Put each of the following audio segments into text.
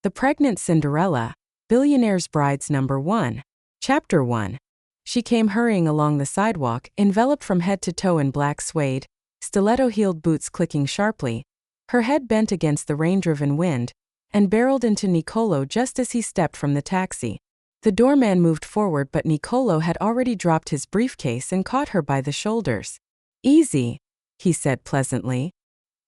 The Pregnant Cinderella, Billionaires Brides Number 1. Chapter 1. She came hurrying along the sidewalk, enveloped from head to toe in black suede, stiletto-heeled boots clicking sharply, her head bent against the rain-driven wind, and barreled into Niccolò just as he stepped from the taxi. The doorman moved forward, but Niccolò had already dropped his briefcase and caught her by the shoulders. "Easy," he said pleasantly.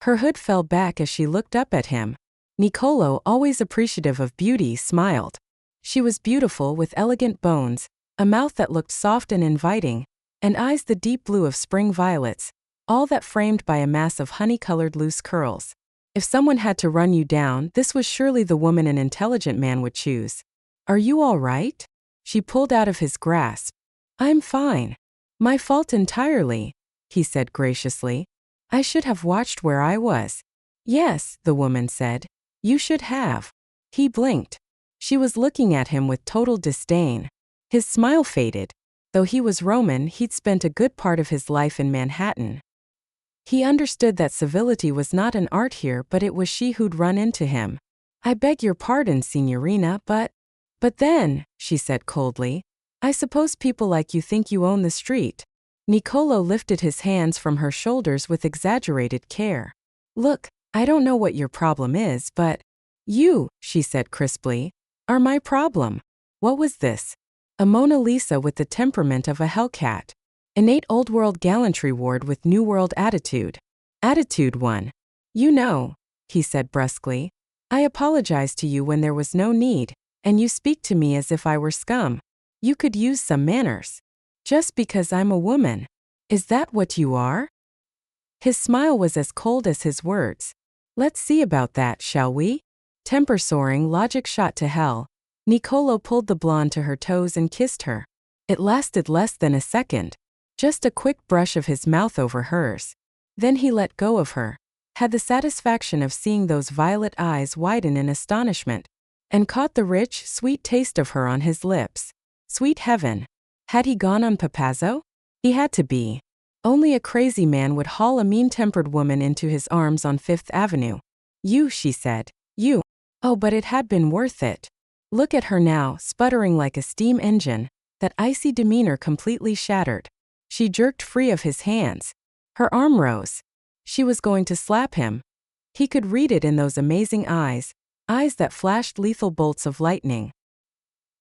Her hood fell back as she looked up at him. Niccolò, always appreciative of beauty, smiled. She was beautiful, with elegant bones, a mouth that looked soft and inviting, and eyes the deep blue of spring violets, all that framed by a mass of honey-colored loose curls. If someone had to run you down, this was surely the woman an intelligent man would choose. "Are you all right?" She pulled out of his grasp. "I'm fine. My fault entirely," he said graciously. "I should have watched where I was." "Yes," the woman said. "You should have." He blinked. She was looking at him with total disdain. His smile faded. Though he was Roman, he'd spent a good part of his life in Manhattan. He understood that civility was not an art here, but it was she who'd run into him. "I beg your pardon, signorina, but then," she said coldly, "I suppose people like you think you own the street." Niccolò lifted his hands from her shoulders with exaggerated care. "Look, I don't know what your problem is, but you," she said crisply, "are my problem." What was this? A Mona Lisa with the temperament of a hellcat. Innate old-world gallantry ward with new-world attitude. Attitude 1. "You know," he said brusquely, "I apologized to you when there was no need, and you speak to me as if I were scum. You could use some manners. Just because I'm a woman. Is that what you are?" His smile was as cold as his words. "Let's see about that, shall we?" Temper soaring, logic shot to hell. Niccolò pulled the blonde to her toes and kissed her. It lasted less than a second. Just a quick brush of his mouth over hers. Then he let go of her, had the satisfaction of seeing those violet eyes widen in astonishment, and caught the rich, sweet taste of her on his lips. Sweet heaven. Had he gone on Papazzo? He had to be. Only a crazy man would haul a mean-tempered woman into his arms on Fifth Avenue. "You," she said. "You." Oh, but it had been worth it. Look at her now, sputtering like a steam engine, that icy demeanor completely shattered. She jerked free of his hands. Her arm rose. She was going to slap him. He could read it in those amazing eyes that flashed lethal bolts of lightning.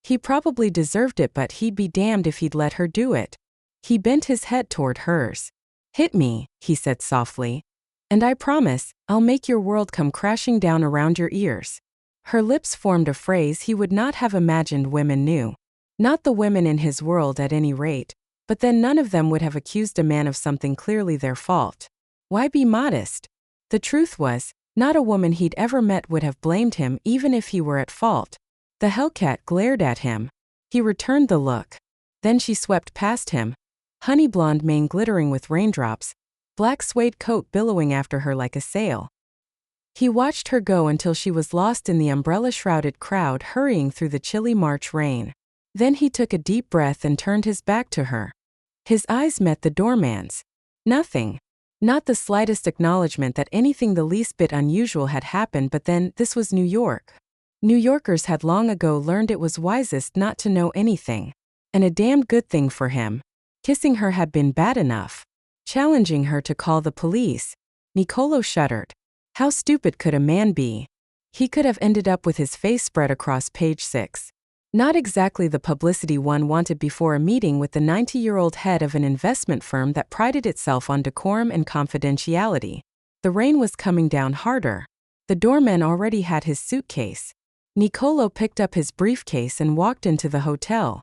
He probably deserved it, but he'd be damned if he'd let her do it. He bent his head toward hers. "Hit me," he said softly, "and I promise, I'll make your world come crashing down around your ears." Her lips formed a phrase he would not have imagined women knew. Not the women in his world at any rate, but then none of them would have accused a man of something clearly their fault. Why be modest? The truth was, not a woman he'd ever met would have blamed him even if he were at fault. The hellcat glared at him. He returned the look. Then she swept past him. Honey blonde mane glittering with raindrops, black suede coat billowing after her like a sail. He watched her go until she was lost in the umbrella-shrouded crowd hurrying through the chilly March rain. Then he took a deep breath and turned his back to her. His eyes met the doorman's. Nothing. Not the slightest acknowledgement that anything the least bit unusual had happened, but then, this was New York. New Yorkers had long ago learned it was wisest not to know anything. And a damned good thing for him. Kissing her had been bad enough. Challenging her to call the police. Niccolò shuddered. How stupid could a man be? He could have ended up with his face spread across page 6. Not exactly the publicity one wanted before a meeting with the 90-year-old head of an investment firm that prided itself on decorum and confidentiality. The rain was coming down harder. The doorman already had his suitcase. Niccolò picked up his briefcase and walked into the hotel.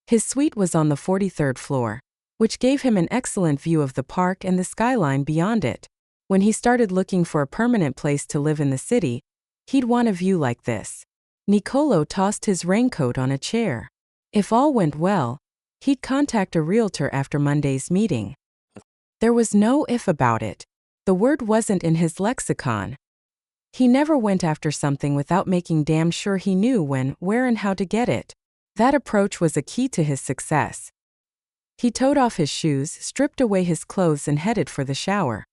His suite was on the 43rd floor, which gave him an excellent view of the park and the skyline beyond it. When he started looking for a permanent place to live in the city, he'd want a view like this. Niccolò tossed his raincoat on a chair. If all went well, he'd contact a realtor after Monday's meeting. There was no if about it. The word wasn't in his lexicon. He never went after something without making damn sure he knew when, where, and how to get it. That approach was a key to his success. He toed off his shoes, stripped away his clothes, and headed for the shower.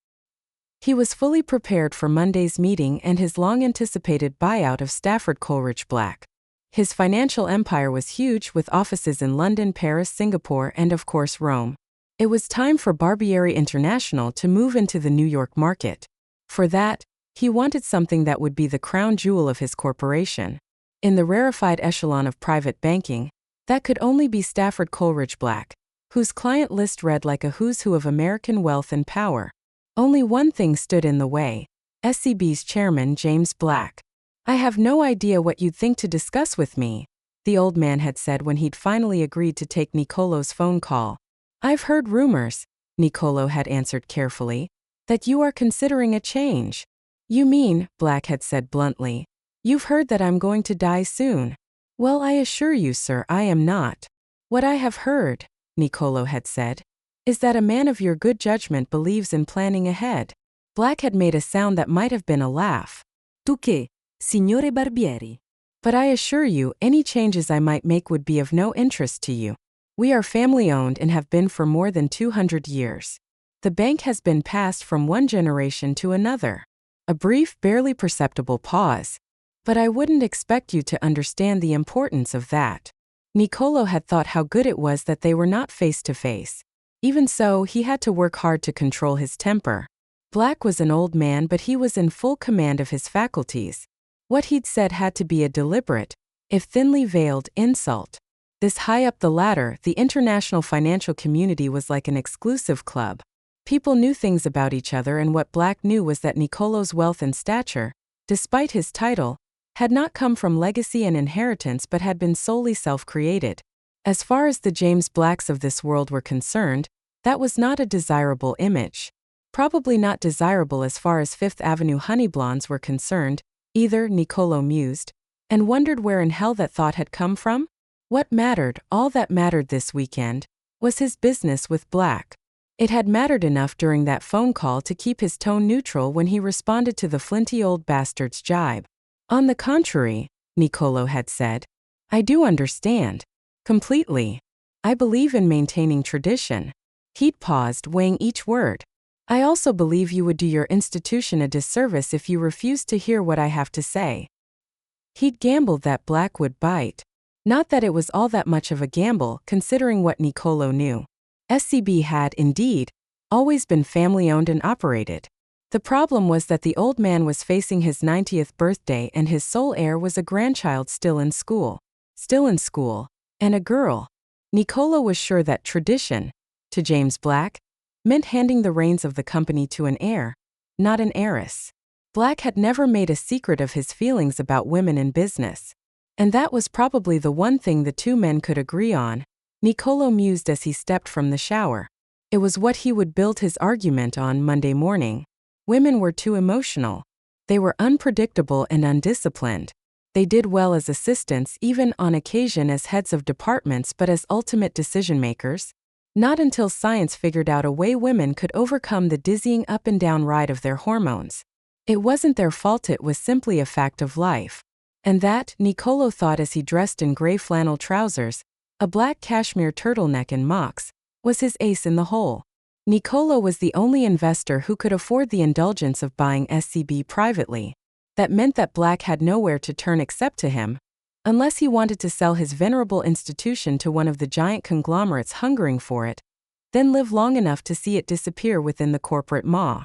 He was fully prepared for Monday's meeting and his long-anticipated buyout of Stafford Coleridge Black. His financial empire was huge, with offices in London, Paris, Singapore, and of course Rome. It was time for Barbieri International to move into the New York market. For that, he wanted something that would be the crown jewel of his corporation. In the rarefied echelon of private banking, that could only be Stafford Coleridge Black, whose client list read like a who's who of American wealth and power. Only one thing stood in the way: SCB's chairman, James Black. "I have no idea what you'd think to discuss with me," the old man had said when he'd finally agreed to take Nicolo's phone call. "I've heard rumors," Nicolo had answered carefully, "that you are considering a change." "You mean," Black had said bluntly, "you've heard that I'm going to die soon?" "Well, I assure you, sir, I am not. What I have heard," Nicolo had said, "is that a man of your good judgment believes in planning ahead." Black had made a sound that might have been a laugh. Tu che, signore Barbieri? "But I assure you, any changes I might make would be of no interest to you. We are family-owned and have been for more than 200 years. The bank has been passed from one generation to another." A brief, barely perceptible pause. "But I wouldn't expect you to understand the importance of that." Nicolo had thought how good it was that they were not face to face. Even so, he had to work hard to control his temper. Black was an old man, but he was in full command of his faculties. What he'd said had to be a deliberate, if thinly veiled, insult. This high up the ladder, the international financial community was like an exclusive club. People knew things about each other, and what Black knew was that Nicolo's wealth and stature, despite his title, had not come from legacy and inheritance but had been solely self-created. As far as the James Blacks of this world were concerned, that was not a desirable image. Probably not desirable as far as Fifth Avenue honey blondes were concerned, either, Nicolo mused, and wondered where in hell that thought had come from. What mattered, all that mattered this weekend, was his business with Black. It had mattered enough during that phone call to keep his tone neutral when he responded to the flinty old bastard's jibe. "On the contrary," Nicolo had said, "I do understand. Completely. I believe in maintaining tradition." He'd paused, weighing each word. "I also believe you would do your institution a disservice if you refused to hear what I have to say." He'd gambled that Black would bite. Not that it was all that much of a gamble, considering what Nicolo knew. SCB had, indeed, always been family-owned and operated. The problem was that the old man was facing his 90th birthday and his sole heir was a grandchild still in school. And a girl. Nicolo was sure that tradition, to James Black, meant handing the reins of the company to an heir, not an heiress. Black had never made a secret of his feelings about women in business. And that was probably the one thing the two men could agree on, Nicolo mused as he stepped from the shower. It was what he would build his argument on Monday morning. Women were too emotional. They were unpredictable and undisciplined. They did well as assistants, even on occasion as heads of departments, but as ultimate decision-makers, not until science figured out a way women could overcome the dizzying up-and-down ride of their hormones. It wasn't their fault, it was simply a fact of life. And that, Nicolo thought as he dressed in gray flannel trousers, a black cashmere turtleneck and mocks, was his ace in the hole. Nicolo was the only investor who could afford the indulgence of buying SCB privately. That meant that Black had nowhere to turn except to him, unless he wanted to sell his venerable institution to one of the giant conglomerates hungering for it, then live long enough to see it disappear within the corporate maw.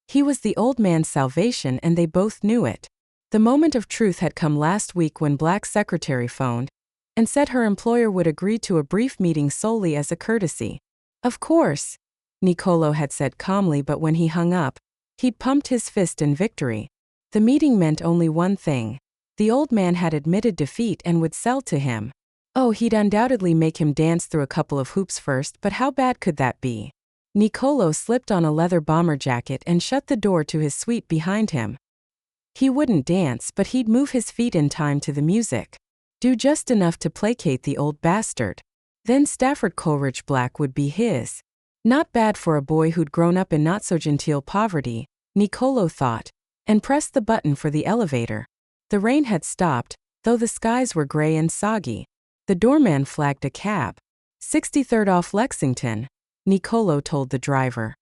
He was the old man's salvation, and they both knew it. The moment of truth had come last week when Black's secretary phoned and said her employer would agree to a brief meeting solely as a courtesy. "Of course," Nicolo had said calmly, but when he hung up, he'd pumped his fist in victory. The meeting meant only one thing. The old man had admitted defeat and would sell to him. Oh, he'd undoubtedly make him dance through a couple of hoops first, but how bad could that be? Nicolo slipped on a leather bomber jacket and shut the door to his suite behind him. He wouldn't dance, but he'd move his feet in time to the music. Do just enough to placate the old bastard. Then Stafford Coleridge Black would be his. Not bad for a boy who'd grown up in not-so-genteel poverty, Nicolo thought, and pressed the button for the elevator. The rain had stopped, though the skies were gray and soggy. The doorman flagged a cab. 63rd off Lexington, Nicolo told the driver.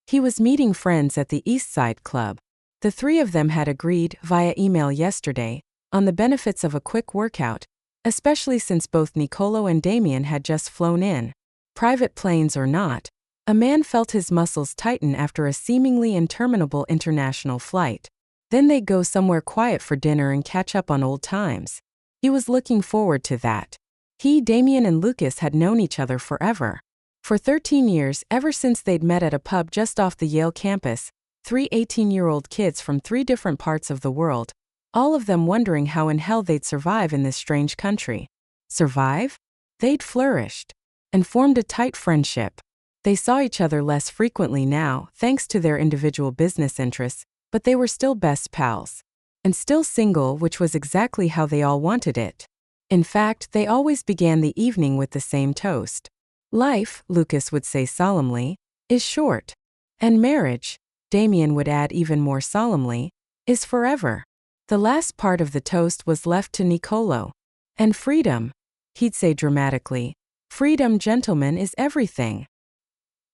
He was meeting friends at the East Side Club. The three of them had agreed, via email yesterday, on the benefits of a quick workout, especially since both Nicolo and Damien had just flown in. Private planes or not, a man felt his muscles tighten after a seemingly interminable international flight. Then they'd go somewhere quiet for dinner and catch up on old times. He was looking forward to that. He, Damien, and Lucas had known each other forever. For 13 years, ever since they'd met at a pub just off the Yale campus, three 18-year-old kids from three different parts of the world, all of them wondering how in hell they'd survive in this strange country. Survive? They'd flourished and formed a tight friendship. They saw each other less frequently now, thanks to their individual business interests, but they were still best pals. And still single, which was exactly how they all wanted it. In fact, they always began the evening with the same toast. Life, Lucas would say solemnly, is short. And marriage, Damien would add even more solemnly, is forever. The last part of the toast was left to Nicolo. And freedom, he'd say dramatically, freedom, gentlemen, is everything.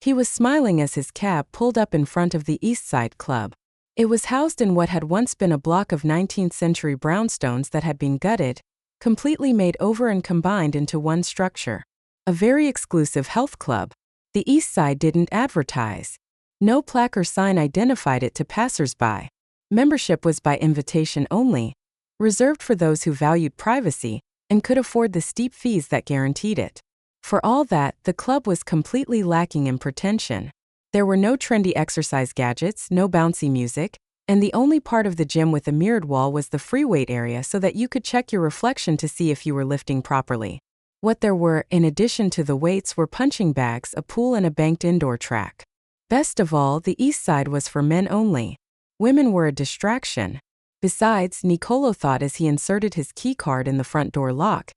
He was smiling as his cab pulled up in front of the East Side Club. It was housed in what had once been a block of 19th-century brownstones that had been gutted, completely made over and combined into one structure. A very exclusive health club. The East Side didn't advertise. No plaque or sign identified it to passers-by. Membership was by invitation only, reserved for those who valued privacy and could afford the steep fees that guaranteed it. For all that, the club was completely lacking in pretension. There were no trendy exercise gadgets, no bouncy music, and the only part of the gym with a mirrored wall was the free weight area so that you could check your reflection to see if you were lifting properly. What there were, in addition to the weights, were punching bags, a pool, and a banked indoor track. Best of all, the East Side was for men only. Women were a distraction. Besides, Nicolo thought as he inserted his key card in the front door lock,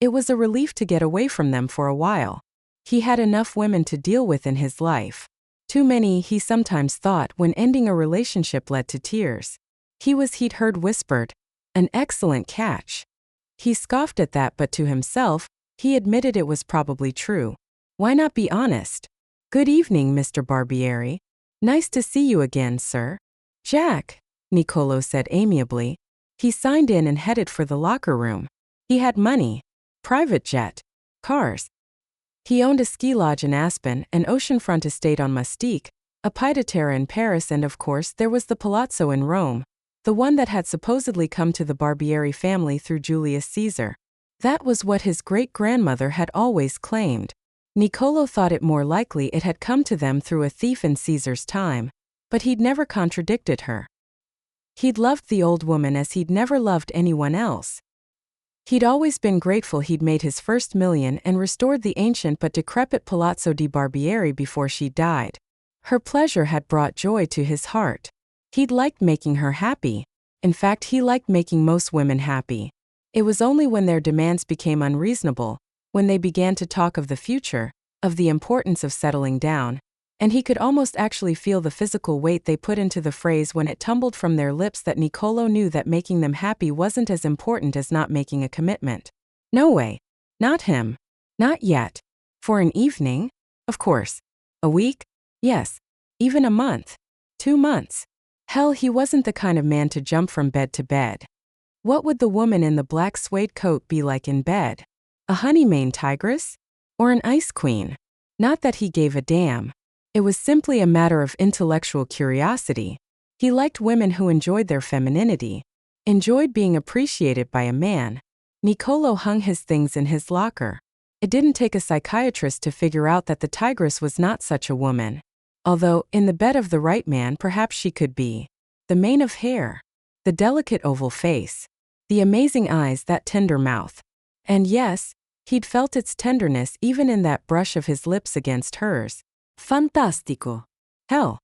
it was a relief to get away from them for a while. He had enough women to deal with in his life. Too many, he sometimes thought, when ending a relationship led to tears. He'd heard whispered, an excellent catch. He scoffed at that, but to himself, he admitted it was probably true. Why not be honest? Good evening, Mr. Barbieri. Nice to see you again, sir. Jack, Nicolo said amiably. He signed in and headed for the locker room. He had money. Private jet. Cars. He owned a ski lodge in Aspen, an oceanfront estate on Mustique, a pied-à-terre in Paris, and of course there was the Palazzo in Rome, the one that had supposedly come to the Barbieri family through Julius Caesar. That was what his great-grandmother had always claimed. Nicolo thought it more likely it had come to them through a thief in Caesar's time, but he'd never contradicted her. He'd loved the old woman as he'd never loved anyone else. He'd always been grateful he'd made his first million and restored the ancient but decrepit Palazzo di Barbieri before she died. Her pleasure had brought joy to his heart. He'd liked making her happy. In fact, he liked making most women happy. It was only when their demands became unreasonable, when they began to talk of the future, of the importance of settling down, and he could almost actually feel the physical weight they put into the phrase when it tumbled from their lips, that Nicolo knew that making them happy wasn't as important as not making a commitment. No way. Not him. Not yet. For an evening? Of course. A week? Yes. Even a month. 2 months. Hell, he wasn't the kind of man to jump from bed to bed. What would the woman in the black suede coat be like in bed? A honey-maned tigress? Or an ice queen? Not that he gave a damn. It was simply a matter of intellectual curiosity. He liked women who enjoyed their femininity, enjoyed being appreciated by a man. Nicolo hung his things in his locker. It didn't take a psychiatrist to figure out that the tigress was not such a woman. Although, in the bed of the right man, perhaps she could be. The mane of hair. The delicate oval face. The amazing eyes, that tender mouth. And yes, he'd felt its tenderness even in that brush of his lips against hers. Fantastico. Hell.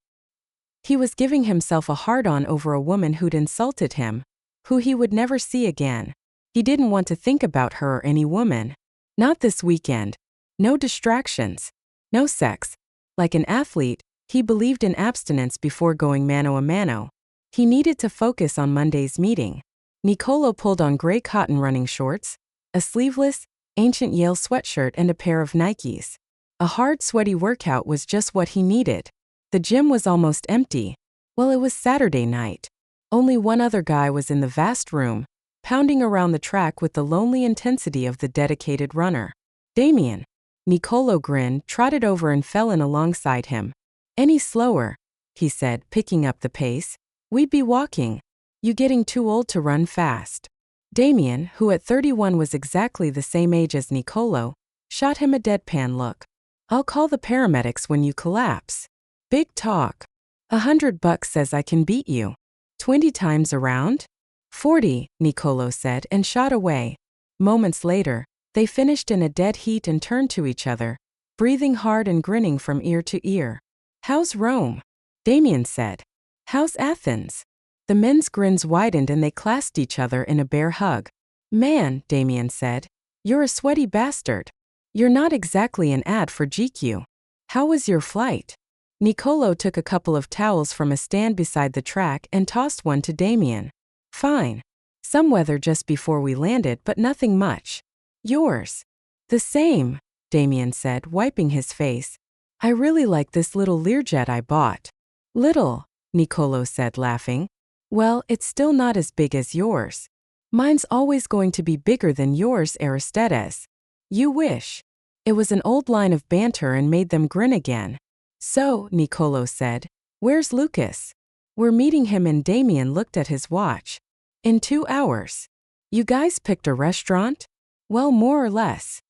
He was giving himself a hard-on over a woman who'd insulted him, who he would never see again. He didn't want to think about her or any woman. Not this weekend. No distractions. No sex. Like an athlete, he believed in abstinence before going mano a mano. He needed to focus on Monday's meeting. Nicolo pulled on gray cotton running shorts, a sleeveless, ancient Yale sweatshirt, and a pair of Nikes. A hard, sweaty workout was just what he needed. The gym was almost empty. Well, it was Saturday night. Only one other guy was in the vast room, pounding around the track with the lonely intensity of the dedicated runner. Damien. Nicolo grinned, trotted over and fell in alongside him. Any slower, he said, picking up the pace. We'd be walking. You getting too old to run fast. Damien, who at 31 was exactly the same age as Nicolo, shot him a deadpan look. I'll call the paramedics when you collapse. Big talk. $100 says I can beat you. 20 times around? 40, Nicolo said and shot away. Moments later, they finished in a dead heat and turned to each other, breathing hard and grinning from ear to ear. How's Rome? Damien said. How's Athens? The men's grins widened and they clasped each other in a bear hug. Man, Damien said, you're a sweaty bastard. You're not exactly an ad for GQ. How was your flight? Nicolo took a couple of towels from a stand beside the track and tossed one to Damien. Fine. Some weather just before we landed, but nothing much. Yours? The same, Damien said, wiping his face. I really like this little Learjet I bought. Little, Nicolo said, laughing. Well, it's still not as big as yours. Mine's always going to be bigger than yours, Aristides. You wish. It was an old line of banter and made them grin again. So, Nicolo said, where's Lucas? We're meeting him, and Damien looked at his watch. In 2 hours. You guys picked a restaurant? Well, more or less.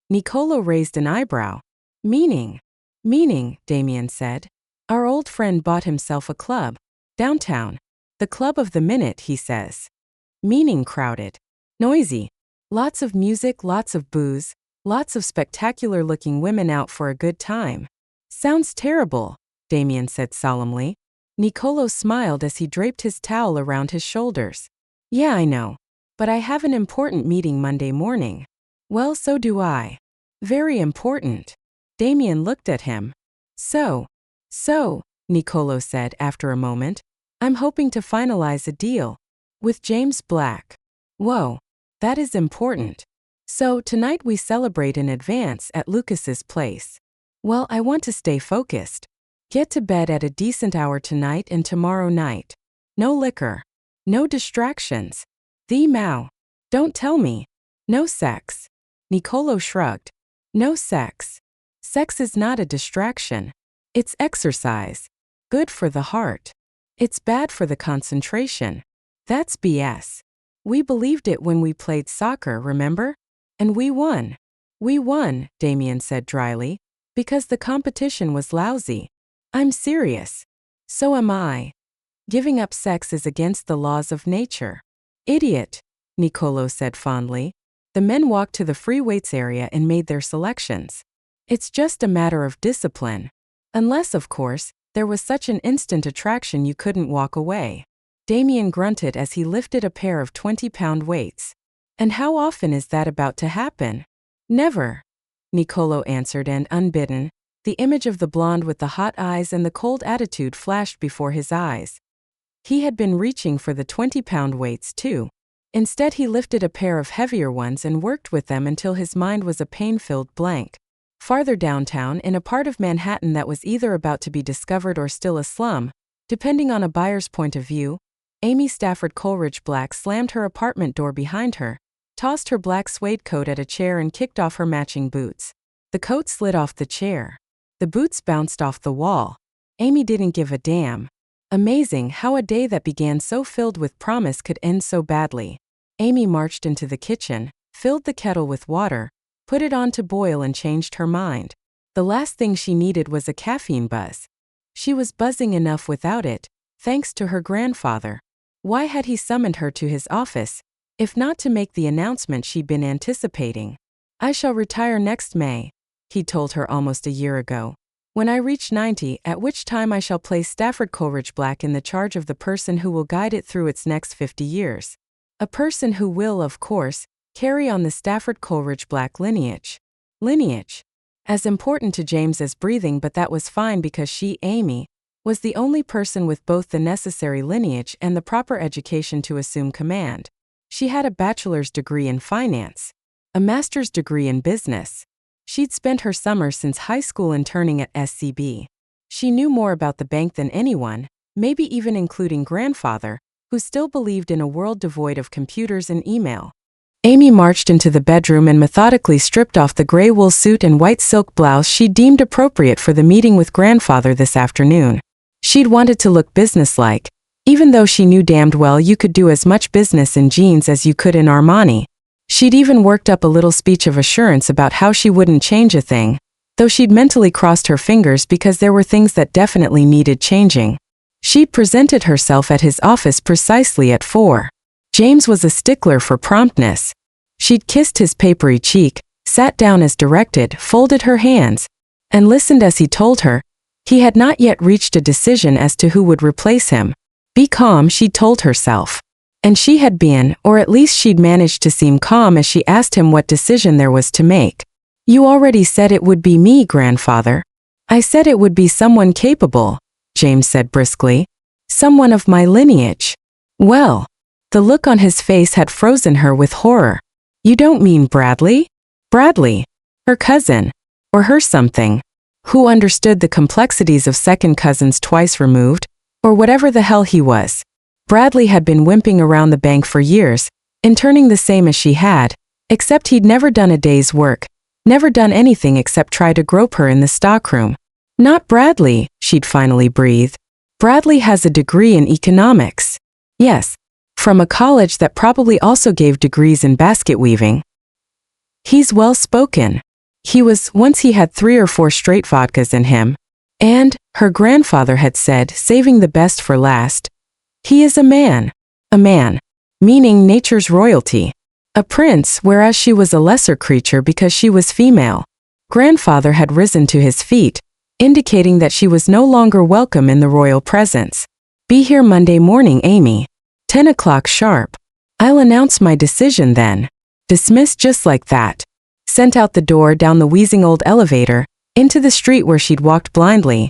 Nicolo raised an eyebrow. Meaning, Damien said. Our old friend bought himself a club. Downtown. The club of the minute, he says. Meaning crowded. Noisy. Lots of music, lots of booze, lots of spectacular-looking women out for a good time. Sounds terrible, Damien said solemnly. Nicolo smiled as he draped his towel around his shoulders. Yeah, I know. But I have an important meeting Monday morning. Well, so do I. Very important. Damien looked at him. So, Nicolo said after a moment, I'm hoping to finalize a deal. With James Black. Whoa, that is important. So tonight we celebrate in advance at Lucas's place. Well, I want to stay focused. Get to bed at a decent hour tonight and tomorrow night. No liquor. No distractions. The Mao. Don't tell me. No sex. Nicolo shrugged. No sex. Sex is not a distraction. It's exercise. Good for the heart. It's bad for the concentration. That's BS. We believed it when we played soccer, remember? And we won. We won, Damien said dryly, because the competition was lousy. I'm serious. So am I. Giving up sex is against the laws of nature. Idiot, Nicolo said fondly. The men walked to the free weights area and made their selections. It's just a matter of discipline. Unless, of course, there was such an instant attraction you couldn't walk away. Damien grunted as he lifted a pair of 20-pound weights. And how often is that about to happen? Never, Nicolo answered, and unbidden, the image of the blonde with the hot eyes and the cold attitude flashed before his eyes. He had been reaching for the 20-pound weights too. Instead, he lifted a pair of heavier ones and worked with them until his mind was a pain-filled blank. Farther downtown, in a part of Manhattan that was either about to be discovered or still a slum, depending on a buyer's point of view, Amy Stafford Coleridge Black slammed her apartment door behind her, tossed her black suede coat at a chair and kicked off her matching boots. The coat slid off the chair. The boots bounced off the wall. Amy didn't give a damn. Amazing how a day that began so filled with promise could end so badly. Amy marched into the kitchen, filled the kettle with water, put it on to boil and changed her mind. The last thing she needed was a caffeine buzz. She was buzzing enough without it, thanks to her grandfather. Why had he summoned her to his office, if not to make the announcement she'd been anticipating? I shall retire next May, he told her almost a year ago. When I reach 90, at which time I shall place Stafford Coleridge Black in the charge of the person who will guide it through its next 50 years. A person who will, of course, carry on the Stafford Coleridge Black lineage. Lineage. As important to James as breathing, but that was fine because she, Amy, was the only person with both the necessary lineage and the proper education to assume command. She had a bachelor's degree in finance, a master's degree in business. She'd spent her summer since high school interning at SCB. She knew more about the bank than anyone, maybe even including grandfather, who still believed in a world devoid of computers and email. Amy marched into the bedroom and methodically stripped off the gray wool suit and white silk blouse she deemed appropriate for the meeting with grandfather this afternoon. She'd wanted to look businesslike, even though she knew damned well you could do as much business in jeans as you could in Armani. She'd even worked up a little speech of assurance about how she wouldn't change a thing, though she'd mentally crossed her fingers because there were things that definitely needed changing. She'd presented herself at his office precisely at 4. James was a stickler for promptness. She'd kissed his papery cheek, sat down as directed, folded her hands, and listened as he told her he had not yet reached a decision as to who would replace him. Be calm, she told herself. And she had been, or at least she'd managed to seem calm as she asked him what decision there was to make. You already said it would be me, grandfather. I said it would be someone capable, James said briskly. Someone of my lineage. Well. The look on his face had frozen her with horror. You don't mean Bradley? Bradley. Her cousin. Or her something. Who understood the complexities of second cousins twice removed, or whatever the hell he was. Bradley had been wimping around the bank for years, interning the same as she had, except he'd never done a day's work, never done anything except try to grope her in the stockroom. Not Bradley, she'd finally breathed. Bradley has a degree in economics. Yes. From a college that probably also gave degrees in basket weaving. He's well-spoken. He was, once he had 3 or 4 straight vodkas in him. And, her grandfather had said, saving the best for last, he is a man. A man. Meaning nature's royalty. A prince, whereas she was a lesser creature because she was female. Grandfather had risen to his feet, indicating that she was no longer welcome in the royal presence. Be here Monday morning, Amy. 10 o'clock sharp. I'll announce my decision then. Dismissed just like that. Sent out the door, down the wheezing old elevator, into the street where she'd walked blindly.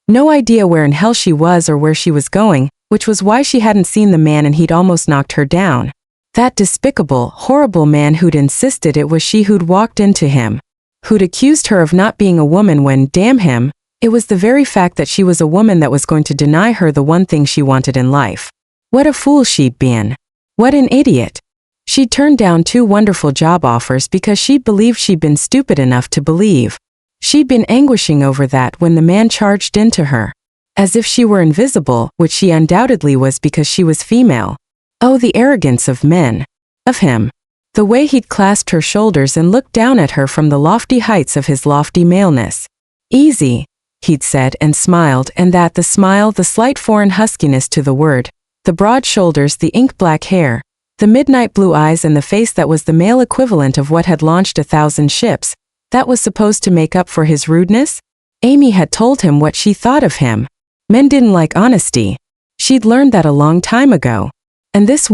No idea where in hell she was or where she was going, which was why she hadn't seen the man and he'd almost knocked her down. That despicable, horrible man who'd insisted it was she who'd walked into him. Who'd accused her of not being a woman when, damn him, it was the very fact that she was a woman that was going to deny her the one thing she wanted in life. What a fool she'd been. What an idiot. She'd turned down 2 wonderful job offers because she believed she'd been stupid enough to believe. She'd been anguishing over that when the man charged into her. As if she were invisible, which she undoubtedly was because she was female. Oh, the arrogance of men. Of him. The way he'd clasped her shoulders and looked down at her from the lofty heights of his lofty maleness. Easy, he'd said and smiled, and that the smile, the slight foreign huskiness to the word, the broad shoulders, the ink-black hair, the midnight blue eyes and the face that was the male equivalent of what had launched 1,000 ships, that was supposed to make up for his rudeness? Amy had told him what she thought of him. Men didn't like honesty. She'd learned that a long time ago. And this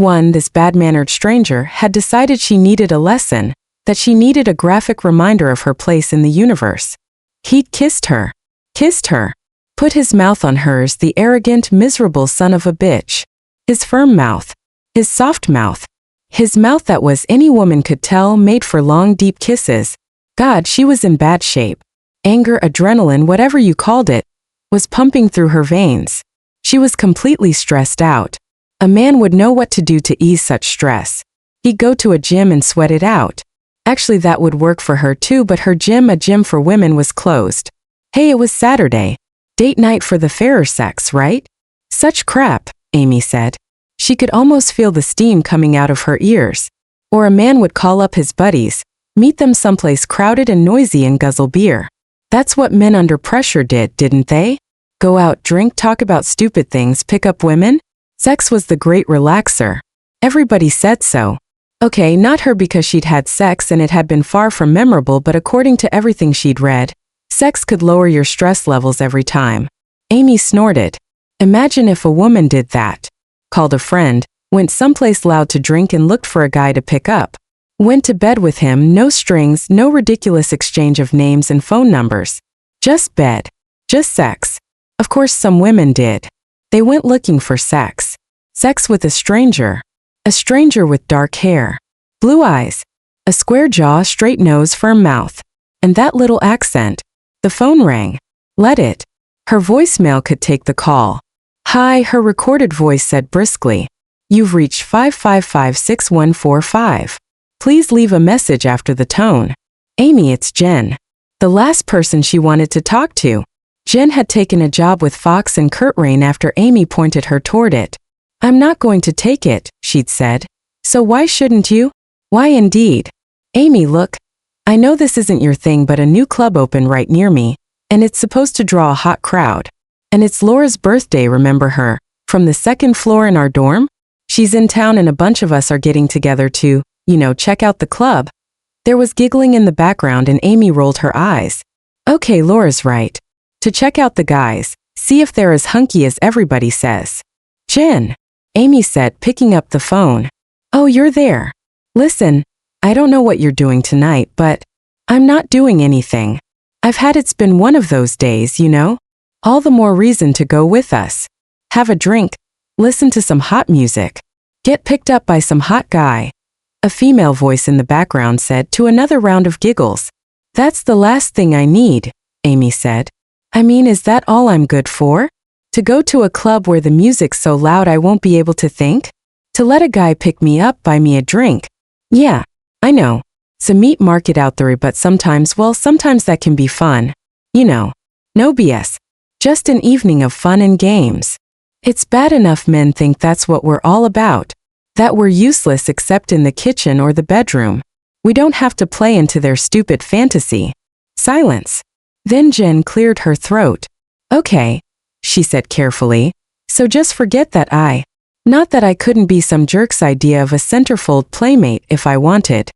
bad-mannered stranger, had decided she needed a lesson, that she needed a graphic reminder of her place in the universe. He'd kissed her. Kissed her. Put his mouth on hers, the arrogant, miserable son of a bitch. His firm mouth. His soft mouth. His mouth that was, any woman could tell, made for long, deep kisses. God, she was in bad shape. Anger, adrenaline, whatever you called it, was pumping through her veins. She was completely stressed out. A man would know what to do to ease such stress. He'd go to a gym and sweat it out. Actually, that would work for her too, but her gym, a gym for women, was closed. Hey, it was Saturday. Date night for the fairer sex, right? Such crap, Amy said. She could almost feel the steam coming out of her ears. Or a man would call up his buddies, meet them someplace crowded and noisy and guzzle beer. That's what men under pressure did, didn't they? Go out, drink, talk about stupid things, pick up women? Sex was the great relaxer. Everybody said so. Okay, not her because she'd had sex and it had been far from memorable, but according to everything she'd read, sex could lower your stress levels every time. Amy snorted. Imagine if a woman did that. Called a friend, went someplace loud to drink and looked for a guy to pick up. Went to bed with him, no strings, no ridiculous exchange of names and phone numbers. Just bed. Just sex. Of course some women did. They went looking for sex. Sex with a stranger. A stranger with dark hair. Blue eyes. A square jaw, straight nose, firm mouth. And that little accent. The phone rang. Let it. Her voicemail could take the call. Hi, her recorded voice said briskly. You've reached 555-6145. Please leave a message after the tone. Amy, it's Jen. The last person she wanted to talk to. Jen had taken a job with Fox and Kurt Rain after Amy pointed her toward it. I'm not going to take it, she'd said. So why shouldn't you? Why indeed? Amy, look. I know this isn't your thing, but a new club opened right near me, and it's supposed to draw a hot crowd. And it's Laura's birthday, remember her, from the second floor in our dorm? She's in town and a bunch of us are getting together to, check out the club. There was giggling in the background and Amy rolled her eyes. Okay, Laura's right. To check out the guys, see if they're as hunky as everybody says. Jen, Amy said, picking up the phone. Oh, you're there. Listen, I don't know what you're doing tonight, but I'm not doing anything. It's been one of those days, All the more reason to go with us. Have a drink, listen to some hot music, get picked up by some hot guy. A female voice in the background said to another round of giggles. That's the last thing I need, Amy said. I mean, is that all I'm good for? To go to a club where the music's so loud I won't be able to think? To let a guy pick me up, buy me a drink? Yeah, I know. It's a meat market out there, but sometimes that can be fun. No BS. Just an evening of fun and games. It's bad enough men think that's what we're all about. That we're useless except in the kitchen or the bedroom. We don't have to play into their stupid fantasy. Silence. Then Jen cleared her throat. Okay, she said carefully. So just forget that not that I couldn't be some jerk's idea of a centerfold playmate if I wanted.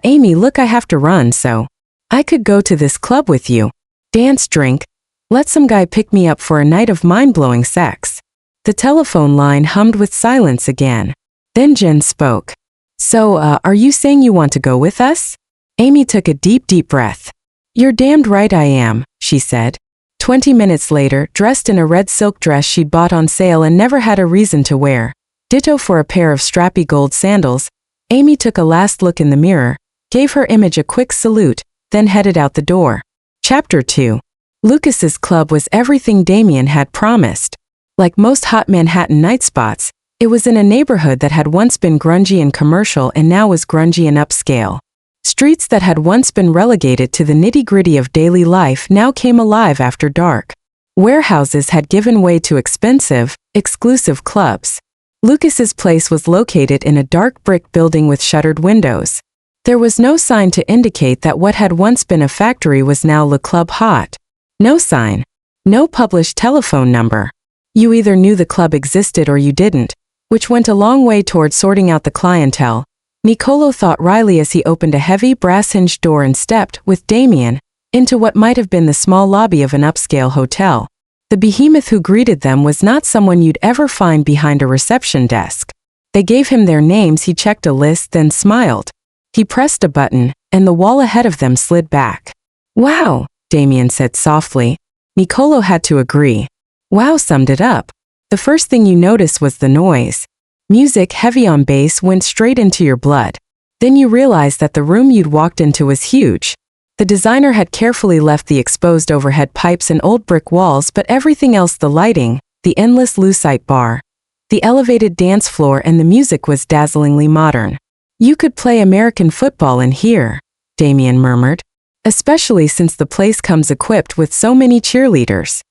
Amy, look, I have to run, so I could go to this club with you. Dance, drink. Let some guy pick me up for a night of mind-blowing sex. The telephone line hummed with silence again. Then Jen spoke. So, are you saying you want to go with us? Amy took a deep breath. You're damned right I am, she said. 20 minutes later, dressed in a red silk dress she'd bought on sale and never had a reason to wear, ditto for a pair of strappy gold sandals, Amy took a last look in the mirror, gave her image a quick salute, then headed out the door. Chapter 2. Lucas's club was everything Damien had promised. Like most hot Manhattan night spots, it was in a neighborhood that had once been grungy and commercial and now was grungy and upscale. Streets that had once been relegated to the nitty-gritty of daily life now came alive after dark. Warehouses had given way to expensive, exclusive clubs. Lucas's place was located in a dark brick building with shuttered windows. There was no sign to indicate that what had once been a factory was now Le Club Hot. No sign. No published telephone number. You either knew the club existed or you didn't, which went a long way toward sorting out the clientele. Nicolo thought wryly as he opened a heavy brass-hinged door and stepped, with Damien, into what might have been the small lobby of an upscale hotel. The behemoth who greeted them was not someone you'd ever find behind a reception desk. They gave him their names, he checked a list, then smiled. He pressed a button, and the wall ahead of them slid back. Wow, Damien said softly. Nicolo had to agree. Wow summed it up. The first thing you noticed was the noise. Music heavy on bass went straight into your blood. Then you realized that the room you'd walked into was huge. The designer had carefully left the exposed overhead pipes and old brick walls, but everything else, the lighting, the endless lucite bar, the elevated dance floor, and the music was dazzlingly modern. You could play American football in here, Damien murmured. Especially since the place comes equipped with so many cheerleaders.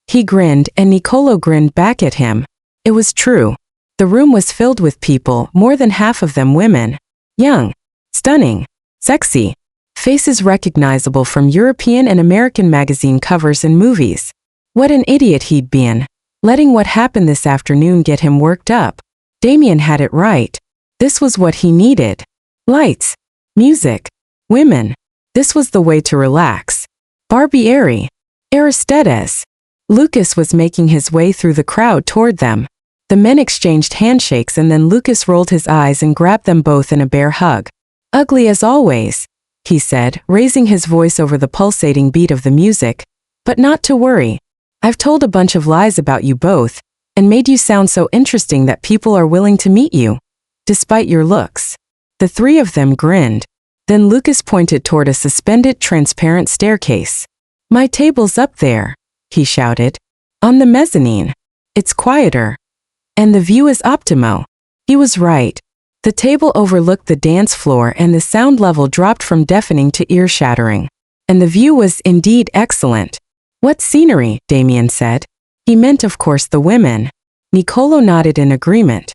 He grinned, and Nicolo grinned back at him. It was true. The room was filled with people, more than half of them women. Young, stunning, sexy. Faces recognizable from European and American magazine covers and movies. What an idiot he'd been, letting what happened this afternoon get him worked up. Damien had it right. This was what he needed. Lights, music, women. This was the way to relax. Barbieri, Aristides. Lucas was making his way through the crowd toward them. The men exchanged handshakes and then Lucas rolled his eyes and grabbed them both in a bear hug. Ugly as always, he said, raising his voice over the pulsating beat of the music. But not to worry. I've told a bunch of lies about you both, and made you sound so interesting that people are willing to meet you, despite your looks. The three of them grinned. Then Lucas pointed toward a suspended transparent staircase. My table's up there. he shouted. On the mezzanine. It's quieter. And the view is optimo. He was right. The table overlooked the dance floor and the sound level dropped from deafening to ear-shattering. And the view was indeed excellent. What scenery, Damien said. He meant, of course, the women. Niccolò nodded in agreement.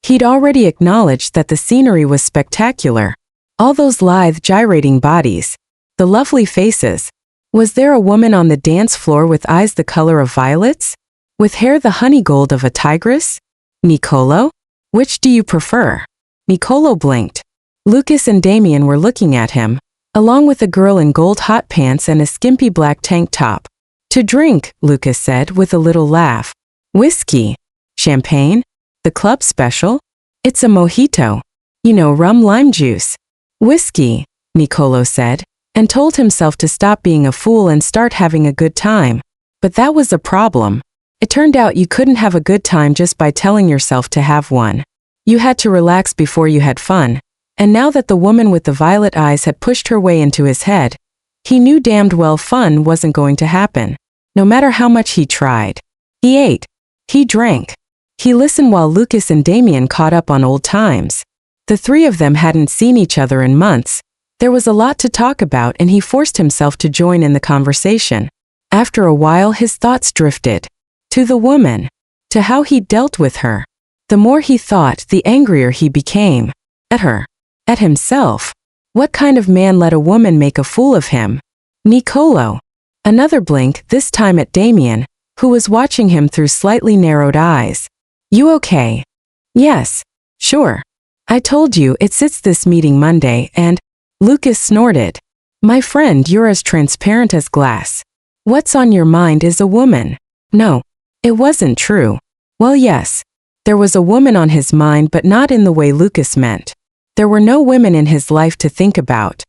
He'd already acknowledged that the scenery was spectacular. All those lithe, gyrating bodies. The lovely faces. Was there a woman on the dance floor with eyes the color of violets? With hair the honey gold of a tigress? Niccolò? Which do you prefer? Niccolò blinked. Lucas and Damien were looking at him, along with a girl in gold hot pants and a skimpy black tank top. To drink, Lucas said with a little laugh. Whiskey? Champagne? The club special? It's a mojito. You know, rum lime juice. Whiskey, Niccolò said, and told himself to stop being a fool and start having a good time. But that was a problem. It turned out you couldn't have a good time just by telling yourself to have one. You had to relax before you had fun, and now that the woman with the violet eyes had pushed her way into his head, he knew damned well fun wasn't going to happen, no matter how much he tried. He ate. He drank. He listened while Lucas and Damien caught up on old times. The three of them hadn't seen each other in months. There was a lot to talk about and he forced himself to join in the conversation. After a while his thoughts drifted. To the woman. To how he dealt with her. The more he thought, the angrier he became. At her. At himself. What kind of man let a woman make a fool of him? Niccolò. Another blink, this time at Damien, who was watching him through slightly narrowed eyes. You okay? Yes. Sure. I told you it sits this meeting Monday and… Lucas snorted. My friend, you're as transparent as glass. What's on your mind is a woman. No. It wasn't true. Well, yes. There was a woman on his mind, but not in the way Lucas meant. There were no women in his life to think about.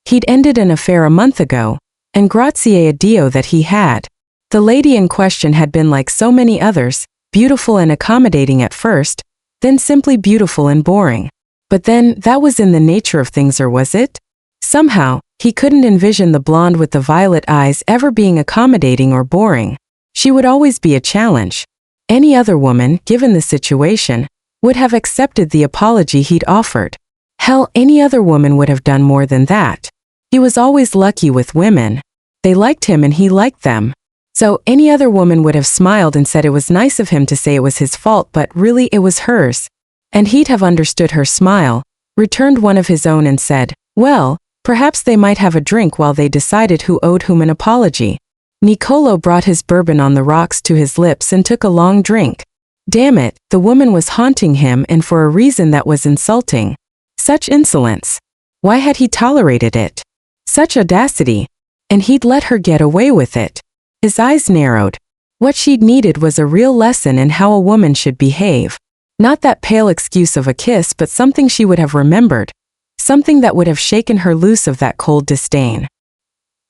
He'd ended an affair a month ago, and grazie a Dio that he had. The lady in question had been like so many others, beautiful and accommodating at first, then simply beautiful and boring. But then, that was in the nature of things, or was it? Somehow, he couldn't envision the blonde with the violet eyes ever being accommodating or boring. She would always be a challenge. Any other woman, given the situation, would have accepted the apology he'd offered. Hell, any other woman would have done more than that. He was always lucky with women. They liked him and he liked them. So, any other woman would have smiled and said it was nice of him to say it was his fault, but really it was hers. And he'd have understood her smile, returned one of his own and said, well, perhaps they might have a drink while they decided who owed whom an apology. Niccolò brought his bourbon on the rocks to his lips and took a long drink. Damn it, the woman was haunting him and for a reason that was insulting. Such insolence. Why had he tolerated it? Such audacity. And he'd let her get away with it. His eyes narrowed. What she'd needed was a real lesson in how a woman should behave. Not that pale excuse of a kiss, but something she would have remembered. Something that would have shaken her loose of that cold disdain.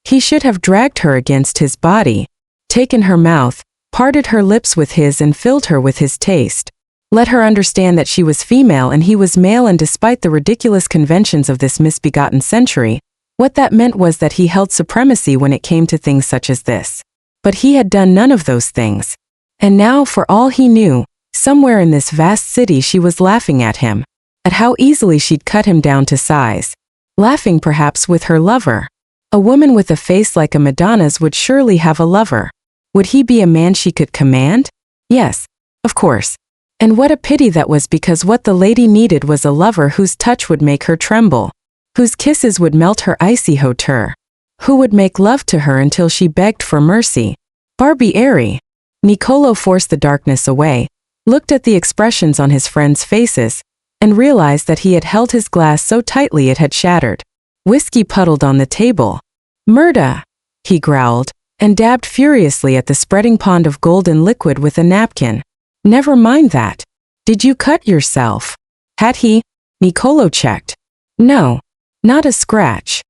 He should have dragged her against his body, taken her mouth, parted her lips with his and filled her with his taste. Let her understand that she was female and he was male, and despite the ridiculous conventions of this misbegotten century, what that meant was that he held supremacy when it came to things such as this. But he had done none of those things. And now, for all he knew, somewhere in this vast city she was laughing at him, at how easily she'd cut him down to size. Laughing perhaps with her lover. A woman with a face like a Madonna's would surely have a lover. Would he be a man she could command? Yes, of course. And what a pity that was, because what the lady needed was a lover whose touch would make her tremble, whose kisses would melt her icy hauteur, who would make love to her until she begged for mercy. Barbieri. Niccolò forced the darkness away, looked at the expressions on his friends' faces, and realized that he had held his glass so tightly it had shattered. Whiskey puddled on the table. Murda, he growled, and dabbed furiously at the spreading pond of golden liquid with a napkin. Never mind that. Did you cut yourself? Had he? Niccolò checked. No. Not a scratch.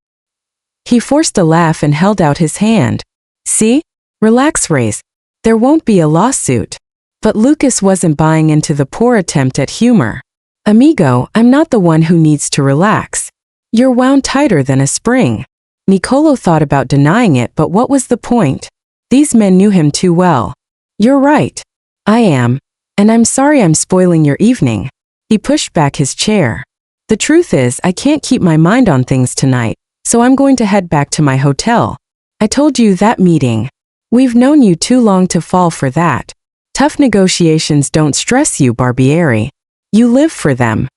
He forced a laugh and held out his hand. See? Relax, Race. There won't be a lawsuit. But Lucas wasn't buying into the poor attempt at humor. Amigo, I'm not the one who needs to relax. You're wound tighter than a spring. Niccolò thought about denying it, but what was the point? These men knew him too well. You're right. I am. And I'm sorry I'm spoiling your evening. He pushed back his chair. The truth is, I can't keep my mind on things tonight, so I'm going to head back to my hotel. I told you that meeting. We've known you too long to fall for that. Tough negotiations don't stress you, Barbieri. You live for them.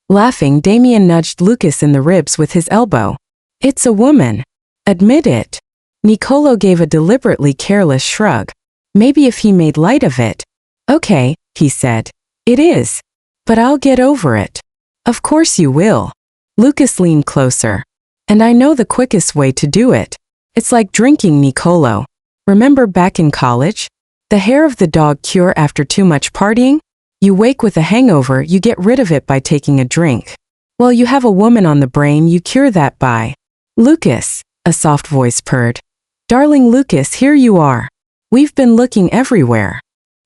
Laughing, Damien nudged Lucas in the ribs with his elbow. It's a woman. Admit it. Niccolò gave a deliberately careless shrug. Maybe if he made light of it. Okay, he said. It is. But I'll get over it. Of course you will. Lucas leaned closer. And I know the quickest way to do it. It's like drinking, Niccolò. Remember back in college? The hair of the dog cure after too much partying? You wake with a hangover, you get rid of it by taking a drink. Well, you have a woman on the brain, you cure that by. Lucas, a soft voice purred. Darling Lucas, here you are. We've been looking everywhere.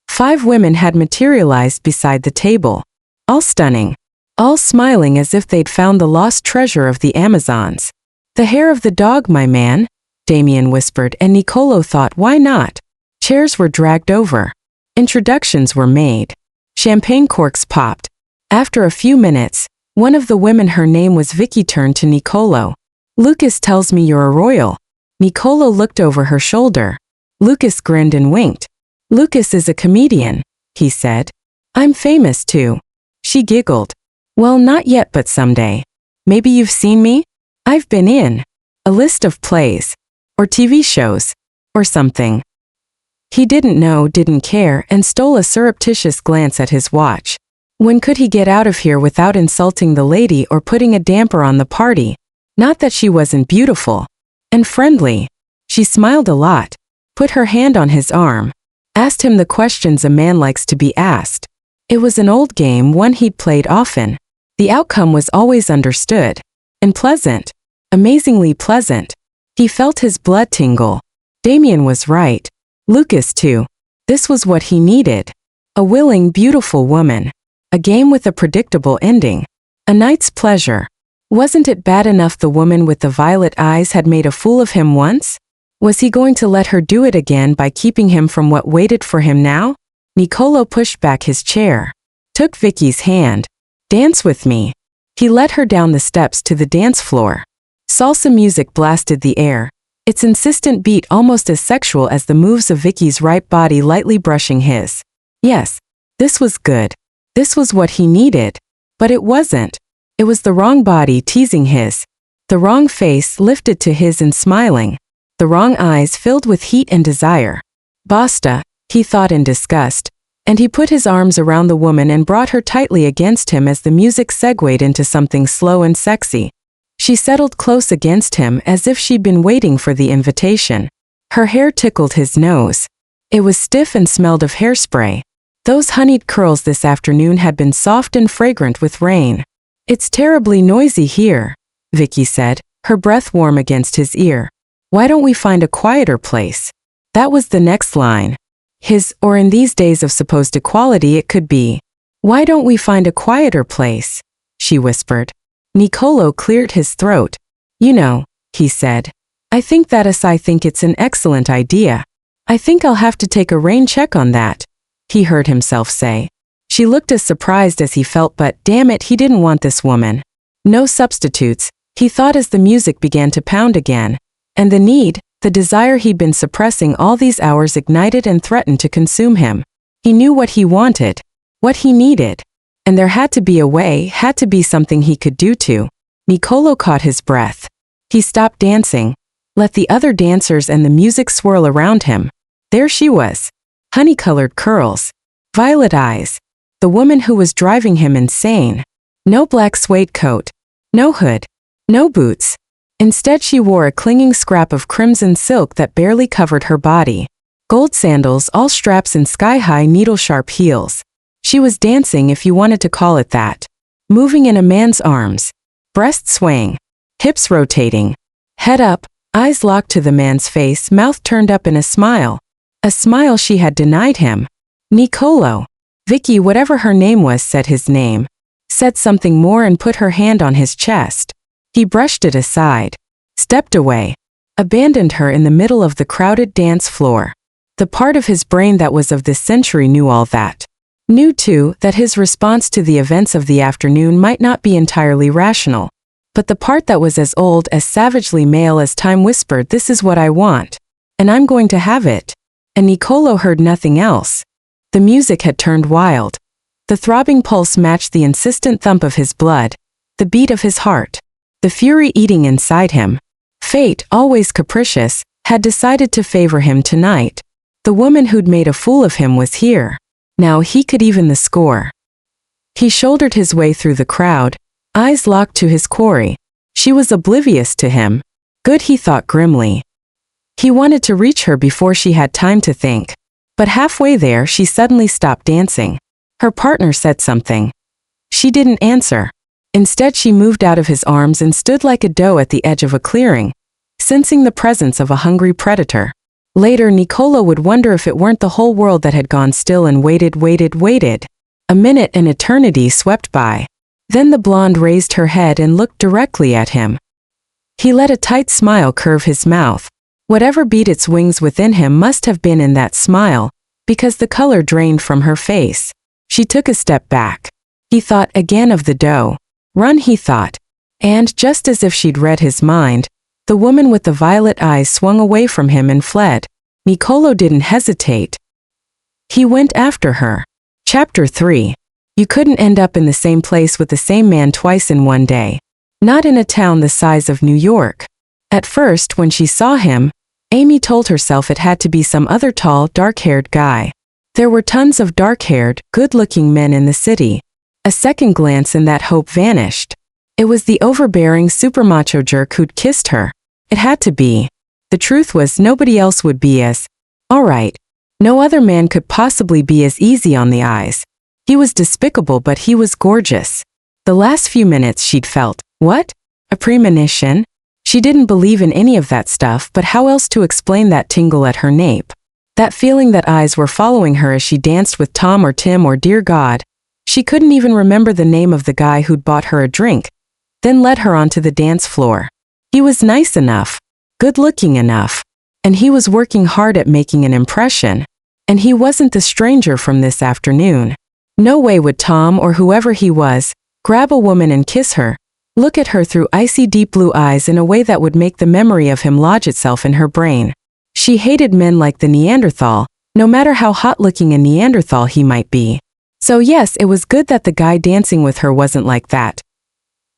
5 women had materialized beside the table. All stunning. All smiling as if they'd found the lost treasure of the Amazons. The hair of the dog, my man, Damien whispered, and Niccolò thought, why not? Chairs were dragged over. Introductions were made. Champagne corks popped. After a few minutes, one of the women, her name was Vicky, turned to Niccolò. Lucas tells me you're a royal. Niccolò looked over her shoulder. Lucas grinned and winked. Lucas is a comedian, he said. I'm famous too. She giggled. Well, not yet, but someday. Maybe you've seen me? I've been in a list of plays, or TV shows, or something. He didn't know, didn't care, and stole a surreptitious glance at his watch. When could he get out of here without insulting the lady or putting a damper on the party? Not that she wasn't beautiful and friendly. She smiled a lot, put her hand on his arm, asked him the questions a man likes to be asked. It was an old game, one he'd played often. The outcome was always understood. And pleasant. Amazingly pleasant. He felt his blood tingle. Damien was right. Lucas too. This was what he needed. A willing, beautiful woman. A game with a predictable ending. A night's pleasure. Wasn't it bad enough the woman with the violet eyes had made a fool of him once? Was he going to let her do it again by keeping him from what waited for him now? Niccolò pushed back his chair. Took Vicky's hand. Dance with me. He led her down the steps to the dance floor. Salsa music blasted the air. Its insistent beat almost as sexual as the moves of Vicky's ripe body lightly brushing his. Yes, this was good. This was what he needed. But it wasn't. It was the wrong body teasing his. The wrong face lifted to his and smiling. The wrong eyes filled with heat and desire. Basta, he thought in disgust. And he put his arms around the woman and brought her tightly against him as the music segued into something slow and sexy. She settled close against him as if she'd been waiting for the invitation. Her hair tickled his nose. It was stiff and smelled of hairspray. Those honeyed curls this afternoon had been soft and fragrant with rain. It's terribly noisy here, Vicky said, her breath warm against his ear. Why don't we find a quieter place? That was the next line. Or in these days of supposed equality it could be. Why don't we find a quieter place? She whispered. Niccolò cleared his throat. You know, he said. I think it's an excellent idea. I think I'll have to take a rain check on that, he heard himself say. She looked as surprised as he felt, but damn it, he didn't want this woman. No substitutes, he thought as the music began to pound again. And the desire he'd been suppressing all these hours ignited and threatened to consume him. He knew what he wanted, what he needed. And there had to be a way, had to be something he could do to. Niccolò caught his breath. He stopped dancing, let the other dancers and the music swirl around him. There she was. Honey-colored curls. Violet eyes. The woman who was driving him insane. No black suede coat. No hood. No boots. Instead she wore a clinging scrap of crimson silk that barely covered her body. Gold sandals, all straps and sky-high needle-sharp heels. She was dancing, if you wanted to call it that. Moving in a man's arms. Breasts swaying. Hips rotating. Head up, eyes locked to the man's face, mouth turned up in a smile. A smile she had denied him. Niccolò. Vicky, whatever her name was, said his name. Said something more and put her hand on his chest. He brushed it aside. Stepped away. Abandoned her in the middle of the crowded dance floor. The part of his brain that was of this century knew all that. Knew, too, that his response to the events of the afternoon might not be entirely rational. But the part that was as old, as savagely male as time whispered, "This is what I want. And I'm going to have it." And Niccolò heard nothing else. The music had turned wild. The throbbing pulse matched the insistent thump of his blood, the beat of his heart, the fury eating inside him. Fate, always capricious, had decided to favor him tonight. The woman who'd made a fool of him was here. Now he could even the score. He shouldered his way through the crowd, eyes locked to his quarry. She was oblivious to him. Good, he thought grimly. He wanted to reach her before she had time to think. But halfway there she suddenly stopped dancing. Her partner said something. She didn't answer. Instead she moved out of his arms and stood like a doe at the edge of a clearing, sensing the presence of a hungry predator. Later Niccolò would wonder if it weren't the whole world that had gone still and waited. A minute, an eternity swept by. Then the blonde raised her head and looked directly at him. He let a tight smile curve his mouth. Whatever beat its wings within him must have been in that smile, because the color drained from her face. She took a step back. He thought again of the doe. Run, he thought. And, just as if she'd read his mind, the woman with the violet eyes swung away from him and fled. Niccolò didn't hesitate. He went after her. Chapter 3. You couldn't end up in the same place with the same man twice in one day. Not in a town the size of New York. At first, when she saw him, Amy told herself it had to be some other tall, dark-haired guy. There were tons of dark-haired, good-looking men in the city. A second glance and that hope vanished. It was the overbearing supermacho jerk who'd kissed her. It had to be. The truth was nobody else would be as, all right. No other man could possibly be as easy on the eyes. He was despicable, but he was gorgeous. The last few minutes she'd felt, what? A premonition? She didn't believe in any of that stuff, but how else to explain that tingle at her nape? That feeling that eyes were following her as she danced with Tom or Tim or, dear God, she couldn't even remember the name of the guy who'd bought her a drink, then led her onto the dance floor. He was nice enough, good-looking enough, and he was working hard at making an impression. And he wasn't the stranger from this afternoon. No way would Tom, or whoever he was, grab a woman and kiss her, look at her through icy deep blue eyes in a way that would make the memory of him lodge itself in her brain. She hated men like the Neanderthal, no matter how hot-looking a Neanderthal he might be. So yes, it was good that the guy dancing with her wasn't like that.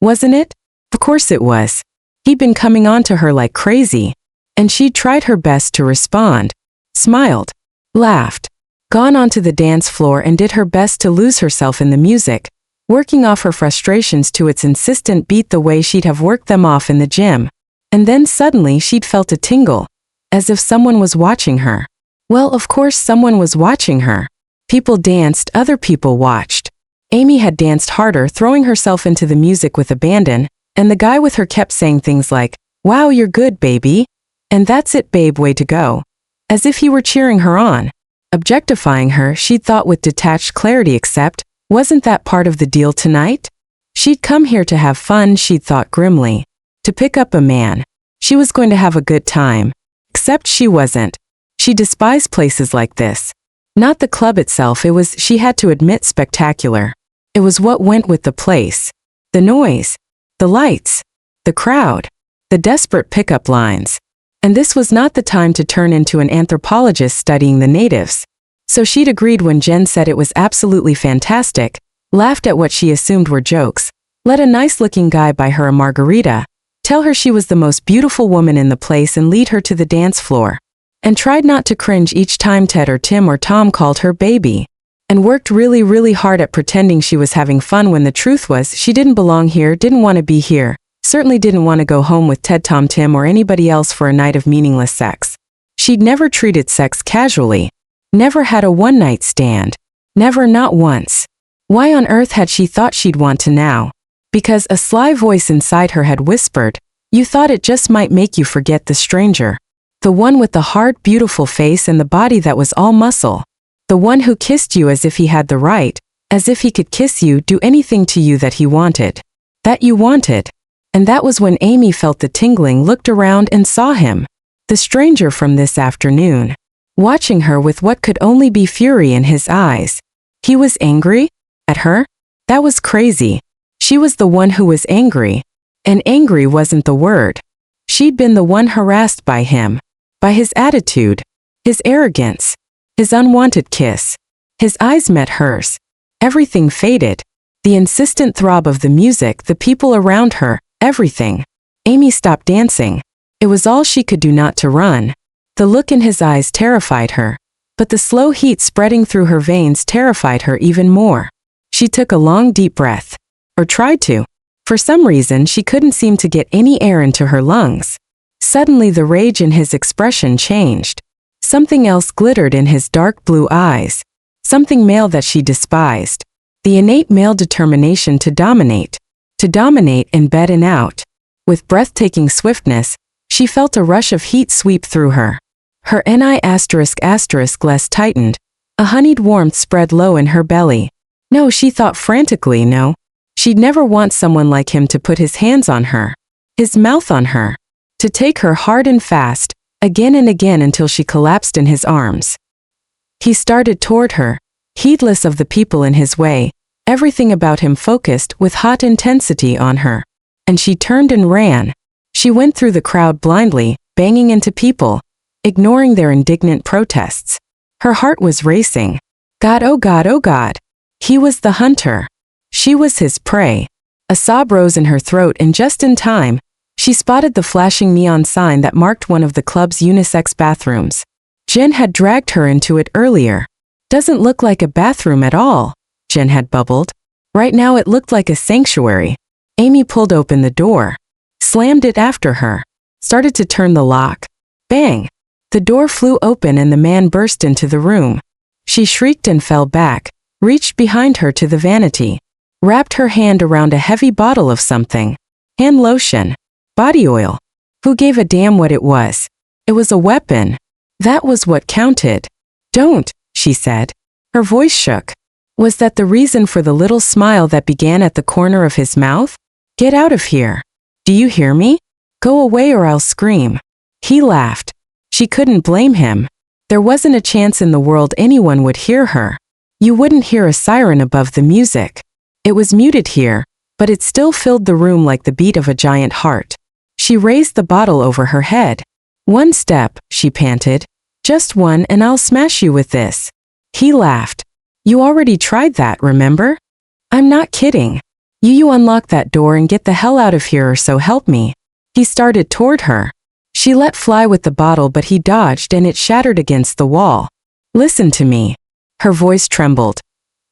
Wasn't it? Of course it was. He'd been coming on to her like crazy. And she'd tried her best to respond. Smiled. Laughed. Gone onto the dance floor and did her best to lose herself in the music, working off her frustrations to its insistent beat the way she'd have worked them off in the gym. And then suddenly she'd felt a tingle. As if someone was watching her. Well, of course someone was watching her. People danced, other people watched. Amy had danced harder, throwing herself into the music with abandon, and the guy with her kept saying things like, "Wow, you're good, baby." And "That's it, babe, way to go." As if he were cheering her on. Objectifying her, she'd thought with detached clarity, except, wasn't that part of the deal tonight? She'd come here to have fun, she'd thought grimly. To pick up a man. She was going to have a good time. Except she wasn't. She despised places like this. Not the club itself, it was, she had to admit, spectacular. It was what went with the place. The noise. The lights. The crowd. The desperate pickup lines. And this was not the time to turn into an anthropologist studying the natives. So she'd agreed when Jen said it was absolutely fantastic, laughed at what she assumed were jokes, let a nice-looking guy buy her a margarita, tell her she was the most beautiful woman in the place and lead her to the dance floor. And tried not to cringe each time Ted or Tim or Tom called her baby. And worked really, really hard at pretending she was having fun when the truth was she didn't belong here, didn't want to be here, certainly didn't want to go home with Ted, Tom, Tim, or anybody else for a night of meaningless sex. She'd never treated sex casually. Never had a one-night stand. Never, not once. Why on earth had she thought she'd want to now? Because a sly voice inside her had whispered, you thought it just might make you forget the stranger. The one with the hard, beautiful face and the body that was all muscle. The one who kissed you as if he had the right, as if he could kiss you, do anything to you that he wanted. That you wanted. And that was when Amy felt the tingling, looked around and saw him. The stranger from this afternoon. watching her with what could only be fury in his eyes. He was angry? At her? That was crazy. She was the one who was angry. And angry wasn't the word. She'd been the one harassed by him. By his attitude. His arrogance. His unwanted kiss. His eyes met hers. Everything faded. The insistent throb of the music, the people around her, everything. Amy stopped dancing. It was all she could do not to run. The look in his eyes terrified her. But the slow heat spreading through her veins terrified her even more. She took a long deep breath. Or tried to. For some reason she couldn't seem to get any air into her lungs. Suddenly the rage in his expression changed. Something else glittered in his dark blue eyes. Something male that she despised. The innate male determination to dominate. To dominate in bed and out. With breathtaking swiftness, she felt a rush of heat sweep through her. Her N***** tightened. A honeyed warmth spread low in her belly. No, she thought frantically, no. She'd never want someone like him to put his hands on her. His mouth on her. To take her hard and fast, again and again until she collapsed in his arms. He started toward her, heedless of the people in his way, everything about him focused with hot intensity on her. And she turned and ran. She went through the crowd blindly, banging into people, ignoring their indignant protests. Her heart was racing. God, oh God, oh God. He was the hunter. She was his prey. A sob rose in her throat, and just in time, she spotted the flashing neon sign that marked one of the club's unisex bathrooms. Jen had dragged her into it earlier. Doesn't look like a bathroom at all, Jen had bubbled. Right now it looked like a sanctuary. Amy pulled open the door, slammed it after her, started to turn the lock. Bang! The door flew open and the man burst into the room. She shrieked and fell back, reached behind her to the vanity, wrapped her hand around a heavy bottle of something. Hand lotion. Body oil. Who gave a damn what it was? It was a weapon. That was what counted. Don't, she said. Her voice shook. Was that the reason for the little smile that began at the corner of his mouth? Get out of here. Do you hear me? Go away or I'll scream. He laughed. She couldn't blame him. There wasn't a chance in the world anyone would hear her. You wouldn't hear a siren above the music. It was muted here, but it still filled the room like the beat of a giant heart. She raised the bottle over her head. One step, she panted. Just one and I'll smash you with this. He laughed. You already tried that, remember? I'm not kidding. You unlock that door and get the hell out of here or so help me. He started toward her. She let fly with the bottle but he dodged and it shattered against the wall. Listen to me. Her voice trembled.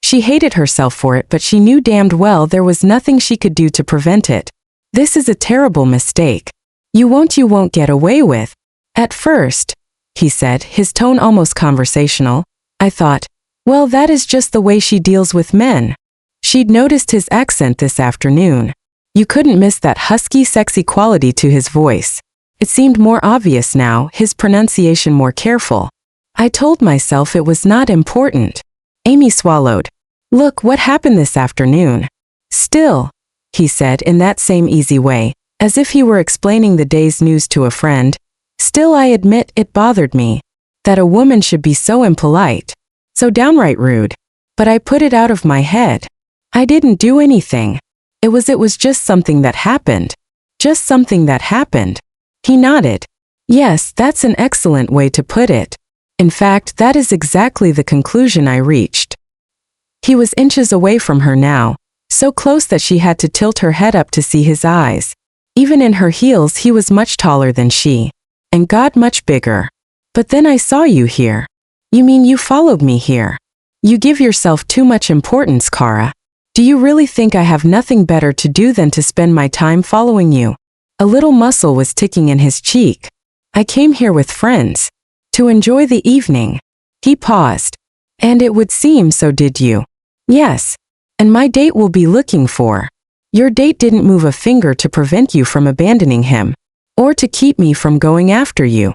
She hated herself for it, but she knew damned well there was nothing she could do to prevent it. This is a terrible mistake. You won't get away with. At first, he said, his tone almost conversational, I thought, well, that is just the way she deals with men. She'd noticed his accent this afternoon. You couldn't miss that husky, sexy quality to his voice. It seemed more obvious now, his pronunciation more careful. I told myself it was not important. Amy swallowed. Look what happened this afternoon. Still, he said in that same easy way, as if he were explaining the day's news to a friend. Still, I admit it bothered me. That a woman should be so impolite. So downright rude. But I put it out of my head. I didn't do anything. It was just something that happened. Just something that happened. He nodded. Yes, that's an excellent way to put it. In fact, that is exactly the conclusion I reached. He was inches away from her now, so close that she had to tilt her head up to see his eyes. Even in her heels he was much taller than she. And God, much bigger. But then I saw you here. You mean you followed me here? You give yourself too much importance, Kara. Do you really think I have nothing better to do than to spend my time following you? A little muscle was ticking in his cheek. I came here with friends. To enjoy the evening. He paused. And it would seem so did you. Yes. And my date will be looking for. Your date didn't move a finger to prevent you from abandoning him. Or to keep me from going after you.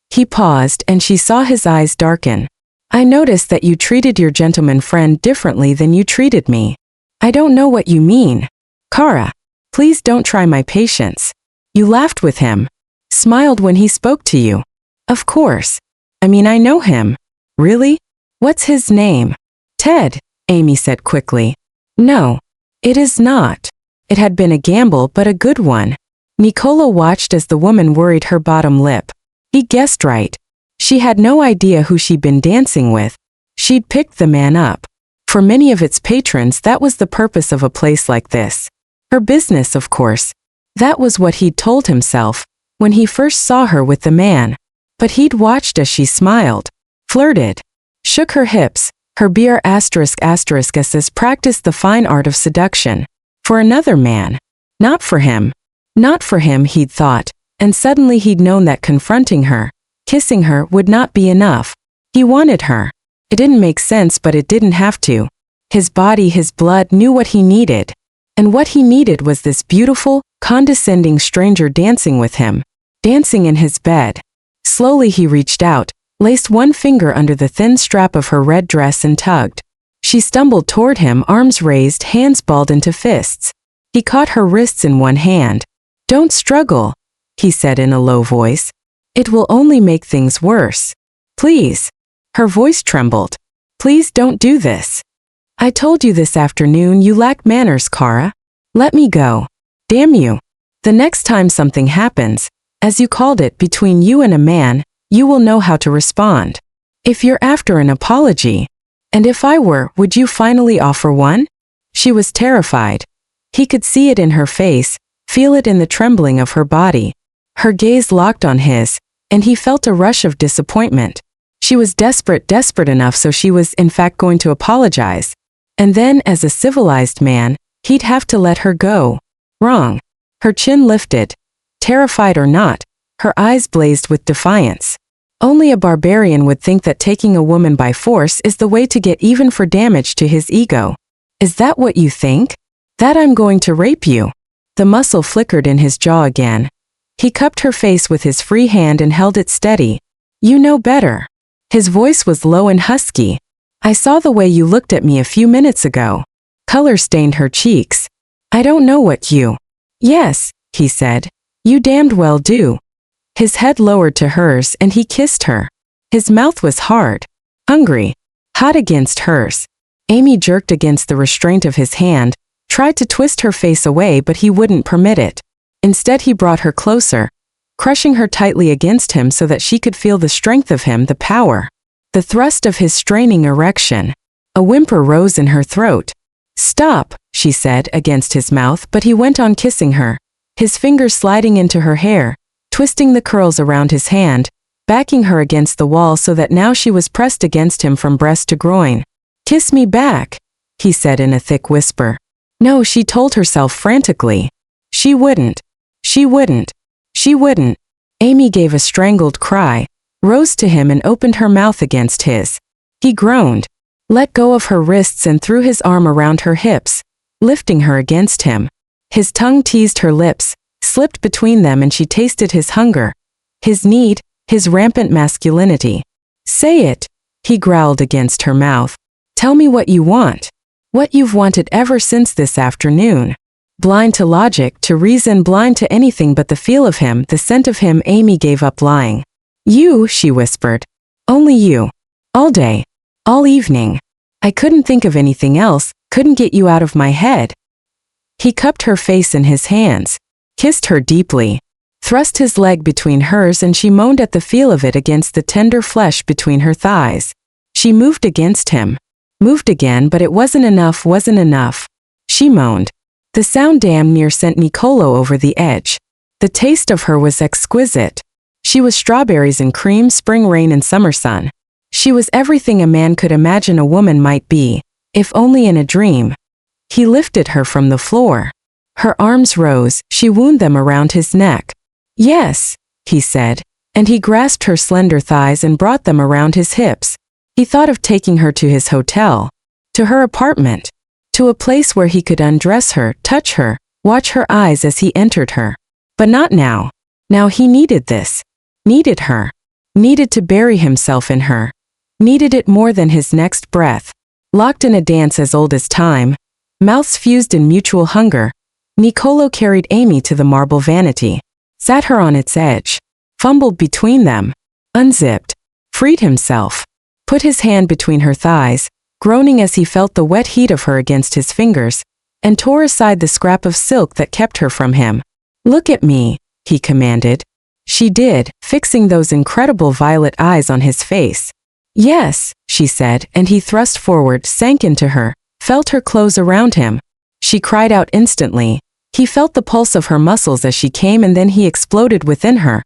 He paused and she saw his eyes darken. I noticed that you treated your gentleman friend differently than you treated me. I don't know what you mean. Kara, please don't try my patience. You laughed with him. Smiled when he spoke to you. Of course. I mean, I know him. Really? What's his name? Ted, Amy said quickly. No, it is not. It had been a gamble, but a good one. Nicolo watched as the woman worried her bottom lip. He guessed right. She had no idea who she'd been dancing with. She'd picked the man up. For many of its patrons, that was the purpose of a place like this. Her business, of course. That was what he'd told himself when he first saw her with the man. But he'd watched as she smiled, flirted, shook her hips, her BR******s practiced the fine art of seduction. For another man. Not for him. Not for him, he'd thought, and suddenly he'd known that confronting her, kissing her, would not be enough. He wanted her. It didn't make sense, but it didn't have to. His body, his blood, knew what he needed. And what he needed was this beautiful, condescending stranger dancing with him, dancing in his bed. Slowly he reached out, laced one finger under the thin strap of her red dress and tugged. She stumbled toward him, arms raised, hands balled into fists. He caught her wrists in one hand. Don't struggle, he said in a low voice. It will only make things worse. Please. Her voice trembled. Please don't do this. I told you this afternoon you lack manners, Kara. Let me go. Damn you. The next time something happens, as you called it, between you and a man, you will know how to respond. If you're after an apology, and if I were, would you finally offer one? She was terrified. He could see it in her face, feel it in the trembling of her body. Her gaze locked on his, and he felt a rush of disappointment. She was desperate enough so she was in fact going to apologize. And then, as a civilized man, he'd have to let her go. Wrong. Her chin lifted. Terrified or not, her eyes blazed with defiance. Only a barbarian would think that taking a woman by force is the way to get even for damage to his ego. Is that what you think? That I'm going to rape you? The muscle flickered in his jaw again. He cupped her face with his free hand and held it steady. You know better. His voice was low and husky. I saw the way you looked at me a few minutes ago. Color stained her cheeks. I don't know what you... Yes, he said. You damned well do. His head lowered to hers and he kissed her. His mouth was hard, hungry, hot against hers. Amy jerked against the restraint of his hand, tried to twist her face away, but he wouldn't permit it. Instead, he brought her closer, crushing her tightly against him so that she could feel the strength of him, the power, the thrust of his straining erection. A whimper rose in her throat. Stop, she said against his mouth, but he went on kissing her, his fingers sliding into her hair, twisting the curls around his hand, backing her against the wall so that now she was pressed against him from breast to groin. Kiss me back, he said in a thick whisper. No, she told herself frantically. She wouldn't. She wouldn't. She wouldn't. Amy gave a strangled cry, rose to him and opened her mouth against his. He groaned, let go of her wrists and threw his arm around her hips, lifting her against him. His tongue teased her lips, slipped between them, and she tasted his hunger, his need, his rampant masculinity. Say it, he growled against her mouth. Tell me what you want. What you've wanted ever since this afternoon. Blind to logic, to reason, blind to anything but the feel of him, the scent of him, Amy gave up lying. You, she whispered. Only you. All day. All evening. I couldn't think of anything else, couldn't get you out of my head. He cupped her face in his hands, kissed her deeply, thrust his leg between hers, and she moaned at the feel of it against the tender flesh between her thighs. She moved against him. Moved again, but it wasn't enough. She moaned. The sound damn near sent Nicolo over the edge. The taste of her was exquisite. She was strawberries and cream, spring rain and summer sun. She was everything a man could imagine a woman might be, if only in a dream. He lifted her from the floor. Her arms rose, she wound them around his neck. Yes, he said, and he grasped her slender thighs and brought them around his hips. He thought of taking her to his hotel, to her apartment, to a place where he could undress her, touch her, watch her eyes as he entered her. But not now. Now he needed this. Needed her. Needed to bury himself in her. Needed it more than his next breath. Locked in a dance as old as time, mouths fused in mutual hunger, Nicolo carried Amy to the marble vanity, sat her on its edge, fumbled between them, unzipped, freed himself, put his hand between her thighs, groaning as he felt the wet heat of her against his fingers, and tore aside the scrap of silk that kept her from him. "Look at me," he commanded. She did, fixing those incredible violet eyes on his face. "Yes," she said, and he thrust forward, sank into her, felt her clothes around him. She cried out instantly. He felt the pulse of her muscles as she came, and then he exploded within her,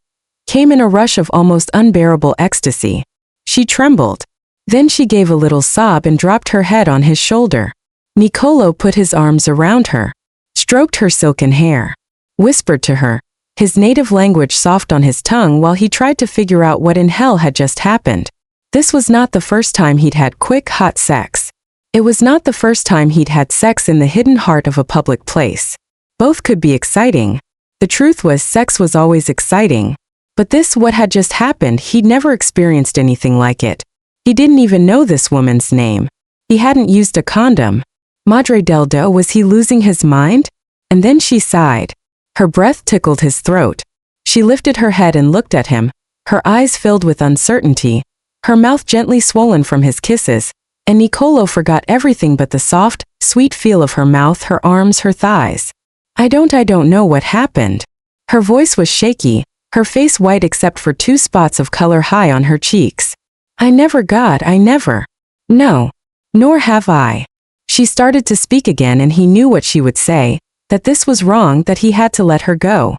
came in a rush of almost unbearable ecstasy. She trembled. Then she gave a little sob and dropped her head on his shoulder. Niccolò put his arms around her, stroked her silken hair, whispered to her, his native language soft on his tongue while he tried to figure out what in hell had just happened. This was not the first time he'd had quick, hot sex. It was not the first time he'd had sex in the hidden heart of a public place. Both could be exciting. The truth was, sex was always exciting. But this, what had just happened, he'd never experienced anything like it. He didn't even know this woman's name. He hadn't used a condom. Madre del Do, was he losing his mind? And then she sighed. Her breath tickled his throat. She lifted her head and looked at him, her eyes filled with uncertainty, her mouth gently swollen from his kisses, and Niccolò forgot everything but the soft, sweet feel of her mouth, her arms, her thighs. I don't know what happened." Her voice was shaky, her face white except for 2 spots of color high on her cheeks. I never. No. Nor have I." She started to speak again, and he knew what she would say, that this was wrong, that he had to let her go.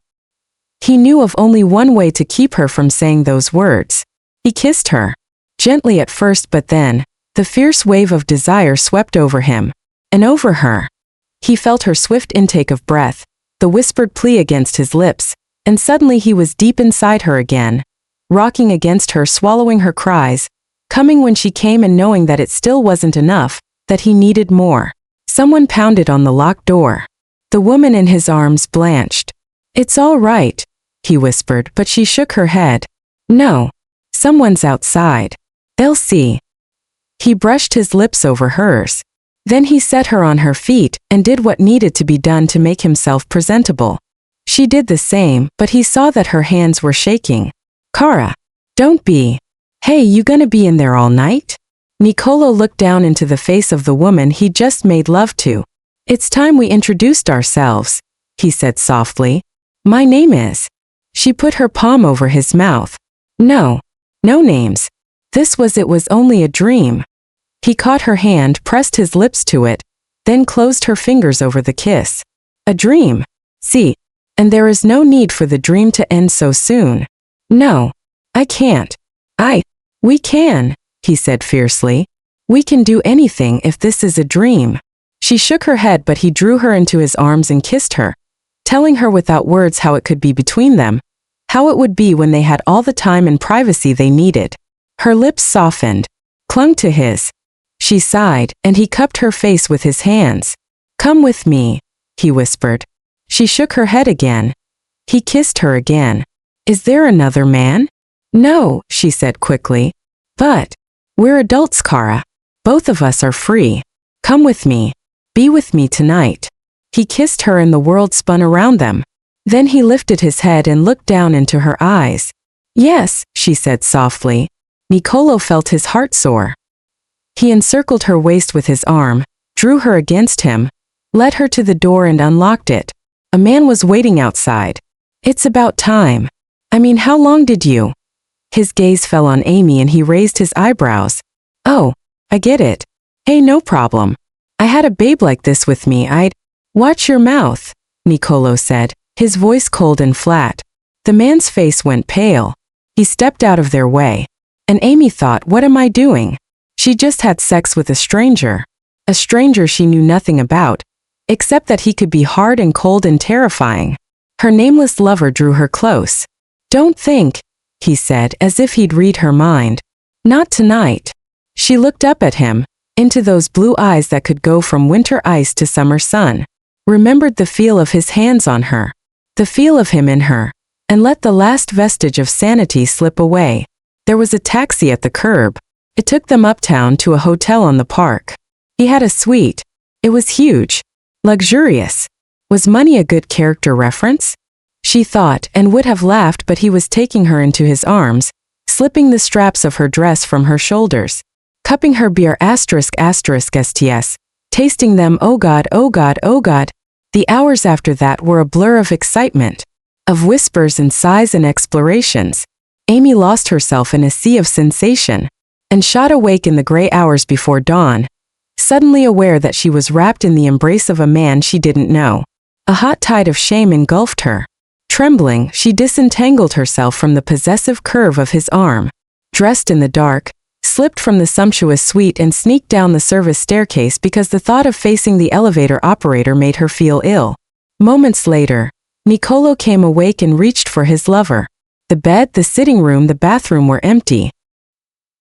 He knew of only one way to keep her from saying those words. He kissed her. Gently at first, but then, the fierce wave of desire swept over him, and over her. He felt her swift intake of breath, the whispered plea against his lips, and suddenly he was deep inside her again, rocking against her, swallowing her cries, coming when she came and knowing that it still wasn't enough, that he needed more. Someone pounded on the locked door. The woman in his arms blanched. "It's all right," he whispered, but she shook her head. "No. Someone's outside. They'll see." He brushed his lips over hers. Then he set her on her feet and did what needed to be done to make himself presentable. She did the same, but he saw that her hands were shaking. "Cara, don't be. Hey, you gonna be in there all night?" Niccolò looked down into the face of the woman he'd just made love to. "It's time we introduced ourselves," he said softly. "My name is." She put her palm over his mouth. No names. It was only a dream. He caught her hand, pressed his lips to it, then closed her fingers over the kiss. "A dream. See, and there is no need for the dream to end so soon." "No, I can't. We can," he said fiercely. "We can do anything if this is a dream." She shook her head, but he drew her into his arms and kissed her, telling her without words how it could be between them, how it would be when they had all the time and privacy they needed. Her lips softened, clung to his. She sighed, and he cupped her face with his hands. "Come with me," he whispered. She shook her head again. He kissed her again. "Is there another man?" "No," she said quickly. "But we're adults, Cara. Both of us are free. Come with me. Be with me tonight." He kissed her and the world spun around them. Then he lifted his head and looked down into her eyes. "Yes," she said softly. Niccolò felt his heart soar. He encircled her waist with his arm, drew her against him, led her to the door and unlocked it. A man was waiting outside. "It's about time. I mean, how long did you?" His gaze fell on Amy and he raised his eyebrows. "Oh, I get it. Hey, no problem. I had a babe like this with me. Watch your mouth," Niccolò said, his voice cold and flat. The man's face went pale. He stepped out of their way. And Amy thought, what am I doing? She just had sex with a stranger she knew nothing about, except that he could be hard and cold and terrifying. Her nameless lover drew her close. "Don't think," he said, as if he'd read her mind. "Not tonight." She looked up at him, into those blue eyes that could go from winter ice to summer sun, remembered the feel of his hands on her, the feel of him in her, and let the last vestige of sanity slip away. There was a taxi at the curb. It took them uptown to a hotel on the park. He had a suite. It was huge. Luxurious. Was money a good character reference? She thought, and would have laughed, but he was taking her into his arms, slipping the straps of her dress from her shoulders, cupping her beer ****sts, tasting them. Oh God, oh God, oh God. The hours after that were a blur of excitement, of whispers and sighs and explorations. Amy lost herself in a sea of sensation, and shot awake in the gray hours before dawn, suddenly aware that she was wrapped in the embrace of a man she didn't know. A hot tide of shame engulfed her. Trembling, she disentangled herself from the possessive curve of his arm, dressed in the dark, slipped from the sumptuous suite and sneaked down the service staircase because the thought of facing the elevator operator made her feel ill. Moments later, Niccolò came awake and reached for his lover. The bed, the sitting room, the bathroom were empty.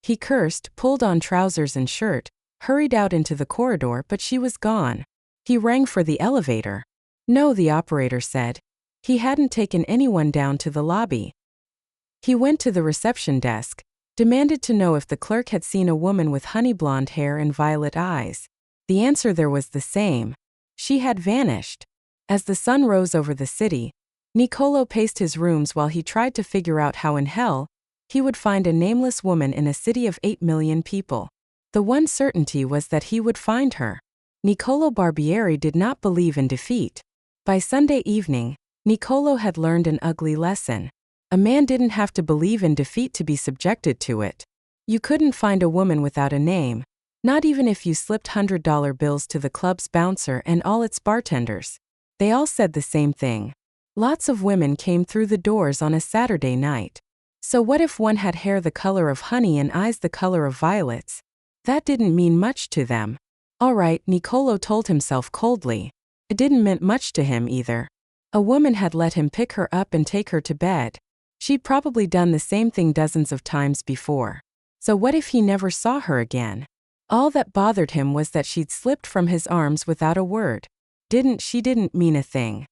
He cursed, pulled on trousers and shirt, hurried out into the corridor, but she was gone. He rang for the elevator. No, the operator said. He hadn't taken anyone down to the lobby. He went to the reception desk, demanded to know if the clerk had seen a woman with honey blonde hair and violet eyes. The answer there was the same. She had vanished. As the sun rose over the city, Niccolò paced his rooms while he tried to figure out how in hell he would find a nameless woman in a city of 8 million people. The one certainty was that he would find her. Niccolò Barbieri did not believe in defeat. By Sunday evening, Niccolò had learned an ugly lesson. A man didn't have to believe in defeat to be subjected to it. You couldn't find a woman without a name, not even if you slipped $100 bills to the club's bouncer and all its bartenders. They all said the same thing. Lots of women came through the doors on a Saturday night. So what if one had hair the color of honey and eyes the color of violets? That didn't mean much to them. All right, Niccolò told himself coldly. It didn't mean much to him either. A woman had let him pick her up and take her to bed. She'd probably done the same thing dozens of times before. So what if he never saw her again? All that bothered him was that she'd slipped from his arms without a word. She didn't mean a thing.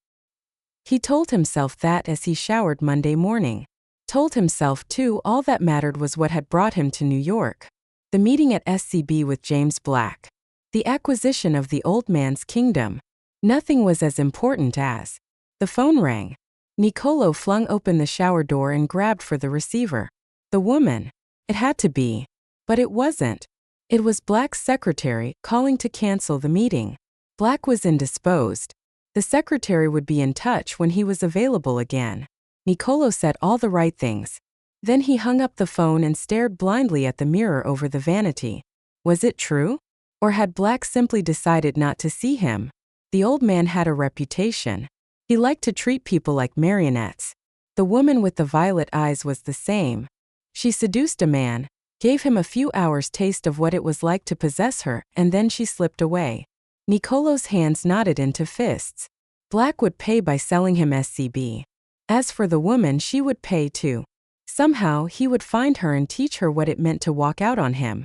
He told himself that as he showered Monday morning. Told himself, too, all that mattered was what had brought him to New York. The meeting at SCB with James Black. The acquisition of the old man's kingdom. Nothing was as important as. The phone rang. Niccolò flung open the shower door and grabbed for the receiver. The woman. It had to be. But it wasn't. It was Black's secretary, calling to cancel the meeting. Black was indisposed. The secretary would be in touch when he was available again. Niccolò said all the right things. Then he hung up the phone and stared blindly at the mirror over the vanity. Was it true? Or had Black simply decided not to see him? The old man had a reputation. He liked to treat people like marionettes. The woman with the violet eyes was the same. She seduced a man, gave him a few hours' taste of what it was like to possess her, and then she slipped away. Niccolò's hands knotted into fists. Black would pay by selling him SCB. As for the woman, she would pay too. Somehow, he would find her and teach her what it meant to walk out on him.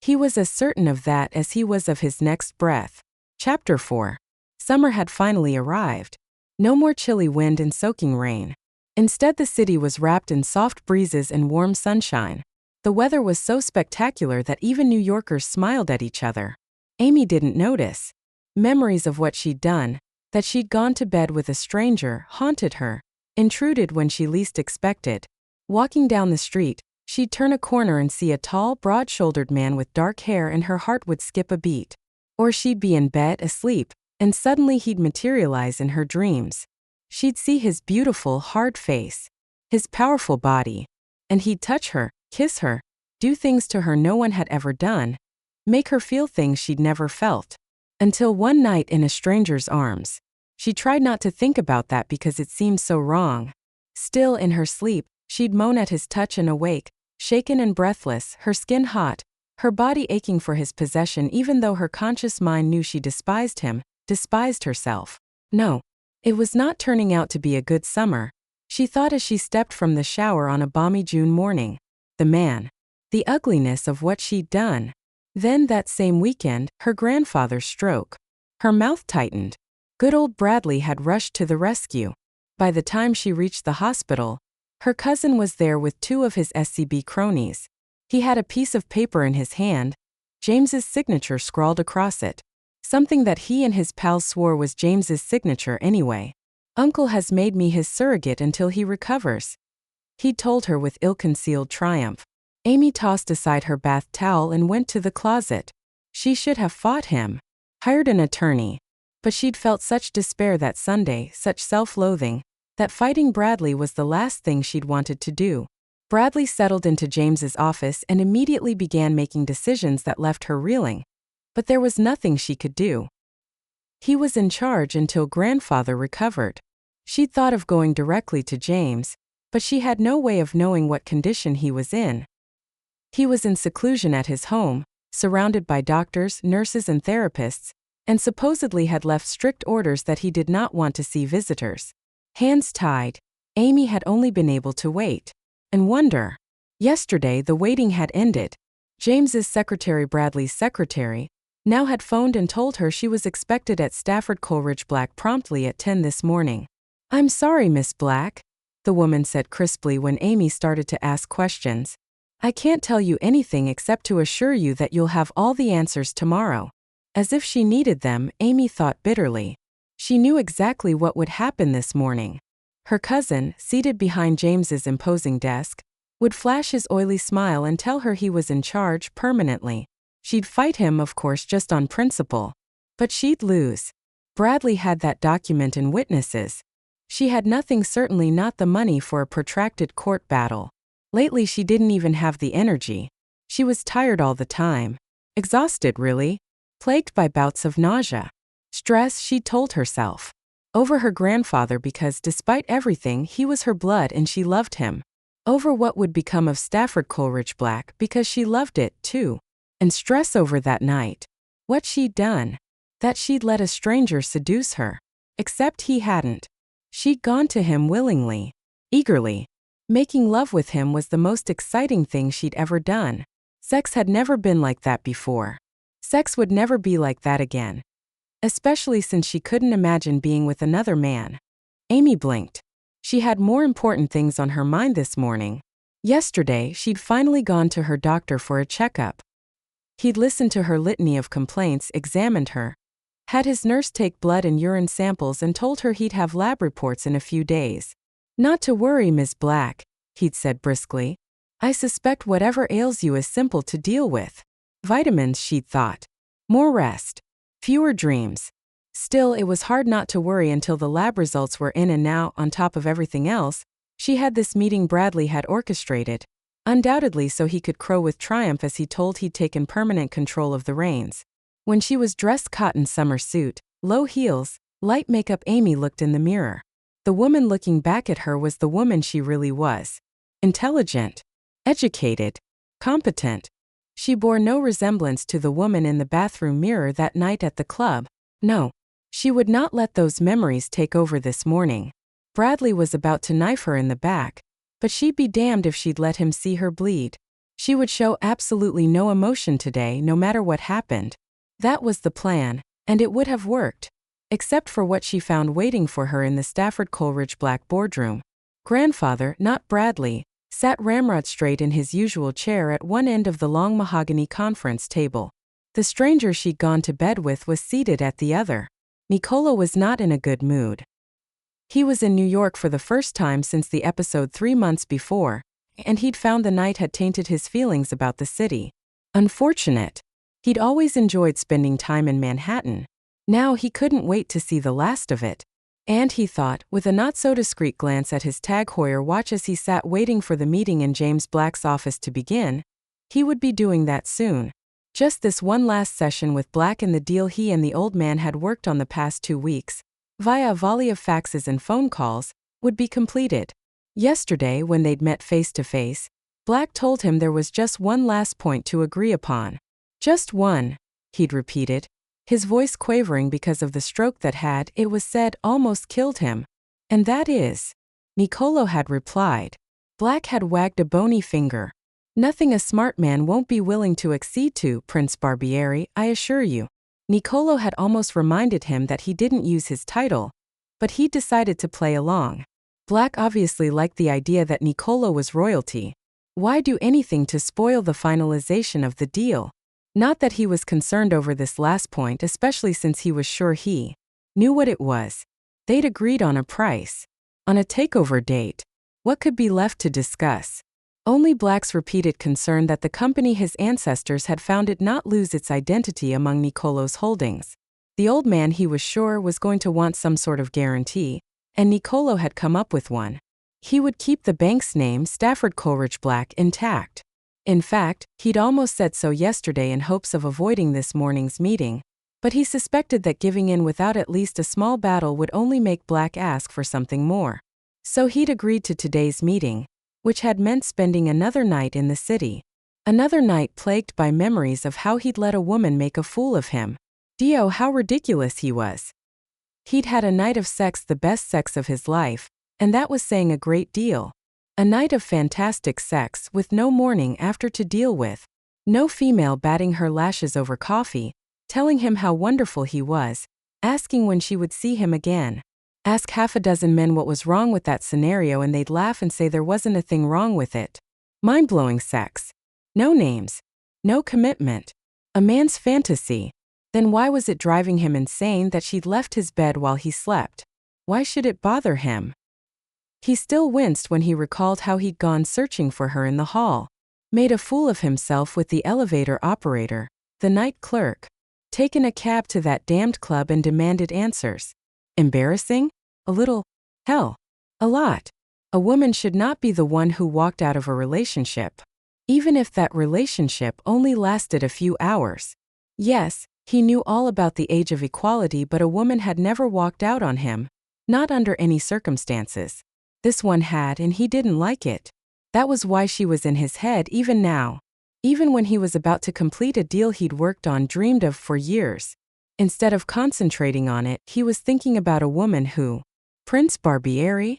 He was as certain of that as he was of his next breath. Chapter 4. Summer had finally arrived. No more chilly wind and soaking rain. Instead, the city was wrapped in soft breezes and warm sunshine. The weather was so spectacular that even New Yorkers smiled at each other. Amy didn't notice. Memories of what she'd done, that she'd gone to bed with a stranger, haunted her, intruded when she least expected. Walking down the street, she'd turn a corner and see a tall, broad-shouldered man with dark hair and her heart would skip a beat. Or she'd be in bed, asleep, and suddenly he'd materialize in her dreams. She'd see his beautiful, hard face, his powerful body, and he'd touch her, kiss her, do things to her no one had ever done, make her feel things she'd never felt. Until one night in a stranger's arms. She tried not to think about that because it seemed so wrong. Still, in her sleep, she'd moan at his touch and awake, shaken and breathless, her skin hot, her body aching for his possession even though her conscious mind knew she despised him, despised herself. No, it was not turning out to be a good summer, she thought as she stepped from the shower on a balmy June morning. The man. The ugliness of what she'd done. Then that same weekend, her grandfather's stroke. Her mouth tightened. Good old Bradley had rushed to the rescue. By the time she reached the hospital, her cousin was there with 2 of his SCB cronies. He had a piece of paper in his hand, James's signature scrawled across it. Something that he and his pals swore was James's signature anyway. Uncle has made me his surrogate until he recovers. He'd told her with ill-concealed triumph. Amy tossed aside her bath towel and went to the closet. She should have fought him. Hired an attorney. But she'd felt such despair that Sunday, such self-loathing, that fighting Bradley was the last thing she'd wanted to do. Bradley settled into James's office and immediately began making decisions that left her reeling. But there was nothing she could do. He was in charge until grandfather recovered. She'd thought of going directly to James, but she had no way of knowing what condition he was in. He was in seclusion at his home, surrounded by doctors, nurses, and therapists, and supposedly had left strict orders that he did not want to see visitors. Hands tied, Amy had only been able to wait and wonder. Yesterday the waiting had ended. James's secretary, Bradley's secretary, now had phoned and told her she was expected at Stafford Coleridge Black promptly at 10 this morning. "I'm sorry, Miss Black," the woman said crisply when Amy started to ask questions. "I can't tell you anything except to assure you that you'll have all the answers tomorrow." As if she needed them, Amy thought bitterly. She knew exactly what would happen this morning. Her cousin, seated behind James's imposing desk, would flash his oily smile and tell her he was in charge permanently. She'd fight him, of course, just on principle. But she'd lose. Bradley had that document and witnesses. She had nothing, certainly not the money for a protracted court battle. Lately she didn't even have the energy. She was tired all the time. Exhausted, really. Plagued by bouts of nausea. Stress, she told herself. Over her grandfather because despite everything he was her blood and she loved him. Over what would become of Stafford Coleridge Black because she loved it, too. And stress over that night. What she'd done. That she'd let a stranger seduce her. Except he hadn't. She'd gone to him willingly. Eagerly. Making love with him was the most exciting thing she'd ever done. Sex had never been like that before. Sex would never be like that again. Especially since she couldn't imagine being with another man. Amy blinked. She had more important things on her mind this morning. Yesterday, she'd finally gone to her doctor for a checkup. He'd listened to her litany of complaints, examined her, had his nurse take blood and urine samples and told her he'd have lab reports in a few days. "Not to worry, Ms. Black," he'd said briskly. "I suspect whatever ails you is simple to deal with. Vitamins," she'd thought. More rest. Fewer dreams. Still, it was hard not to worry until the lab results were in, and now, on top of everything else, she had this meeting Bradley had orchestrated. Undoubtedly so he could crow with triumph as he told he'd taken permanent control of the reins. When she was dressed cotton summer suit, low heels, light makeup, Amy looked in the mirror. The woman looking back at her was the woman she really was. Intelligent. Educated. Competent. She bore no resemblance to the woman in the bathroom mirror that night at the club. No. She would not let those memories take over this morning. Bradley was about to knife her in the back, but she'd be damned if she'd let him see her bleed. She would show absolutely no emotion today, no matter what happened. That was the plan, and it would have worked. Except for what she found waiting for her in the Stafford Coleridge Black boardroom. Grandfather, not Bradley, sat ramrod straight in his usual chair at one end of the long mahogany conference table. The stranger she'd gone to bed with was seated at the other. Nicola was not in a good mood. He was in New York for the first time since the episode 3 months before, and he'd found the night had tainted his feelings about the city. Unfortunate. He'd always enjoyed spending time in Manhattan. Now he couldn't wait to see the last of it. And he thought, with a not-so-discreet glance at his Tag Heuer watch as he sat waiting for the meeting in James Black's office to begin, he would be doing that soon. Just this one last session with Black and the deal he and the old man had worked on the past 2 weeks, via a volley of faxes and phone calls, would be completed. Yesterday, when they'd met face-to-face, Black told him there was just one last point to agree upon. Just one, he'd repeated, his voice quavering because of the stroke that had, it was said, almost killed him. "And that is," Niccolo had replied. Black had wagged a bony finger. "Nothing a smart man won't be willing to accede to, Prince Barbieri, I assure you." Niccolo had almost reminded him that he didn't use his title, but he decided to play along. Black obviously liked the idea that Niccolo was royalty. Why do anything to spoil the finalization of the deal? Not that he was concerned over this last point, especially since he was sure he knew what it was. They'd agreed on a price. On a takeover date. What could be left to discuss? Only Black's repeated concern that the company his ancestors had founded not lose its identity among Nicolo's holdings. The old man, he was sure, was going to want some sort of guarantee, and Nicolo had come up with one. He would keep the bank's name, Stafford Coleridge Black, intact. In fact, he'd almost said so yesterday in hopes of avoiding this morning's meeting, but he suspected that giving in without at least a small battle would only make Black ask for something more. So he'd agreed to today's meeting, which had meant spending another night in the city. Another night plagued by memories of how he'd let a woman make a fool of him. Dio, how ridiculous he was. He'd had a night of sex, the best sex of his life, and that was saying a great deal. A night of fantastic sex with no morning after to deal with. No female batting her lashes over coffee, telling him how wonderful he was, asking when she would see him again. Ask half a dozen men what was wrong with that scenario and they'd laugh and say there wasn't a thing wrong with it. Mind-blowing sex. No names. No commitment. A man's fantasy. Then why was it driving him insane that she'd left his bed while he slept? Why should it bother him? He still winced when he recalled how he'd gone searching for her in the hall. Made a fool of himself with the elevator operator, the night clerk. Taken a cab to that damned club and demanded answers. Embarrassing? A little. Hell. A lot. A woman should not be the one who walked out of a relationship. Even if that relationship only lasted a few hours. Yes, he knew all about the age of equality, but a woman had never walked out on him. Not under any circumstances. This one had, and he didn't like it. That was why she was in his head even now. Even when he was about to complete a deal he'd worked on, dreamed of for years. Instead of concentrating on it, he was thinking about a woman who, Prince Barbieri,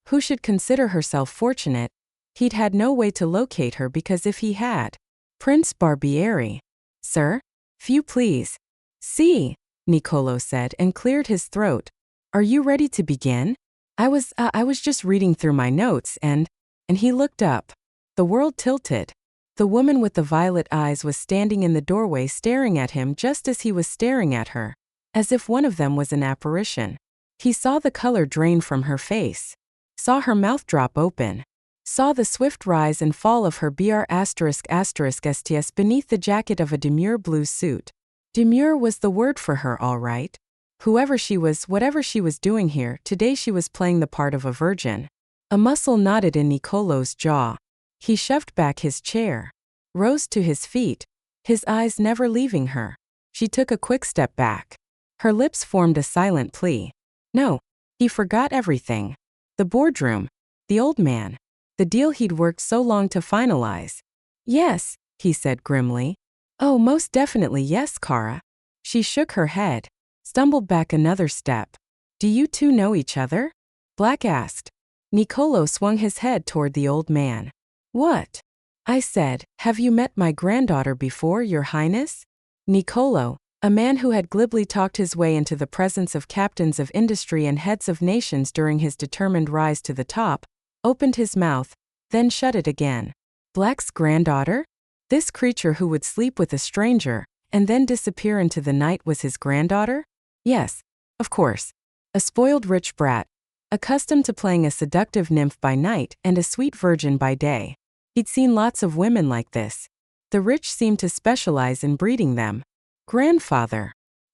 who should consider herself fortunate. He'd had no way to locate her because if he had. Prince Barbieri. Sir? Few please. See, Nicolo said and cleared his throat. Are you ready to begin? I was just reading through my notes and he looked up. The world tilted. The woman with the violet eyes was standing in the doorway staring at him just as he was staring at her, as if one of them was an apparition. He saw the color drain from her face. Saw her mouth drop open. Saw the swift rise and fall of her ****sts beneath the jacket of a demure blue suit. Demure was the word for her, all right. Whoever she was, whatever she was doing here, today she was playing the part of a virgin. A muscle knotted in Nicolo's jaw. He shoved back his chair. Rose to his feet. His eyes never leaving her. She took a quick step back. Her lips formed a silent plea. No. He forgot everything. The boardroom. The old man. The deal he'd worked so long to finalize. Yes, he said grimly. Oh, most definitely yes, Kara. She shook her head. Stumbled back another step. Do you two know each other? Black asked. Nicolo swung his head toward the old man. What? I said, have you met my granddaughter before, Your Highness? Nicolo, a man who had glibly talked his way into the presence of captains of industry and heads of nations during his determined rise to the top, opened his mouth, then shut it again. Black's granddaughter? This creature who would sleep with a stranger, and then disappear into the night was his granddaughter? Yes, of course. A spoiled rich brat, accustomed to playing a seductive nymph by night and a sweet virgin by day. He'd seen lots of women like this. The rich seemed to specialize in breeding them. Grandfather.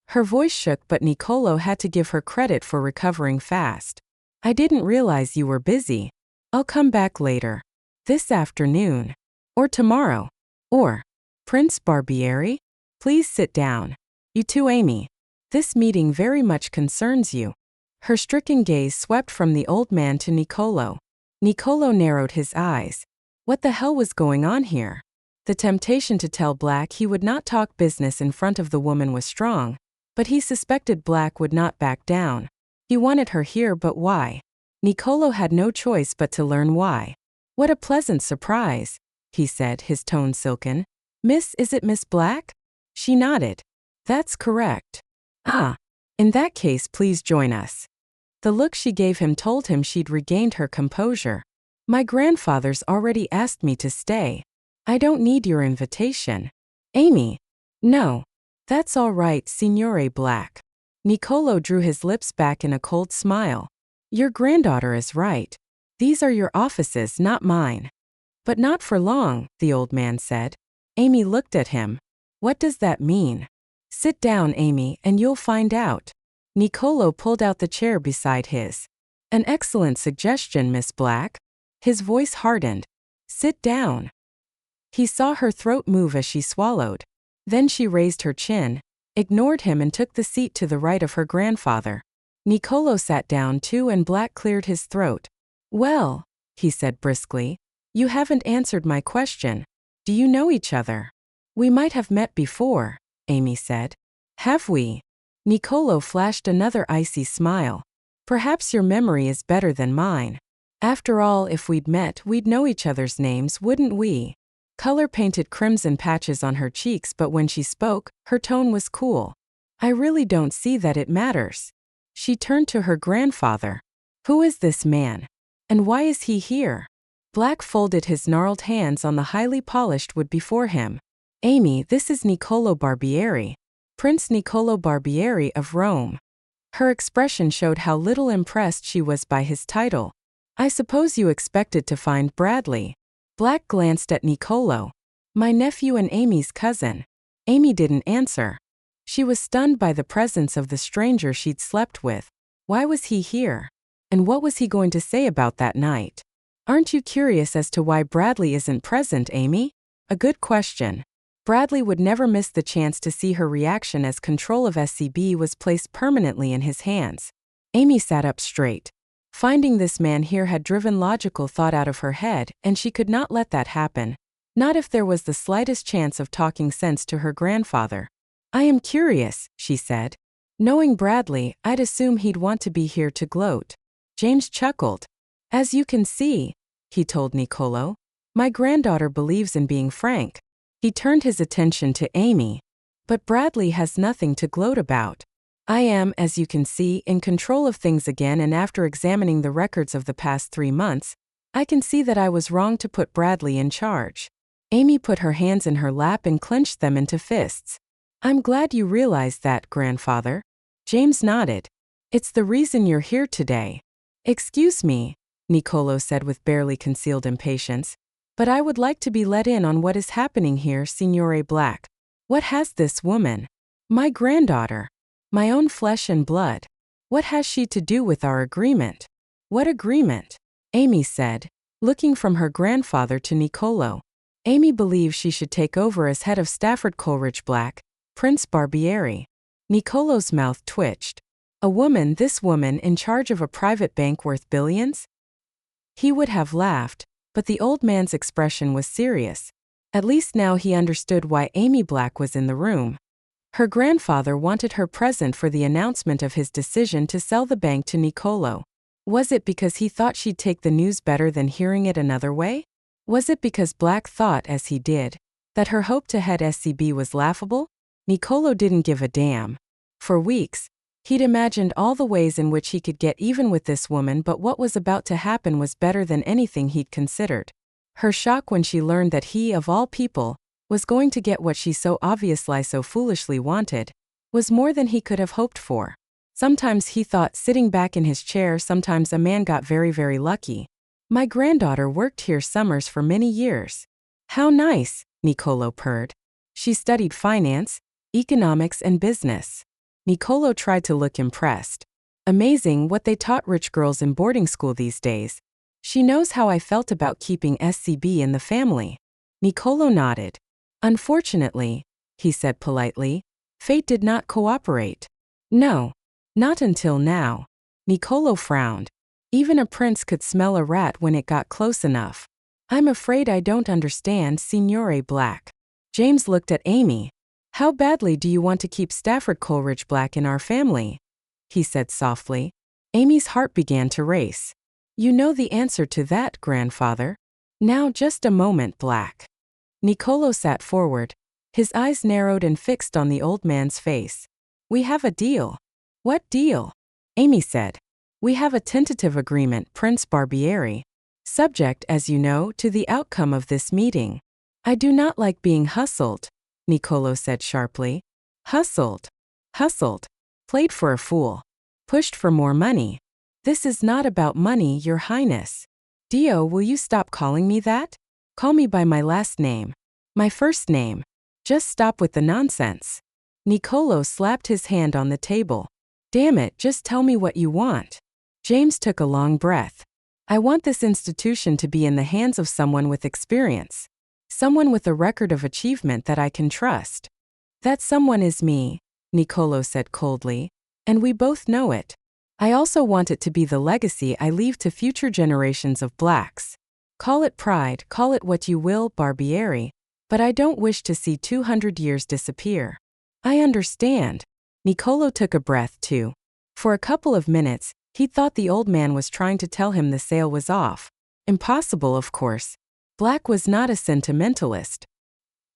Her voice shook, but Nicolo had to give her credit for recovering fast. I didn't realize you were busy. I'll come back later. This afternoon. Or tomorrow. Or. Prince Barbieri? Please sit down. You too, Amy. This meeting very much concerns you. Her stricken gaze swept from the old man to Nicolo. Nicolo narrowed his eyes. What the hell was going on here? The temptation to tell Black he would not talk business in front of the woman was strong, but he suspected Black would not back down. He wanted her here, but why? Nicolo had no choice but to learn why. What a pleasant surprise, he said, his tone silken. Is it Miss Black? She nodded. That's correct. Ah. In that case, please join us. The look she gave him told him she'd regained her composure. My grandfather's already asked me to stay. I don't need your invitation. Amy. No. That's all right, Signore Black. Nicolo drew his lips back in a cold smile. Your granddaughter is right. These are your offices, not mine. But not for long, the old man said. Amy looked at him. What does that mean? Sit down, Amy, and you'll find out. Niccolò pulled out the chair beside his. An excellent suggestion, Miss Black. His voice hardened. Sit down. He saw her throat move as she swallowed. Then she raised her chin, ignored him and took the seat to the right of her grandfather. Niccolò sat down too and Black cleared his throat. Well, he said briskly, you haven't answered my question. Do you know each other? We might have met before, Amy said. Have we? Niccolò flashed another icy smile. Perhaps your memory is better than mine. After all, if we'd met, we'd know each other's names, wouldn't we? Color painted crimson patches on her cheeks, but when she spoke, her tone was cool. I really don't see that it matters. She turned to her grandfather. Who is this man? And why is he here? Black folded his gnarled hands on the highly polished wood before him. Amy, this is Niccolò Barbieri. Prince Niccolò Barbieri of Rome. Her expression showed how little impressed she was by his title. I suppose you expected to find Bradley. Black glanced at Niccolò. My nephew and Amy's cousin. Amy didn't answer. She was stunned by the presence of the stranger she'd slept with. Why was he here? And what was he going to say about that night? Aren't you curious as to why Bradley isn't present, Amy? A good question. Bradley would never miss the chance to see her reaction as control of SCB was placed permanently in his hands. Amy sat up straight. Finding this man here had driven logical thought out of her head, and she could not let that happen. Not if there was the slightest chance of talking sense to her grandfather. I am curious, she said. Knowing Bradley, I'd assume he'd want to be here to gloat. James chuckled. As you can see, he told Niccolò, my granddaughter believes in being frank. He turned his attention to Amy. But Bradley has nothing to gloat about. I am, as you can see, in control of things again, and after examining the records of the past 3 months, I can see that I was wrong to put Bradley in charge. Amy put her hands in her lap and clenched them into fists. I'm glad you realized that, grandfather. James nodded. It's the reason you're here today. Excuse me, Niccolò said with barely concealed impatience, but I would like to be let in on what is happening here, Signore Black. What has this woman? My granddaughter. My own flesh and blood. What has she to do with our agreement? What agreement? Amy said, looking from her grandfather to Niccolò. Amy believes she should take over as head of Stafford Coleridge Black, Prince Barbieri. Niccolò's mouth twitched. A woman, this woman, in charge of a private bank worth billions? He would have laughed, but the old man's expression was serious. At least now he understood why Amy Black was in the room. Her grandfather wanted her present for the announcement of his decision to sell the bank to Niccolò. Was it because he thought she'd take the news better than hearing it another way? Was it because Black thought, as he did, that her hope to head SCB was laughable? Niccolò didn't give a damn. For weeks, he'd imagined all the ways in which he could get even with this woman, but what was about to happen was better than anything he'd considered. Her shock when she learned that he, of all people, was going to get what she so obviously so foolishly wanted, was more than he could have hoped for. Sometimes he thought, sitting back in his chair, sometimes a man got very, very lucky. My granddaughter worked here summers for many years. How nice, Niccolò purred. She studied finance, economics and business. Niccolò tried to look impressed. Amazing what they taught rich girls in boarding school these days. She knows how I felt about keeping SCB in the family. Niccolò nodded. Unfortunately, he said politely, fate did not cooperate. No, not until now. Niccolò frowned. Even a prince could smell a rat when it got close enough. I'm afraid I don't understand, Signore Black. James looked at Amy. How badly do you want to keep Stafford Coleridge Black in our family? He said softly. Amy's heart began to race. You know the answer to that, grandfather. Now just a moment, Black. Niccolò sat forward. His eyes narrowed and fixed on the old man's face. We have a deal. What deal? Amy said. We have a tentative agreement, Prince Barbieri. Subject, as you know, to the outcome of this meeting. I do not like being hustled, Niccolò said sharply. Hustled. Hustled. Played for a fool. Pushed for more money. This is not about money, Your Highness. Dio, will you stop calling me that? Call me by my last name. My first name. Just stop with the nonsense. Nicolo slapped his hand on the table. Damn it, just tell me what you want. James took a long breath. I want this institution to be in the hands of someone with experience. Someone with a record of achievement that I can trust. That someone is me, Nicolo said coldly. And we both know it. I also want it to be the legacy I leave to future generations of blacks. Call it pride, call it what you will, Barbieri, but I don't wish to see 200 years disappear. I understand. Nicolo took a breath too. For a couple of minutes, he thought the old man was trying to tell him the sale was off. Impossible, of course. Black was not a sentimentalist.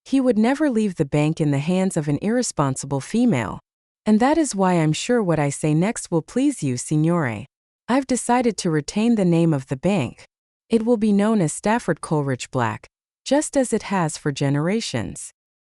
He would never leave the bank in the hands of an irresponsible female. And that is why I'm sure what I say next will please you, signore. I've decided to retain the name of the bank. It will be known as Stafford Coleridge Black, just as it has for generations.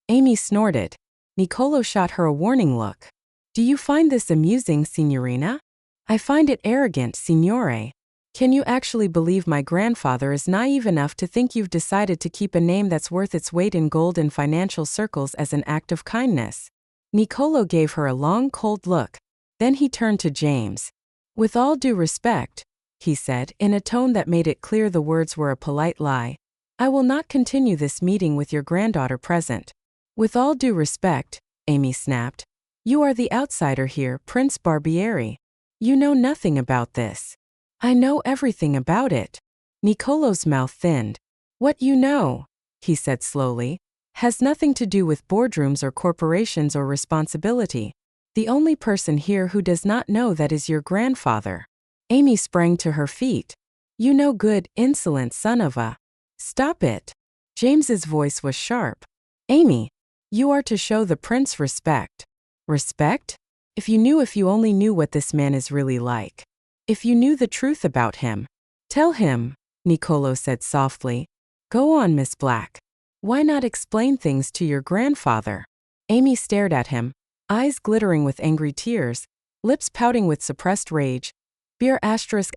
Amy snorted. Nicolo shot her a warning look. Do you find this amusing, signorina? I find it arrogant, signore. Can you actually believe my grandfather is naive enough to think you've decided to keep a name that's worth its weight in gold in financial circles as an act of kindness? Nicolo gave her a long, cold look. Then he turned to James. With all due respect, he said, in a tone that made it clear the words were a polite lie, I will not continue this meeting with your granddaughter present. With all due respect, Amy snapped. You are the outsider here, Prince Barbieri. You know nothing about this. I know everything about it. Nicolo's mouth thinned. What you know, he said slowly, has nothing to do with boardrooms or corporations or responsibility. The only person here who does not know that is your grandfather. Amy sprang to her feet. You no good, insolent son of a... Stop it. James's voice was sharp. Amy, you are to show the prince respect. Respect? If you only knew what this man is really like. If you knew the truth about him. Tell him, Nicolo said softly. Go on, Miss Black. Why not explain things to your grandfather? Amy stared at him, eyes glittering with angry tears, lips pouting with suppressed rage. Beer asterisk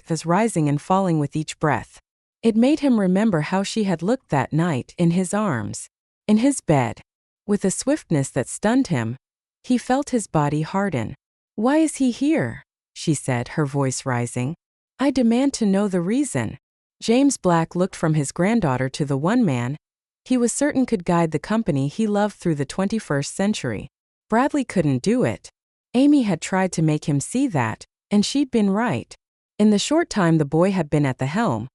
was rising and falling with each breath. It made him remember how she had looked that night in his arms, in his bed. With a swiftness that stunned him, he felt his body harden. Why is he here? She said, her voice rising. I demand to know the reason. James Black looked from his granddaughter to the one man he was certain could guide the company he loved through the 21st century. Bradley couldn't do it. Amy had tried to make him see that, and she'd been right. In the short time the boy had been at the helm,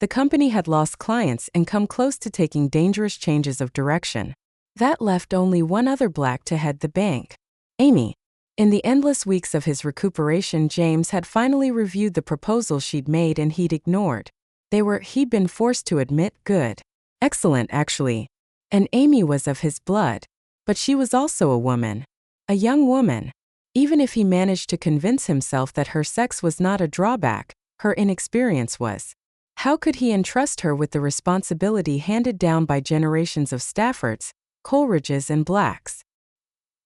the company had lost clients and come close to taking dangerous changes of direction. That left only one other Black to head the bank. Amy. In the endless weeks of his recuperation, James had finally reviewed the proposals she'd made and he'd ignored. He'd been forced to admit, good. Excellent, actually. And Amy was of his blood. But she was also a woman. A young woman. Even if he managed to convince himself that her sex was not a drawback, her inexperience was. How could he entrust her with the responsibility handed down by generations of Staffords, Coleridges and Blacks?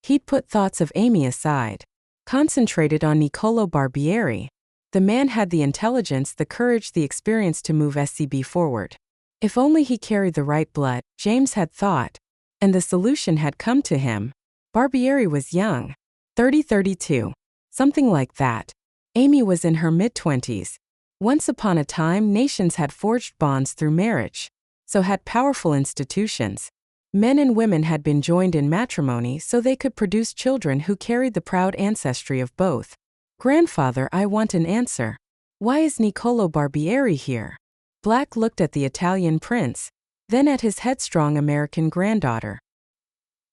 He'd put thoughts of Amy aside. Concentrated on Nicolo Barbieri. The man had the intelligence, the courage, the experience to move SCB forward. If only he carried the right blood, James had thought. And the solution had come to him. Barbieri was young. 32. Something like that. Amy was in her mid-20s. Once upon a time, nations had forged bonds through marriage. So had powerful institutions. Men and women had been joined in matrimony so they could produce children who carried the proud ancestry of both. Grandfather, I want an answer. Why is Nicolo Barbieri here? Black looked at the Italian prince, then at his headstrong American granddaughter.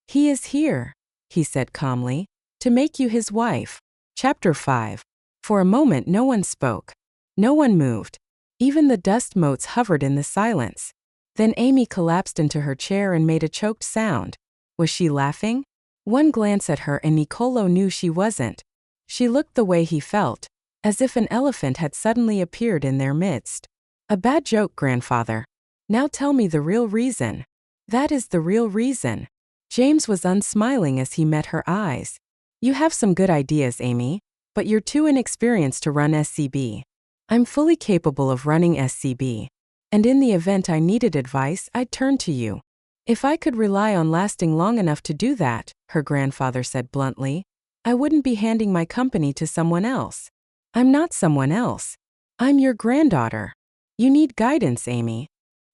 He is here, he said calmly, to make you his wife. Chapter 5. For a moment no one spoke. No one moved. Even the dust motes hovered in the silence. Then Amy collapsed into her chair and made a choked sound. Was she laughing? One glance at her and Nicolo knew she wasn't. She looked the way he felt, as if an elephant had suddenly appeared in their midst. A bad joke, grandfather. Now tell me the real reason. That is the real reason. James was unsmiling as he met her eyes. You have some good ideas, Amy, but you're too inexperienced to run SCB. I'm fully capable of running SCB. And in the event I needed advice, I'd turn to you. If I could rely on lasting long enough to do that, her grandfather said bluntly, I wouldn't be handing my company to someone else. I'm not someone else. I'm your granddaughter. You need guidance, Amy.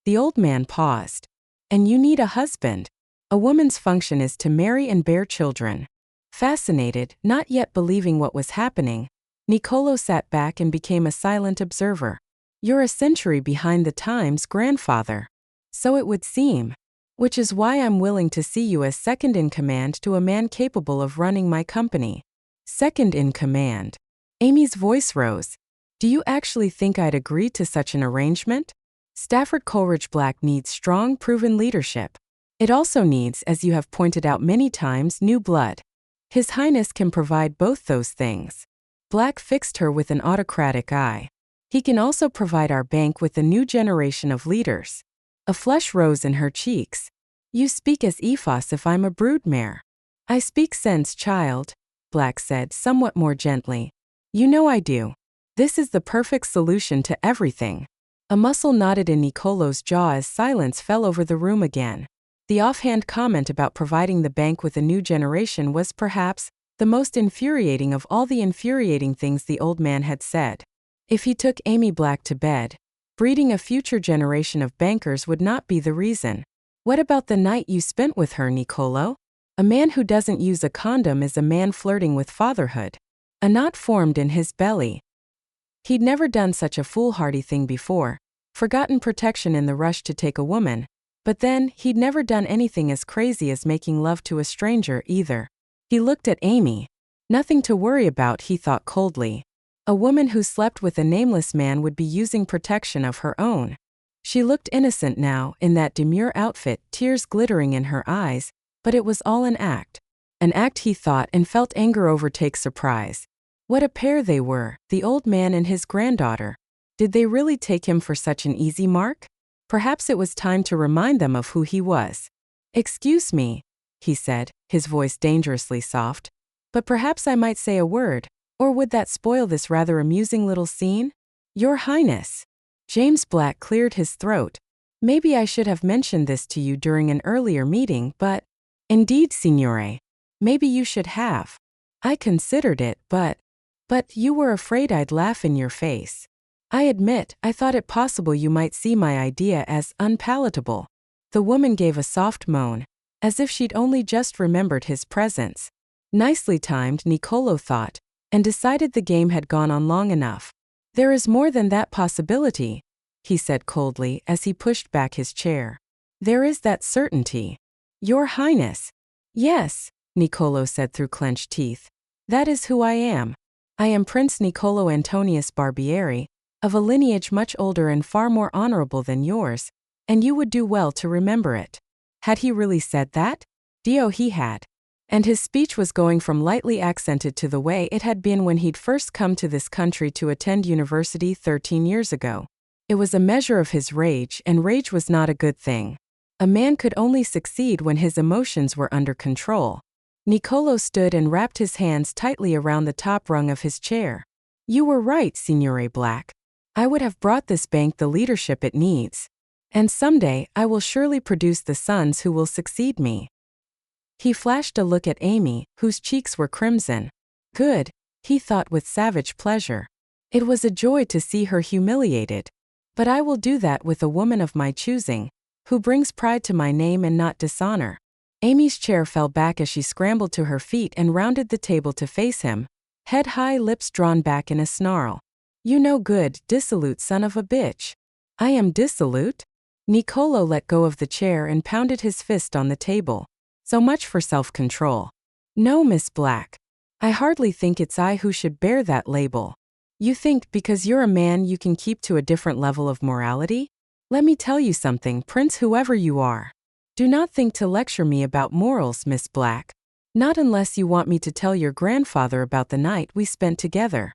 The old man paused. And you need a husband. A woman's function is to marry and bear children. Fascinated, not yet believing what was happening, Niccolò sat back and became a silent observer. You're a century behind the times, grandfather. So it would seem. Which is why I'm willing to see you as second in command to a man capable of running my company. Second in command. Amy's voice rose. Do you actually think I'd agree to such an arrangement? Stafford Coleridge Black needs strong, proven leadership. It also needs, as you have pointed out many times, new blood. His Highness can provide both those things. Black fixed her with an autocratic eye. He can also provide our bank with a new generation of leaders. A flush rose in her cheeks. You speak as Ephos if I'm a broodmare. I speak sense, child, Black said somewhat more gently. You know I do. This is the perfect solution to everything. A muscle knotted in Niccolò's jaw as silence fell over the room again. The offhand comment about providing the bank with a new generation was perhaps the most infuriating of all the infuriating things the old man had said. If he took Amy Black to bed, breeding a future generation of bankers would not be the reason. What about the night you spent with her, Niccolò? A man who doesn't use a condom is a man flirting with fatherhood. A knot formed in his belly. He'd never done such a foolhardy thing before, forgotten protection in the rush to take a woman, but then he'd never done anything as crazy as making love to a stranger either. He looked at Amy. Nothing to worry about, he thought coldly. A woman who slept with a nameless man would be using protection of her own. She looked innocent now, in that demure outfit, tears glittering in her eyes, but it was all an act. An act, he thought, and felt anger overtake surprise. What a pair they were, the old man and his granddaughter. Did they really take him for such an easy mark? Perhaps it was time to remind them of who he was. Excuse me, he said, his voice dangerously soft, but perhaps I might say a word. Or would that spoil this rather amusing little scene? Your Highness. James Black cleared his throat. Maybe I should have mentioned this to you during an earlier meeting, but… Indeed, signore. Maybe you should have. I considered it, but you were afraid I'd laugh in your face. I admit, I thought it possible you might see my idea as unpalatable. The woman gave a soft moan, as if she'd only just remembered his presence. Nicely timed, Niccolò thought, and decided the game had gone on long enough. There is more than that possibility, he said coldly as he pushed back his chair. There is that certainty. Your Highness. Yes, Niccolò said through clenched teeth. That is who I am. I am Prince Niccolò Antonius Barbieri, of a lineage much older and far more honorable than yours, and you would do well to remember it. Had he really said that? Dio, he had. And his speech was going from lightly accented to the way it had been when he'd first come to this country to attend university 13 years ago. It was a measure of his rage, and rage was not a good thing. A man could only succeed when his emotions were under control. Niccolò stood and wrapped his hands tightly around the top rung of his chair. You were right, Signore Black. I would have brought this bank the leadership it needs. And someday I will surely produce the sons who will succeed me. He flashed a look at Amy, whose cheeks were crimson. Good, he thought with savage pleasure. It was a joy to see her humiliated. But I will do that with a woman of my choosing, who brings pride to my name and not dishonor. Amy's chair fell back as she scrambled to her feet and rounded the table to face him, head high, lips drawn back in a snarl. You no good, dissolute son of a bitch. I am dissolute? Niccolò let go of the chair and pounded his fist on the table. So much for self-control. No, Miss Black. I hardly think it's I who should bear that label. You think because you're a man you can keep to a different level of morality? Let me tell you something, Prince whoever you are. Do not think to lecture me about morals, Miss Black. Not unless you want me to tell your grandfather about the night we spent together.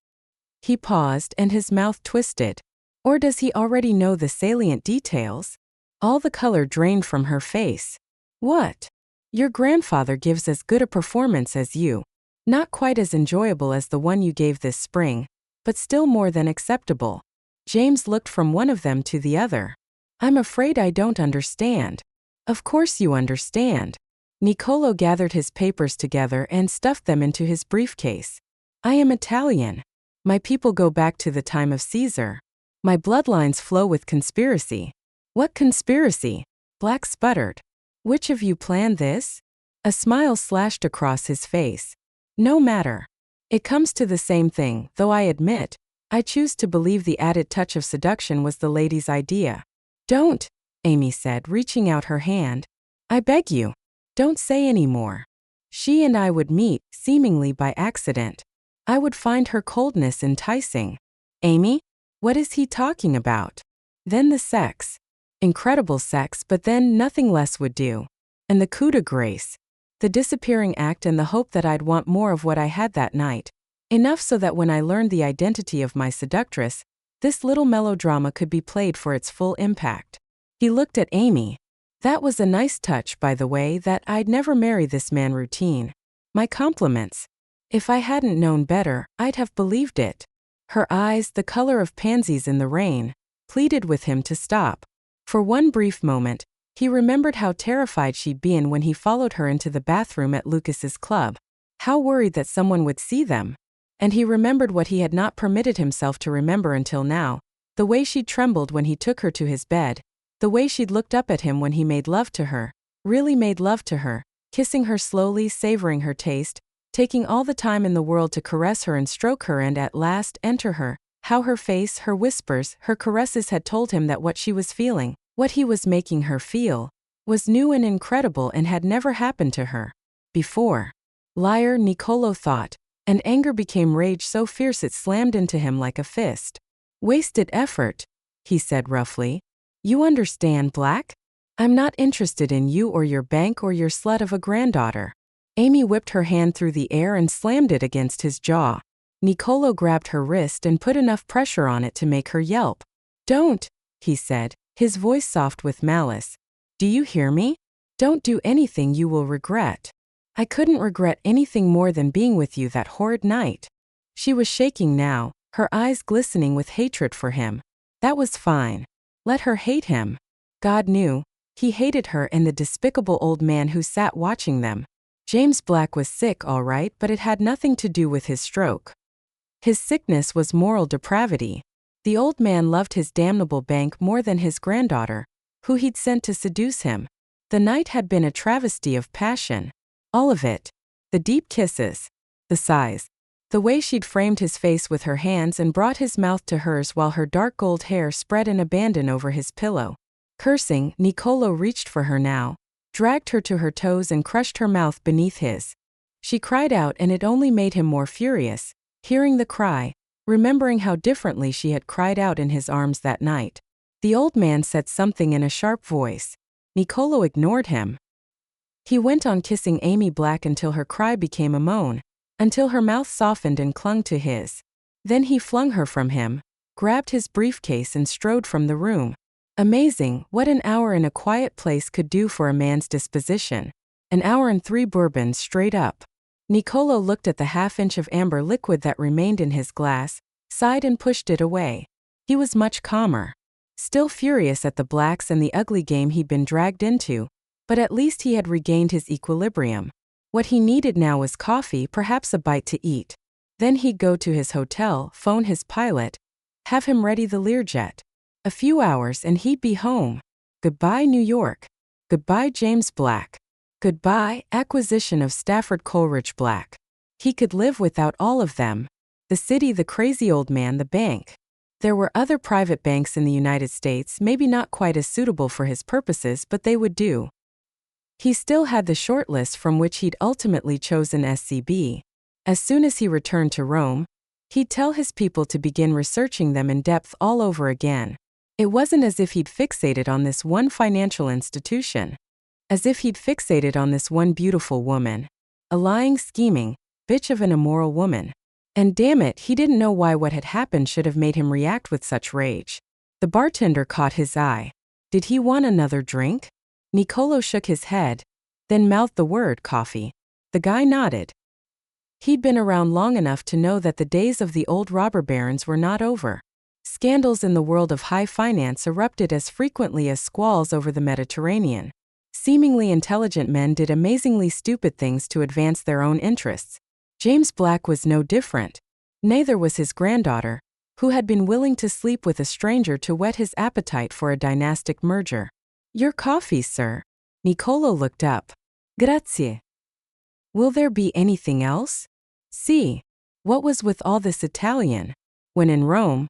He paused and his mouth twisted. Or does he already know the salient details? All the color drained from her face. What? Your grandfather gives as good a performance as you. Not quite as enjoyable as the one you gave this spring, but still more than acceptable. James looked from one of them to the other. I'm afraid I don't understand. Of course you understand. Niccolò gathered his papers together and stuffed them into his briefcase. I am Italian. My people go back to the time of Caesar. My bloodlines flow with conspiracy. What conspiracy? Black sputtered. Which of you planned this? A smile slashed across his face. No matter. It comes to the same thing, though I admit, I choose to believe the added touch of seduction was the lady's idea. Don't, Amy said, reaching out her hand. I beg you. Don't say any more. She and I would meet, seemingly by accident. I would find her coldness enticing. Amy? What is he talking about? Then the sex. Incredible sex, but then nothing less would do. And the coup de grace. The disappearing act and the hope that I'd want more of what I had that night. Enough so that when I learned the identity of my seductress, this little melodrama could be played for its full impact. He looked at Amy. That was a nice touch, by the way, that I'd never marry this man routine. My compliments. If I hadn't known better, I'd have believed it. Her eyes, the color of pansies in the rain, pleaded with him to stop. For one brief moment, he remembered how terrified she'd been when he followed her into the bathroom at Lucas's club. How worried that someone would see them. And he remembered what he had not permitted himself to remember until now, the way she'd trembled when he took her to his bed, the way she'd looked up at him when he made love to her, really made love to her, kissing her slowly, savoring her taste, taking all the time in the world to caress her and stroke her and at last enter her, how her face, her whispers, her caresses had told him that what she was feeling, what he was making her feel, was new and incredible and had never happened to her before. Liar, Niccolò thought, and anger became rage so fierce it slammed into him like a fist. Wasted effort, he said roughly. You understand, Black? I'm not interested in you or your bank or your slut of a granddaughter. Amy whipped her hand through the air and slammed it against his jaw. Niccolò grabbed her wrist and put enough pressure on it to make her yelp. Don't, he said, his voice soft with malice. Do you hear me? Don't do anything you will regret. I couldn't regret anything more than being with you that horrid night. She was shaking now, her eyes glistening with hatred for him. That was fine. Let her hate him. God knew, he hated her and the despicable old man who sat watching them. James Black was sick, all right, but it had nothing to do with his stroke. His sickness was moral depravity. The old man loved his damnable bank more than his granddaughter, who he'd sent to seduce him. The night had been a travesty of passion. All of it. The deep kisses. The sighs. The way she'd framed his face with her hands and brought his mouth to hers while her dark gold hair spread in abandon over his pillow. Cursing, Niccolò reached for her now, dragged her to her toes and crushed her mouth beneath his. She cried out and it only made him more furious, hearing the cry, remembering how differently she had cried out in his arms that night. The old man said something in a sharp voice. Niccolò ignored him. He went on kissing Amy Black until her cry became a moan, until her mouth softened and clung to his. Then he flung her from him, grabbed his briefcase and strode from the room. Amazing what an hour in a quiet place could do for a man's disposition. An hour and 3 bourbons straight up. Niccolò looked at the half-inch of amber liquid that remained in his glass, sighed and pushed it away. He was much calmer. Still furious at the Blacks and the ugly game he'd been dragged into, but at least he had regained his equilibrium. What he needed now was coffee, perhaps a bite to eat. Then he'd go to his hotel, phone his pilot, have him ready the Learjet. A few hours and he'd be home. Goodbye, New York. Goodbye, James Black. Goodbye, acquisition of Stafford Coleridge Black. He could live without all of them. The city, the crazy old man, the bank. There were other private banks in the United States, maybe not quite as suitable for his purposes, but they would do. He still had the shortlist from which he'd ultimately chosen SCB. As soon as he returned to Rome, he'd tell his people to begin researching them in depth all over again. It wasn't as if he'd fixated on this one financial institution. As if he'd fixated on this one beautiful woman. A lying, scheming, bitch of an immoral woman. And damn it, he didn't know why what had happened should have made him react with such rage. The bartender caught his eye. Did he want another drink? Niccolò shook his head, then mouthed the word coffee. The guy nodded. He'd been around long enough to know that the days of the old robber barons were not over. Scandals in the world of high finance erupted as frequently as squalls over the Mediterranean. Seemingly intelligent men did amazingly stupid things to advance their own interests. James Black was no different. Neither was his granddaughter, who had been willing to sleep with a stranger to whet his appetite for a dynastic merger. "Your coffee, sir." Niccolò looked up. Grazie. "Will there be anything else?" See, what was with all this Italian? When in Rome,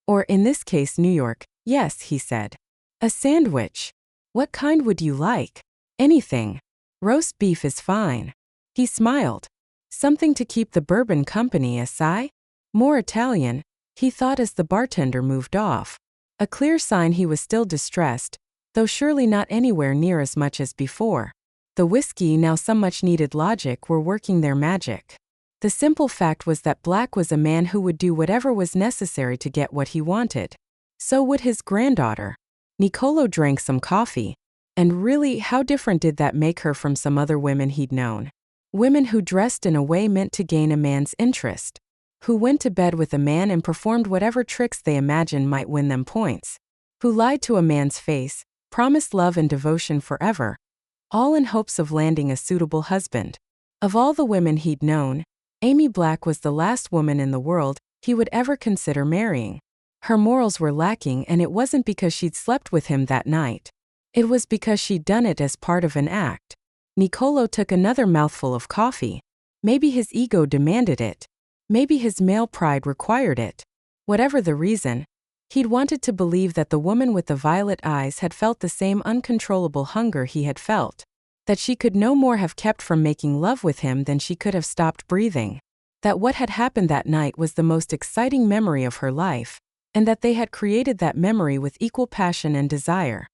or in this case New York, yes, he said. "A sandwich. What kind would you like?" "Anything. Roast beef is fine." He smiled. "Something to keep the bourbon company, assai?" More Italian, he thought as the bartender moved off. A clear sign he was still distressed, though surely not anywhere near as much as before. The whiskey, now some much-needed logic, were working their magic. The simple fact was that Black was a man who would do whatever was necessary to get what he wanted. So would his granddaughter. Niccolò drank some coffee. And really, how different did that make her from some other women he'd known? Women who dressed in a way meant to gain a man's interest. Who went to bed with a man and performed whatever tricks they imagined might win them points. Who lied to a man's face, promised love and devotion forever, all in hopes of landing a suitable husband. Of all the women he'd known, Amy Black was the last woman in the world he would ever consider marrying. Her morals were lacking, and it wasn't because she'd slept with him that night. It was because she'd done it as part of an act. Niccolò took another mouthful of coffee. Maybe his ego demanded it. Maybe his male pride required it. Whatever the reason, he'd wanted to believe that the woman with the violet eyes had felt the same uncontrollable hunger he had felt. That she could no more have kept from making love with him than she could have stopped breathing. That what had happened that night was the most exciting memory of her life, and that they had created that memory with equal passion and desire.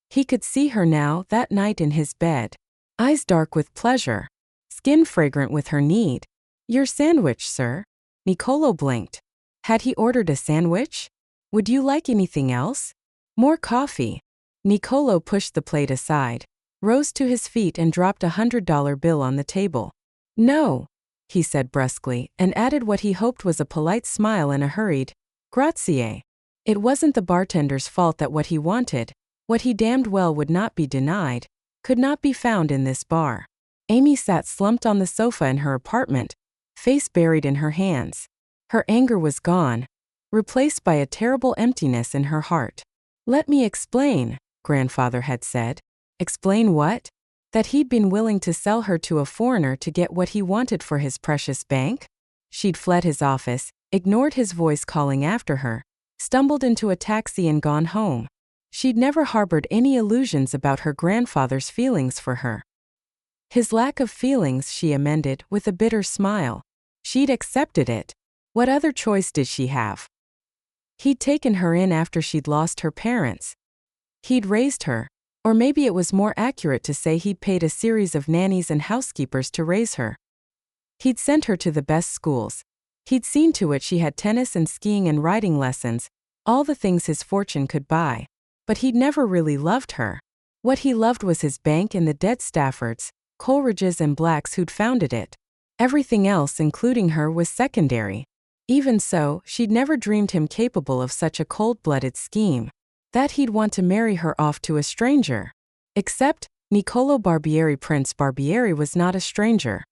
He could see her now, that night in his bed. Eyes dark with pleasure. Skin fragrant with her need. "Your sandwich, sir." Niccolò blinked. Had he ordered a sandwich? "Would you like anything else?" "More coffee." Niccolò pushed the plate aside, rose to his feet and dropped a $100 bill on the table. "No," he said brusquely, and added what he hoped was a polite smile and a hurried, "Grazie." It wasn't the bartender's fault that what he wanted, what he damned well would not be denied, could not be found in this bar. Amy sat slumped on the sofa in her apartment, face buried in her hands. Her anger was gone, replaced by a terrible emptiness in her heart. "Let me explain," grandfather had said. Explain what? That he'd been willing to sell her to a foreigner to get what he wanted for his precious bank? She'd fled his office, ignored his voice calling after her, stumbled into a taxi and gone home. She'd never harbored any illusions about her grandfather's feelings for her. His lack of feelings, she amended, with a bitter smile. She'd accepted it. What other choice did she have? He'd taken her in after she'd lost her parents. He'd raised her. Or maybe it was more accurate to say he'd paid a series of nannies and housekeepers to raise her. He'd sent her to the best schools. He'd seen to it she had tennis and skiing and riding lessons, all the things his fortune could buy. But he'd never really loved her. What he loved was his bank and the dead Staffords, Coleridges and Blacks who'd founded it. Everything else, including her, was secondary. Even so, she'd never dreamed him capable of such a cold-blooded scheme. That he'd want to marry her off to a stranger. Except, Niccolò Barbieri. Prince Barbieri was not a stranger.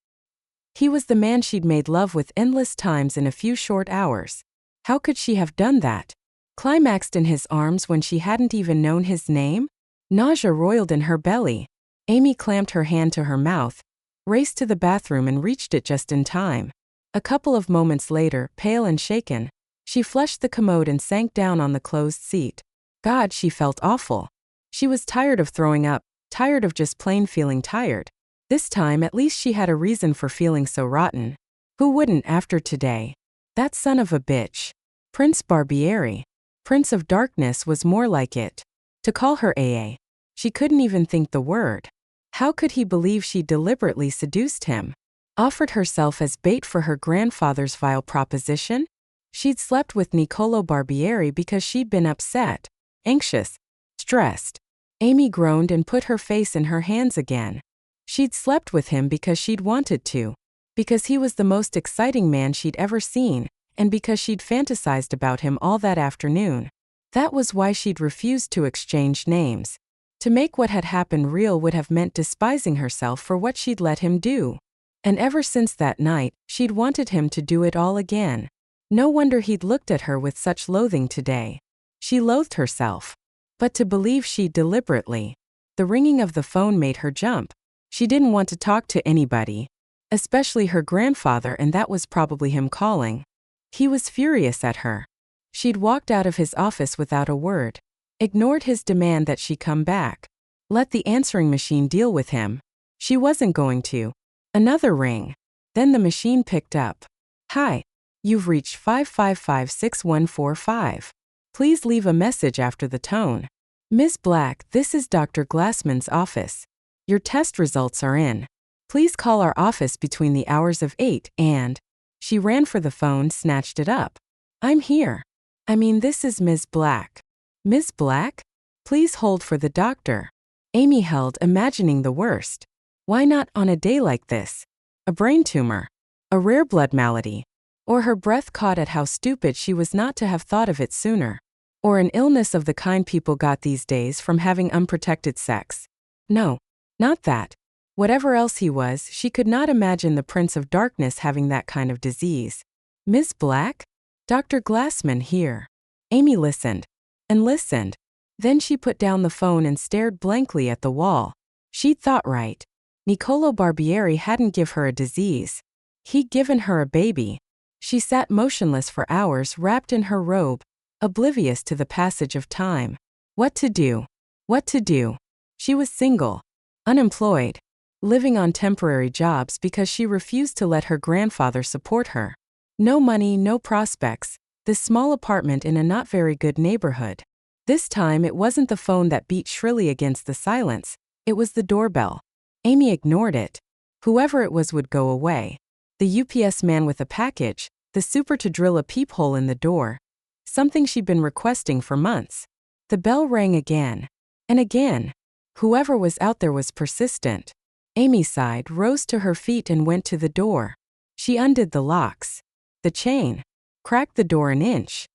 He was the man she'd made love with endless times in a few short hours. How could she have done that? Climaxed in his arms when she hadn't even known his name? Nausea roiled in her belly. Amy clamped her hand to her mouth, raced to the bathroom and reached it just in time. A couple of moments later, pale and shaken, she flushed the commode and sank down on the closed seat. God, she felt awful. She was tired of throwing up, tired of just plain feeling tired. This time at least she had a reason for feeling so rotten. Who wouldn't after today? That son of a bitch. Prince Barbieri. Prince of Darkness was more like it. To call her AA. She couldn't even think the word. How could he believe she deliberately seduced him? Offered herself as bait for her grandfather's vile proposition? She'd slept with Niccolò Barbieri because she'd been upset, anxious, stressed. Amy groaned and put her face in her hands again. She'd slept with him because she'd wanted to. Because he was the most exciting man she'd ever seen, and because she'd fantasized about him all that afternoon. That was why she'd refused to exchange names. To make what had happened real would have meant despising herself for what she'd let him do. And ever since that night, she'd wanted him to do it all again. No wonder he'd looked at her with such loathing today. She loathed herself. But to believe she'd deliberately. The ringing of the phone made her jump. She didn't want to talk to anybody, especially her grandfather, and that was probably him calling. He was furious at her. She'd walked out of his office without a word, ignored his demand that she come back, let the answering machine deal with him. She wasn't going to. Another ring. Then the machine picked up. "Hi. You've reached 555-6145. Please leave a message after the tone. Ms. Black, this is Dr. Glassman's office. Your test results are in. Please call our office between the hours of 8 and..." She ran for the phone, snatched it up. "I'm here. This is Ms. Black." "Ms. Black? Please hold for the doctor." Amy held, imagining the worst. Why not on a day like this? A brain tumor. A rare blood malady. Or her breath caught at how stupid she was not to have thought of it sooner. Or an illness of the kind people got these days from having unprotected sex. No, not that. Whatever else he was, she could not imagine the Prince of Darkness having that kind of disease. "Ms. Black? Dr. Glassman here." Amy listened. And listened. Then she put down the phone and stared blankly at the wall. She'd thought right. Niccolò Barbieri hadn't given her a disease. He'd given her a baby. She sat motionless for hours, wrapped in her robe, oblivious to the passage of time. What to do? What to do? She was single, unemployed, living on temporary jobs because she refused to let her grandfather support her. No money, no prospects, this small apartment in a not very good neighborhood. This time it wasn't the phone that beat shrilly against the silence, it was the doorbell. Amy ignored it. Whoever it was would go away. The UPS man with a package, the super to drill a peephole in the door. Something she'd been requesting for months. The bell rang again. And again. Whoever was out there was persistent. Amy sighed, rose to her feet and went to the door. She undid the locks. The chain. Cracked the door an inch.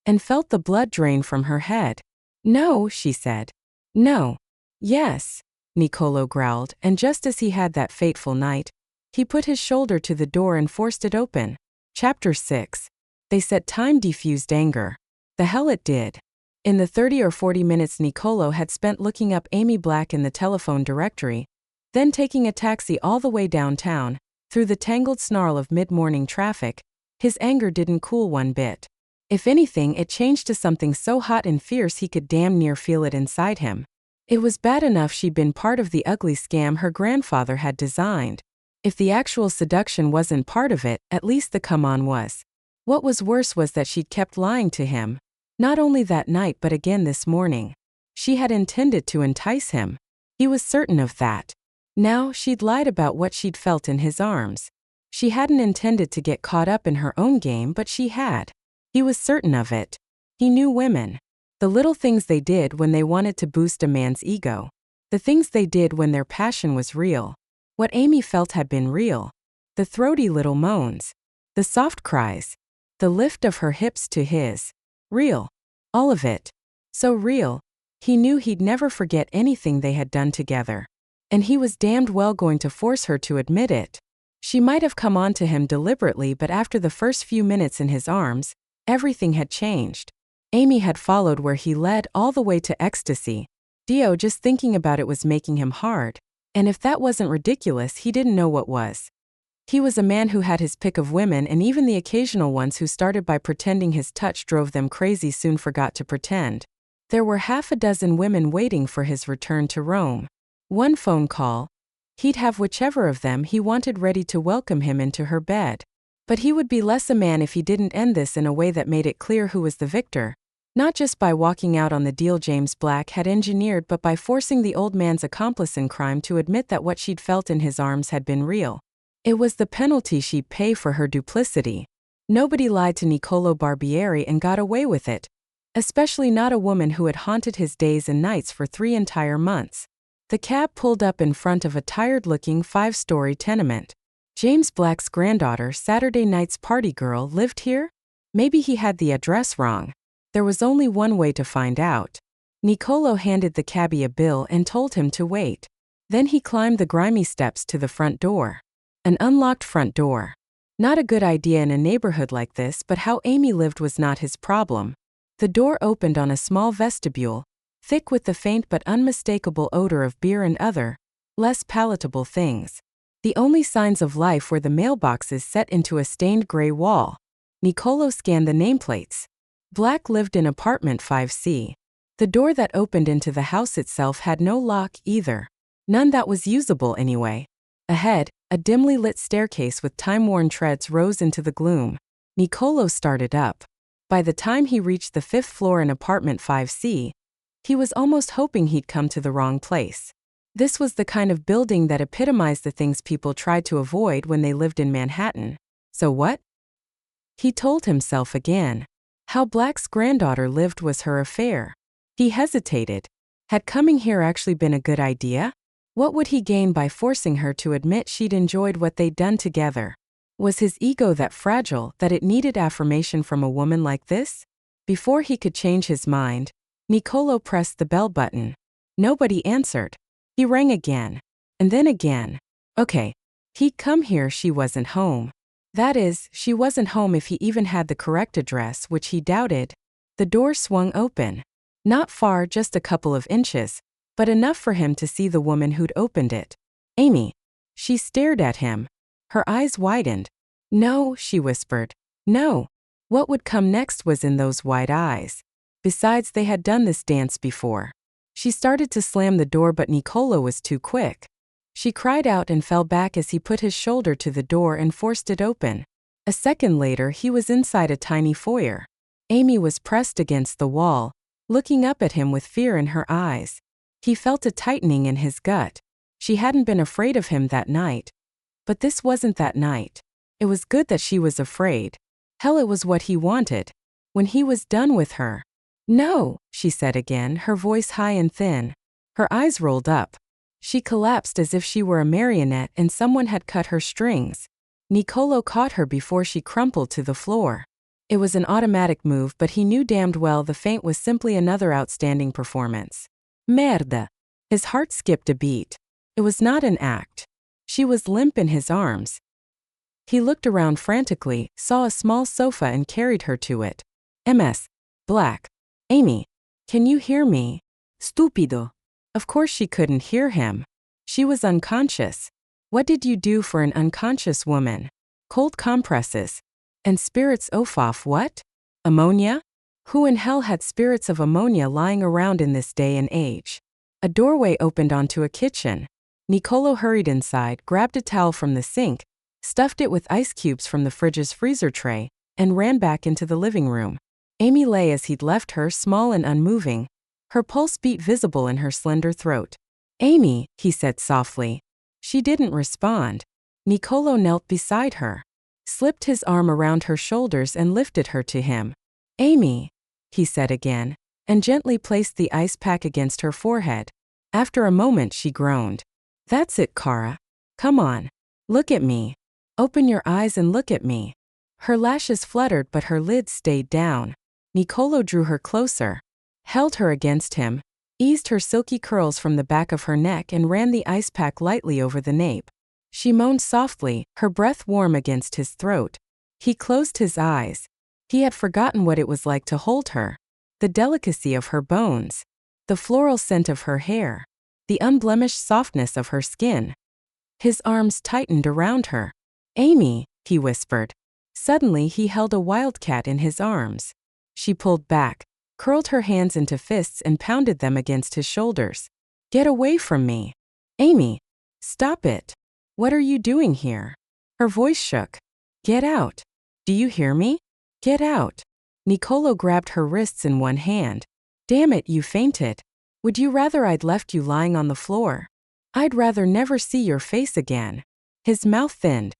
And felt the blood drain from her head. "No," she said. "No." "Yes," Niccolò growled, and just as he had that fateful night, he put his shoulder to the door and forced it open. Chapter 6. They said time diffused anger. The hell it did. In the 30 or 40 minutes Niccolò had spent looking up Amy Black in the telephone directory, then taking a taxi all the way downtown, through the tangled snarl of mid-morning traffic, his anger didn't cool one bit. If anything, it changed to something so hot and fierce he could damn near feel it inside him. It was bad enough she'd been part of the ugly scam her grandfather had designed. If the actual seduction wasn't part of it, at least the come-on was. What was worse was that she'd kept lying to him. Not only that night but again this morning. She had intended to entice him. He was certain of that. Now, she'd lied about what she'd felt in his arms. She hadn't intended to get caught up in her own game, but she had. He was certain of it. He knew women. The little things they did when they wanted to boost a man's ego. The things they did when their passion was real. What Amy felt had been real. The throaty little moans. The soft cries. The lift of her hips to his. Real. All of it. So real. He knew he'd never forget anything they had done together. And he was damned well going to force her to admit it. She might have come on to him deliberately, but after the first few minutes in his arms, everything had changed. Amy had followed where he led all the way to ecstasy. Dio, just thinking about it was making him hard. And if that wasn't ridiculous, he didn't know what was. He was a man who had his pick of women, and even the occasional ones who started by pretending his touch drove them crazy soon forgot to pretend. There were half a dozen women waiting for his return to Rome. One phone call. He'd have whichever of them he wanted ready to welcome him into her bed. But he would be less a man if he didn't end this in a way that made it clear who was the victor. Not just by walking out on the deal James Black had engineered, but by forcing the old man's accomplice in crime to admit that what she'd felt in his arms had been real. It was the penalty she'd pay for her duplicity. Nobody lied to Niccolò Barbieri and got away with it. Especially not a woman who had haunted his days and nights for 3 entire months. The cab pulled up in front of a tired-looking 5-story tenement. James Black's granddaughter, Saturday night's party girl, lived here? Maybe he had the address wrong. There was only one way to find out. Nicolo handed the cabbie a bill and told him to wait. Then he climbed the grimy steps to the front door. An unlocked front door. Not a good idea in a neighborhood like this, but how Amy lived was not his problem. The door opened on a small vestibule, thick with the faint but unmistakable odor of beer and other, less palatable things. The only signs of life were the mailboxes set into a stained gray wall. Nicolo scanned the nameplates. Black lived in apartment 5C. The door that opened into the house itself had no lock either. None that was usable anyway. Ahead, a dimly lit staircase with time-worn treads rose into the gloom. Nicolo started up. By the time he reached the 5th floor in apartment 5C, he was almost hoping he'd come to the wrong place. This was the kind of building that epitomized the things people tried to avoid when they lived in Manhattan. So what? He told himself again. How Black's granddaughter lived was her affair. He hesitated. Had coming here actually been a good idea? What would he gain by forcing her to admit she'd enjoyed what they'd done together? Was his ego that fragile that it needed affirmation from a woman like this? Before he could change his mind, Nicolo pressed the bell button. Nobody answered. He rang again. And then again. Okay. He'd come here, she wasn't home. That is, she wasn't home if he even had the correct address, which he doubted. The door swung open. Not far, just a couple of inches, but enough for him to see the woman who'd opened it. Amy. She stared at him. Her eyes widened. No, she whispered. No. What would come next was in those wide eyes. Besides, they had done this dance before. She started to slam the door, but Nicolo was too quick. She cried out and fell back as he put his shoulder to the door and forced it open. A second later, he was inside a tiny foyer. Amy was pressed against the wall, looking up at him with fear in her eyes. He felt a tightening in his gut. She hadn't been afraid of him that night. But this wasn't that night. It was good that she was afraid. Hell, it was what he wanted. When he was done with her. No, she said again, her voice high and thin. Her eyes rolled up. She collapsed as if she were a marionette and someone had cut her strings. Nicolo caught her before she crumpled to the floor. It was an automatic move, but he knew damned well the feint was simply another outstanding performance. Merda. His heart skipped a beat. It was not an act. She was limp in his arms. He looked around frantically, saw a small sofa and carried her to it. Ms. Black. Amy. Can you hear me? Stupido. Of course she couldn't hear him. She was unconscious. What did you do for an unconscious woman? Cold compresses. And spirits of what? Ammonia? Who in hell had spirits of ammonia lying around in this day and age? A doorway opened onto a kitchen. Nicolo hurried inside, grabbed a towel from the sink, stuffed it with ice cubes from the fridge's freezer tray, and ran back into the living room. Amy lay as he'd left her, small and unmoving, her pulse beat visible in her slender throat. Amy, he said softly. She didn't respond. Nicolo knelt beside her, slipped his arm around her shoulders and lifted her to him. Amy, he said again, and gently placed the ice pack against her forehead. After a moment she groaned. That's it, Cara. Come on. Look at me. Open your eyes and look at me. Her lashes fluttered but her lids stayed down. Nicolo drew her closer, held her against him, eased her silky curls from the back of her neck and ran the ice pack lightly over the nape. She moaned softly, her breath warm against his throat. He closed his eyes. He had forgotten what it was like to hold her. The delicacy of her bones. The floral scent of her hair. The unblemished softness of her skin. His arms tightened around her. Amy, he whispered. Suddenly he held a wildcat in his arms. She pulled back, curled her hands into fists and pounded them against his shoulders. Get away from me. Amy. Stop it. What are you doing here? Her voice shook. Get out. Do you hear me? Get out. Nicolo grabbed her wrists in one hand. Damn it, you fainted. Would you rather I'd left you lying on the floor? I'd rather never see your face again. His mouth thinned.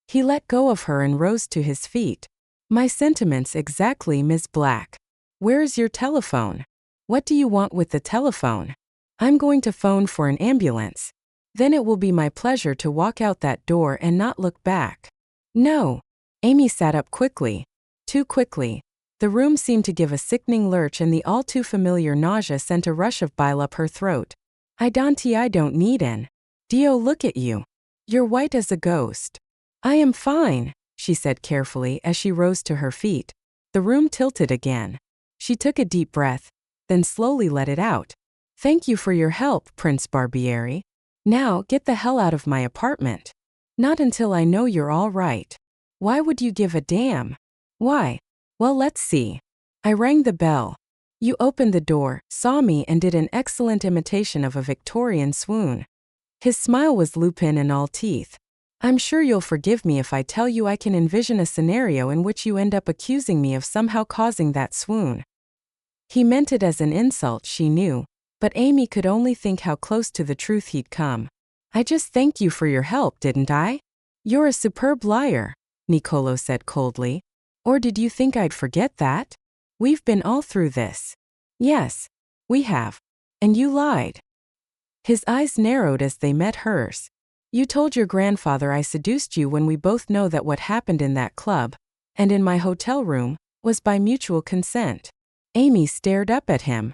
He let go of her and rose to his feet. My sentiments exactly, Ms. Black. Where's your telephone? What do you want with the telephone? I'm going to phone for an ambulance. Then it will be my pleasure to walk out that door and not look back. No. Amy sat up quickly. Too quickly. The room seemed to give a sickening lurch and the all-too-familiar nausea sent a rush of bile up her throat. I don't need an. Dio, look at you. You're white as a ghost. I am fine, she said carefully as she rose to her feet. The room tilted again. She took a deep breath, then slowly let it out. Thank you for your help, Prince Barbieri. Now, get the hell out of my apartment. Not until I know you're all right. Why would you give a damn? Why? Well, let's see. I rang the bell. You opened the door, saw me and did an excellent imitation of a Victorian swoon. His smile was lupin and all teeth. I'm sure you'll forgive me if I tell you I can envision a scenario in which you end up accusing me of somehow causing that swoon. He meant it as an insult, she knew, but Amy could only think how close to the truth he'd come. I just thanked you for your help, didn't I? You're a superb liar, Niccolò said coldly. Or did you think I'd forget that? We've been all through this. Yes, we have. And you lied. His eyes narrowed as they met hers. You told your grandfather I seduced you when we both know that what happened in that club, and in my hotel room, was by mutual consent. Amy stared up at him.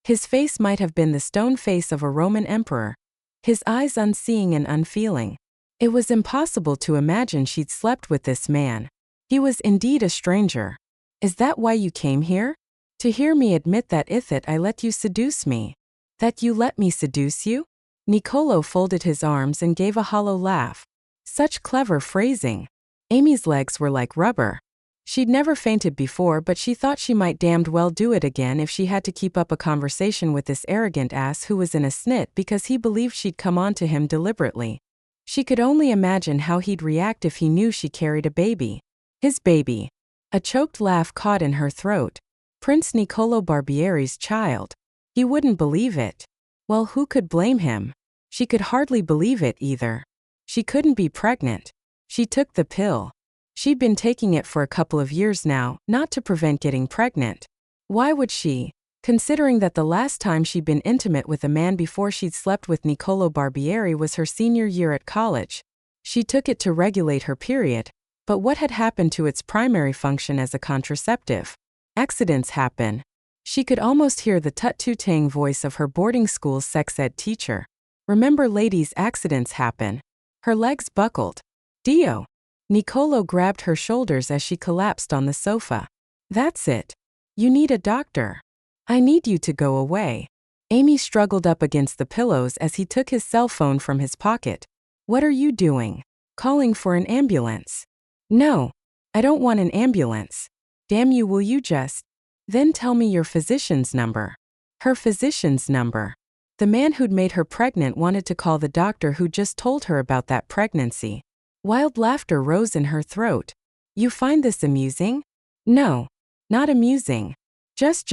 His face might have been the stone face of a Roman emperor, his eyes unseeing and unfeeling. It was impossible to imagine she'd slept with this man. He was indeed a stranger. Is that why you came here? To hear me admit that I let you seduce me? That you let me seduce you? Niccolò folded his arms and gave a hollow laugh. Such clever phrasing. Amy's legs were like rubber. She'd never fainted before, but she thought she might damned well do it again if she had to keep up a conversation with this arrogant ass who was in a snit because he believed she'd come on to him deliberately. She could only imagine how he'd react if he knew she carried a baby. His baby. A choked laugh caught in her throat. Prince Niccolò Barbieri's child. He wouldn't believe it. Well, who could blame him? She could hardly believe it either. She couldn't be pregnant. She took the pill. She'd been taking it for a couple of years now, not to prevent getting pregnant. Why would she? Considering that the last time she'd been intimate with a man before she'd slept with Niccolò Barbieri was her senior year at college. She took it to regulate her period, but what had happened to its primary function as a contraceptive? Accidents happen. She could almost hear the tut-tut-tang voice of her boarding school's sex ed teacher. Remember, ladies, accidents happen. Her legs buckled. Dio. Niccolò grabbed her shoulders as she collapsed on the sofa. That's it. You need a doctor. I need you to go away. Amy struggled up against the pillows as he took his cell phone from his pocket. What are you doing? Calling for an ambulance. No. I don't want an ambulance. Damn you, will you just? Then tell me your physician's number. Her physician's number. The man who'd made her pregnant wanted to call the doctor who just told her about that pregnancy. Wild laughter rose in her throat. You find this amusing? No. Not amusing. Just.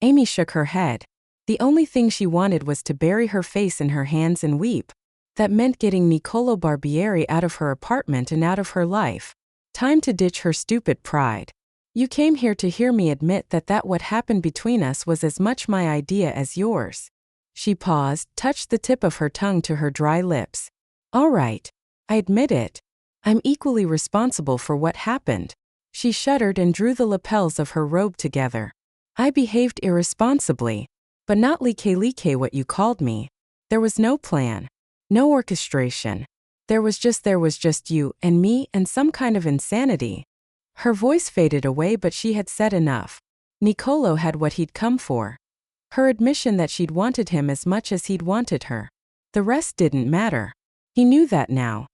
Amy shook her head. The only thing she wanted was to bury her face in her hands and weep. That meant getting Niccolò Barbieri out of her apartment and out of her life. Time to ditch her stupid pride. You came here to hear me admit that what happened between us was as much my idea as yours. She paused, touched the tip of her tongue to her dry lips. All right. I admit it. I'm equally responsible for what happened. She shuddered and drew the lapels of her robe together. I behaved irresponsibly. But not like what you called me. There was no plan. No orchestration. There was just you and me and some kind of insanity. Her voice faded away, but she had said enough. Niccolò had what he'd come for. Her admission that she'd wanted him as much as he'd wanted her. The rest didn't matter. He knew that now.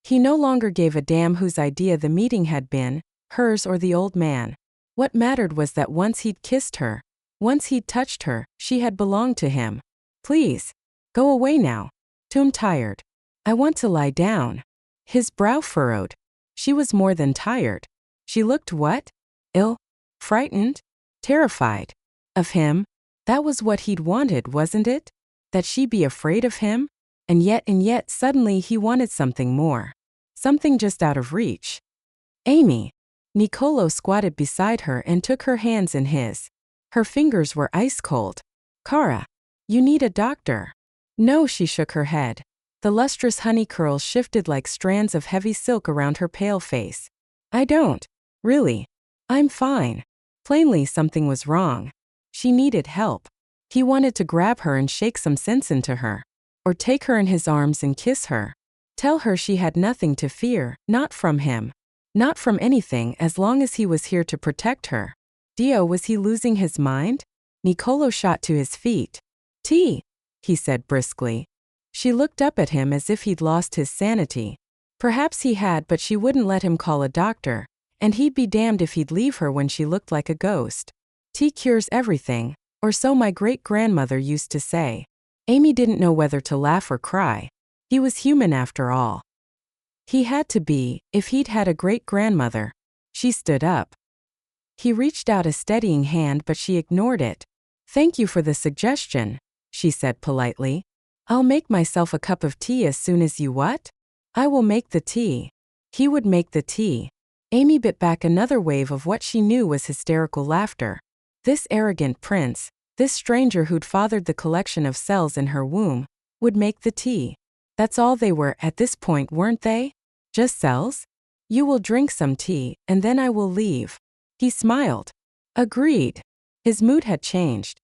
He no longer gave a damn whose idea the meeting had been, hers or the old man. What mattered was that once he'd kissed her, once he'd touched her, she had belonged to him. Please. Go away now. I'm tired. I want to lie down. His brow furrowed. She was more than tired. She looked what? Ill? Frightened? Terrified. Of him? That was what he'd wanted, wasn't it? That she be afraid of him? And yet suddenly he wanted something more. Something just out of reach. Amy. Niccolò squatted beside her and took her hands in his. Her fingers were ice cold. Cara. You need a doctor. No, she shook her head. The lustrous honey curls shifted like strands of heavy silk around her pale face. I don't. Really? I'm fine. Plainly something was wrong. She needed help. He wanted to grab her and shake some sense into her. Or take her in his arms and kiss her. Tell her she had nothing to fear, not from him. Not from anything as long as he was here to protect her. Dio, was he losing his mind? Niccolò shot to his feet. Tea, he said briskly. She looked up at him as if he'd lost his sanity. Perhaps he had, but she wouldn't let him call a doctor, and he'd be damned if he'd leave her when she looked like a ghost. Tea cures everything, or so my great-grandmother used to say. Amy didn't know whether to laugh or cry. He was human after all. He had to be, if he'd had a great-grandmother. She stood up. He reached out a steadying hand, but she ignored it. Thank you for the suggestion, she said politely. I'll make myself a cup of tea as soon as you what? I will make the tea. He would make the tea. Amy bit back another wave of what she knew was hysterical laughter. This arrogant prince, this stranger who'd fathered the collection of cells in her womb, would make the tea. That's all they were at this point, weren't they? Just cells? You will drink some tea, and then I will leave. He smiled. Agreed. His mood had changed.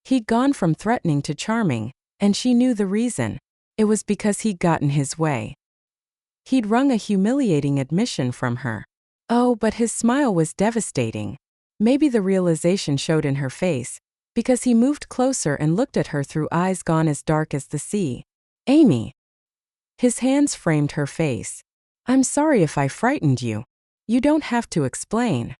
He'd gone from threatening to charming, and she knew the reason. It was because he'd gotten his way. He'd wrung a humiliating admission from her. Oh, but his smile was devastating. Maybe the realization showed in her face, because he moved closer and looked at her through eyes gone as dark as the sea. Amy. His hands framed her face. I'm sorry if I frightened you. You don't have to explain.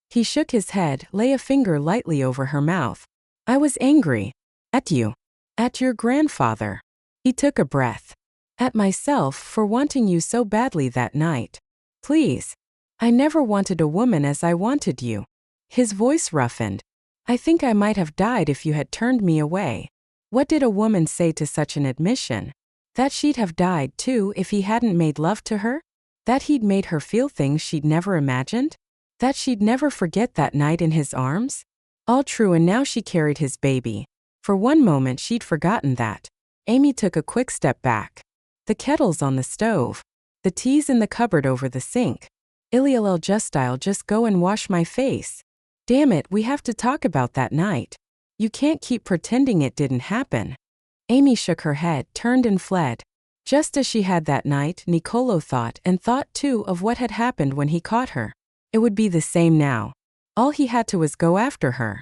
He shook his head, lay a finger lightly over her mouth. I was angry. At you. At your grandfather. He took a breath. At myself for wanting you so badly that night. Please. I never wanted a woman as I wanted you. His voice roughened. I think I might have died if you had turned me away. What did a woman say to such an admission? That she'd have died too if he hadn't made love to her? That he'd made her feel things she'd never imagined? That she'd never forget that night in his arms? All true, and now she carried his baby. For one moment she'd forgotten that. Amy took a quick step back. The kettle's on the stove. The tea's in the cupboard over the sink. I'll just go and wash my face. Damn it, we have to talk about that night. You can't keep pretending it didn't happen. Amy shook her head, turned and fled. Just as she had that night, Niccolò thought, and thought too, of what had happened when he caught her. It would be the same now. All he had to was go after her.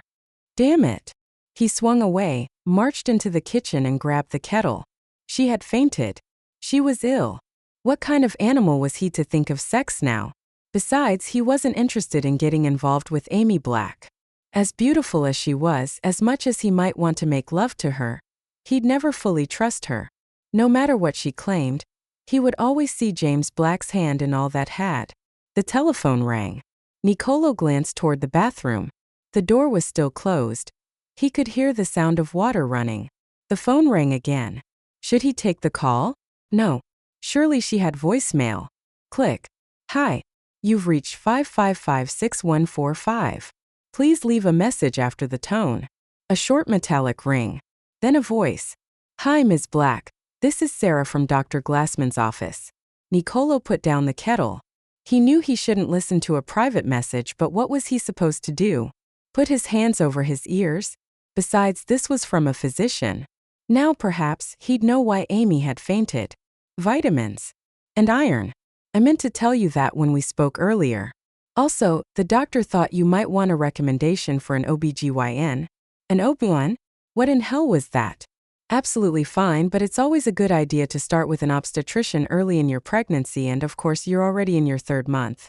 Damn it. He swung away, marched into the kitchen and grabbed the kettle. She had fainted. She was ill. What kind of animal was he to think of sex now? Besides, he wasn't interested in getting involved with Amy Black. As beautiful as she was, as much as he might want to make love to her, he'd never fully trust her. No matter what she claimed, he would always see James Black's hand in all that had. The telephone rang. Niccolò glanced toward the bathroom. The door was still closed. He could hear the sound of water running. The phone rang again. Should he take the call? No. Surely she had voicemail. Click. Hi. You've reached 555-6145. Please leave a message after the tone. A short metallic ring. Then a voice. Hi, Ms. Black. This is Sarah from Dr. Glassman's office. Niccolò put down the kettle. He knew he shouldn't listen to a private message, but what was he supposed to do? Put his hands over his ears? Besides, this was from a physician. Now perhaps he'd know why Amy had fainted. Vitamins. And iron. I meant to tell you that when we spoke earlier. Also, the doctor thought you might want a recommendation for an OBGYN. An OB-GYN? What in hell was that? Absolutely fine, but it's always a good idea to start with an obstetrician early in your pregnancy, and of course you're already in your 3rd month.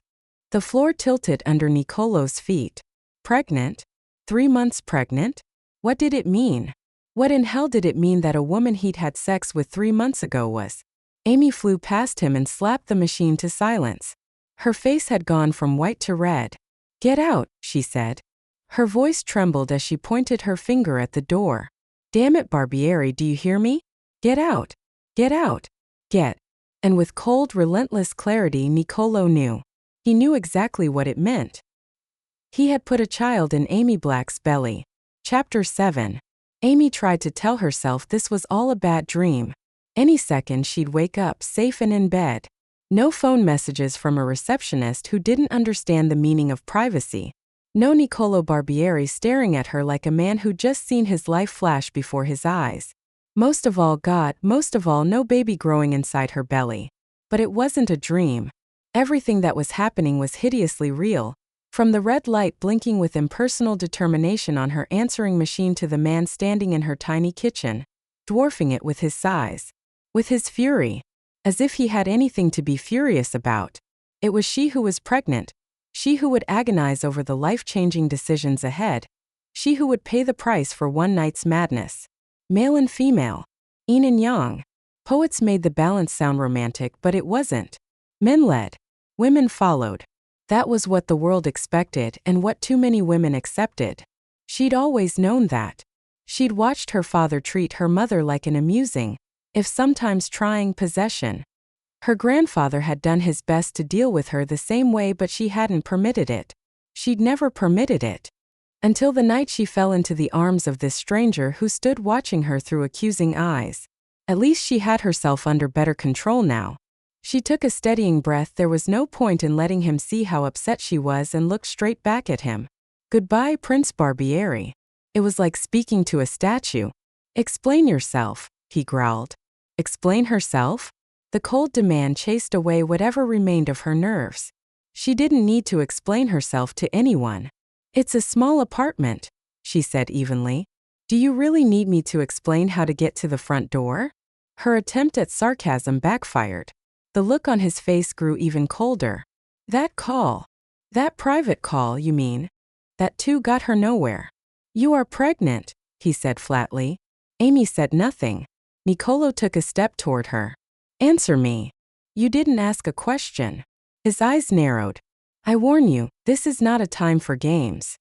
The floor tilted under Niccolò's feet. Pregnant? 3 months pregnant? What did it mean? What in hell did it mean that a woman he'd had sex with 3 months ago was? Amy flew past him and slapped the machine to silence. Her face had gone from white to red. Get out, she said. Her voice trembled as she pointed her finger at the door. Damn it, Barbieri, do you hear me? Get out. Get out. Get. And with cold, relentless clarity, Niccolò knew. He knew exactly what it meant. He had put a child in Amy Black's belly. Chapter 7. Amy tried to tell herself this was all a bad dream. Any second she'd wake up safe and in bed. No phone messages from a receptionist who didn't understand the meaning of privacy. No Niccolò Barbieri staring at her like a man who'd just seen his life flash before his eyes. Most of all, no baby growing inside her belly. But it wasn't a dream. Everything that was happening was hideously real. From the red light blinking with impersonal determination on her answering machine to the man standing in her tiny kitchen, dwarfing it with his size. With his fury. As if he had anything to be furious about. It was she who was pregnant. She who would agonize over the life-changing decisions ahead. She who would pay the price for one night's madness. Male and female. Yin and yang. Poets made the balance sound romantic, but it wasn't. Men led. Women followed. That was what the world expected and what too many women accepted. She'd always known that. She'd watched her father treat her mother like an amusing, if sometimes trying, possession. Her grandfather had done his best to deal with her the same way, but she hadn't permitted it. She'd never permitted it. Until the night she fell into the arms of this stranger who stood watching her through accusing eyes. At least she had herself under better control now. She took a steadying breath. There was no point in letting him see how upset she was and looked straight back at him. Goodbye, Prince Barbieri. It was like speaking to a statue. Explain yourself, he growled. Explain herself? The cold demand chased away whatever remained of her nerves. She didn't need to explain herself to anyone. It's a small apartment, she said evenly. Do you really need me to explain how to get to the front door? Her attempt at sarcasm backfired. The look on his face grew even colder. That call. That private call, you mean? That too got her nowhere. You are pregnant, he said flatly. Amy said nothing. Niccolò took a step toward her. Answer me. You didn't ask a question. His eyes narrowed. I warn you, this is not a time for games.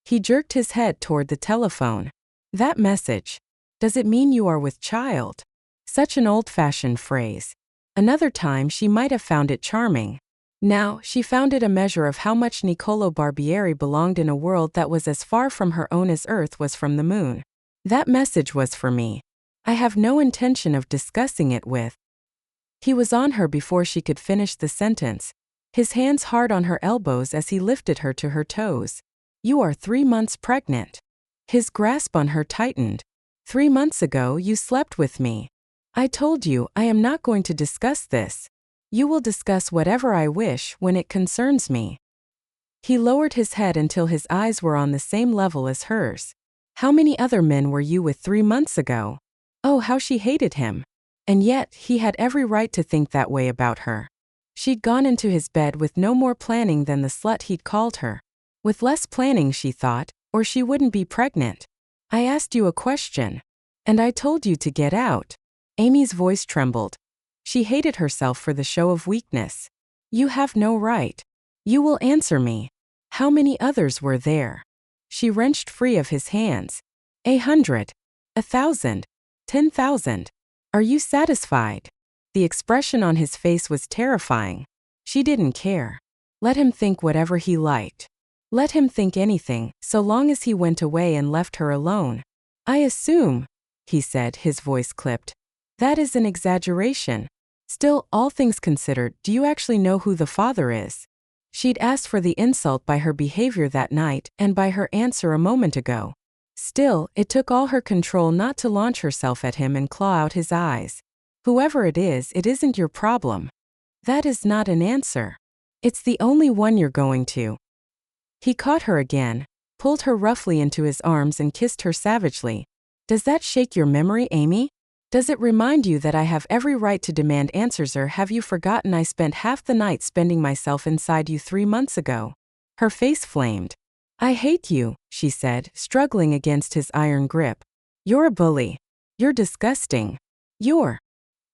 He jerked his head toward the telephone. That message. Does it mean you are with child? Such an old-fashioned phrase. Another time she might have found it charming. Now, she found it a measure of how much Niccolò Barbieri belonged in a world that was as far from her own as Earth was from the moon. That message was for me. I have no intention of discussing it with. He was on her before she could finish the sentence, his hands hard on her elbows as he lifted her to her toes. You are 3 months pregnant. His grasp on her tightened. 3 months ago you slept with me. I told you I am not going to discuss this. You will discuss whatever I wish when it concerns me. He lowered his head until his eyes were on the same level as hers. How many other men were you with 3 months ago? Oh, how she hated him. And yet, he had every right to think that way about her. She'd gone into his bed with no more planning than the slut he'd called her. With less planning, she thought, or she wouldn't be pregnant. I asked you a question. And I told you to get out. Amy's voice trembled. She hated herself for the show of weakness. You have no right. You will answer me. How many others were there? She wrenched free of his hands. 100. 1,000. 10,000. Are you satisfied? The expression on his face was terrifying. She didn't care. Let him think whatever he liked. Let him think anything, so long as he went away and left her alone. I assume, he said, his voice clipped. That is an exaggeration. Still, all things considered, do you actually know who the father is? She'd asked for the insult by her behavior that night and by her answer a moment ago. Still, it took all her control not to launch herself at him and claw out his eyes. Whoever it isn't your problem. That is not an answer. It's the only one you're going to. He caught her again, pulled her roughly into his arms and kissed her savagely. Does that shake your memory, Amy? Does it remind you that I have every right to demand answers, or have you forgotten I spent half the night spending myself inside you 3 months ago? Her face flamed. I hate you, she said, struggling against his iron grip. You're a bully. You're disgusting.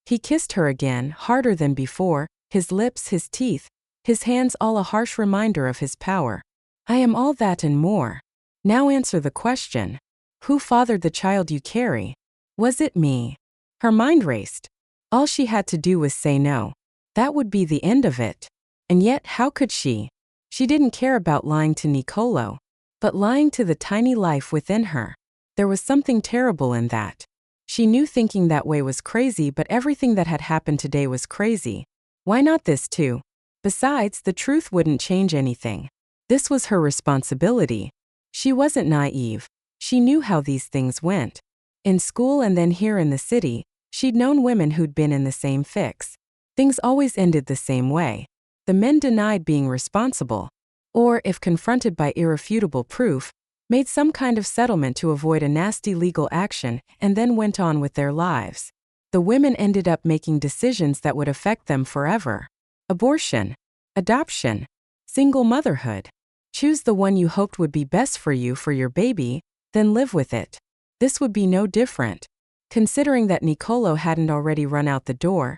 He kissed her again, harder than before, his lips, his teeth, his hands all a harsh reminder of his power. I am all that and more. Now answer the question. Who fathered the child you carry? Was it me? Her mind raced. All she had to do was say no. That would be the end of it. And yet, how could she? She didn't care about lying to Niccolò, but lying to the tiny life within her. There was something terrible in that. She knew thinking that way was crazy, but everything that had happened today was crazy. Why not this too? Besides, the truth wouldn't change anything. This was her responsibility. She wasn't naive. She knew how these things went. In school and then here in the city, she'd known women who'd been in the same fix. Things always ended the same way. The men denied being responsible, or, if confronted by irrefutable proof, made some kind of settlement to avoid a nasty legal action and then went on with their lives. The women ended up making decisions that would affect them forever. Abortion, adoption, single motherhood. Choose the one you hoped would be best for your baby, then live with it. This would be no different. Considering that Niccolò hadn't already run out the door,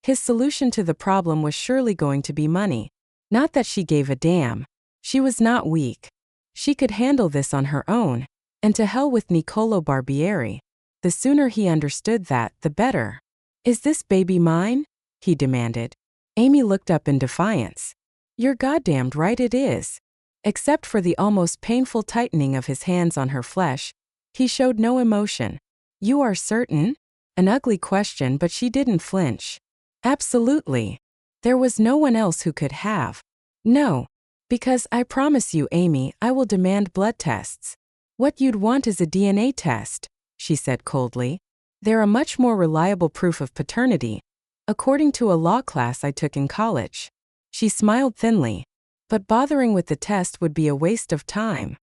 his solution to the problem was surely going to be money. Not that she gave a damn. She was not weak. She could handle this on her own, and to hell with Niccolò Barbieri. The sooner he understood that, the better. Is this baby mine? He demanded. Amy looked up in defiance. You're goddamned right it is. Except for the almost painful tightening of his hands on her flesh, he showed no emotion. You are certain? An ugly question, but she didn't flinch. Absolutely. There was no one else who could have. No. Because I promise you, Amy, I will demand blood tests. What you'd want is a DNA test, she said coldly. They're a much more reliable proof of paternity, according to a law class I took in college. She smiled thinly. But bothering with the test would be a waste of time.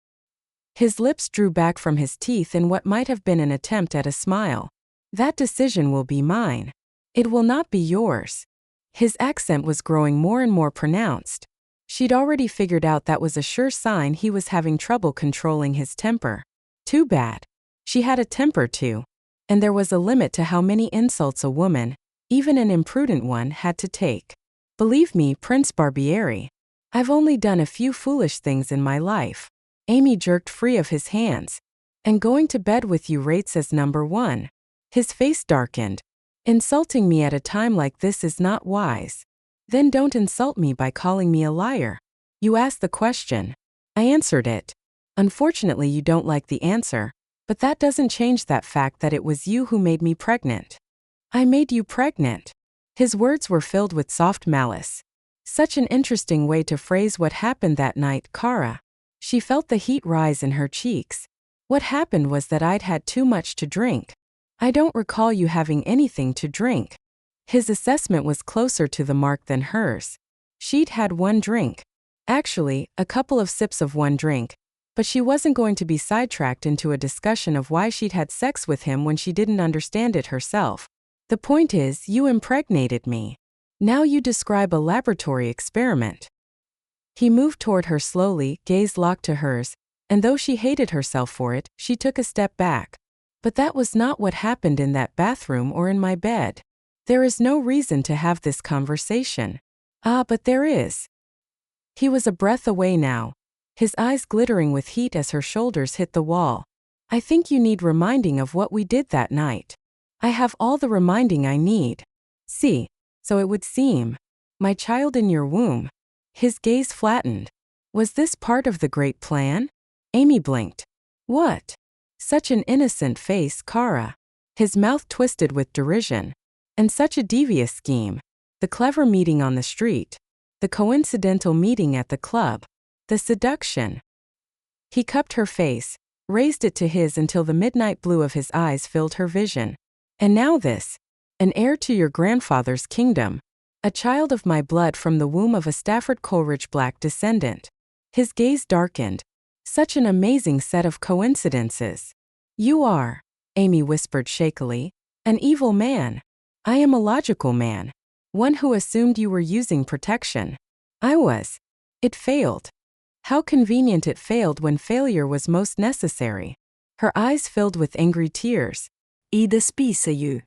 His lips drew back from his teeth in what might have been an attempt at a smile. That decision will be mine. It will not be yours. His accent was growing more and more pronounced. She'd already figured out that was a sure sign he was having trouble controlling his temper. Too bad. She had a temper too. And there was a limit to how many insults a woman, even an imprudent one, had to take. Believe me, Prince Barbieri, I've only done a few foolish things in my life. Amy jerked free of his hands. And going to bed with you rates as number one. His face darkened. Insulting me at a time like this is not wise. Then don't insult me by calling me a liar. You asked the question. I answered it. Unfortunately, you don't like the answer, but that doesn't change that fact that it was you who made me pregnant. I made you pregnant. His words were filled with soft malice. Such an interesting way to phrase what happened that night, Cara. She felt the heat rise in her cheeks. What happened was that I'd had too much to drink. I don't recall you having anything to drink. His assessment was closer to the mark than hers. She'd had one drink. Actually, a couple of sips of one drink. But she wasn't going to be sidetracked into a discussion of why she'd had sex with him when she didn't understand it herself. The point is, you impregnated me. Now you describe a laboratory experiment. He moved toward her slowly, gaze locked to hers, and though she hated herself for it, she took a step back. But that was not what happened in that bathroom or in my bed. There is no reason to have this conversation. Ah, but there is. He was a breath away now, his eyes glittering with heat as her shoulders hit the wall. I think you need reminding of what we did that night. I have all the reminding I need. See, so it would seem. My child in your womb. His gaze flattened. Was this part of the great plan? Amy blinked. What? Such an innocent face, Cara. His mouth twisted with derision. And such a devious scheme. The clever meeting on the street. The coincidental meeting at the club. The seduction. He cupped her face, raised it to his until the midnight blue of his eyes filled her vision. And now this. An heir to your grandfather's kingdom. A child of my blood from the womb of a Stafford Coleridge black descendant. His gaze darkened. Such an amazing set of coincidences. You are, Amy whispered shakily, an evil man. I am a logical man. One who assumed you were using protection. I was. It failed. How convenient it failed when failure was most necessary. Her eyes filled with angry tears. I despise you.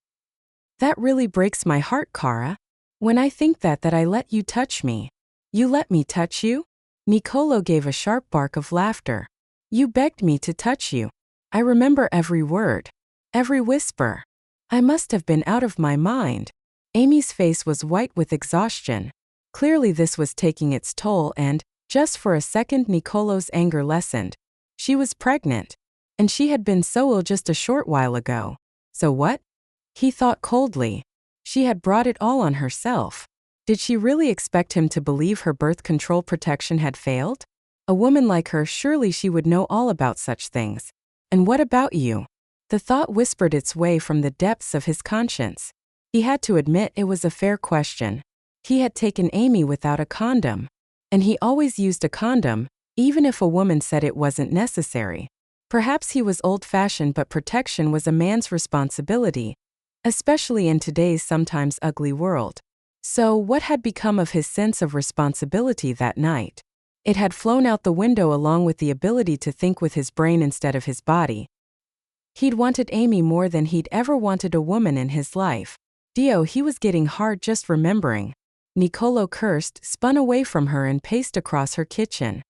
That really breaks my heart, Cara. When I think that I let you touch me. You let me touch you? Niccolò gave a sharp bark of laughter. You begged me to touch you. I remember every word. Every whisper. I must have been out of my mind. Amy's face was white with exhaustion. Clearly this was taking its toll and, just for a second, Niccolò's anger lessened. She was pregnant. And she had been so ill just a short while ago. So what? He thought coldly. She had brought it all on herself. Did she really expect him to believe her birth control protection had failed? A woman like her, surely she would know all about such things. And what about you? The thought whispered its way from the depths of his conscience. He had to admit it was a fair question. He had taken Amy without a condom. And he always used a condom, even if a woman said it wasn't necessary. Perhaps he was old-fashioned, but protection was a man's responsibility, especially in today's sometimes ugly world. So, what had become of his sense of responsibility that night? It had flown out the window along with the ability to think with his brain instead of his body. He'd wanted Amy more than he'd ever wanted a woman in his life. Dio, he was getting hard just remembering. Niccolò cursed, spun away from her and paced across her kitchen.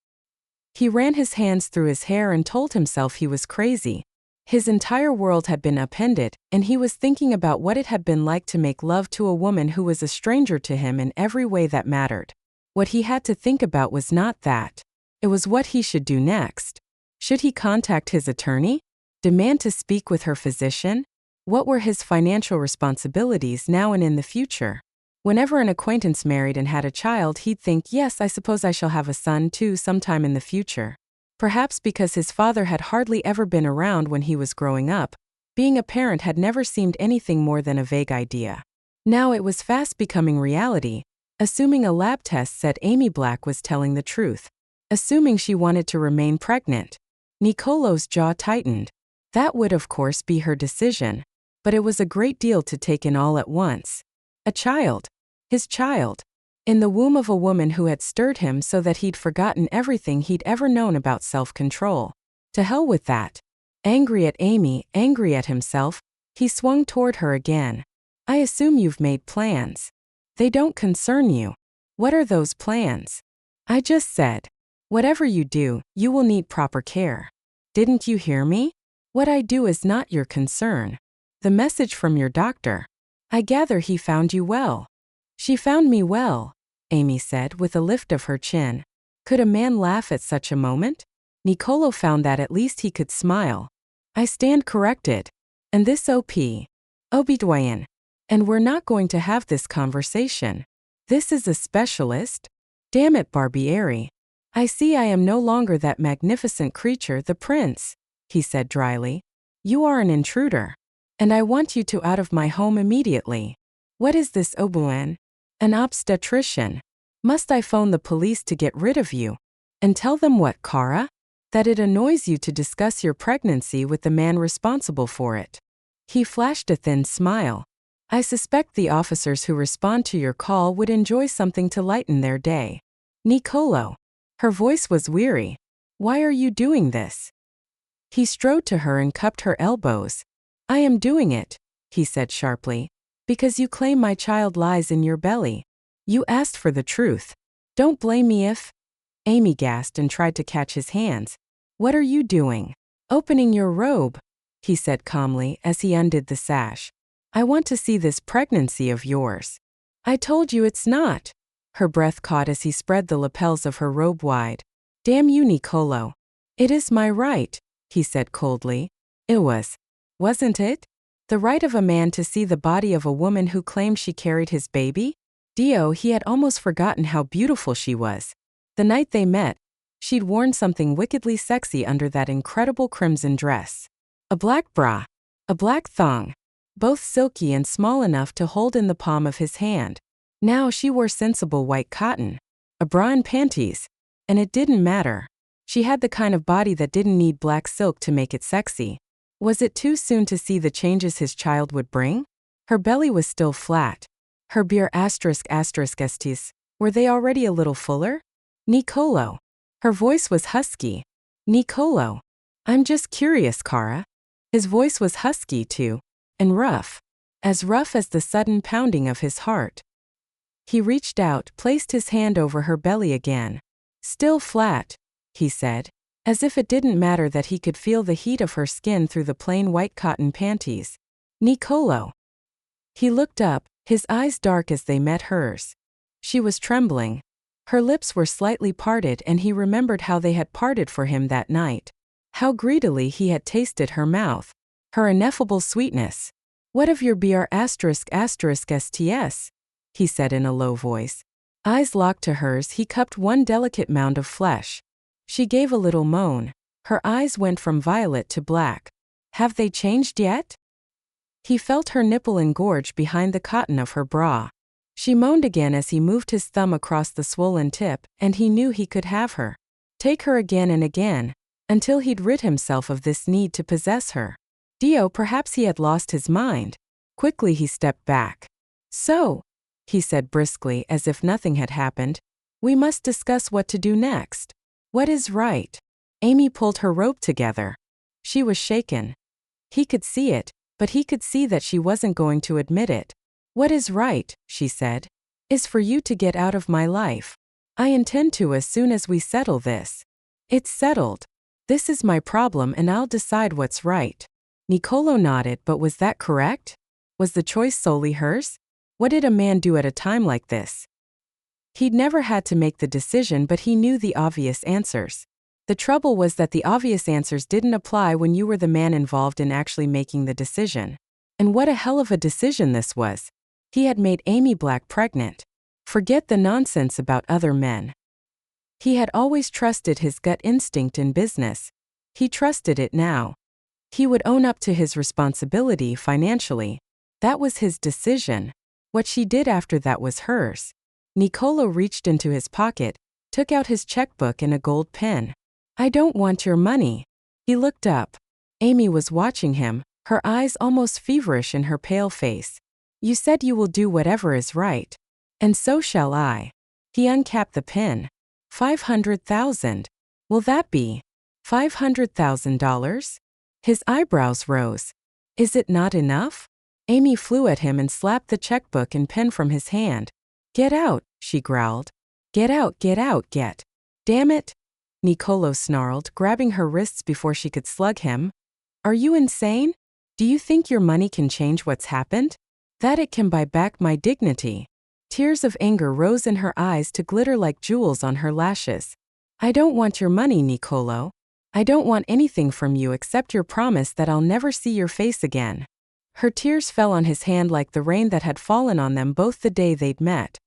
He ran his hands through his hair and told himself he was crazy. His entire world had been upended, and he was thinking about what it had been like to make love to a woman who was a stranger to him in every way that mattered. What he had to think about was not that. It was what he should do next. Should he contact his attorney? Demand to speak with her physician? What were his financial responsibilities now and in the future? Whenever an acquaintance married and had a child, he'd think, yes, I suppose I shall have a son too sometime in the future. Perhaps because his father had hardly ever been around when he was growing up, being a parent had never seemed anything more than a vague idea. Now it was fast becoming reality, assuming a lab test said Amy Black was telling the truth. Assuming she wanted to remain pregnant. Niccolò's jaw tightened. That would of course be her decision, but it was a great deal to take in all at once. A child. His child. In the womb of a woman who had stirred him so that he'd forgotten everything he'd ever known about self-control. To hell with that. Angry at Amy, angry at himself, he swung toward her again. I assume you've made plans. They don't concern you. What are those plans? I just said. Whatever you do, you will need proper care. Didn't you hear me? What I do is not your concern. The message from your doctor. I gather he found you well. She found me well, Amy said with a lift of her chin. Could a man laugh at such a moment? Niccolò found that at least he could smile. I stand corrected. And this OB-GYN. And we're not going to have this conversation. This is a specialist? Damn it, Barbieri. I see I am no longer that magnificent creature, the prince, he said dryly. You are an intruder. And I want you to out of my home immediately. What is this OB-GYN? An obstetrician. Must I phone the police to get rid of you? And tell them what, Cara? That it annoys you to discuss your pregnancy with the man responsible for it. He flashed a thin smile. I suspect the officers who respond to your call would enjoy something to lighten their day. Niccolò. Her voice was weary. Why are you doing this? He strode to her and cupped her elbows. I am doing it, he said sharply, because you claim my child lies in your belly. You asked for the truth. Don't blame me if... Amy gasped and tried to catch his hands. What are you doing? Opening your robe, he said calmly as he undid the sash. I want to see this pregnancy of yours. I told you it's not. Her breath caught as he spread the lapels of her robe wide. Damn you, Niccolò. It is my right, he said coldly. It was. Wasn't it? The right of a man to see the body of a woman who claimed she carried his baby? Dio, he had almost forgotten how beautiful she was. The night they met, she'd worn something wickedly sexy under that incredible crimson dress. A black bra. A black thong. Both silky and small enough to hold in the palm of his hand. Now she wore sensible white cotton. A bra and panties. And it didn't matter. She had the kind of body that didn't need black silk to make it sexy. Was it too soon to see the changes his child would bring? Her belly was still flat. Her ************, were they already a little fuller? Niccolò. Her voice was husky. Niccolò. I'm just curious, Cara. His voice was husky too. And rough. As rough as the sudden pounding of his heart. He reached out, placed his hand over her belly again. Still flat, he said, as if it didn't matter that he could feel the heat of her skin through the plain white cotton panties. Niccolò. He looked up, his eyes dark as they met hers. She was trembling. Her lips were slightly parted and he remembered how they had parted for him that night. How greedily he had tasted her mouth. Her ineffable sweetness. What of your ***************? he said in a low voice. Eyes locked to hers, he cupped one delicate mound of flesh. She gave a little moan. Her eyes went from violet to black. Have they changed yet? He felt her nipple engorge behind the cotton of her bra. She moaned again as he moved his thumb across the swollen tip, and he knew he could have her. Take her again and again, until he'd rid himself of this need to possess her. Dio, perhaps he had lost his mind. Quickly he stepped back. So, he said briskly as if nothing had happened, we must discuss what to do next. What is right? Amy pulled her robe together. She was shaken. He could see it, but he could see that she wasn't going to admit it. What is right, she said, is for you to get out of my life. I intend to as soon as we settle this. It's settled. This is my problem and I'll decide what's right. Niccolò nodded, but was that correct? Was the choice solely hers? What did a man do at a time like this? He'd never had to make the decision, but he knew the obvious answers. The trouble was that the obvious answers didn't apply when you were the man involved in actually making the decision. And what a hell of a decision this was. He had made Amy Black pregnant. Forget the nonsense about other men. He had always trusted his gut instinct in business. He trusted it now. He would own up to his responsibility financially. That was his decision. What she did after that was hers. Niccolò reached into his pocket, took out his checkbook and a gold pen. I don't want your money. He looked up. Amy was watching him, her eyes almost feverish in her pale face. You said you will do whatever is right. And so shall I. He uncapped the pen. 500,000. Will that be $500,000? His eyebrows rose. Is it not enough? Amy flew at him and slapped the checkbook and pen from his hand. Get out, she growled. Get out, get out, get. Damn it. Niccolò snarled, grabbing her wrists before she could slug him. Are you insane? Do you think your money can change what's happened? That it can buy back my dignity. Tears of anger rose in her eyes to glitter like jewels on her lashes. I don't want your money, Niccolò. I don't want anything from you except your promise that I'll never see your face again. Her tears fell on his hand like the rain that had fallen on them both the day they'd met.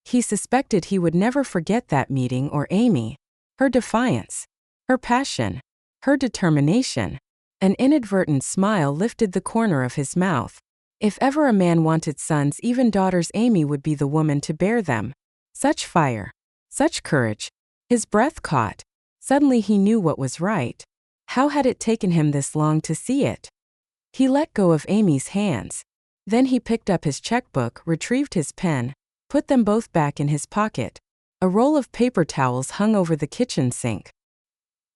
He suspected he would never forget that meeting or Amy. Her defiance. Her passion. Her determination. An inadvertent smile lifted the corner of his mouth. If ever a man wanted sons, even daughters, Amy would be the woman to bear them. Such fire. Such courage. His breath caught. Suddenly he knew what was right. How had it taken him this long to see it? He let go of Amy's hands. Then he picked up his checkbook, retrieved his pen, put them both back in his pocket. A roll of paper towels hung over the kitchen sink.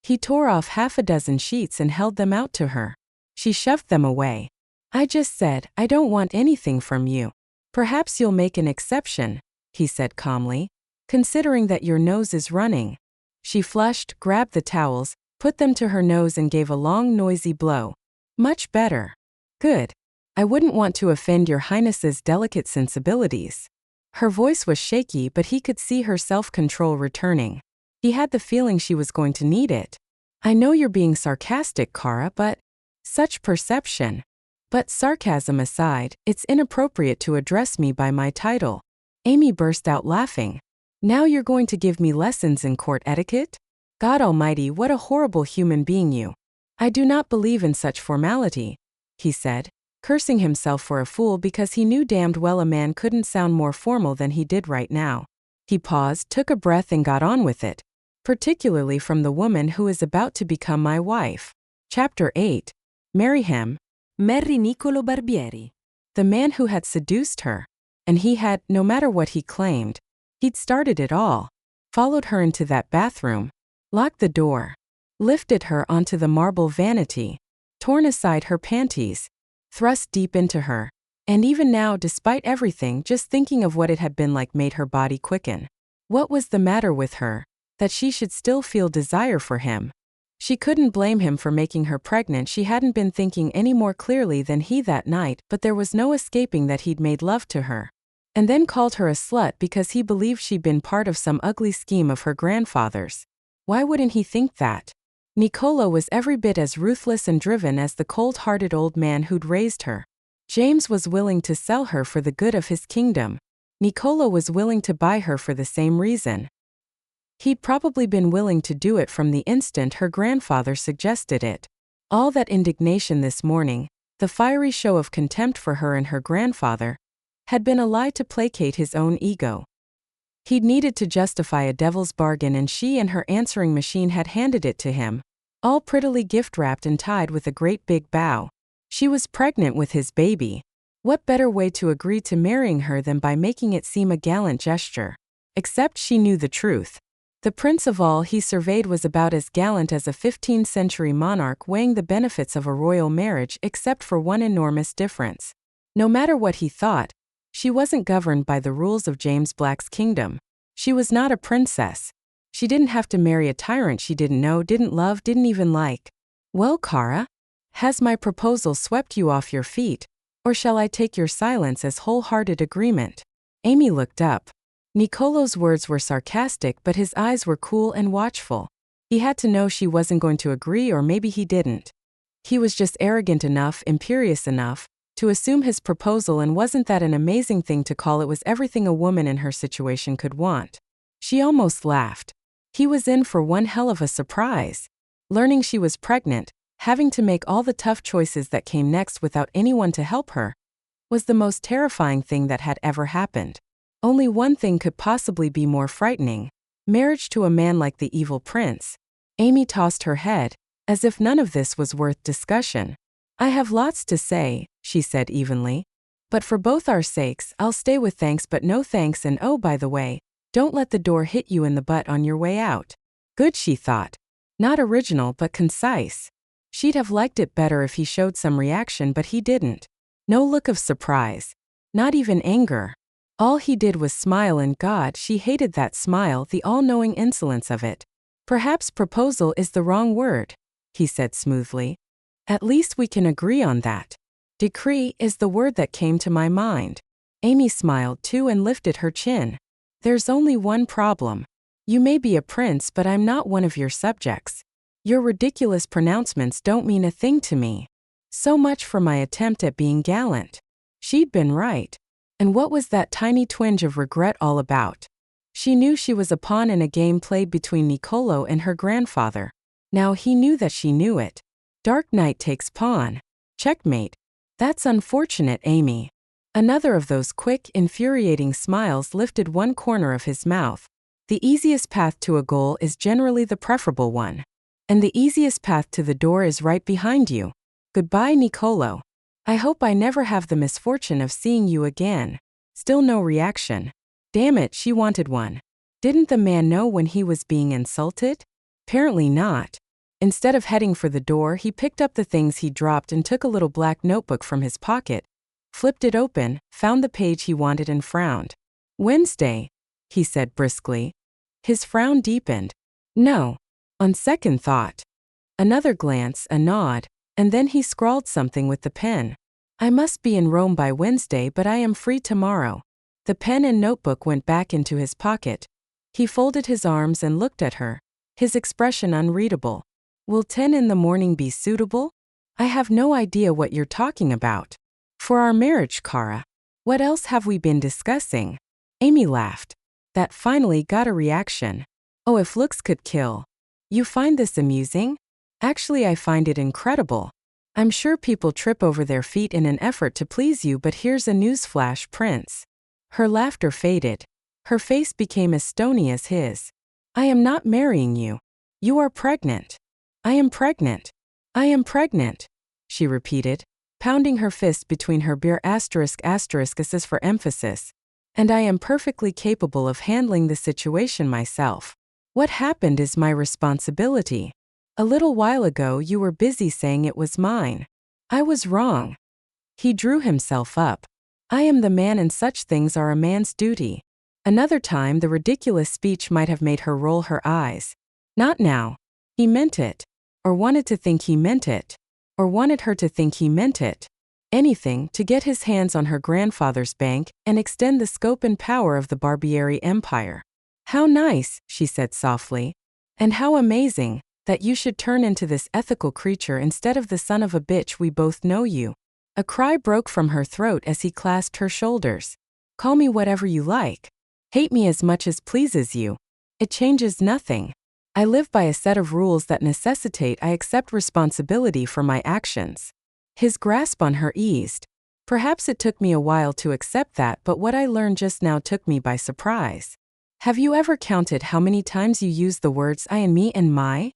He tore off half a dozen sheets and held them out to her. She shoved them away. I just said, I don't want anything from you. Perhaps you'll make an exception, he said calmly, considering that your nose is running. She flushed, grabbed the towels, put them to her nose and gave a long, noisy blow. Much better. Good. I wouldn't want to offend your Highness's delicate sensibilities. Her voice was shaky, but he could see her self-control returning. He had the feeling she was going to need it. I know you're being sarcastic, Cara, but... Such perception. But sarcasm aside, it's inappropriate to address me by my title. Amy burst out laughing. Now you're going to give me lessons in court etiquette? God Almighty, what a horrible human being you. I do not believe in such formality, he said, cursing himself for a fool because he knew damned well a man couldn't sound more formal than he did right now. He paused, took a breath and got on with it. Particularly from the woman who is about to become my wife. Chapter 8. Marry him. Marry Niccolò Barbieri. The man who had seduced her. And he had, no matter what he claimed, he'd started it all. Followed her into that bathroom. Locked the door. Lifted her onto the marble vanity. Torn aside her panties. Thrust deep into her. And even now, despite everything, just thinking of what it had been like made her body quicken. What was the matter with her, that she should still feel desire for him? She couldn't blame him for making her pregnant. She hadn't been thinking any more clearly than he that night, but there was no escaping that he'd made love to her. And then called her a slut because he believed she'd been part of some ugly scheme of her grandfather's. Why wouldn't he think that? Niccolò was every bit as ruthless and driven as the cold-hearted old man who'd raised her. James was willing to sell her for the good of his kingdom. Niccolo was willing to buy her for the same reason. He'd probably been willing to do it from the instant her grandfather suggested it. All that indignation this morning, the fiery show of contempt for her and her grandfather, had been a lie to placate his own ego. He'd needed to justify a devil's bargain, and she and her answering machine had handed it to him, all prettily gift-wrapped and tied with a great big bow. She was pregnant with his baby. What better way to agree to marrying her than by making it seem a gallant gesture? Except she knew the truth. The prince of all he surveyed was about as gallant as a 15th-century monarch weighing the benefits of a royal marriage, except for one enormous difference. No matter what he thought, she wasn't governed by the rules of James Black's kingdom. She was not a princess. She didn't have to marry a tyrant she didn't know, didn't love, didn't even like. Well, Cara, has my proposal swept you off your feet, or shall I take your silence as wholehearted agreement? Amy looked up. Niccolo's words were sarcastic, but his eyes were cool and watchful. He had to know she wasn't going to agree, or maybe he didn't. He was just arrogant enough, imperious enough, to assume his proposal, and wasn't that an amazing thing to call? It was everything a woman in her situation could want. She almost laughed. He was in for one hell of a surprise. Learning she was pregnant, having to make all the tough choices that came next without anyone to help her, was the most terrifying thing that had ever happened. Only one thing could possibly be more frightening: marriage to a man like the evil prince. Amy tossed her head, as if none of this was worth discussion. I have lots to say, she said evenly. But for both our sakes, I'll stay with thanks but no thanks, and oh, by the way, don't let the door hit you in the butt on your way out. Good, she thought. Not original but concise. She'd have liked it better if he showed some reaction, but he didn't. No look of surprise. Not even anger. All he did was smile, and God, she hated that smile, the all-knowing insolence of it. Perhaps proposal is the wrong word, he said smoothly. At least we can agree on that. Decree is the word that came to my mind. Amy smiled too and lifted her chin. There's only one problem. You may be a prince, but I'm not one of your subjects. Your ridiculous pronouncements don't mean a thing to me. So much for my attempt at being gallant. She'd been right. And what was that tiny twinge of regret all about? She knew she was a pawn in a game played between Niccolo and her grandfather. Now he knew that she knew it. Dark knight takes pawn. Checkmate. That's unfortunate, Amy. Another of those quick, infuriating smiles lifted one corner of his mouth. The easiest path to a goal is generally the preferable one. And the easiest path to the door is right behind you. Goodbye, Niccolo. I hope I never have the misfortune of seeing you again. Still no reaction. Damn it, she wanted one. Didn't the man know when he was being insulted? Apparently not. Instead of heading for the door, he picked up the things he dropped and took a little black notebook from his pocket, flipped it open, found the page he wanted, and frowned. Wednesday, he said briskly. His frown deepened. No. On second thought. Another glance, a nod, and then he scrawled something with the pen. I must be in Rome by Wednesday, but I am free tomorrow. The pen and notebook went back into his pocket. He folded his arms and looked at her, his expression unreadable. Will 10 in the morning be suitable? I have no idea what you're talking about. For our marriage, Cara. What else have we been discussing? Amy laughed. That finally got a reaction. Oh, if looks could kill. You find this amusing? Actually, I find it incredible. I'm sure people trip over their feet in an effort to please you, but here's a newsflash, Prince. Her laughter faded. Her face became as stony as his. I am not marrying you. You are pregnant. I am pregnant. I am pregnant, she repeated, pounding her fist between her bare asterisks for emphasis. And I am perfectly capable of handling the situation myself. What happened is my responsibility. A little while ago you were busy saying it was mine. I was wrong. He drew himself up. I am the man, and such things are a man's duty. Another time the ridiculous speech might have made her roll her eyes. Not now. He meant it. Or wanted to think he meant it. Or wanted her to think he meant it. Anything to get his hands on her grandfather's bank and extend the scope and power of the Barbieri Empire. How nice, she said softly. And how amazing that you should turn into this ethical creature instead of the son of a bitch we both know you. A cry broke from her throat as he clasped her shoulders. Call me whatever you like. Hate me as much as pleases you. It changes nothing. I live by a set of rules that necessitate I accept responsibility for my actions." His grasp on her eased. "Perhaps it took me a while to accept that, but what I learned just now took me by surprise. Have you ever counted how many times you use the words I and me and my?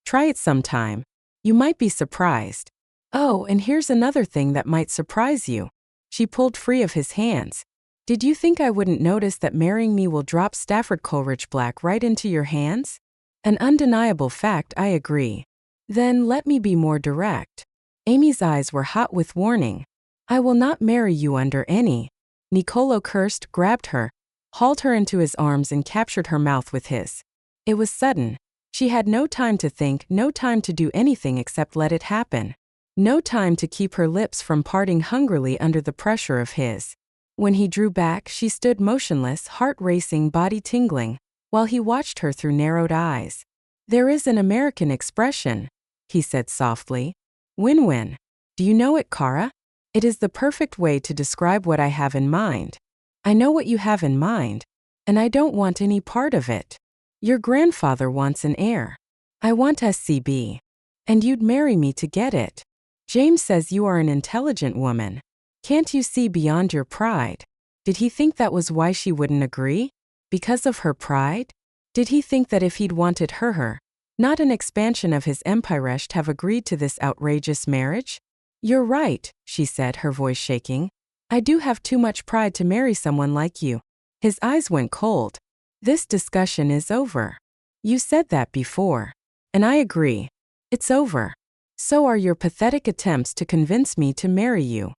Try it sometime. You might be surprised. Oh, and here's another thing that might surprise you." She pulled free of his hands. "Did you think I wouldn't notice that marrying me will drop Stafford Coleridge Black right into your hands? An undeniable fact, I agree." "Then let me be more direct." Amy's eyes were hot with warning. "I will not marry you under any." Niccolò cursed, grabbed her, hauled her into his arms and captured her mouth with his. It was sudden. She had no time to think, no time to do anything except let it happen. No time to keep her lips from parting hungrily under the pressure of his. When he drew back, she stood motionless, heart racing, body tingling, while he watched her through narrowed eyes. "There is an American expression," he said softly. "Win-win. Do you know it, Kara? It is the perfect way to describe what I have in mind. I know what you have in mind, and I don't want any part of it. Your grandfather wants an heir. I want SCB. And you'd marry me to get it. James says you are an intelligent woman. Can't you see beyond your pride?" Did he think that was why she wouldn't agree? Because of her pride? Did he think that if he'd wanted her, not an expansion of his empire'd have agreed to this outrageous marriage? "You're right," she said, her voice shaking. "I do have too much pride to marry someone like you." His eyes went cold. "This discussion is over. You said that before. And I agree. It's over. So are your pathetic attempts to convince me to marry you.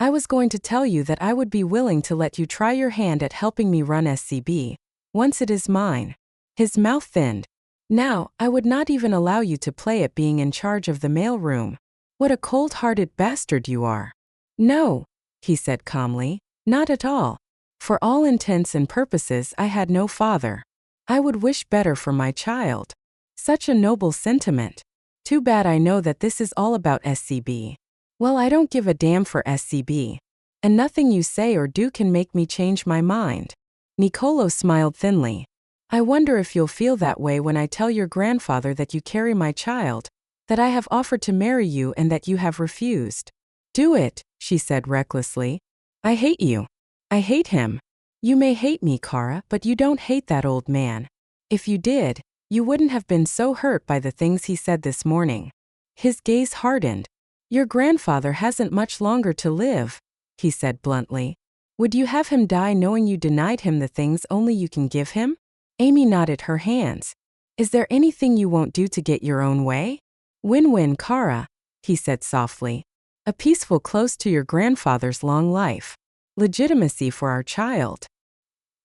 I was going to tell you that I would be willing to let you try your hand at helping me run SCB, once it is mine." His mouth thinned. "Now, I would not even allow you to play at being in charge of the mailroom. What a cold-hearted bastard you are." "No," he said calmly, "not at all. For all intents and purposes I had no father. I would wish better for my child. Such a noble sentiment. Too bad I know that this is all about SCB. Well, I don't give a damn for SCB. And nothing you say or do can make me change my mind." Niccolò smiled thinly. "I wonder if you'll feel that way when I tell your grandfather that you carry my child, that I have offered to marry you and that you have refused." "Do it," she said recklessly. "I hate you. I hate him. You may hate me, Kara, but you don't hate that old man. If you did, you wouldn't have been so hurt by the things he said this morning." His gaze hardened. "Your grandfather hasn't much longer to live," he said bluntly. "Would you have him die knowing you denied him the things only you can give him?" Amy nodded her hands. "Is there anything you won't do to get your own way?" "Win-win, Kara," he said softly. "A peaceful close to your grandfather's long life. Legitimacy for our child."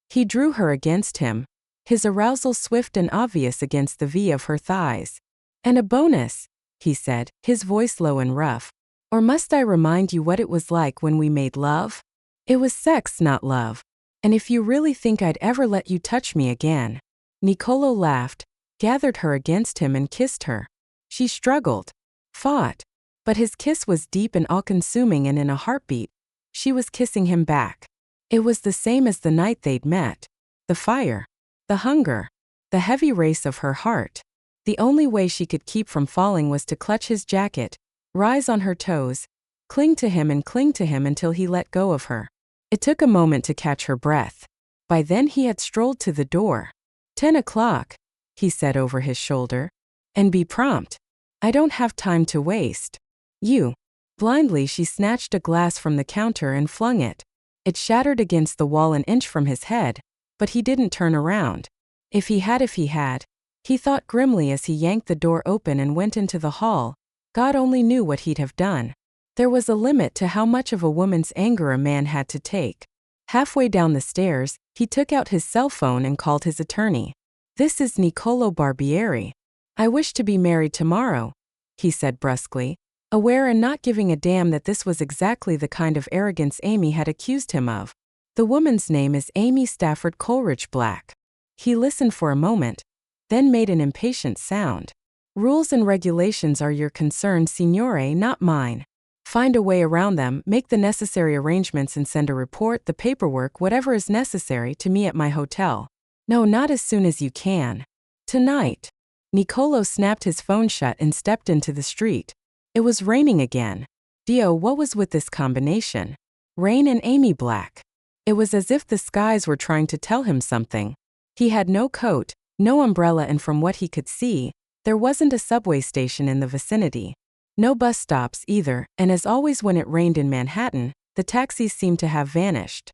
He drew her against him, his arousal swift and obvious against the V of her thighs. "And a bonus," he said, his voice low and rough. "Or must I remind you what it was like when we made love? It was sex, not love. And if you really think I'd ever let you touch me again." Niccolò laughed, gathered her against him and kissed her. She struggled, fought. But his kiss was deep and all-consuming, and in a heartbeat, she was kissing him back. It was the same as the night they'd met. The fire, the hunger, the heavy race of her heart. The only way she could keep from falling was to clutch his jacket, rise on her toes, cling to him until he let go of her. It took a moment to catch her breath. By then he had strolled to the door. 10 o'clock, he said over his shoulder. "And be prompt. I don't have time to waste." "You." Blindly she snatched a glass from the counter and flung it. It shattered against the wall an inch from his head, but he didn't turn around. If he had, he thought grimly as he yanked the door open and went into the hall. God only knew what he'd have done. There was a limit to how much of a woman's anger a man had to take. Halfway down the stairs, he took out his cell phone and called his attorney. "This is Niccolò Barbieri. I wish to be married tomorrow," he said brusquely, aware and not giving a damn that this was exactly the kind of arrogance Amy had accused him of. "The woman's name is Amy Stafford Coleridge Black." He listened for a moment, then made an impatient sound. "Rules and regulations are your concern, signore, not mine. Find a way around them, make the necessary arrangements and send a report, the paperwork, whatever is necessary to me at my hotel. No, not as soon as you can. Tonight. Nicolo snapped his phone shut and stepped into the street. It was raining again. Dio, what was with this combination? Rain and Amy Black. It was as if the skies were trying to tell him something. He had no coat, no umbrella, and from what he could see, there wasn't a subway station in the vicinity. No bus stops either, and as always when it rained in Manhattan, the taxis seemed to have vanished.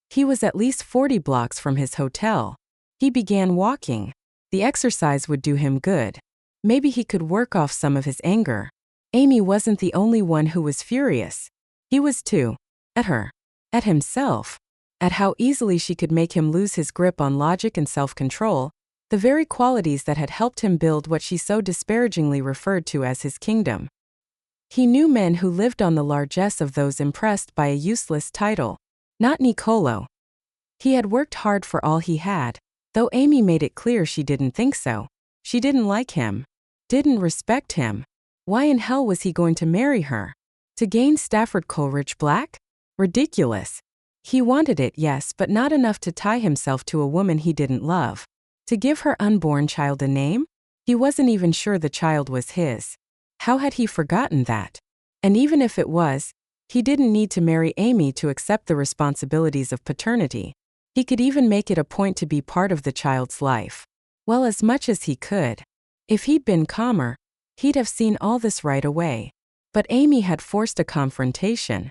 He was at least 40 blocks from his hotel. He began walking. The exercise would do him good. Maybe he could work off some of his anger. Amy wasn't the only one who was furious. He was too. At her. At himself. At how easily she could make him lose his grip on logic and self-control, the very qualities that had helped him build what she so disparagingly referred to as his kingdom. He knew men who lived on the largesse of those impressed by a useless title. Not Nicolo. He had worked hard for all he had, though Amy made it clear she didn't think so. She didn't like him. Didn't respect him. Why in hell was he going to marry her? To gain Stafford Coleridge Black? Ridiculous. He wanted it, yes, but not enough to tie himself to a woman he didn't love. To give her unborn child a name? He wasn't even sure the child was his. How had he forgotten that? And even if it was, he didn't need to marry Amy to accept the responsibilities of paternity. He could even make it a point to be part of the child's life. Well, as much as he could. If he'd been calmer, he'd have seen all this right away. But Amy had forced a confrontation.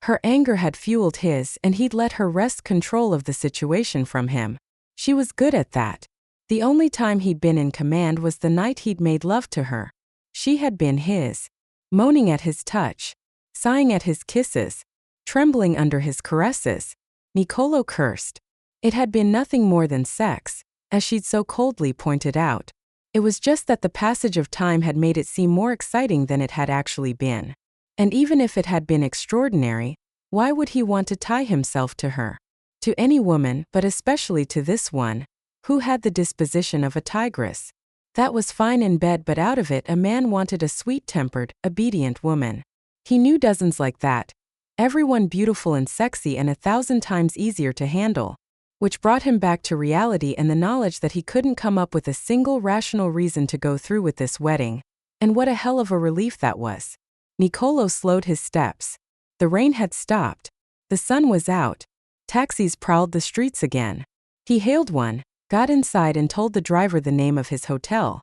Her anger had fueled his, and he'd let her wrest control of the situation from him. She was good at that. The only time he'd been in command was the night he'd made love to her. She had been his, moaning at his touch, sighing at his kisses, trembling under his caresses. Nicolo cursed. It had been nothing more than sex, as she'd so coldly pointed out. It was just that the passage of time had made it seem more exciting than it had actually been. And even if it had been extraordinary, why would he want to tie himself to her? To any woman, but especially to this one, who had the disposition of a tigress. That was fine in bed, but out of it a man wanted a sweet-tempered, obedient woman. He knew dozens like that. Everyone beautiful and sexy and 1,000 times easier to handle. Which brought him back to reality and the knowledge that he couldn't come up with a single rational reason to go through with this wedding. And what a hell of a relief that was. Nicolo slowed his steps. The rain had stopped. The sun was out. Taxis prowled the streets again. He hailed one, got inside and told the driver the name of his hotel.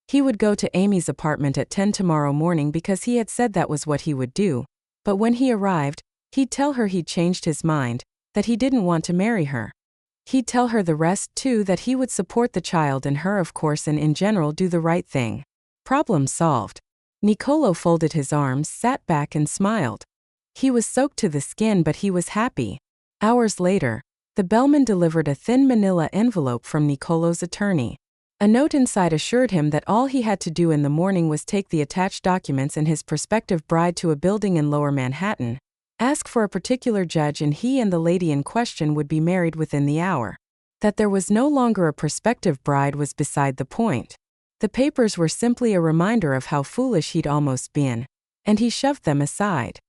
He would go to Amy's apartment at 10 tomorrow morning because he had said that was what he would do, but when he arrived, he'd tell her he'd changed his mind, that he didn't want to marry her. He'd tell her the rest too, that he would support the child and her of course and in general do the right thing. Problem solved. Nicolo folded his arms, sat back and smiled. He was soaked to the skin but he was happy. Hours later, the bellman delivered a thin manila envelope from Nicolo's attorney. A note inside assured him that all he had to do in the morning was take the attached documents and his prospective bride to a building in Lower Manhattan, ask for a particular judge, and he and the lady in question would be married within the hour. That there was no longer a prospective bride was beside the point. The papers were simply a reminder of how foolish he'd almost been, and he shoved them aside.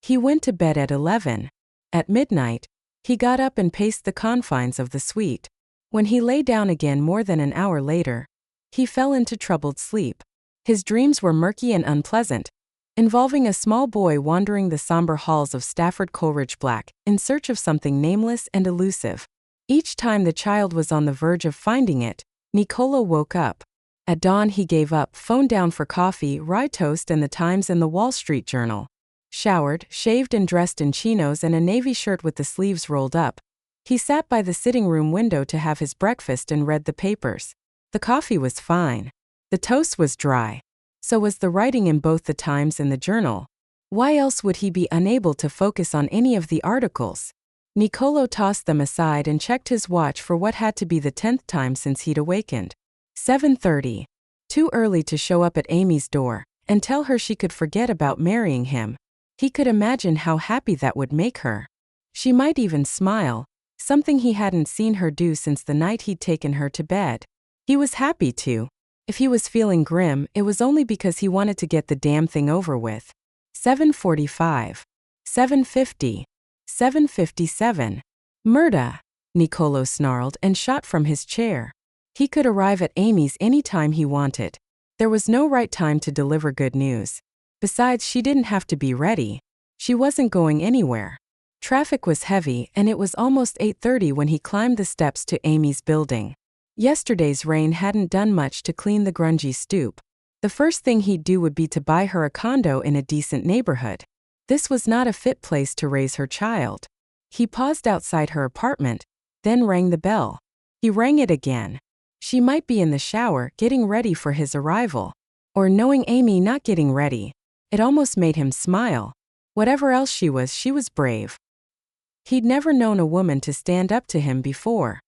He went to bed at 11. At midnight, he got up and paced the confines of the suite. When he lay down again more than an hour later, he fell into troubled sleep. His dreams were murky and unpleasant, involving a small boy wandering the somber halls of Stafford Coleridge Black in search of something nameless and elusive. Each time the child was on the verge of finding it, Nicolo woke up. At dawn he gave up, phoned down for coffee, rye toast and the Times and the Wall Street Journal. Showered, shaved and dressed in chinos and a navy shirt with the sleeves rolled up, he sat by the sitting room window to have his breakfast and read the papers. The coffee was fine. The toast was dry. So was the writing in both the Times and the Journal. Why else would he be unable to focus on any of the articles? Nicolo tossed them aside and checked his watch for what had to be the 10th time since he'd awakened. 7:30. Too early to show up at Amy's door and tell her she could forget about marrying him. He could imagine how happy that would make her. She might even smile, something he hadn't seen her do since the night he'd taken her to bed. He was happy too. If he was feeling grim, it was only because he wanted to get the damn thing over with. 7:45. 7:50. 7:57. Murda! Nicolo snarled and shot from his chair. He could arrive at Amy's any time he wanted. There was no right time to deliver good news. Besides, she didn't have to be ready. She wasn't going anywhere. Traffic was heavy and it was almost 8:30 when he climbed the steps to Amy's building. Yesterday's rain hadn't done much to clean the grungy stoop. The first thing he'd do would be to buy her a condo in a decent neighborhood. This was not a fit place to raise her child. He paused outside her apartment, then rang the bell. He rang it again. She might be in the shower, getting ready for his arrival. Or knowing Amy not getting ready. It almost made him smile. Whatever else she was brave. He'd never known a woman to stand up to him before.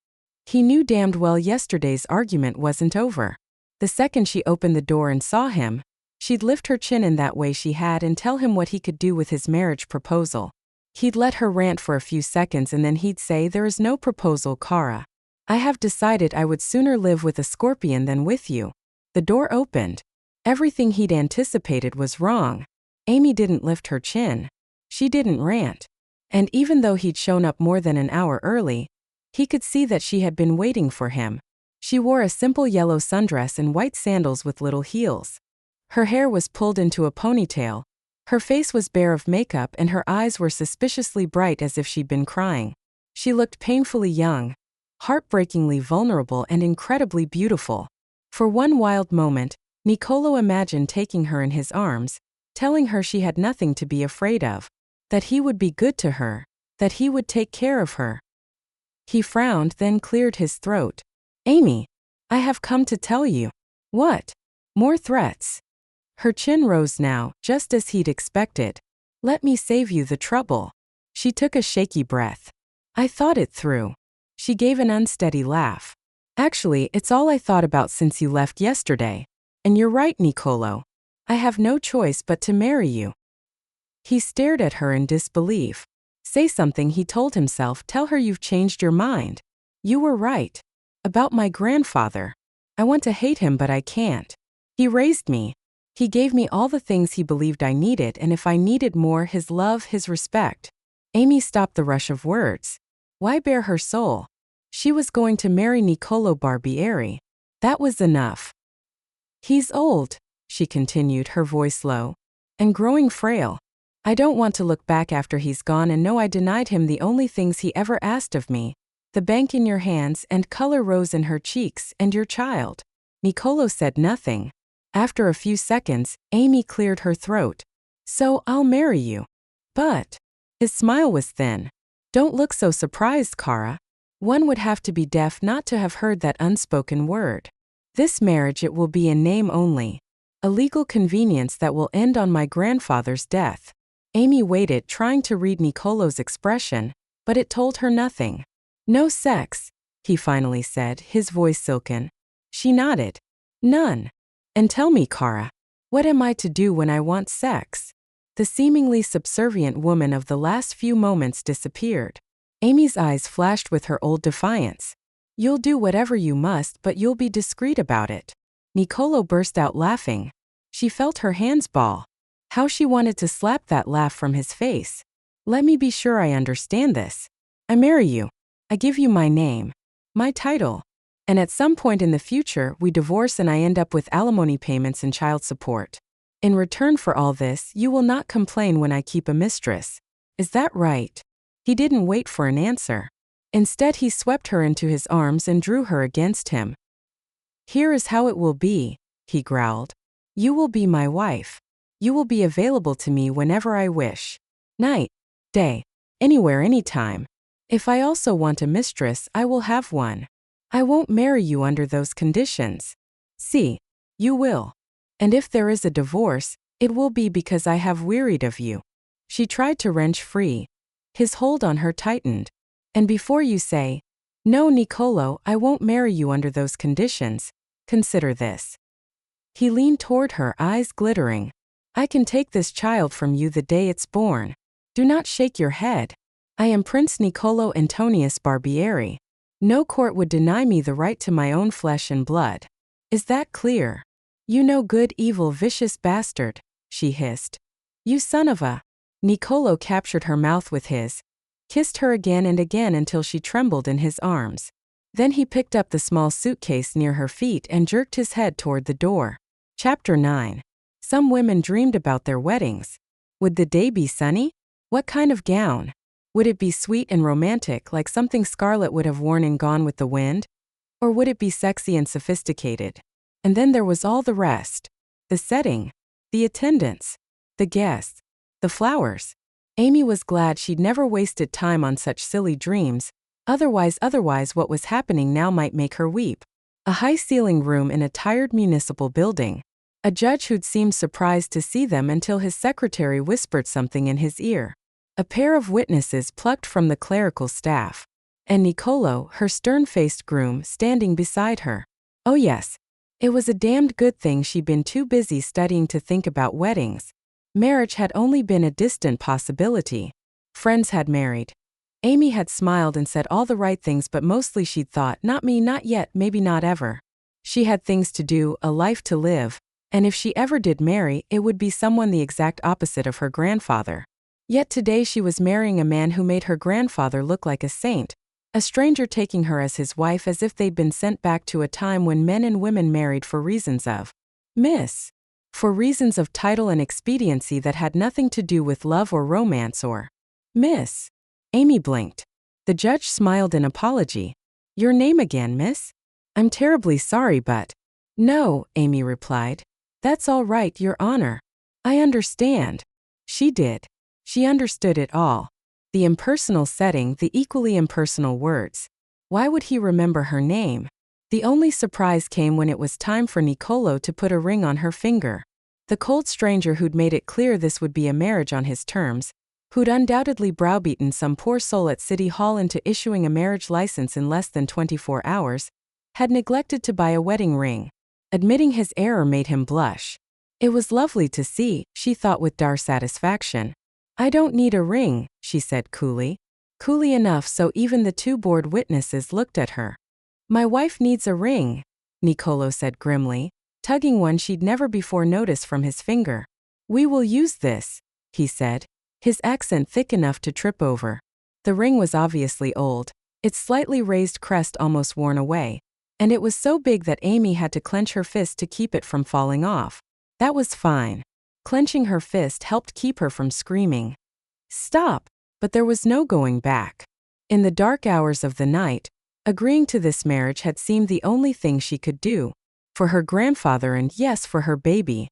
He knew damned well yesterday's argument wasn't over. The second she opened the door and saw him, she'd lift her chin in that way she had and tell him what he could do with his marriage proposal. He'd let her rant for a few seconds and then he'd say, "There is no proposal, Kara. I have decided I would sooner live with a scorpion than with you." The door opened. Everything he'd anticipated was wrong. Amy didn't lift her chin. She didn't rant. And even though he'd shown up more than an hour early, he could see that she had been waiting for him. She wore a simple yellow sundress and white sandals with little heels. Her hair was pulled into a ponytail. Her face was bare of makeup and her eyes were suspiciously bright as if she'd been crying. She looked painfully young, heartbreakingly vulnerable and incredibly beautiful. For one wild moment, Nicolo imagined taking her in his arms, telling her she had nothing to be afraid of, that he would be good to her, that he would take care of her. He frowned, then cleared his throat. "Amy, I have come to tell you." "What?" "More threats." Her chin rose now, just as he'd expected. "Let me save you the trouble." She took a shaky breath. "I thought it through." She gave an unsteady laugh. "Actually, it's all I thought about since you left yesterday. And you're right, Nicolo. I have no choice but to marry you." He stared at her in disbelief. "Say something," he told himself. "Tell her you've changed your mind. You were right. About my grandfather. I want to hate him but I can't. He raised me. He gave me all the things he believed I needed, and if I needed more, his love, his respect." Amy stopped the rush of words. Why bare her soul? She was going to marry Nicolo Barbieri. That was enough. "He's old," she continued, her voice low, "and growing frail. I don't want to look back after he's gone and know I denied him the only things he ever asked of me. The bank in your hands," and color rose in her cheeks, "and your child." Nicolo said nothing. After a few seconds, Amy cleared her throat. "So I'll marry you. But..." His smile was thin. "Don't look so surprised, Kara. One would have to be deaf not to have heard that unspoken word. This marriage, it will be in name only. A legal convenience that will end on my grandfather's death." Amy waited, trying to read Nicolo's expression, but it told her nothing. "No sex," he finally said, his voice silken. She nodded. "None. And tell me, Kara, what am I to do when I want sex?" The seemingly subservient woman of the last few moments disappeared. Amy's eyes flashed with her old defiance. "You'll do whatever you must, but you'll be discreet about it." Nicolo burst out laughing. She felt her hands ball. How she wanted to slap that laugh from his face. "Let me be sure I understand this. I marry you. I give you my name, my title. And at some point in the future, we divorce and I end up with alimony payments and child support. In return for all this, you will not complain when I keep a mistress. Is that right?" He didn't wait for an answer. Instead, he swept her into his arms and drew her against him. "Here is how it will be," he growled. "You will be my wife. You will be available to me whenever I wish. Night, day, anywhere, anytime. If I also want a mistress, I will have one. I won't marry you under those conditions. See, you will. And if there is a divorce, it will be because I have wearied of you." She tried to wrench free. His hold on her tightened. "And before you say, 'No, Nicolo, I won't marry you under those conditions,' consider this." He leaned toward her, eyes glittering. "I can take this child from you the day it's born. Do not shake your head. I am Prince Nicolo Antonius Barbieri. No court would deny me the right to my own flesh and blood. Is that clear?" "You know, good, evil, vicious bastard," she hissed. You son of a. Nicolo captured her mouth with his, kissed her again and again until she trembled in his arms. Then he picked up the small suitcase near her feet and jerked his head toward the door. Chapter 9. Some women dreamed about their weddings. Would the day be sunny? What kind of gown? Would it be sweet and romantic like something Scarlett would have worn in Gone with the Wind? Or would it be sexy and sophisticated? And then there was all the rest. The setting, the attendants, the guests, the flowers. Amy was glad she'd never wasted time on such silly dreams, otherwise what was happening now might make her weep. A high-ceiling room in a tired municipal building. A judge who'd seemed surprised to see them until his secretary whispered something in his ear. A pair of witnesses plucked from the clerical staff. And Nicolo, her stern-faced groom, standing beside her. Oh yes. It was a damned good thing she'd been too busy studying to think about weddings. Marriage had only been a distant possibility. Friends had married. Amy had smiled and said all the right things, but mostly she'd thought, not me, not yet, maybe not ever. She had things to do, a life to live, and if she ever did marry, it would be someone the exact opposite of her grandfather. Yet today she was marrying a man who made her grandfather look like a saint, a stranger taking her as his wife as if they'd been sent back to a time when men and women married for reasons of for reasons of title and expediency that had nothing to do with love or romance or miss. Amy blinked. The judge smiled in apology. Your name again, miss? I'm terribly sorry, but. No, Amy replied. That's all right, Your Honor. I understand. She did. She understood it all. The impersonal setting, the equally impersonal words. Why would he remember her name? The only surprise came when it was time for Nicolo to put a ring on her finger. The cold stranger who'd made it clear this would be a marriage on his terms, who'd undoubtedly browbeaten some poor soul at City Hall into issuing a marriage license in less than 24 hours, had neglected to buy a wedding ring. Admitting his error made him blush. It was lovely to see, she thought with dark satisfaction. I don't need a ring, she said coolly. Coolly enough so even the two bored witnesses looked at her. My wife needs a ring, Nicolo said grimly, tugging one she'd never before noticed from his finger. We will use this, he said, his accent thick enough to trip over. The ring was obviously old, its slightly raised crest almost worn away, and it was so big that Amy had to clench her fist to keep it from falling off. That was fine. Clenching her fist helped keep her from screaming. Stop! But there was no going back. In the dark hours of the night, agreeing to this marriage had seemed the only thing she could do. For her grandfather and yes, for her baby.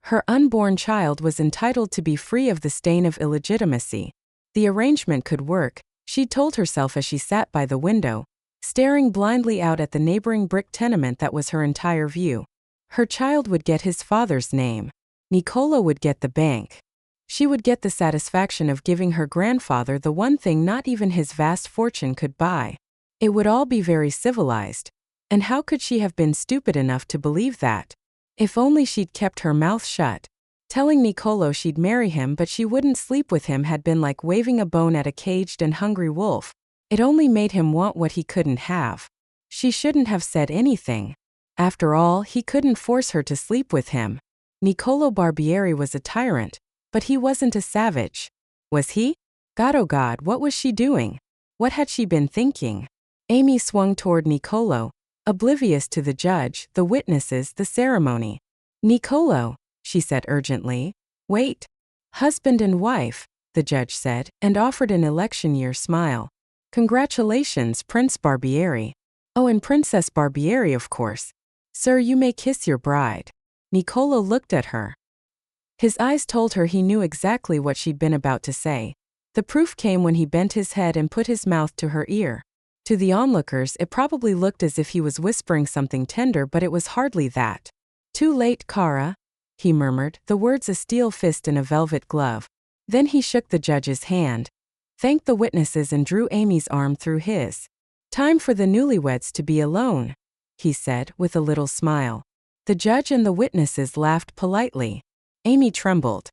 Her unborn child was entitled to be free of the stain of illegitimacy. The arrangement could work, she told herself as she sat by the window, staring blindly out at the neighboring brick tenement that was her entire view. Her child would get his father's name. Nicolo would get the bank. She would get the satisfaction of giving her grandfather the one thing not even his vast fortune could buy. It would all be very civilized. And how could she have been stupid enough to believe that? If only she'd kept her mouth shut. Telling Nicolo she'd marry him but she wouldn't sleep with him had been like waving a bone at a caged and hungry wolf. It only made him want what he couldn't have. She shouldn't have said anything. After all, he couldn't force her to sleep with him. Nicolo Barbieri was a tyrant, but he wasn't a savage. Was he? God, oh God, what was she doing? What had she been thinking? Amy swung toward Nicolo, oblivious to the judge, the witnesses, the ceremony. Nicolo, she said urgently. Wait. Husband and wife, the judge said, and offered an election year smile. Congratulations, Prince Barbieri. Oh, and Princess Barbieri, of course. Sir, you may kiss your bride. Nicolo looked at her. His eyes told her he knew exactly what she'd been about to say. The proof came when he bent his head and put his mouth to her ear. To the onlookers, it probably looked as if he was whispering something tender, but it was hardly that. Too late, Cara, he murmured, the words a steel fist in a velvet glove. Then he shook the judge's hand, thanked the witnesses and drew Amy's arm through his. Time for the newlyweds to be alone, he said, with a little smile. The judge and the witnesses laughed politely. Amy trembled.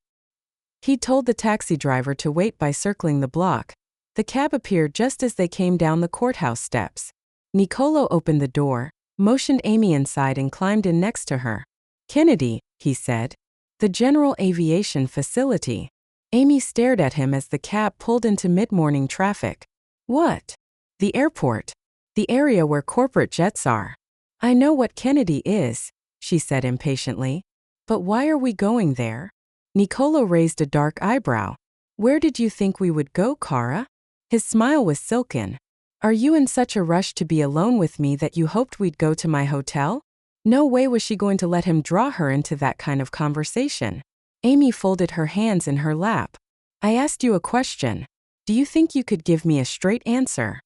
He told the taxi driver to wait by circling the block. The cab appeared just as they came down the courthouse steps. Nicolo opened the door, motioned Amy inside and climbed in next to her. Kennedy, he said. The General Aviation Facility. Amy stared at him as the cab pulled into mid-morning traffic. What? The airport. The area where corporate jets are. I know what Kennedy is, she said impatiently. But why are we going there? Nicolo raised a dark eyebrow. Where did you think we would go, Cara? His smile was silken. Are you in such a rush to be alone with me that you hoped we'd go to my hotel? No way was she going to let him draw her into that kind of conversation. Amy folded her hands in her lap. I asked you a question. Do you think you could give me a straight answer?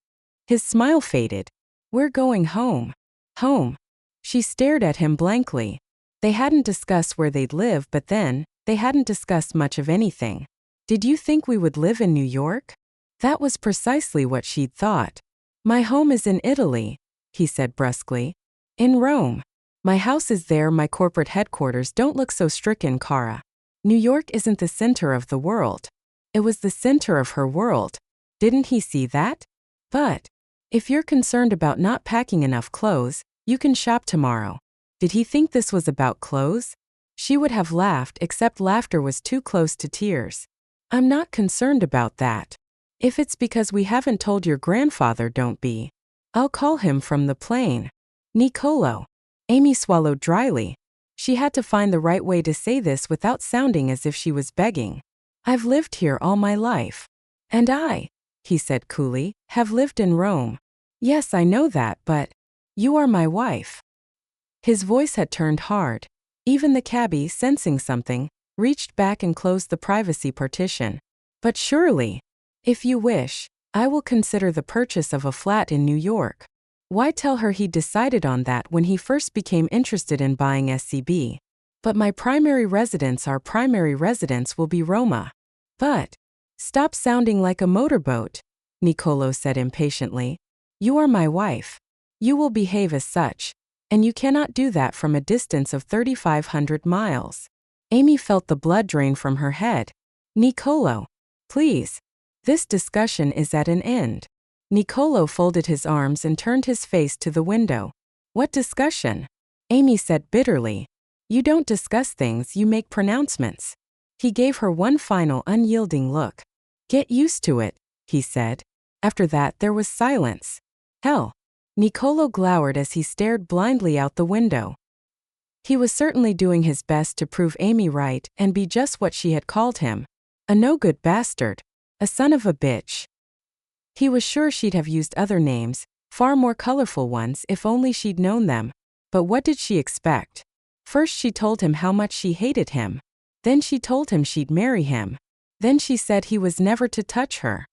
His smile faded. We're going home. Home. She stared at him blankly. They hadn't discussed where they'd live, but then, they hadn't discussed much of anything. Did you think we would live in New York? That was precisely what she'd thought. My home is in Italy, he said brusquely. In Rome. My house is there. My corporate headquarters. Don't look so stricken, Cara. New York isn't the center of the world. It was the center of her world. Didn't he see that? But, if you're concerned about not packing enough clothes, you can shop tomorrow. Did he think this was about clothes? She would have laughed, except laughter was too close to tears. I'm not concerned about that. If it's because we haven't told your grandfather, don't be. I'll call him from the plane. Nicolo. Amy swallowed dryly. She had to find the right way to say this without sounding as if she was begging. I've lived here all my life. And I, he said coolly, have lived in Rome. Yes, I know that, but you are my wife. His voice had turned hard. Even the cabbie, sensing something, reached back and closed the privacy partition. But surely, if you wish, I will consider the purchase of a flat in New York. Why tell her he'd decided on that when he first became interested in buying SCB? But my primary residence will be Roma. But, stop sounding like a motorboat, Nicolo said impatiently. You are my wife. You will behave as such, and you cannot do that from a distance of 3,500 miles. Amy felt the blood drain from her head. Nicolo, please. This discussion is at an end. Nicolo folded his arms and turned his face to the window. What discussion? Amy said bitterly. You don't discuss things, you make pronouncements. He gave her one final unyielding look. Get used to it, he said. After that there was silence. Hell. Nicolo glowered as he stared blindly out the window. He was certainly doing his best to prove Amy right and be just what she had called him. A no-good bastard. A son of a bitch. He was sure she'd have used other names, far more colorful ones if only she'd known them. But what did she expect? First she told him how much she hated him. Then she told him she'd marry him. Then she said he was never to touch her.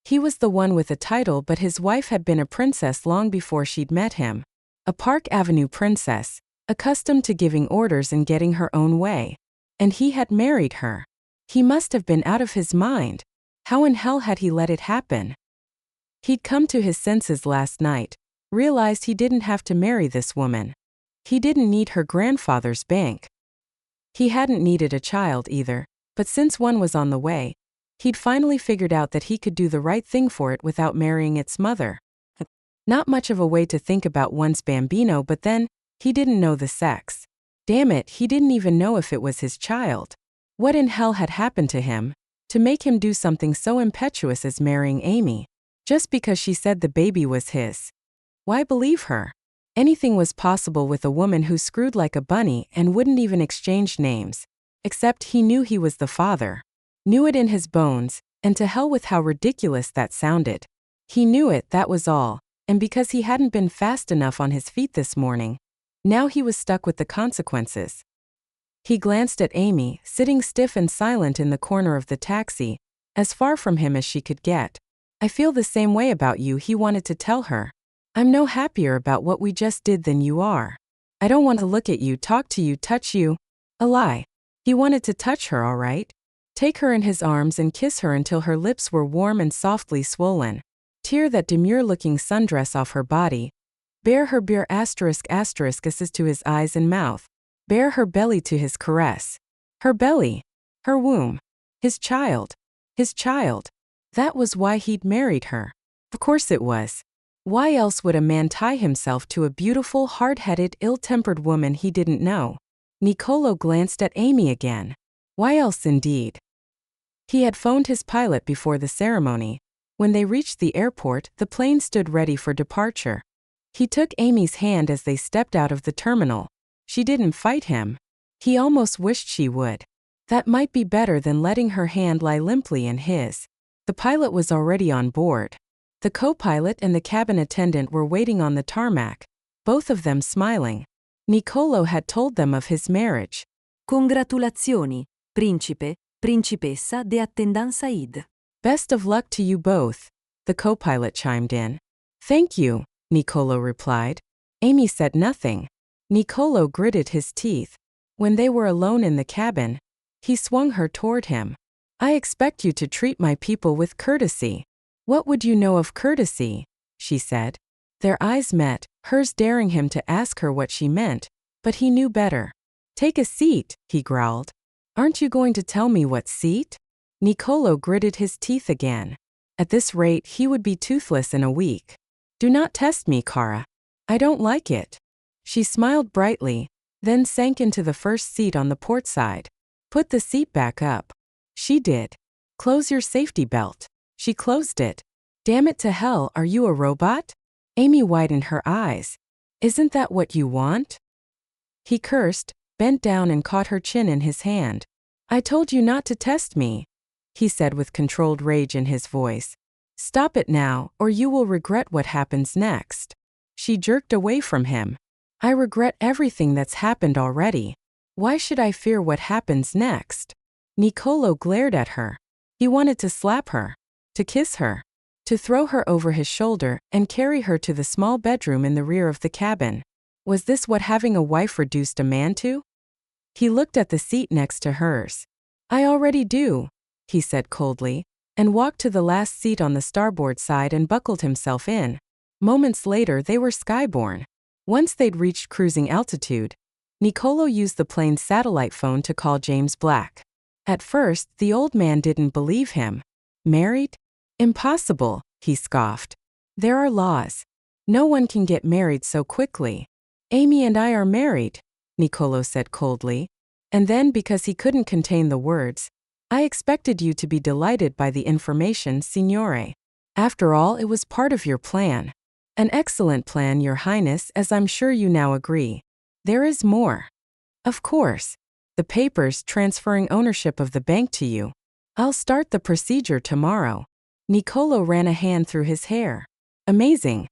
He was the one with a title, but his wife had been a princess long before she'd met him. A Park Avenue princess, accustomed to giving orders and getting her own way. And he had married her. He must have been out of his mind. How in hell had he let it happen? He'd come to his senses last night, realized he didn't have to marry this woman. He didn't need her grandfather's bank. He hadn't needed a child either, but since one was on the way, he'd finally figured out that he could do the right thing for it without marrying its mother. Not much of a way to think about one's bambino, but then, he didn't know the sex. Damn it, he didn't even know if it was his child. What in hell had happened to him, to make him do something so impetuous as marrying Amy, just because she said the baby was his? Why believe her? Anything was possible with a woman who screwed like a bunny and wouldn't even exchange names. Except he knew he was the father. Knew it in his bones, and to hell with how ridiculous that sounded. He knew it, that was all, and because he hadn't been fast enough on his feet this morning, now he was stuck with the consequences. He glanced at Amy, sitting stiff and silent in the corner of the taxi, as far from him as she could get. I feel the same way about you, he wanted to tell her. I'm no happier about what we just did than you are. I don't want to look at you, talk to you, touch you. A lie. He wanted to touch her, all right. Take her in his arms and kiss her until her lips were warm and softly swollen. Tear that demure-looking sundress off her body. Bare her bare kisses to his eyes and mouth. Bare her belly to his caress. Her belly. Her womb. His child. His child. That was why he'd married her. Of course it was. Why else would a man tie himself to a beautiful, hard-headed, ill-tempered woman he didn't know? Nicolo glanced at Amy again. Why else indeed? He had phoned his pilot before the ceremony. When they reached the airport, the plane stood ready for departure. He took Amy's hand as they stepped out of the terminal. She didn't fight him. He almost wished she would. That might be better than letting her hand lie limply in his. The pilot was already on board. The co-pilot and the cabin attendant were waiting on the tarmac, both of them smiling. Nicolo had told them of his marriage. Congratulazioni, principe, principessa de attendance Said. Best of luck to you both, the co-pilot chimed in. Thank you, Nicolo replied. Amy said nothing. Nicolo gritted his teeth. When they were alone in the cabin, he swung her toward him. I expect you to treat my people with courtesy. What would you know of courtesy? She said. Their eyes met, hers daring him to ask her what she meant, but he knew better. Take a seat, he growled. Aren't you going to tell me what seat? Nicolo gritted his teeth again. At this rate, he would be toothless in a week. Do not test me, Cara. I don't like it. She smiled brightly, then sank into the first seat on the port side. Put the seat back up. She did. Close your safety belt. She closed it. Damn it to hell, are you a robot? Amy widened her eyes. Isn't that what you want? He cursed, bent down and caught her chin in his hand. I told you not to test me, he said with controlled rage in his voice. Stop it now, or you will regret what happens next. She jerked away from him. I regret everything that's happened already. Why should I fear what happens next? Nicolo glared at her. He wanted to slap her, to kiss her, to throw her over his shoulder and carry her to the small bedroom in the rear of the cabin. Was this what having a wife reduced a man to? He looked at the seat next to hers. I already do, he said coldly, and walked to the last seat on the starboard side and buckled himself in. Moments later they were skyborne. Once they'd reached cruising altitude, Nicolo used the plane's satellite phone to call James Black. At first, the old man didn't believe him. Married? Impossible, he scoffed. There are laws. No one can get married so quickly. Amy and I are married, Nicolo said coldly. And then, because he couldn't contain the words, I expected you to be delighted by the information, Signore. After all, it was part of your plan. An excellent plan, Your Highness, as I'm sure you now agree. There is more. Of course. The papers transferring ownership of the bank to you. I'll start the procedure tomorrow. Nicolo ran a hand through his hair. Amazing.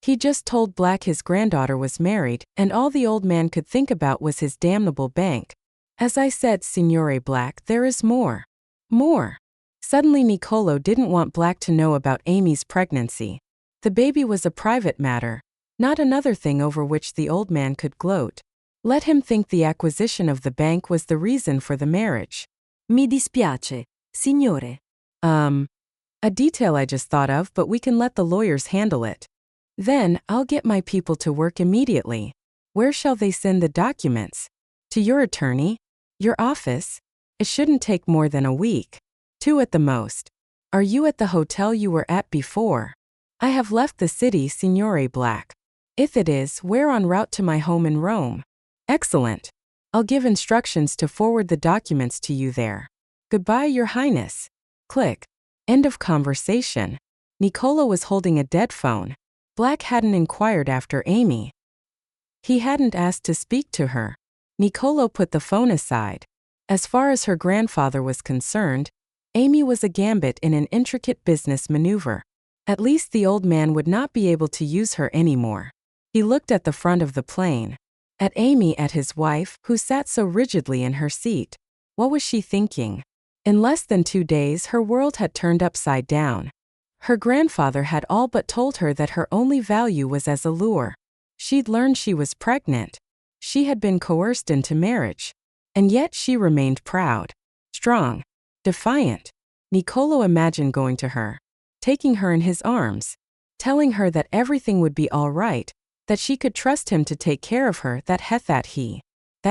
He just told Black his granddaughter was married, and all the old man could think about was his damnable bank. As I said, Signore Black, there is more. More. Suddenly Nicolo didn't want Black to know about Amy's pregnancy. The baby was a private matter, not another thing over which the old man could gloat. Let him think the acquisition of the bank was the reason for the marriage. Mi dispiace, signore. A detail I just thought of, but we can let the lawyers handle it. Then, I'll get my people to work immediately. Where shall they send the documents? To your attorney? Your office? It shouldn't take more than a week. 2 at the most. Are you at the hotel you were at before? I have left the city, Signore Black. If it is, we're en route to my home in Rome. Excellent. I'll give instructions to forward the documents to you there. Goodbye, Your Highness. Click. End of conversation. Nicolo was holding a dead phone. Black hadn't inquired after Amy. He hadn't asked to speak to her. Nicolo put the phone aside. As far as her grandfather was concerned, Amy was a gambit in an intricate business maneuver. At least the old man would not be able to use her anymore. He looked at the front of the plane. At Amy, at his wife, who sat so rigidly in her seat. What was she thinking? In less than 2 days, her world had turned upside down. Her grandfather had all but told her that her only value was as a lure. She'd learned she was pregnant. She had been coerced into marriage. And yet she remained proud, strong, defiant. Nicolo imagined going to her, taking her in his arms, telling her that everything would be all right, that she could trust him to take care of her, that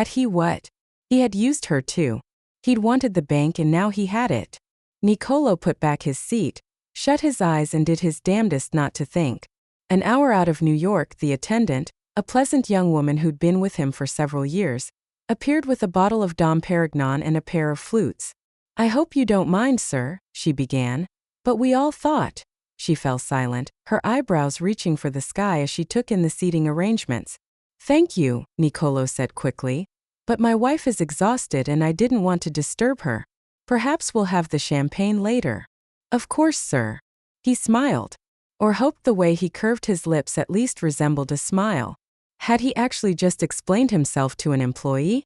he what? He had used her too. He'd wanted the bank and now he had it. Nicolo put back his seat, shut his eyes and did his damnedest not to think. An hour out of New York, the attendant, a pleasant young woman who'd been with him for several years, appeared with a bottle of Dom Perignon and a pair of flutes. "I hope you don't mind, sir," she began. "But we all thought—" She fell silent, her eyebrows reaching for the sky as she took in the seating arrangements. "Thank you," Niccolò said quickly. "But my wife is exhausted and I didn't want to disturb her. Perhaps we'll have the champagne later." "Of course, sir." He smiled. Or hoped the way he curved his lips at least resembled a smile. Had he actually just explained himself to an employee?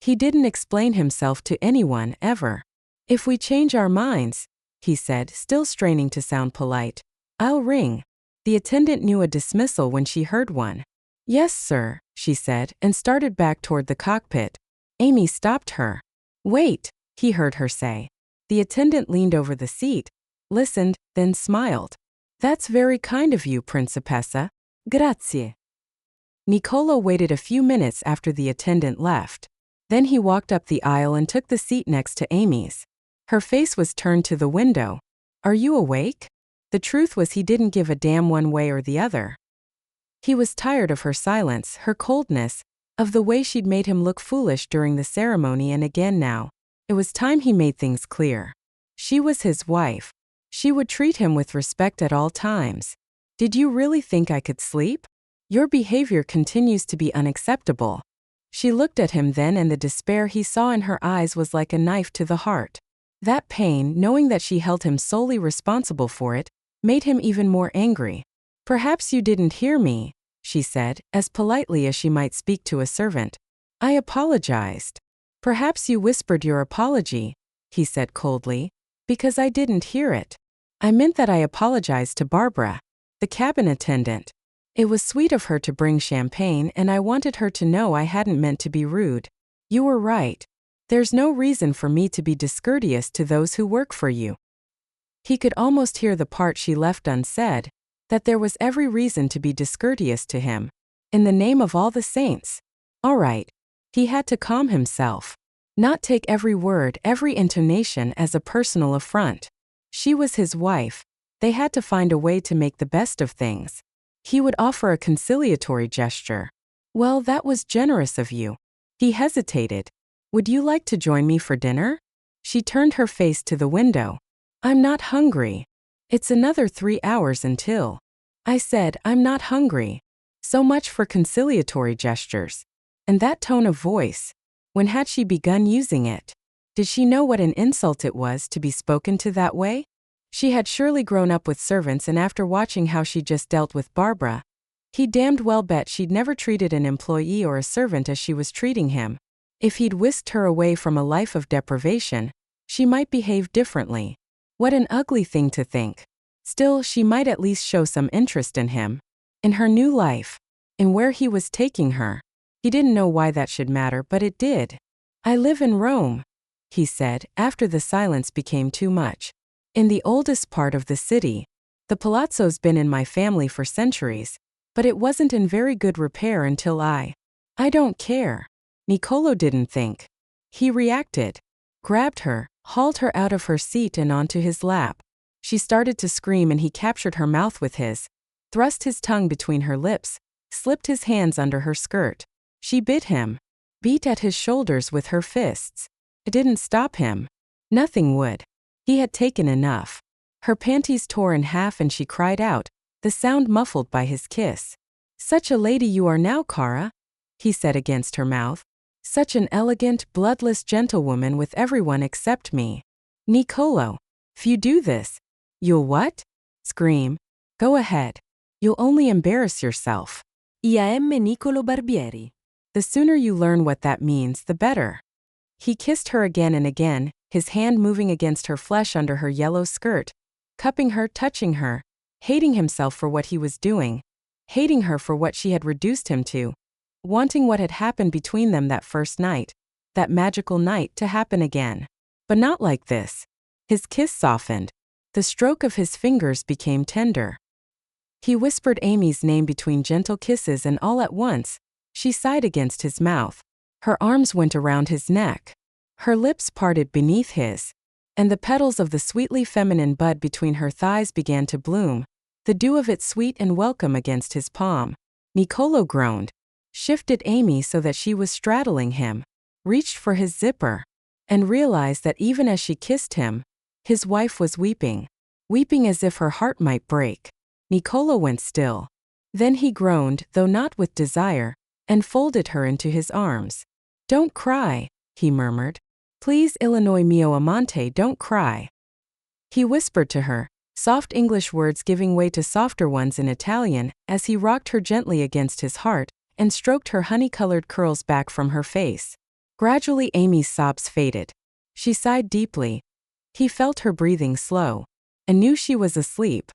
He didn't explain himself to anyone, ever. "If we change our minds," he said, still straining to sound polite, "I'll ring." The attendant knew a dismissal when she heard one. "Yes, sir," she said, and started back toward the cockpit. Amy stopped her. "Wait," he heard her say. The attendant leaned over the seat, listened, then smiled. "That's very kind of you, Principessa." Grazie. Niccolò waited a few minutes after the attendant left. Then he walked up the aisle and took the seat next to Amy's. Her face was turned to the window. "Are you awake?" The truth was he didn't give a damn one way or the other. He was tired of her silence, her coldness, of the way she'd made him look foolish during the ceremony, and again now. It was time he made things clear. She was his wife. She would treat him with respect at all times. "Did you really think I could sleep? Your behavior continues to be unacceptable." She looked at him then, and the despair he saw in her eyes was like a knife to the heart. That pain, knowing that she held him solely responsible for it, made him even more angry. "Perhaps you didn't hear me," she said, as politely as she might speak to a servant. "I apologized." "Perhaps you whispered your apology," he said coldly, "because I didn't hear it. I meant that I apologized to Barbara, the cabin attendant. It was sweet of her to bring champagne, and I wanted her to know I hadn't meant to be rude. You were right. There's no reason for me to be discourteous to those who work for you." He could almost hear the part she left unsaid, that there was every reason to be discourteous to him. In the name of all the saints. All right. He had to calm himself. Not take every word, every intonation as a personal affront. She was his wife. They had to find a way to make the best of things. He would offer a conciliatory gesture. "Well, that was generous of you." He hesitated. "Would you like to join me for dinner?" She turned her face to the window. "I'm not hungry. It's another 3 hours until." "I said, I'm not hungry." So much for conciliatory gestures. And that tone of voice. When had she begun using it? Did she know what an insult it was to be spoken to that way? She had surely grown up with servants, and after watching how she just dealt with Barbara, he damned well bet she'd never treated an employee or a servant as she was treating him. If he'd whisked her away from a life of deprivation, she might behave differently. What an ugly thing to think. Still, she might at least show some interest in him. In her new life. In where he was taking her. He didn't know why that should matter, but it did. "I live in Rome," he said, after the silence became too much. "In the oldest part of the city. The palazzo's been in my family for centuries, but it wasn't in very good repair until I don't care." Niccolò didn't think. He reacted. Grabbed her, hauled her out of her seat and onto his lap. She started to scream, and he captured her mouth with his, thrust his tongue between her lips, slipped his hands under her skirt. She bit him, beat at his shoulders with her fists. It didn't stop him. Nothing would. He had taken enough. Her panties tore in half and she cried out, the sound muffled by his kiss. "Such a lady you are now, Cara," he said against her mouth. "Such an elegant, bloodless gentlewoman with everyone except me." "Niccolò, if you do this, you'll what?" "Scream. Go ahead. You'll only embarrass yourself." I.am. Niccolò Barbieri. The sooner you learn what that means, the better. He kissed her again and again, his hand moving against her flesh under her yellow skirt, cupping her, touching her, hating himself for what he was doing, hating her for what she had reduced him to, wanting what had happened between them that first night, that magical night, to happen again. But not like this. His kiss softened. The stroke of his fingers became tender. He whispered Amy's name between gentle kisses, and all at once, she sighed against his mouth. Her arms went around his neck. Her lips parted beneath his, and the petals of the sweetly feminine bud between her thighs began to bloom, the dew of it sweet and welcome against his palm. Niccolò groaned. shifted Amy so that she was straddling him, reached for his zipper, and realized that even as she kissed him, his wife was weeping as if her heart might break. Niccolò went still. Then he groaned, though not with desire, and folded her into his arms. "Don't cry," he murmured. "Please, Illinois mio amante, don't cry." He whispered to her, soft English words giving way to softer ones in Italian, as he rocked her gently against his heart and stroked her honey-colored curls back from her face. Gradually Amy's sobs faded. She sighed deeply. He felt her breathing slow, and knew she was asleep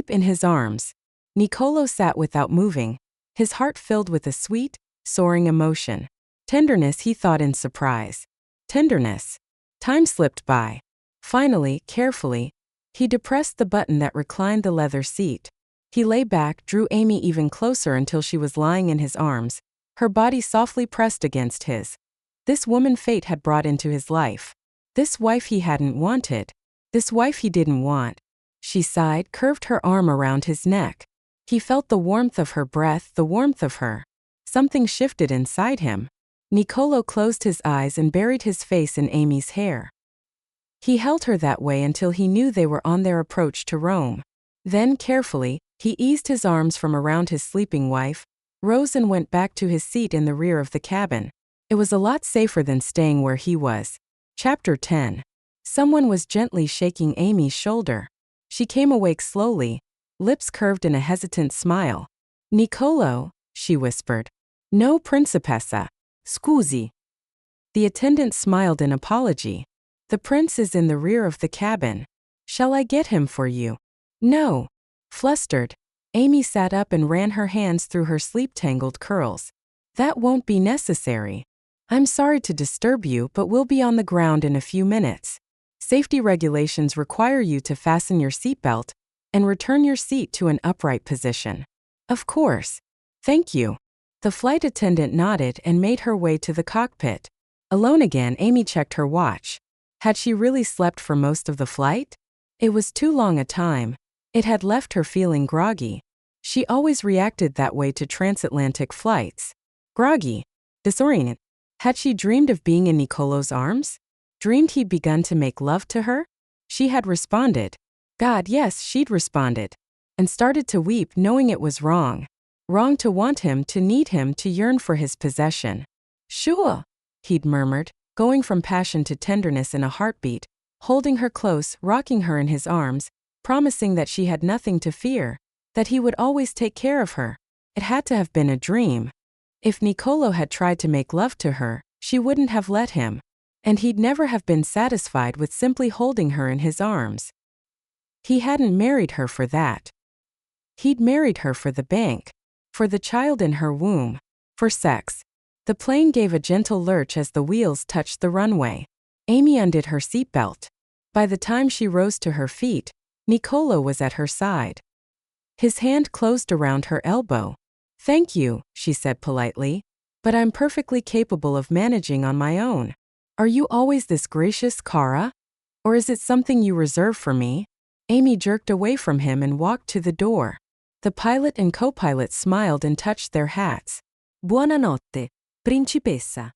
in his arms. Niccolò sat without moving, his heart filled with a sweet, soaring emotion. Tenderness, he thought in surprise. Tenderness. Time slipped by. Finally, carefully, he depressed the button that reclined the leather seat. He lay back, drew Amy even closer until she was lying in his arms, her body softly pressed against his. This woman fate had brought into his life. This wife he hadn't wanted. This wife he didn't want. She sighed, curved her arm around his neck. He felt the warmth of her breath, the warmth of her. Something shifted inside him. Niccolò closed his eyes and buried his face in Amy's hair. He held her that way until he knew they were on their approach to Rome. Then, carefully, he eased his arms from around his sleeping wife, rose and went back to his seat in the rear of the cabin. It was a lot safer than staying where he was. Chapter 10. Someone was gently shaking Amy's shoulder. She came awake slowly, lips curved in a hesitant smile. "Niccolò," she whispered. "No, principessa. Scusi." The attendant smiled in apology. "The prince is in the rear of the cabin. Shall I get him for you?" "No." Flustered, Amy sat up and ran her hands through her sleep-tangled curls. "That won't be necessary. I'm sorry to disturb you, but we'll be on the ground in a few minutes. Safety regulations require you to fasten your seatbelt and return your seat to an upright position." "Of course. Thank you." The flight attendant nodded and made her way to the cockpit. Alone again, Amy checked her watch. Had she really slept for most of the flight? It was too long a time. It had left her feeling groggy. She always reacted that way to transatlantic flights. Groggy. Disoriented. Had she dreamed of being in Niccolò's arms? Dreamed he'd begun to make love to her? She had responded. God, yes, she'd responded. And started to weep, knowing it was wrong. Wrong to want him, to need him, to yearn for his possession. "Sure," he'd murmured, going from passion to tenderness in a heartbeat, holding her close, rocking her in his arms, promising that she had nothing to fear, that he would always take care of her. It had to have been a dream. If Niccolò had tried to make love to her, she wouldn't have let him. And he'd never have been satisfied with simply holding her in his arms. He hadn't married her for that. He'd married her for the bank, for the child in her womb, for sex. The plane gave a gentle lurch as the wheels touched the runway. Amy undid her seatbelt. By the time she rose to her feet, Niccolò was at her side. His hand closed around her elbow. "Thank you," she said politely, "but I'm perfectly capable of managing on my own. Are you always this gracious, Cara? Or is it something you reserve for me?" Amy jerked away from him and walked to the door. The pilot and co-pilot smiled and touched their hats. Buonanotte, principessa.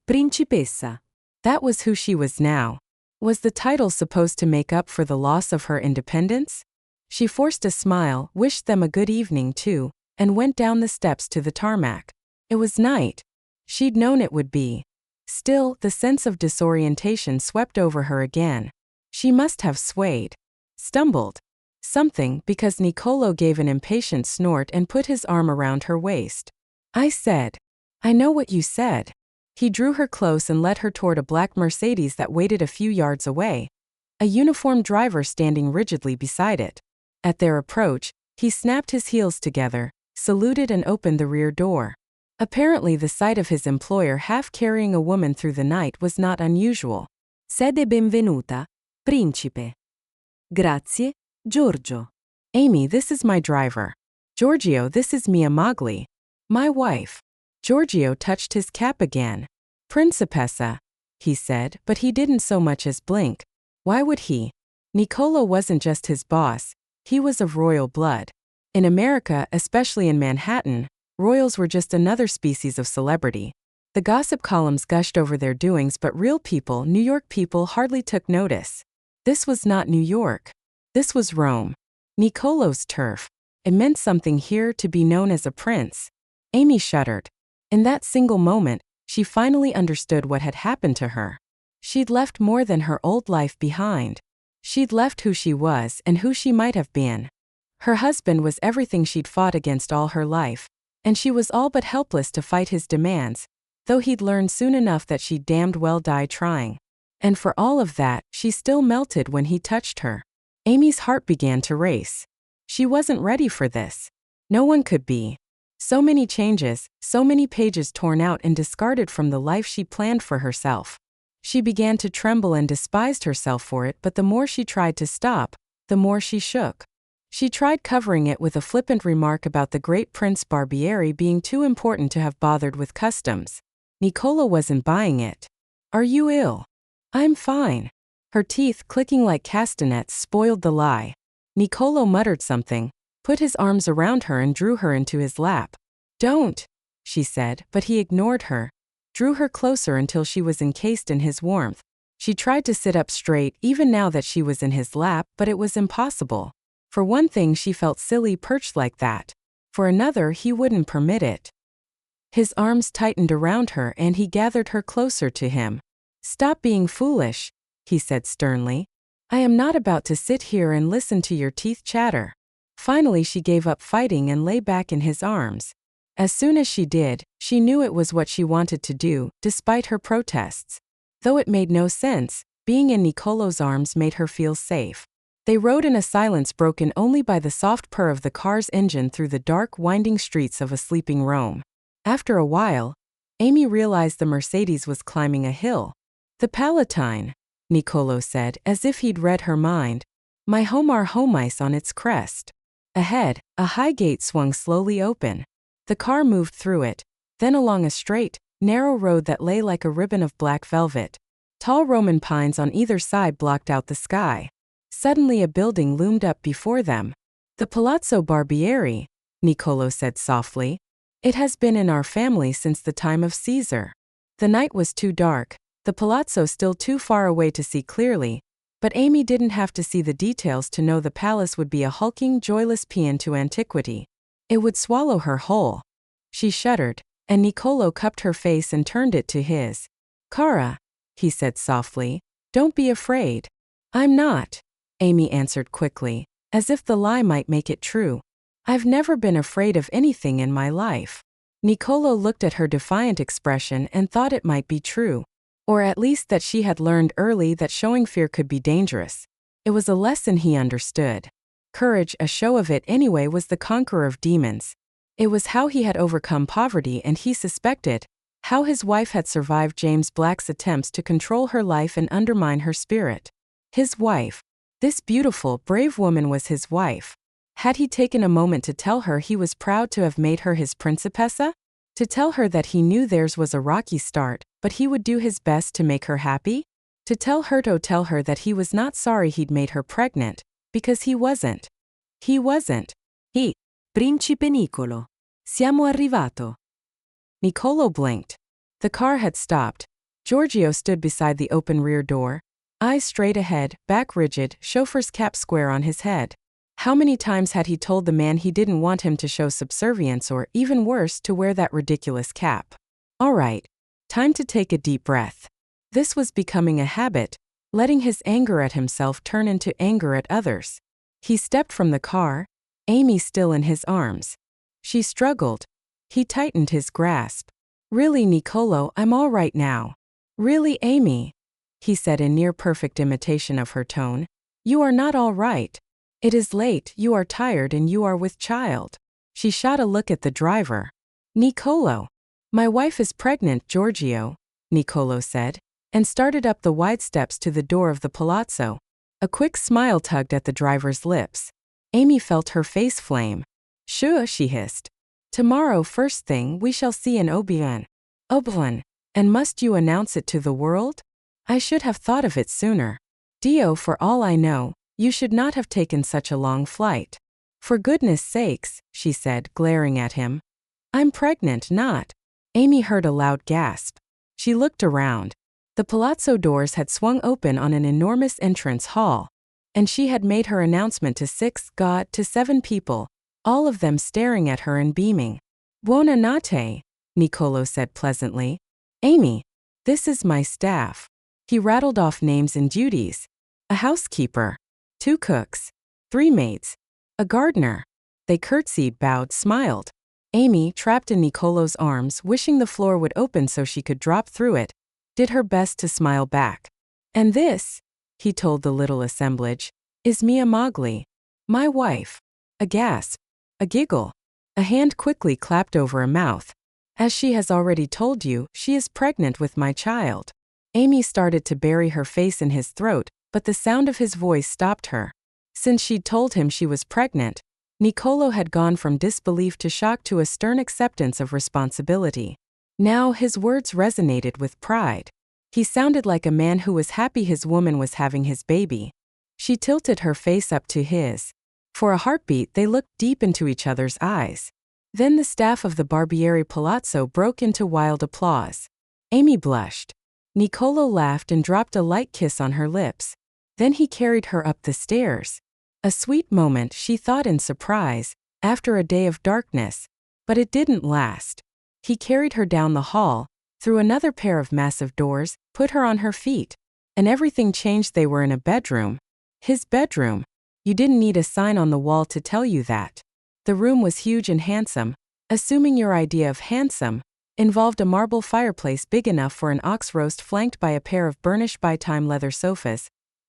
Principessa. That was who she was now. Was the title supposed to make up for the loss of her independence? She forced a smile, wished them a good evening too, and went down the steps to the tarmac. It was night. She'd known it would be. Still, the sense of disorientation swept over her again. She must have swayed. Stumbled. Something, because Niccolò gave an impatient snort and put his arm around her waist. "I said. I know what you said." He drew her close and led her toward a black Mercedes that waited a few yards away, a uniformed driver standing rigidly beside it. At their approach, he snapped his heels together, saluted and opened the rear door. Apparently the sight of his employer half-carrying a woman through the night was not unusual. Sede benvenuta, principe. Grazie, Giorgio. "Amy, this is my driver. Giorgio, this is Mia Mogli. My wife." Giorgio touched his cap again. "Principessa," he said, but he didn't so much as blink. Why would he? Niccolò wasn't just his boss, he was of royal blood. In America, especially in Manhattan, Royals were just another species of celebrity. The gossip columns gushed over their doings, but real people, New York people, hardly took notice. This was not New York. This was Rome. Niccolò's turf. It meant something here to be known as a prince. Amy shuddered. In that single moment, she finally understood what had happened to her. She'd left more than her old life behind. She'd left who she was and who she might have been. Her husband was everything she'd fought against all her life, and she was all but helpless to fight his demands, though he'd learned soon enough that she'd damned well die trying. And for all of that, she still melted when he touched her. Amy's heart began to race. She wasn't ready for this. No one could be. So many changes, so many pages torn out and discarded from the life she planned for herself. She began to tremble and despised herself for it, but the more she tried to stop, the more she shook. She tried covering it with a flippant remark about the great Prince Barbieri being too important to have bothered with customs. Niccolò wasn't buying it. "Are you ill?" "I'm fine." Her teeth, clicking like castanets, spoiled the lie. Niccolò muttered something, put his arms around her and drew her into his lap. "Don't," she said, but he ignored her, drew her closer until she was encased in his warmth. She tried to sit up straight even now that she was in his lap, but it was impossible. For one thing, she felt silly perched like that. For another, he wouldn't permit it. His arms tightened around her and he gathered her closer to him. "Stop being foolish," he said sternly. "I am not about to sit here and listen to your teeth chatter." Finally, she gave up fighting and lay back in his arms. As soon as she did, she knew it was what she wanted to do, despite her protests. Though it made no sense, being in Niccolò's arms made her feel safe. They rode in a silence broken only by the soft purr of the car's engine through the dark, winding streets of a sleeping Rome. After a while, Amy realized the Mercedes was climbing a hill. "The Palatine," Niccolò said, as if he'd read her mind. "My home are homice on its crest." Ahead, a high gate swung slowly open. The car moved through it, then along a straight, narrow road that lay like a ribbon of black velvet. Tall Roman pines on either side blocked out the sky. Suddenly a building loomed up before them. "The Palazzo Barbieri," Niccolò said softly. "It has been in our family since the time of Caesar." The night was too dark, the palazzo still too far away to see clearly, but Amy didn't have to see the details to know the palace would be a hulking, joyless paean to antiquity. It would swallow her whole. She shuddered, and Niccolò cupped her face and turned it to his. "Cara," he said softly, "don't be afraid." "I'm not," Amy answered quickly, as if the lie might make it true. "I've never been afraid of anything in my life." Niccolò looked at her defiant expression and thought it might be true. Or at least that she had learned early that showing fear could be dangerous. It was a lesson he understood. Courage, a show of it anyway, was the conqueror of demons. It was how he had overcome poverty, and he suspected how his wife had survived James Black's attempts to control her life and undermine her spirit. His wife. This beautiful, brave woman was his wife. Had he taken a moment to tell her he was proud to have made her his principessa? To tell her that he knew theirs was a rocky start, but he would do his best to make her happy? To tell her that he was not sorry he'd made her pregnant, because he wasn't. He wasn't. Principe Niccolò. Siamo arrivato. Niccolò blinked. The car had stopped. Giorgio stood beside the open rear door, eyes straight ahead, back rigid, chauffeur's cap square on his head. How many times had he told the man he didn't want him to show subservience or, even worse, to wear that ridiculous cap? All right. Time to take a deep breath. This was becoming a habit, letting his anger at himself turn into anger at others. He stepped from the car, Amy still in his arms. She struggled. He tightened his grasp. "Really, Niccolò, I'm all right now." "Really, Amy," he said in near-perfect imitation of her tone. "You are not all right. It is late, you are tired, and you are with child." She shot a look at the driver. "Niccolò." "My wife is pregnant, Giorgio," Niccolò said, and started up the wide steps to the door of the palazzo. A quick smile tugged at the driver's lips. Amy felt her face flame. "Sure," she hissed. "Tomorrow first thing we shall see an Oberon." "Oberon? And must you announce it to the world? I should have thought of it sooner. Dio, for all I know, you should not have taken such a long flight." "For goodness sakes," she said, glaring at him. I'm pregnant, not. Amy heard a loud gasp. She looked around. The palazzo doors had swung open on an enormous entrance hall, and she had made her announcement to 7 people, all of them staring at her and beaming. Buona notte, Niccolò said pleasantly. Amy, this is my staff. He rattled off names and duties. A housekeeper, 2 cooks, 3 maids, a gardener. They curtsied, bowed, smiled. Amy, trapped in Niccolò's arms, wishing the floor would open so she could drop through it, did her best to smile back. And this, he told the little assemblage, is Mia Mogli, my wife. A gasp, a giggle, a hand quickly clapped over a mouth. As she has already told you, she is pregnant with my child. Amy started to bury her face in his throat, but the sound of his voice stopped her. Since she'd told him she was pregnant, Niccolò had gone from disbelief to shock to a stern acceptance of responsibility. Now his words resonated with pride. He sounded like a man who was happy his woman was having his baby. She tilted her face up to his. For a heartbeat they looked deep into each other's eyes. Then the staff of the Barbieri Palazzo broke into wild applause. Amy blushed. Niccolò laughed and dropped a light kiss on her lips. Then he carried her up the stairs. A sweet moment, she thought in surprise, after a day of darkness. But it didn't last. He carried her down the hall, through another pair of massive doors, put her on her feet. And everything changed. They were in a bedroom. His bedroom. You didn't need a sign on the wall to tell you that. The room was huge and handsome, assuming your idea of handsome involved a marble fireplace big enough for an ox roast flanked by a pair of burnished by-time leather sofas,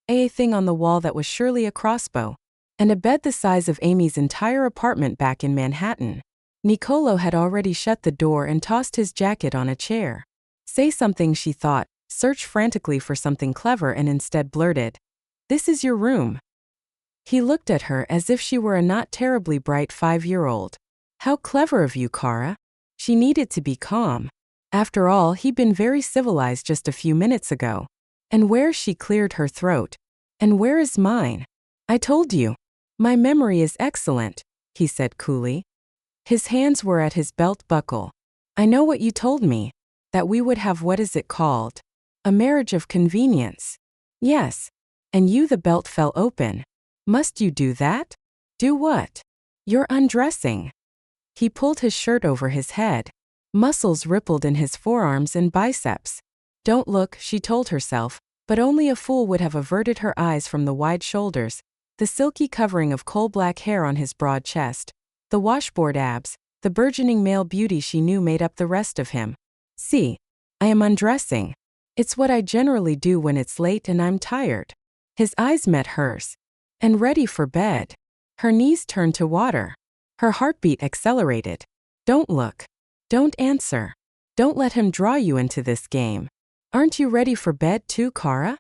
a thing on the wall that was surely a crossbow, and a bed the size of Amy's entire apartment back in Manhattan. Niccolò had already shut the door and tossed his jacket on a chair. Say something, she thought, search frantically for something clever, and instead blurted, "This is your room." He looked at her as if she were a not terribly bright 5-year-old. How clever of you, Cara. She needed to be calm. After all, he'd been very civilized just a few minutes ago. And where? She cleared her throat. And where is mine? I told you. My memory is excellent, he said coolly. His hands were at his belt buckle. I know what you told me. That we would have, what is it called? A marriage of convenience. Yes. And you, the belt fell open. Must you do that? Do what? You're undressing. He pulled his shirt over his head. Muscles rippled in his forearms and biceps. Don't look, she told herself, but only a fool would have averted her eyes from the wide shoulders, the silky covering of coal-black hair on his broad chest, the washboard abs, the burgeoning male beauty she knew made up the rest of him. See, I am undressing. It's what I generally do when it's late and I'm tired. His eyes met hers. And ready for bed. Her knees turned to water. Her heartbeat accelerated. Don't look. Don't answer. Don't let him draw you into this game. Aren't you ready for bed too, Cara?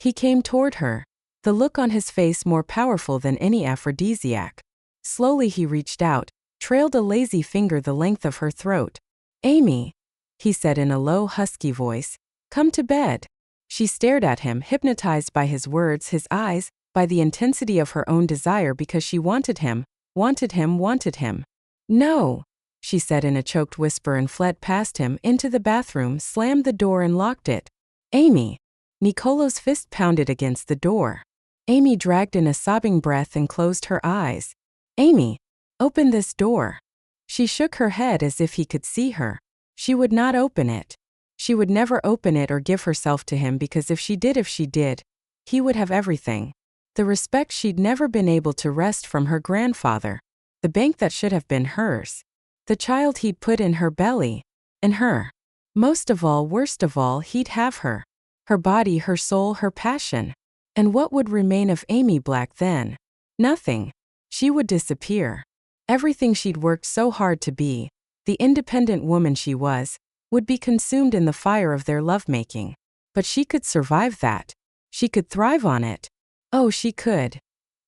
He came toward her, the look on his face more powerful than any aphrodisiac. Slowly he reached out, trailed a lazy finger the length of her throat. Amy, he said in a low, husky voice, come to bed. She stared at him, hypnotized by his words, his eyes, by the intensity of her own desire, because she wanted him, wanted him, wanted him. No, she said in a choked whisper and fled past him into the bathroom, slammed the door and locked it. Amy. Niccolò's fist pounded against the door. Amy dragged in a sobbing breath and closed her eyes. Amy, open this door. She shook her head as if he could see her. She would not open it. She would never open it or give herself to him, because if she did, he would have everything. The respect she'd never been able to wrest from her grandfather. The bank that should have been hers. The child he'd put in her belly. And her. Most of all, worst of all, he'd have her. Her body, her soul, her passion. And what would remain of Amy Black then? Nothing. She would disappear. Everything she'd worked so hard to be, the independent woman she was, would be consumed in the fire of their lovemaking. But she could survive that. She could thrive on it. Oh, she could.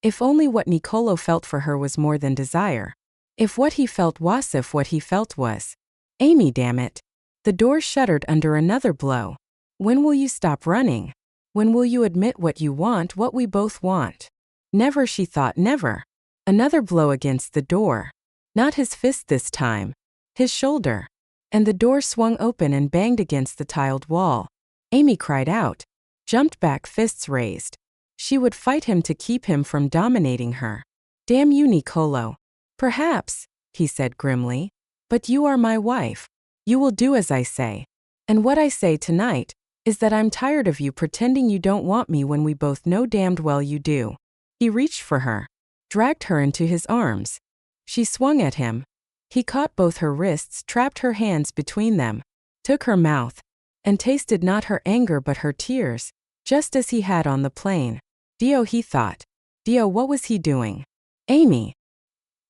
If only what Niccolò felt for her was more than desire. If what he felt was, if what he felt was. Amy, damn it. The door shuddered under another blow. When will you stop running? When will you admit what you want, what we both want? Never, she thought, never. Another blow against the door. Not his fist this time. his shoulder. And the door swung open and banged against the tiled wall. Amy cried out, jumped back, fists raised. She would fight him to keep him from dominating her. Damn you, Nicolo. Perhaps, he said grimly. But you are my wife. You will do as I say. And what I say tonight is that I'm tired of you pretending you don't want me when we both know damned well you do. He reached for her, dragged her into his arms. She swung at him. He caught both her wrists, trapped her hands between them, took her mouth, and tasted not her anger but her tears, just as he had on the plane. Dio, he thought. Dio, what was he doing? Amy.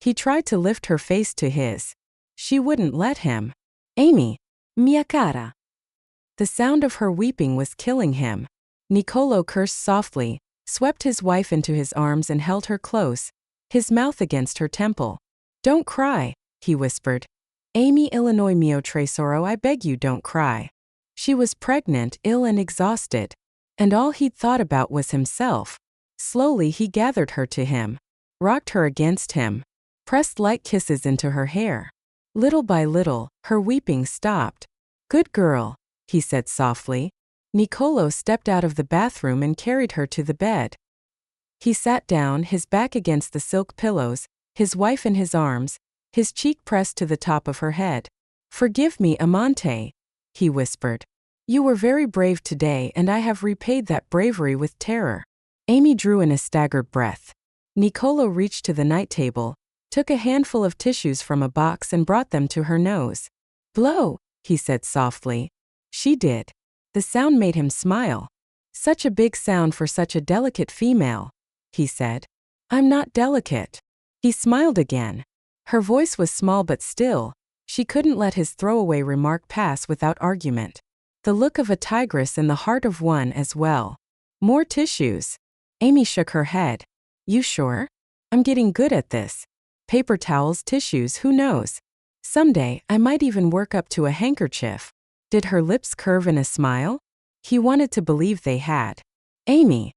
He tried to lift her face to his. She wouldn't let him. Amy. Mia cara. The sound of her weeping was killing him. Nicolo cursed softly, swept his wife into his arms and held her close, his mouth against her temple. Don't cry, he whispered. Amy, Illinois mio tesoro, I beg you don't cry. She was pregnant, ill and exhausted, and all he'd thought about was himself. Slowly he gathered her to him, rocked her against him, pressed light kisses into her hair. Little by little, her weeping stopped. Good girl, he said softly. Nicolo stepped out of the bathroom and carried her to the bed. He sat down, his back against the silk pillows, his wife in his arms, his cheek pressed to the top of her head. Forgive me, amante, he whispered. You were very brave today and I have repaid that bravery with terror. Amy drew in a staggered breath. Nicolo reached to the night table, took a handful of tissues from a box and brought them to her nose. Blow, he said softly. She did. The sound made him smile. Such a big sound for such a delicate female, he said. I'm not delicate. He smiled again. Her voice was small but still. She couldn't let his throwaway remark pass without argument. The look of a tigress in the heart of one as well. More tissues. Amy shook her head. You sure? I'm getting good at this. Paper towels, tissues, who knows? Someday, I might even work up to a handkerchief. Did her lips curve in a smile? He wanted to believe they had. Amy.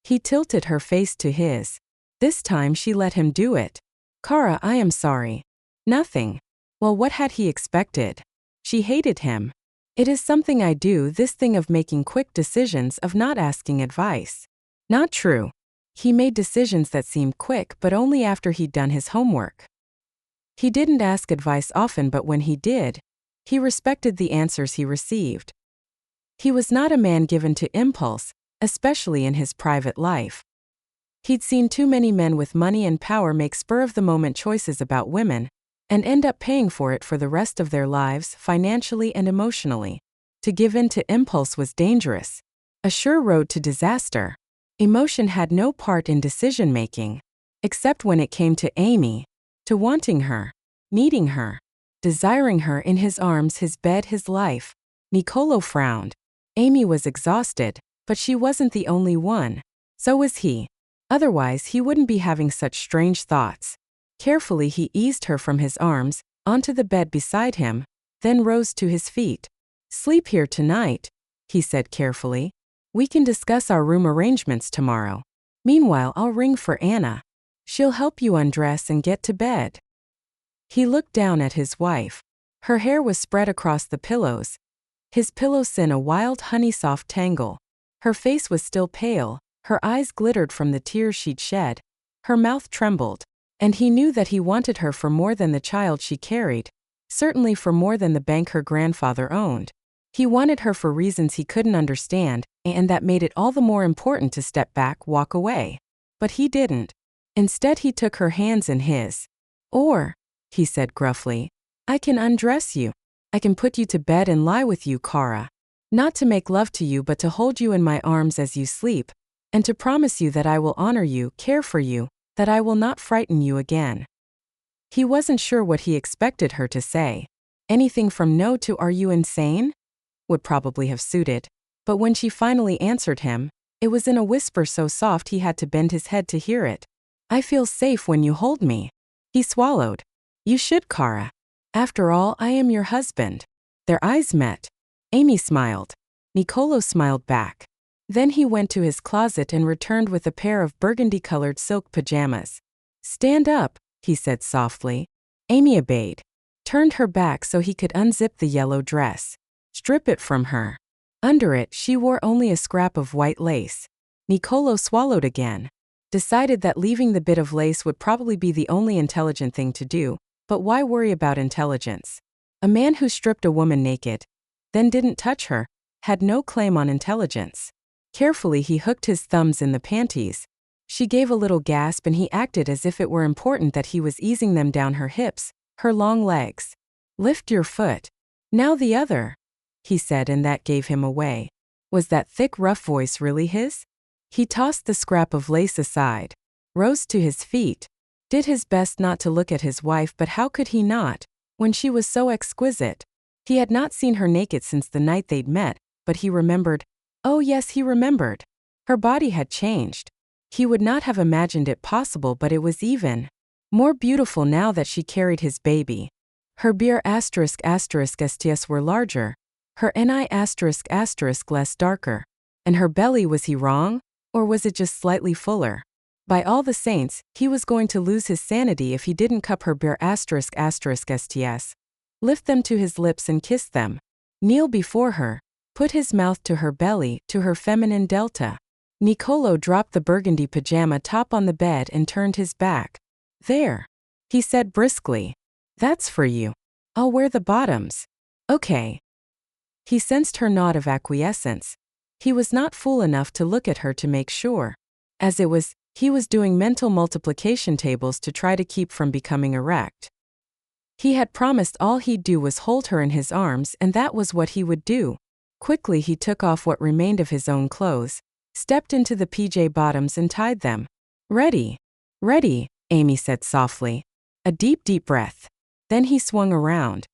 He tilted her face to his. This time she let him do it. Cara, I am sorry. Nothing. Well, what had he expected? She hated him. It is something I do, this thing of making quick decisions, of not asking advice. Not true. He made decisions that seemed quick, but only after he'd done his homework. He didn't ask advice often, but when he did, he respected the answers he received. He was not a man given to impulse, especially in his private life. He'd seen too many men with money and power make spur-of-the-moment choices about women, and end up paying for it for the rest of their lives, financially and emotionally. To give in to impulse was dangerous, a sure road to disaster. Emotion had no part in decision-making, except when it came to Amy, to wanting her, needing her, desiring her in his arms, his bed, his life. Nicolo frowned. Amy was exhausted, but she wasn't the only one. So was he. Otherwise, he wouldn't be having such strange thoughts. Carefully, he eased her from his arms, onto the bed beside him, then rose to his feet. Sleep here tonight, he said carefully. We can discuss our room arrangements tomorrow. Meanwhile, I'll ring for Anna. She'll help you undress and get to bed. He looked down at his wife. Her hair was spread across the pillows, his pillows in a wild honey-soft tangle. Her face was still pale, her eyes glittered from the tears she'd shed. Her mouth trembled, and he knew that he wanted her for more than the child she carried, certainly for more than the bank her grandfather owned. He wanted her for reasons he couldn't understand, and that made it all the more important to step back, walk away. But he didn't. Instead, he took her hands in his. Or, he said gruffly, I can undress you. I can put you to bed and lie with you, Cara. Not to make love to you, but to hold you in my arms as you sleep, and to promise you that I will honor you, care for you, that I will not frighten you again. He wasn't sure what he expected her to say. Anything from no to are you insane? Would probably have suited. But when she finally answered him, it was in a whisper so soft he had to bend his head to hear it. I feel safe when you hold me. He swallowed. You should, Cara. After all, I am your husband. Their eyes met. Amy smiled. Nicolo smiled back. Then he went to his closet and returned with a pair of burgundy-colored silk pajamas. Stand up, he said softly. Amy obeyed. turned her back so he could unzip the yellow dress, strip it from her. Under it, she wore only a scrap of white lace. Niccolò swallowed again, decided that leaving the bit of lace would probably be the only intelligent thing to do, but why worry about intelligence? A man who stripped a woman naked, then didn't touch her, had no claim on intelligence. Carefully he hooked his thumbs in the panties. She gave a little gasp and he acted as if it were important that he was easing them down her hips, her long legs. Lift your foot. Now the other, he said, and that gave him away. Was that thick, rough voice really his? He tossed the scrap of lace aside, rose to his feet, did his best not to look at his wife, but how could he not, when she was so exquisite? He had not seen her naked since the night they'd met, but he remembered. Oh yes, he remembered. Her body had changed. He would not have imagined it possible, but it was even more beautiful now that she carried his baby. Her beer ******* were larger, her ni **** less darker. And her belly, was he wrong? Or was it just slightly fuller? By all the saints, he was going to lose his sanity if he didn't cup her beer ******, lift them to his lips and kiss them, kneel before her, put his mouth to her belly, to her feminine delta. Niccolò dropped the burgundy pajama top on the bed and turned his back. There, he said briskly. That's for you. I'll wear the bottoms. Okay. He sensed her nod of acquiescence. He was not fool enough to look at her to make sure. As it was, he was doing mental multiplication tables to try to keep from becoming erect. He had promised all he'd do was hold her in his arms, and that was what he would do. Quickly he took off what remained of his own clothes, stepped into the PJ bottoms and tied them. Ready. Ready, Amy said softly. A deep, deep breath. Then he swung around.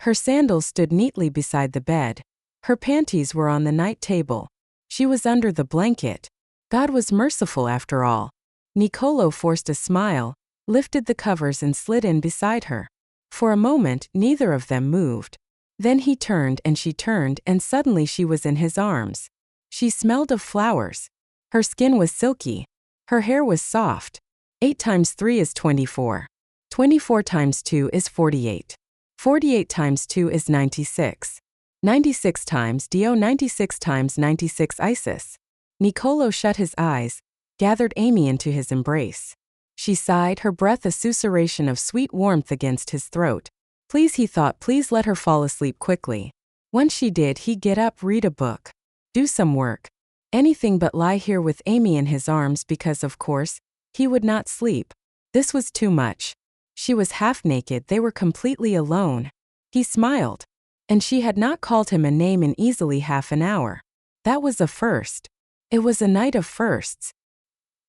Her sandals stood neatly beside the bed. Her panties were on the night table. She was under the blanket. God was merciful after all. Niccolò forced a smile, lifted the covers and slid in beside her. For a moment, neither of them moved. Then he turned and she turned, and suddenly she was in his arms. She smelled of flowers. Her skin was silky. Her hair was soft. 8 times 3 is 24. 24 times 2 is 48. 48 times 2 is 96. 96 times Dio, 96 times 96 Isis. Niccolò shut his eyes, gathered Amy into his embrace. She sighed, her breath a susurration of sweet warmth against his throat. Please, he thought, please let her fall asleep quickly. Once she did, he'd get up, read a book, do some work. Anything but lie here with Amy in his arms because, of course, he would not sleep. This was too much. She was half naked, they were completely alone. He smiled. And she had not called him a name in easily half an hour. That was a first. It was a night of firsts.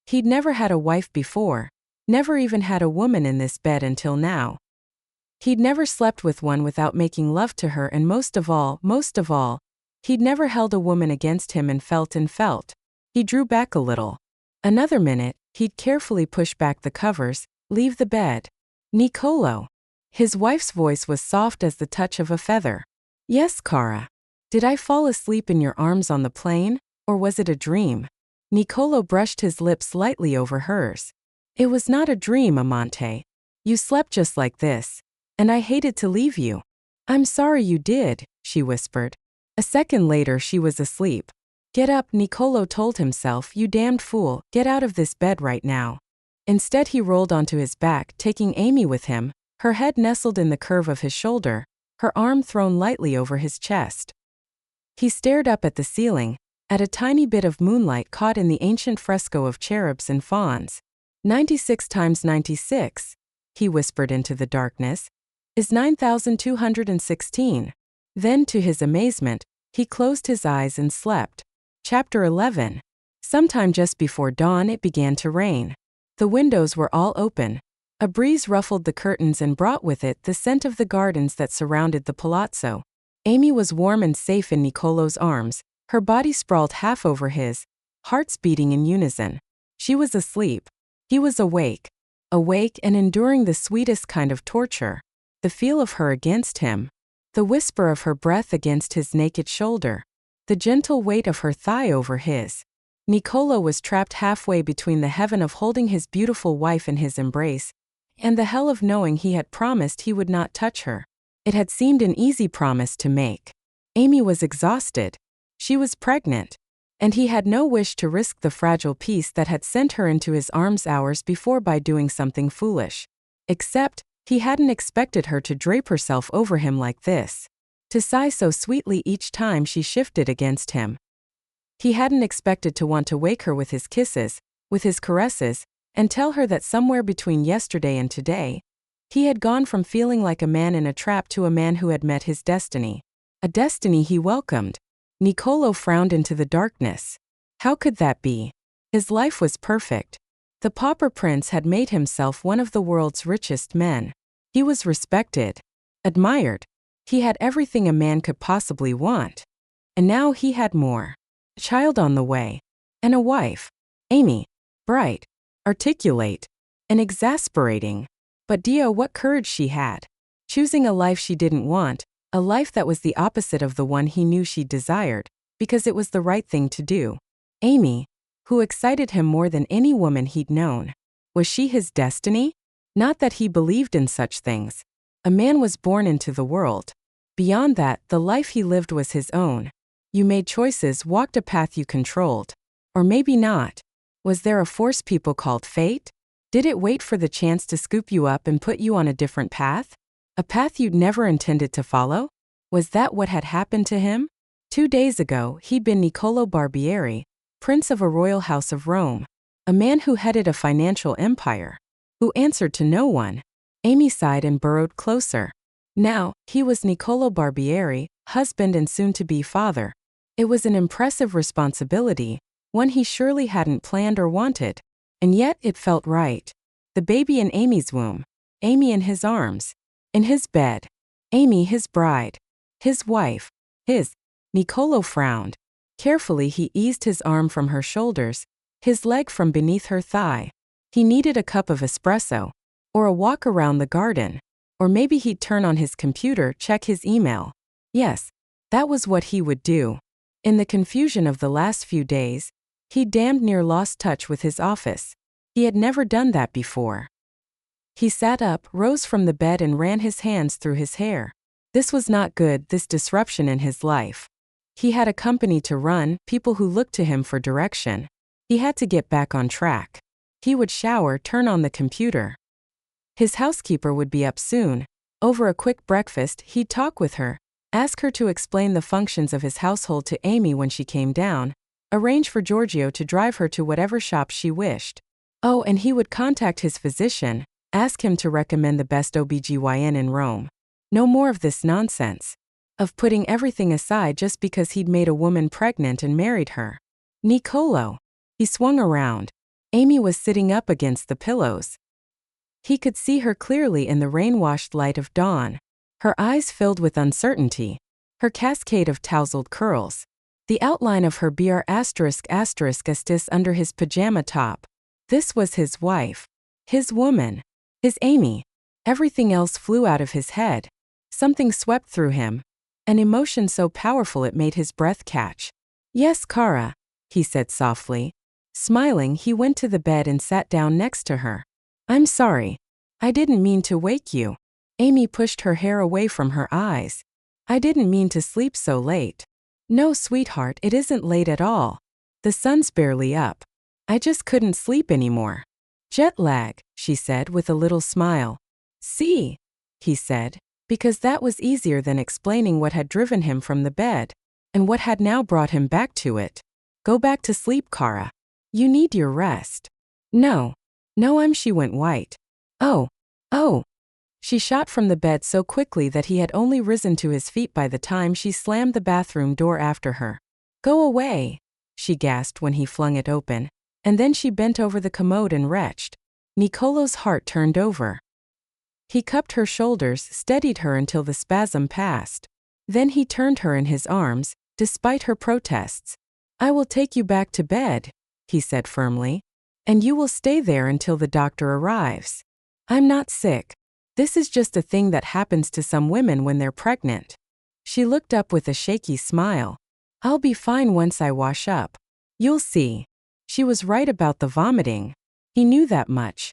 He'd never had a wife before, never even had a woman in this bed until now. He'd never slept with one without making love to her, and most of all, he'd never held a woman against him and felt. He drew back a little. Another minute, he'd carefully push back the covers, leave the bed. Niccolò. His wife's voice was soft as the touch of a feather. Yes, Cara. Did I fall asleep in your arms on the plane, or was it a dream? Niccolò brushed his lips lightly over hers. It was not a dream, Amante. You slept just like this. And I hated to leave you. I'm sorry you did, she whispered. A second later she was asleep. Get up, Niccolò told himself, you damned fool, get out of this bed right now. Instead he rolled onto his back, taking Amy with him, her head nestled in the curve of his shoulder, her arm thrown lightly over his chest. He stared up at the ceiling, at a tiny bit of moonlight caught in the ancient fresco of cherubs and fawns. 96 times 96, he whispered into the darkness, is 9,216. Then, to his amazement, he closed his eyes and slept. Chapter 11. Sometime just before dawn it began to rain. The windows were all open. A breeze ruffled the curtains and brought with it the scent of the gardens that surrounded the palazzo. Amy was warm and safe in Niccolò's arms, her body sprawled half over his, hearts beating in unison. She was asleep. He was awake. Awake and enduring the sweetest kind of torture. The feel of her against him. The whisper of her breath against his naked shoulder. The gentle weight of her thigh over his. Niccolò was trapped halfway between the heaven of holding his beautiful wife in his embrace, and the hell of knowing he had promised he would not touch her. It had seemed an easy promise to make. Amy was exhausted. She was pregnant. And he had no wish to risk the fragile peace that had sent her into his arms hours before by doing something foolish. Except, he hadn't expected her to drape herself over him like this. To sigh so sweetly each time she shifted against him. He hadn't expected to want to wake her with his kisses, with his caresses, and tell her that somewhere between yesterday and today, he had gone from feeling like a man in a trap to a man who had met his destiny. A destiny he welcomed. Niccolò frowned into the darkness. How could that be? His life was perfect. The pauper prince had made himself one of the world's richest men. He was respected, admired. He had everything a man could possibly want. And now he had more. A child on the way. And a wife. Amy. Bright. Articulate. And exasperating. But Dio, what courage she had. Choosing a life she didn't want, a life that was the opposite of the one he knew she desired, because it was the right thing to do. Amy, who excited him more than any woman he'd known. Was she his destiny? Not that he believed in such things. A man was born into the world. Beyond that, the life he lived was his own. You made choices, walked a path you controlled. Or maybe not. Was there a force people called fate? Did it wait for the chance to scoop you up and put you on a different path? A path you'd never intended to follow? Was that what had happened to him? 2 days ago, he'd been Niccolò Barbieri, prince of a royal house of Rome. A man who headed a financial empire. Who answered to no one. Amy sighed and burrowed closer. Now, he was Niccolò Barbieri, husband and soon-to-be father. It was an impressive responsibility, one he surely hadn't planned or wanted. And yet it felt right. The baby in Amy's womb. Amy in his arms. In his bed. Amy his bride. His wife. His. Niccolò frowned. Carefully he eased his arm from her shoulders, his leg from beneath her thigh. He needed a cup of espresso. Or a walk around the garden. Or maybe he'd turn on his computer, check his email. Yes, that was what he would do. In the confusion of the last few days, he'd damned near lost touch with his office. He had never done that before. He sat up, rose from the bed and ran his hands through his hair. This was not good, this disruption in his life. He had a company to run, people who looked to him for direction. He had to get back on track. He would shower, turn on the computer. His housekeeper would be up soon. Over a quick breakfast, he'd talk with her, ask her to explain the functions of his household to Amy when she came down, arrange for Giorgio to drive her to whatever shop she wished. Oh, and he would contact his physician, ask him to recommend the best OBGYN in Rome. No more of this nonsense. Of putting everything aside just because he'd made a woman pregnant and married her. Niccolò. He swung around. Amy was sitting up against the pillows. He could see her clearly in the rain-washed light of dawn. Her eyes filled with uncertainty. Her cascade of tousled curls. The outline of her BR**** under his pajama top. This was his wife. His woman. His Amy. Everything else flew out of his head. Something swept through him. An emotion so powerful it made his breath catch. Yes, Cara, he said softly. Smiling, he went to the bed and sat down next to her. I'm sorry. I didn't mean to wake you. Amy pushed her hair away from her eyes. I didn't mean to sleep so late. No, sweetheart, it isn't late at all. The sun's barely up. I just couldn't sleep anymore. Jet lag, she said with a little smile. See, he said, because that was easier than explaining what had driven him from the bed, and what had now brought him back to it. Go back to sleep, Cara. You need your rest. No. She went white. Oh. She shot from the bed so quickly that he had only risen to his feet by the time she slammed the bathroom door after her. Go away, she gasped when he flung it open, and then she bent over the commode and retched. Niccolò's heart turned over. He cupped her shoulders, steadied her until the spasm passed. Then he turned her in his arms, despite her protests. I will take you back to bed, he said firmly. And you will stay there until the doctor arrives. I'm not sick. This is just a thing that happens to some women when they're pregnant. She looked up with a shaky smile. I'll be fine once I wash up. You'll see. She was right about the vomiting. He knew that much.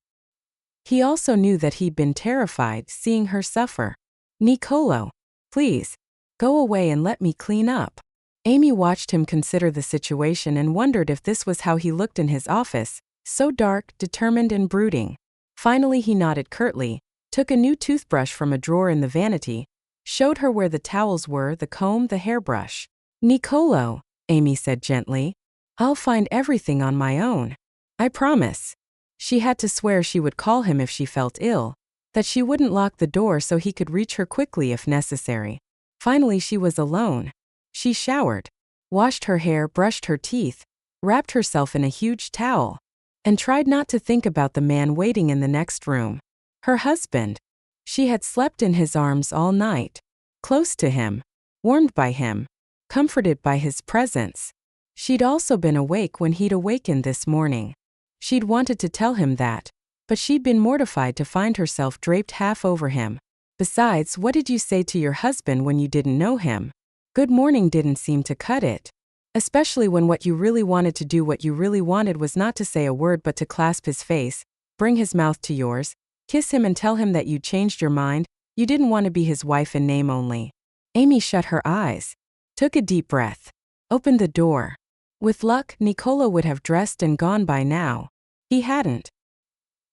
He also knew that he'd been terrified seeing her suffer. Nicolo, please, go away and let me clean up. Amy watched him consider the situation and wondered if this was how he looked in his office, so dark, determined and brooding. Finally he nodded curtly, took a new toothbrush from a drawer in the vanity, showed her where the towels were, the comb, the hairbrush. Nicolo, Amy said gently, I'll find everything on my own. I promise. She had to swear she would call him if she felt ill, that she wouldn't lock the door so he could reach her quickly if necessary. Finally she was alone. She showered, washed her hair, brushed her teeth, wrapped herself in a huge towel, and tried not to think about the man waiting in the next room. Her husband. She had slept in his arms all night, close to him, warmed by him, comforted by his presence. She'd also been awake when he'd awakened this morning. She'd wanted to tell him that, but she'd been mortified to find herself draped half over him. Besides, what did you say to your husband when you didn't know him? Good morning didn't seem to cut it. Especially when what you really wanted to do, what you really wanted was not to say a word but to clasp his face, bring his mouth to yours, kiss him and tell him that you changed your mind, you didn't want to be his wife in name only. Amy shut her eyes, took a deep breath, opened the door. With luck, Nicolo would have dressed and gone by now. He hadn't.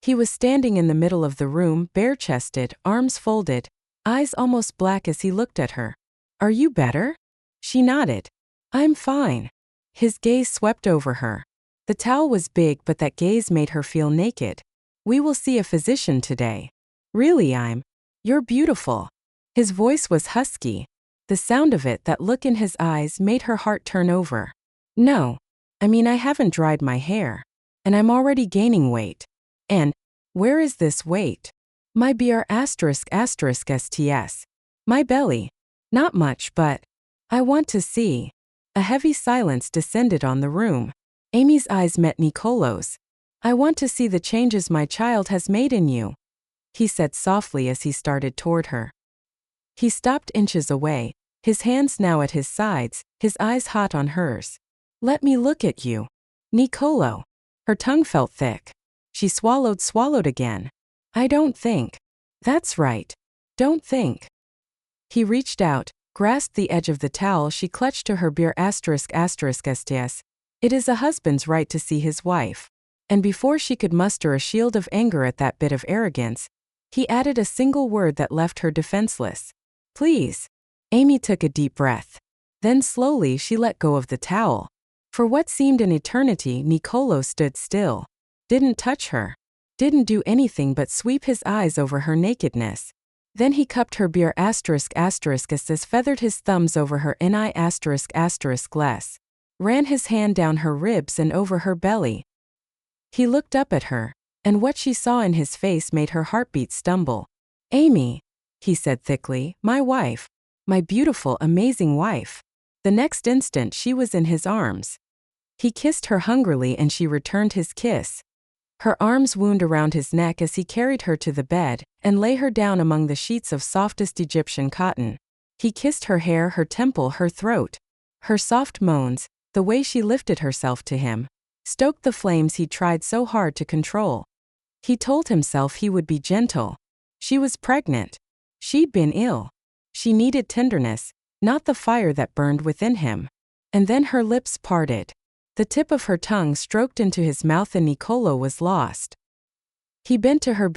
He was standing in the middle of the room, bare-chested, arms folded, eyes almost black as he looked at her. Are you better? She nodded. I'm fine. His gaze swept over her. The towel was big, but that gaze made her feel naked. We will see a physician today. Really, You're beautiful. His voice was husky. The sound of it, that look in his eyes, made her heart turn over. No. I haven't dried my hair. And I'm already gaining weight. And, where is this weight? My ****sts. My belly. Not much, but I want to see. A heavy silence descended on the room. Amy's eyes met Nicolo's. I want to see the changes my child has made in you, he said softly as he started toward her. He stopped inches away, his hands now at his sides, his eyes hot on hers. Let me look at you. Nicolo. Her tongue felt thick. She swallowed again. I don't think. That's right. Don't think. He reached out, grasped the edge of the towel she clutched to her *****sts. It is a husband's right to see his wife. And before she could muster a shield of anger at that bit of arrogance, he added a single word that left her defenseless. Please. Amy took a deep breath. Then slowly she let go of the towel. For what seemed an eternity, Nicolo stood still. Didn't touch her. Didn't do anything but sweep his eyes over her nakedness. Then he cupped her *****, feathered his thumbs over her *****, ran his hand down her ribs and over her belly. He looked up at her, and what she saw in his face made her heartbeat stumble. Amy, he said thickly, my wife. My beautiful, amazing wife. The next instant she was in his arms. He kissed her hungrily and she returned his kiss. Her arms wound around his neck as he carried her to the bed and lay her down among the sheets of softest Egyptian cotton. He kissed her hair, her temple, her throat. Her soft moans, the way she lifted herself to him, stoked the flames he tried so hard to control. He told himself he would be gentle. She was pregnant. She'd been ill. She needed tenderness, not the fire that burned within him. And then her lips parted. The tip of her tongue stroked into his mouth and Nicolo was lost. He bent to her *****,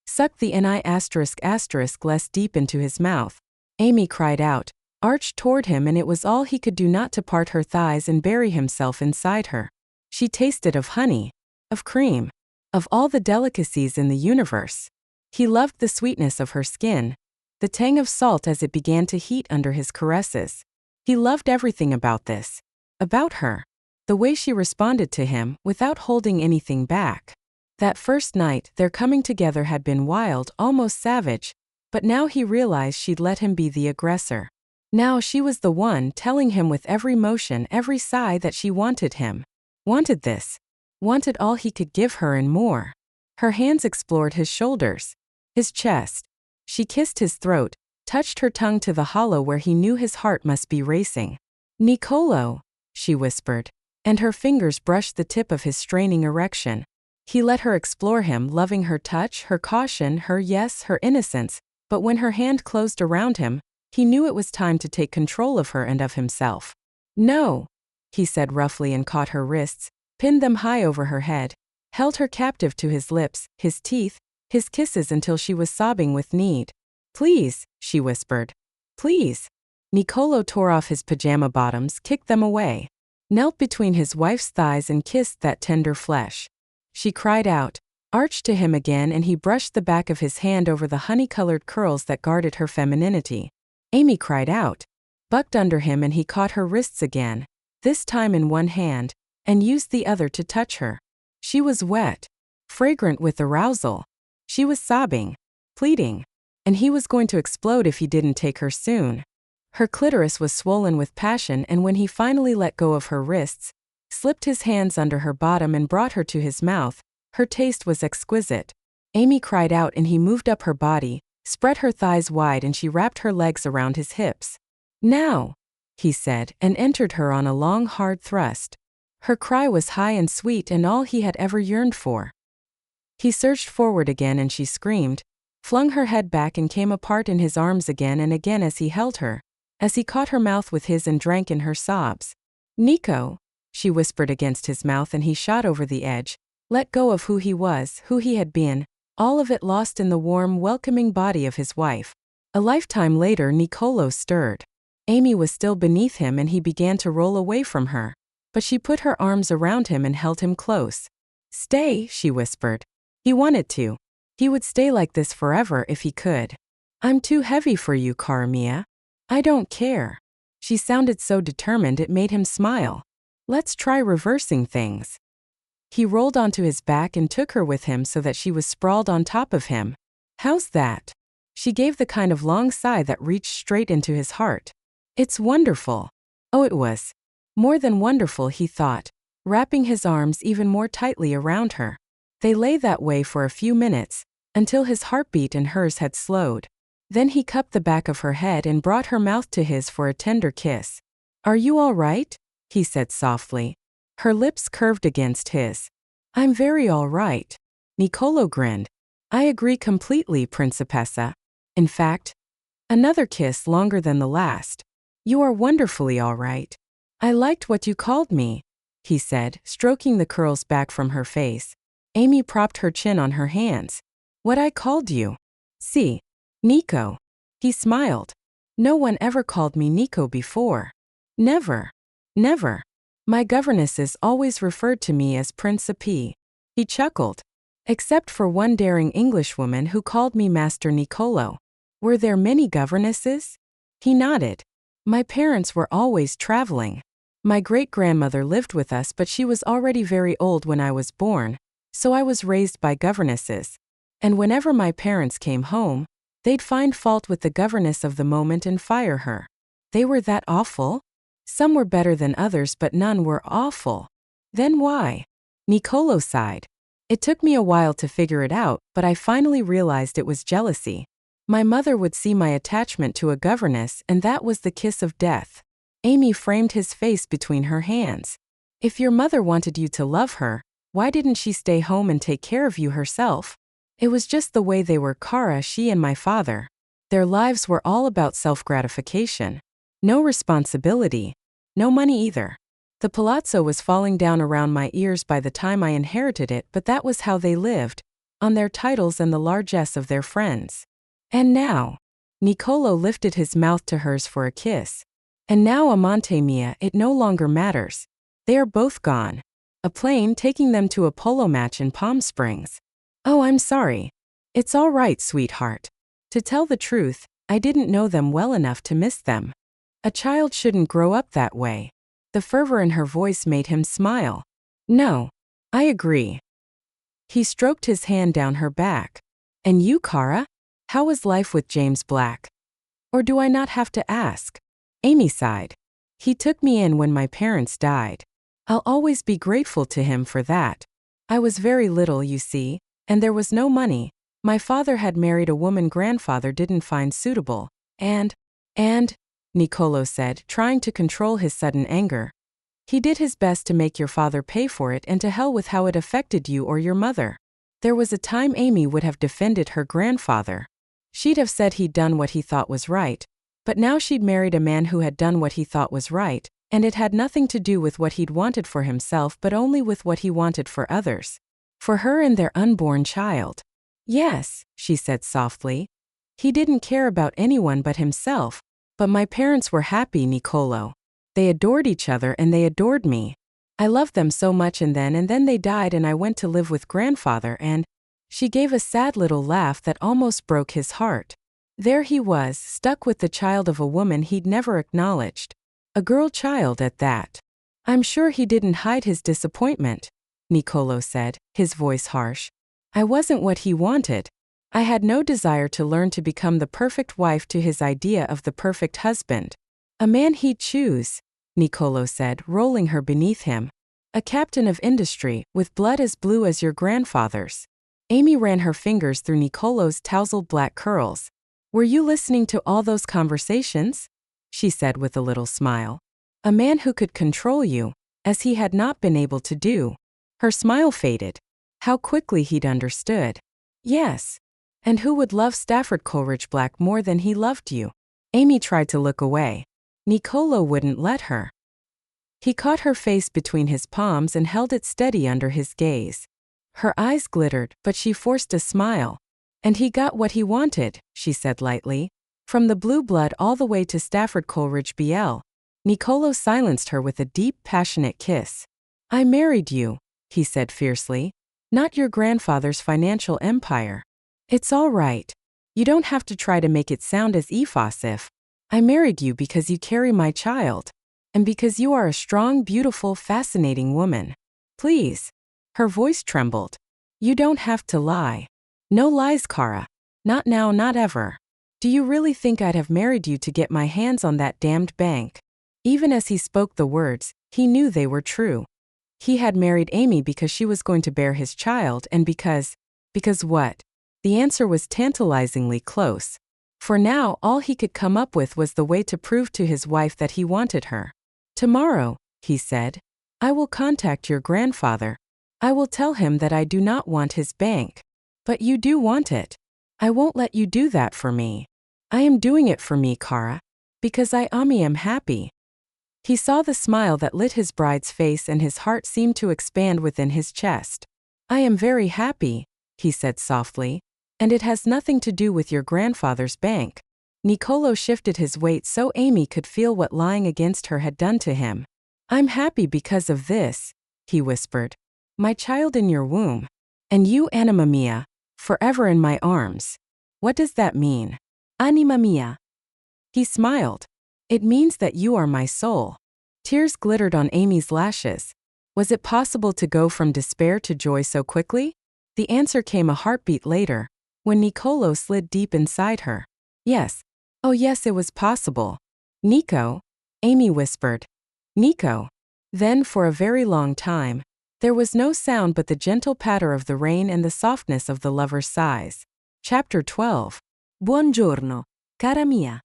sucked the **** less deep into his mouth. Amy cried out, arched toward him, and it was all he could do not to part her thighs and bury himself inside her. She tasted of honey, of cream, of all the delicacies in the universe. He loved the sweetness of her skin, the tang of salt as it began to heat under his caresses. He loved everything about this. About her. The way she responded to him, without holding anything back. That first night, their coming together had been wild, almost savage, but now he realized she'd let him be the aggressor. Now she was the one telling him with every motion, every sigh that she wanted him. Wanted this. Wanted all he could give her and more. Her hands explored his shoulders, his chest. She kissed his throat, touched her tongue to the hollow where he knew his heart must be racing. Nicolo, she whispered, and her fingers brushed the tip of his straining erection. He let her explore him, loving her touch, her caution, her yes, her innocence, but when her hand closed around him, he knew it was time to take control of her and of himself. "No," he said roughly and caught her wrists, pinned them high over her head, held her captive to his lips, his teeth, his kisses until she was sobbing with need. "Please," she whispered. "Please." Niccolò tore off his pajama bottoms, kicked them away, knelt between his wife's thighs and kissed that tender flesh. She cried out, arched to him again, and he brushed the back of his hand over the honey-colored curls that guarded her femininity. Amy cried out, bucked under him, and he caught her wrists again, this time in one hand, and used the other to touch her. She was wet, fragrant with arousal. She was sobbing, pleading, and he was going to explode if he didn't take her soon. Her clitoris was swollen with passion, and when he finally let go of her wrists, slipped his hands under her bottom and brought her to his mouth, her taste was exquisite. Amy cried out, and he moved up her body, spread her thighs wide, and she wrapped her legs around his hips. "Now," he said, and entered her on a long, hard thrust. Her cry was high and sweet, and all he had ever yearned for. He surged forward again, and she screamed, flung her head back, and came apart in his arms again and again as he held her, as he caught her mouth with his and drank in her sobs. "Nico," she whispered against his mouth, and he shot over the edge, let go of who he was, who he had been, all of it lost in the warm, welcoming body of his wife. A lifetime later, Niccolò stirred. Amy was still beneath him, and he began to roll away from her, but she put her arms around him and held him close. "Stay," she whispered. He wanted to. He would stay like this forever if he could. "I'm too heavy for you, cara mia." "I don't care." She sounded so determined it made him smile. "Let's try reversing things." He rolled onto his back and took her with him so that she was sprawled on top of him. "How's that?" She gave the kind of long sigh that reached straight into his heart. "It's wonderful." Oh, it was. More than wonderful, he thought, wrapping his arms even more tightly around her. They lay that way for a few minutes, until his heartbeat and hers had slowed. Then he cupped the back of her head and brought her mouth to his for a tender kiss. "Are you all right?" he said softly. Her lips curved against his. "I'm very all right." Niccolò grinned. "I agree completely, Principessa. In fact, another kiss longer than the last. You are wonderfully all right." "I liked what you called me," he said, stroking the curls back from her face. Amy propped her chin on her hands. "What I called you?" "Si. Nico." He smiled. "No one ever called me Nico before." "Never. Never. My governesses always referred to me as Principe." He chuckled. "Except for one daring Englishwoman who called me Master Niccolò." "Were there many governesses?" He nodded. "My parents were always traveling. My great-grandmother lived with us, but she was already very old when I was born, so I was raised by governesses. And whenever my parents came home, they'd find fault with the governess of the moment and fire her. They were that awful? Some were better than others, but none were awful. Then why?" Niccolò sighed. "It took me a while to figure it out, but I finally realized it was jealousy. My mother would see my attachment to a governess, and that was the kiss of death." Amy framed his face between her hands. "If your mother wanted you to love her, why didn't she stay home and take care of you herself?" "It was just the way they were, cara. She and my father. Their lives were all about self-gratification. No responsibility. No money either. The palazzo was falling down around my ears by the time I inherited it, but that was how they lived, on their titles and the largesse of their friends. And now," Niccolò lifted his mouth to hers for a kiss. "And now, amante mia, it no longer matters. They are both gone. A plane taking them to a polo match in Palm Springs." "Oh, I'm sorry." "It's all right, sweetheart. To tell the truth, I didn't know them well enough to miss them. A child shouldn't grow up that way." The fervor in her voice made him smile. "No, I agree." He stroked his hand down her back. "And you, cara? How was life with James Black? Or do I not have to ask?" Amy sighed. "He took me in when my parents died. I'll always be grateful to him for that. I was very little, you see, and there was no money. My father had married a woman grandfather didn't find suitable, and, Niccolò said, trying to control his sudden anger. He did his best to make your father pay for it, and to hell with how it affected you or your mother. There was a time Amy would have defended her grandfather. She'd have said he'd done what he thought was right, but now she'd married a man who had done what he thought was right, and it had nothing to do with what he'd wanted for himself but only with what he wanted for others. For her and their unborn child. Yes, she said softly. He didn't care about anyone but himself, but my parents were happy, Niccolò. They adored each other and they adored me. I loved them so much, and then they died and I went to live with grandfather and… She gave a sad little laugh that almost broke his heart. There he was, stuck with the child of a woman he'd never acknowledged. A girl child at that. I'm sure he didn't hide his disappointment, Niccolò said, his voice harsh. I wasn't what he wanted. I had no desire to learn to become the perfect wife to his idea of the perfect husband. A man he'd choose, Niccolò said, rolling her beneath him. A captain of industry, with blood as blue as your grandfather's. Amy ran her fingers through Niccolò's tousled black curls. Were you listening to all those conversations? She said with a little smile. A man who could control you, as he had not been able to do. Her smile faded. How quickly he'd understood. Yes. And who would love Stafford Coleridge Black more than he loved you? Amy tried to look away. Niccolò wouldn't let her. He caught her face between his palms and held it steady under his gaze. Her eyes glittered, but she forced a smile. And he got what he wanted, she said lightly. From the blue blood all the way to Stafford Coleridge BL. Niccolò silenced her with a deep, passionate kiss. I married you, he said fiercely. Not your grandfather's financial empire. It's all right. You don't have to try to make it sound as effusive. I married you because you carry my child. And because you are a strong, beautiful, fascinating woman. Please. Her voice trembled. You don't have to lie. No lies, Cara. Not now, not ever. Do you really think I'd have married you to get my hands on that damned bank? Even as he spoke the words, he knew they were true. He had married Amy because she was going to bear his child, and because what? The answer was tantalizingly close. For now, all he could come up with was the way to prove to his wife that he wanted her. Tomorrow, he said, I will contact your grandfather. I will tell him that I do not want his bank. But you do want it. I won't let you do that for me. I am doing it for me, Cara. Because I am happy. He saw the smile that lit his bride's face and his heart seemed to expand within his chest. I am very happy, he said softly. And it has nothing to do with your grandfather's bank. Niccolò shifted his weight so Amy could feel what lying against her had done to him. I'm happy because of this, he whispered. My child in your womb. And you, anima mia, forever in my arms. What does that mean? Anima mia. He smiled. It means that you are my soul. Tears glittered on Amy's lashes. Was it possible to go from despair to joy so quickly? The answer came a heartbeat later, when Niccolò slid deep inside her. Yes. Oh yes, it was possible. Nico? Amy whispered. Nico. Then for a very long time, there was no sound but the gentle patter of the rain and the softness of the lover's sighs. Chapter 12. Buongiorno, cara mia.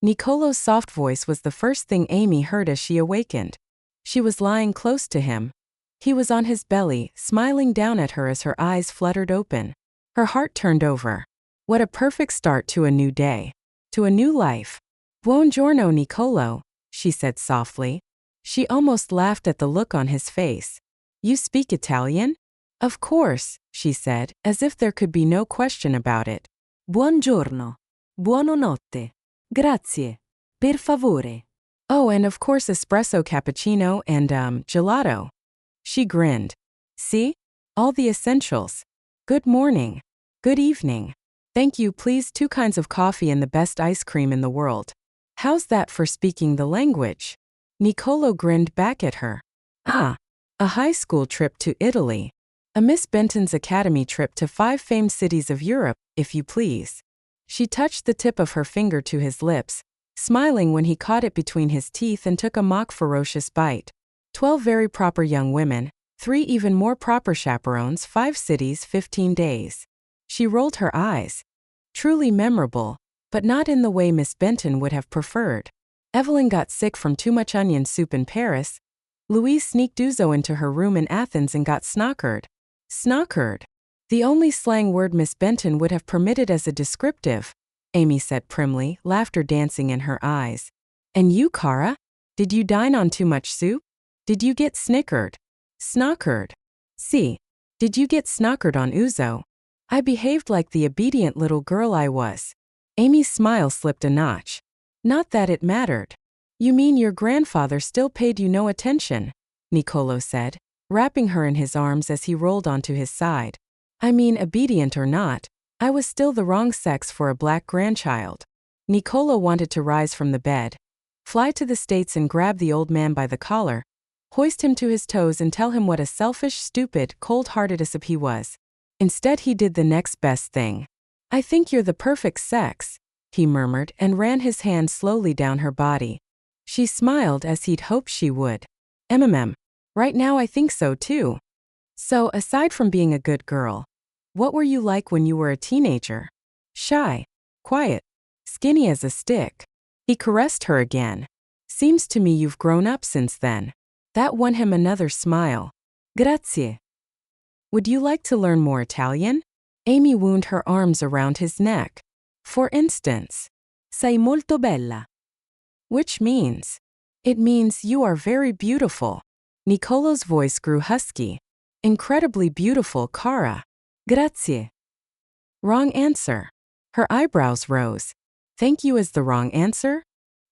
Niccolò's soft voice was the first thing Amy heard as she awakened. She was lying close to him. He was on his belly, smiling down at her as her eyes fluttered open. Her heart turned over. What a perfect start to a new day. To a new life. Buongiorno, Niccolò, she said softly. She almost laughed at the look on his face. You speak Italian? Of course, she said, as if there could be no question about it. Buongiorno. Buonanotte. Grazie. Per favore. Oh, and of course espresso cappuccino and, gelato. She grinned. See? All the essentials. Good morning. Good evening. Thank you, please, 2 kinds of coffee and the best ice cream in the world. How's that for speaking the language? Niccolò grinned back at her. Ah, a high school trip to Italy. A Miss Benton's Academy trip to 5 famed cities of Europe, if you please. She touched the tip of her finger to his lips, smiling when he caught it between his teeth and took a mock ferocious bite. 12 very proper young women, 3 even more proper chaperones, 5 cities, 15 days. She rolled her eyes. Truly memorable, but not in the way Miss Benton would have preferred. Evelyn got sick from too much onion soup in Paris. Louise sneaked Uzo into her room in Athens and got snockered. Snockered. The only slang word Miss Benton would have permitted as a descriptive, Amy said primly, laughter dancing in her eyes. And you, Kara? Did you dine on too much soup? Did you get snickered? Snockered. See. Did you get snockered on Uzo? I behaved like the obedient little girl I was. Amy's smile slipped a notch. Not that it mattered. You mean your grandfather still paid you no attention? Niccolò said, wrapping her in his arms as he rolled onto his side. I mean, obedient or not, I was still the wrong sex for a black grandchild. Niccolò wanted to rise from the bed, fly to the States and grab the old man by the collar, hoist him to his toes and tell him what a selfish, stupid, cold-hearted ass he was. Instead he did the next best thing. I think you're the perfect sex, he murmured and ran his hand slowly down her body. She smiled as he'd hoped she would. Right now I think so too. So, aside from being a good girl, what were you like when you were a teenager? Shy, quiet, skinny as a stick. He caressed her again. Seems to me you've grown up since then. That won him another smile. Grazie. Would you like to learn more Italian? Amy wound her arms around his neck. For instance, sei molto bella. Which means? It means you are very beautiful. Niccolò's voice grew husky. Incredibly beautiful, Kara. Grazie. Wrong answer. Her eyebrows rose. Thank you is the wrong answer?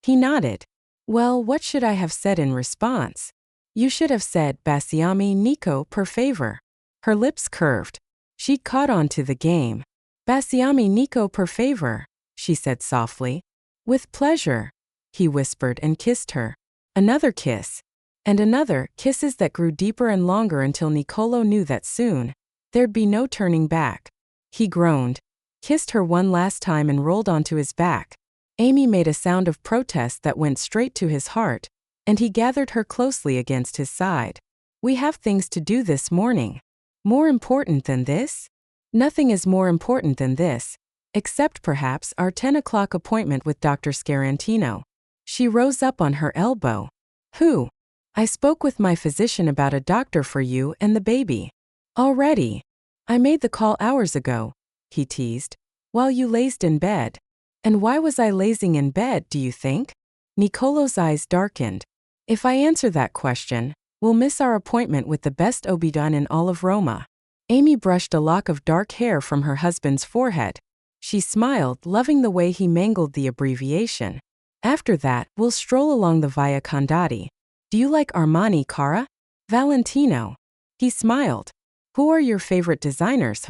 He nodded. Well, what should I have said in response? You should have said Baciami Nico per favor. Her lips curved. She'd caught on to the game. Baciami Nico per favor, she said softly. With pleasure, he whispered and kissed her. Another kiss. And another, kisses that grew deeper and longer until Niccolò knew that soon there'd be no turning back. He groaned, kissed her one last time and rolled onto his back. Amy made a sound of protest that went straight to his heart, and he gathered her closely against his side. We have things to do this morning. More important than this? Nothing is more important than this, except perhaps our 10 o'clock appointment with Dr. Scarantino. She rose up on her elbow. Who? I spoke with my physician about a doctor for you and the baby. Already? I made the call hours ago, he teased, while you lazed in bed. And why was I lazing in bed, do you think? Niccolò's eyes darkened. If I answer that question, we'll miss our appointment with the best OB-GYN in all of Roma. Amy brushed a lock of dark hair from her husband's forehead. She smiled, loving the way he mangled the abbreviation. After that, we'll stroll along the Via Condotti. Do you like Armani, Kara? Valentino. He smiled. Who are your favorite designers,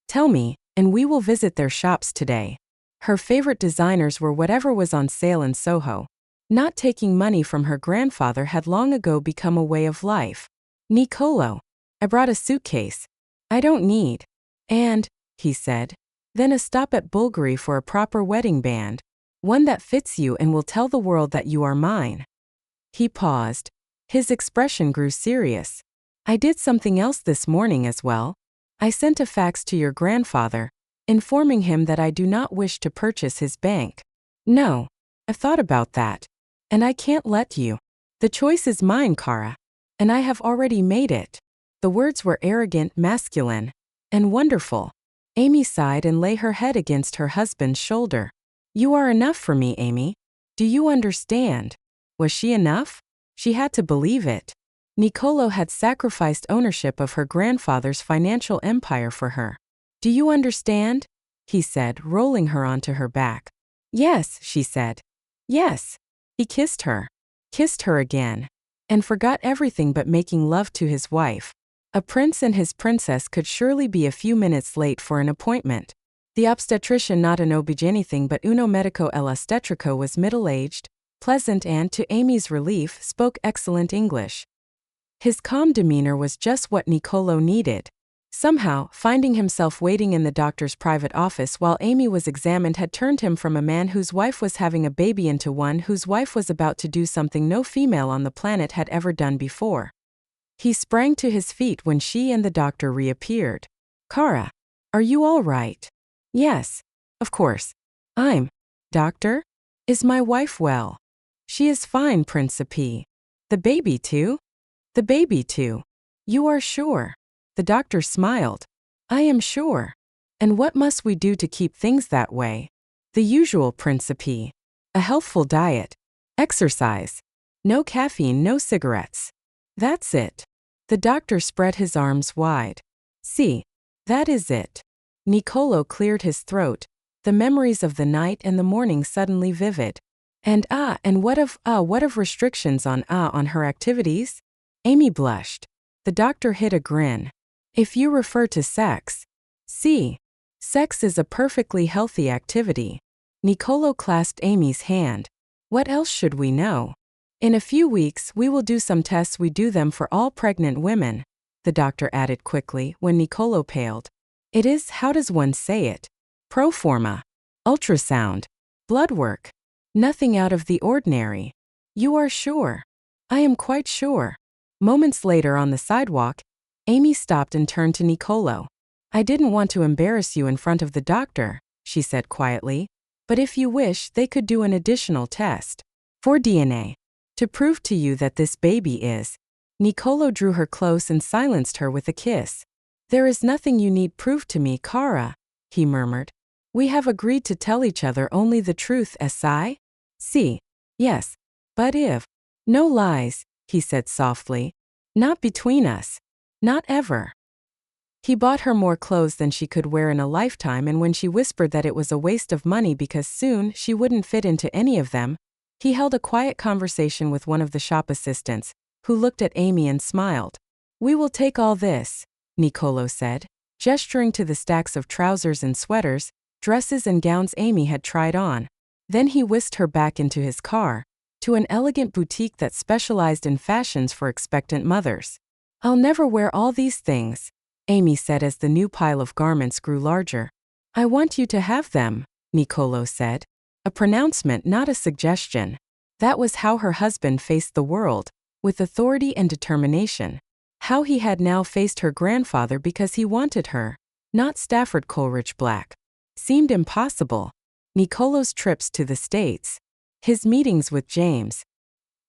Tell me, and we will visit their shops today. Her favorite designers were whatever was on sale in Soho. Not taking money from her grandfather had long ago become a way of life. Niccolò, I brought a suitcase. I don't need. And, he said, then a stop at Bulgari for a proper wedding band. One that fits you and will tell the world that you are mine. He paused. His expression grew serious. I did something else this morning as well. I sent a fax to your grandfather, informing him that I do not wish to purchase his bank. No, I've thought about that. And I can't let you. The choice is mine, Kara. And I have already made it. The words were arrogant, masculine, and wonderful. Amy sighed and lay her head against her husband's shoulder. You are enough for me, Amy. Do you understand? Was she enough? She had to believe it. Niccolò had sacrificed ownership of her grandfather's financial empire for her. Do you understand? He said, rolling her onto her back. Yes, she said. Yes. He kissed her again, and forgot everything but making love to his wife. A prince and his princess could surely be a few minutes late for an appointment. The obstetrician, not an OB-GYN but uno medico all'ostetrico, was middle-aged, pleasant and, to Amy's relief, spoke excellent English. His calm demeanor was just what Niccolò needed. Somehow, finding himself waiting in the doctor's private office while Amy was examined had turned him from a man whose wife was having a baby into one whose wife was about to do something no female on the planet had ever done before. He sprang to his feet when she and the doctor reappeared. Kara, are you all right? Yes, of course. Doctor? Is my wife well? She is fine, Principe. The baby too? The baby too. You are sure? The doctor smiled. I am sure. And what must we do to keep things that way? The usual principe. A healthful diet. Exercise. No caffeine, no cigarettes. That's it. The doctor spread his arms wide. See, that is it. Niccolò cleared his throat, the memories of the night and the morning suddenly vivid. And what of restrictions on her activities? Amy blushed. The doctor hid a grin. If you refer to sex. See, sex is a perfectly healthy activity. Niccolò clasped Amy's hand. What else should we know? In a few weeks we will do some tests. We do them for all pregnant women, the doctor added quickly when Niccolò paled. It is, how does one say it? Pro forma. Ultrasound. Blood work. Nothing out of the ordinary. You are sure? I am quite sure. Moments later on the sidewalk, Amy stopped and turned to Niccolò. I didn't want to embarrass you in front of the doctor, she said quietly, but if you wish they could do an additional test. For DNA. To prove to you that this baby is. Niccolò drew her close and silenced her with a kiss. There is nothing you need prove to me, Cara, he murmured. We have agreed to tell each other only the truth, si? Si. Yes. But if. No lies, he said softly. Not between us. Not ever. He bought her more clothes than she could wear in a lifetime, and when she whispered that it was a waste of money because soon she wouldn't fit into any of them, he held a quiet conversation with one of the shop assistants, who looked at Amy and smiled. We will take all this, Niccolò said, gesturing to the stacks of trousers and sweaters, dresses and gowns Amy had tried on. Then he whisked her back into his car, to an elegant boutique that specialized in fashions for expectant mothers. I'll never wear all these things, Amy said as the new pile of garments grew larger. I want you to have them, Niccolò said. A pronouncement, not a suggestion. That was how her husband faced the world, with authority and determination. How he had now faced her grandfather because he wanted her, not Stafford Coleridge Black. Seemed impossible. Niccolò's trips to the States. His meetings with James.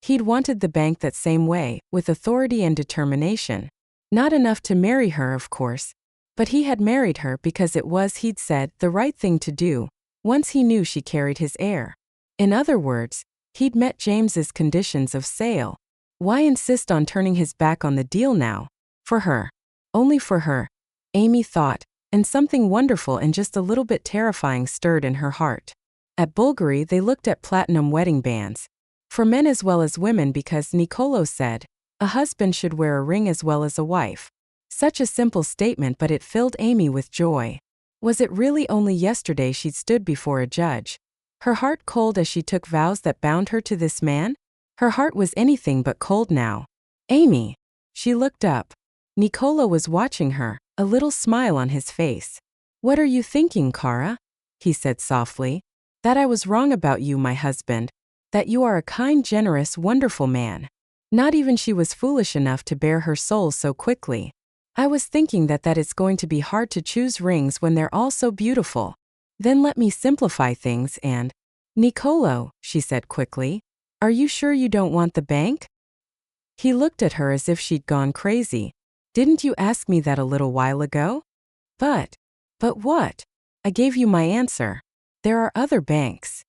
He'd wanted the bank that same way, with authority and determination. Not enough to marry her, of course. But he had married her because it was, he'd said, the right thing to do, once he knew she carried his heir. In other words, he'd met James's conditions of sale. Why insist on turning his back on the deal now? For her. Only for her. Amy thought, and something wonderful and just a little bit terrifying stirred in her heart. At Bulgari they looked at platinum wedding bands. For men as well as women because Niccolò said, a husband should wear a ring as well as a wife. Such a simple statement, but it filled Amy with joy. Was it really only yesterday she'd stood before a judge? Her heart cold as she took vows that bound her to this man? Her heart was anything but cold now. Amy. She looked up. Niccolò was watching her, a little smile on his face. What are you thinking, Cara? He said softly. That I was wrong about you, my husband. That you are a kind, generous, wonderful man. Not even she was foolish enough to bare her soul so quickly. I was thinking that it's going to be hard to choose rings when they're all so beautiful. Then let me simplify things and… Niccolò, she said quickly, are you sure you don't want the bank? He looked at her as if she'd gone crazy. Didn't you ask me that a little while ago? But what? I gave you my answer. There are other banks.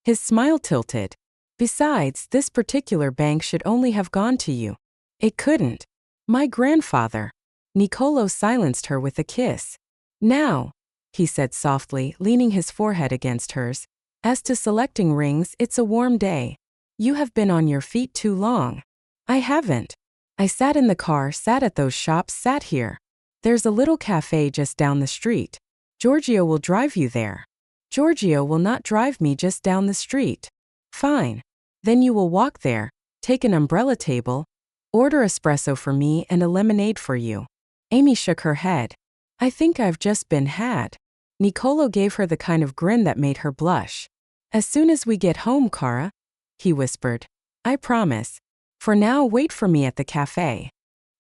His smile tilted. Besides, this particular bank should only have gone to you. It couldn't. My grandfather. Niccolò silenced her with a kiss. Now, he said softly, leaning his forehead against hers, as to selecting rings, it's a warm day. You have been on your feet too long. I haven't. I sat in the car, sat at those shops, sat here. There's a little cafe just down the street. Giorgio will drive you there. Giorgio will not drive me just down the street. Fine. Then you will walk there, take an umbrella table, order espresso for me and a lemonade for you. Amy shook her head. I think I've just been had. Niccolò gave her the kind of grin that made her blush. As soon as we get home, Cara, he whispered. I promise. For now, wait for me at the cafe.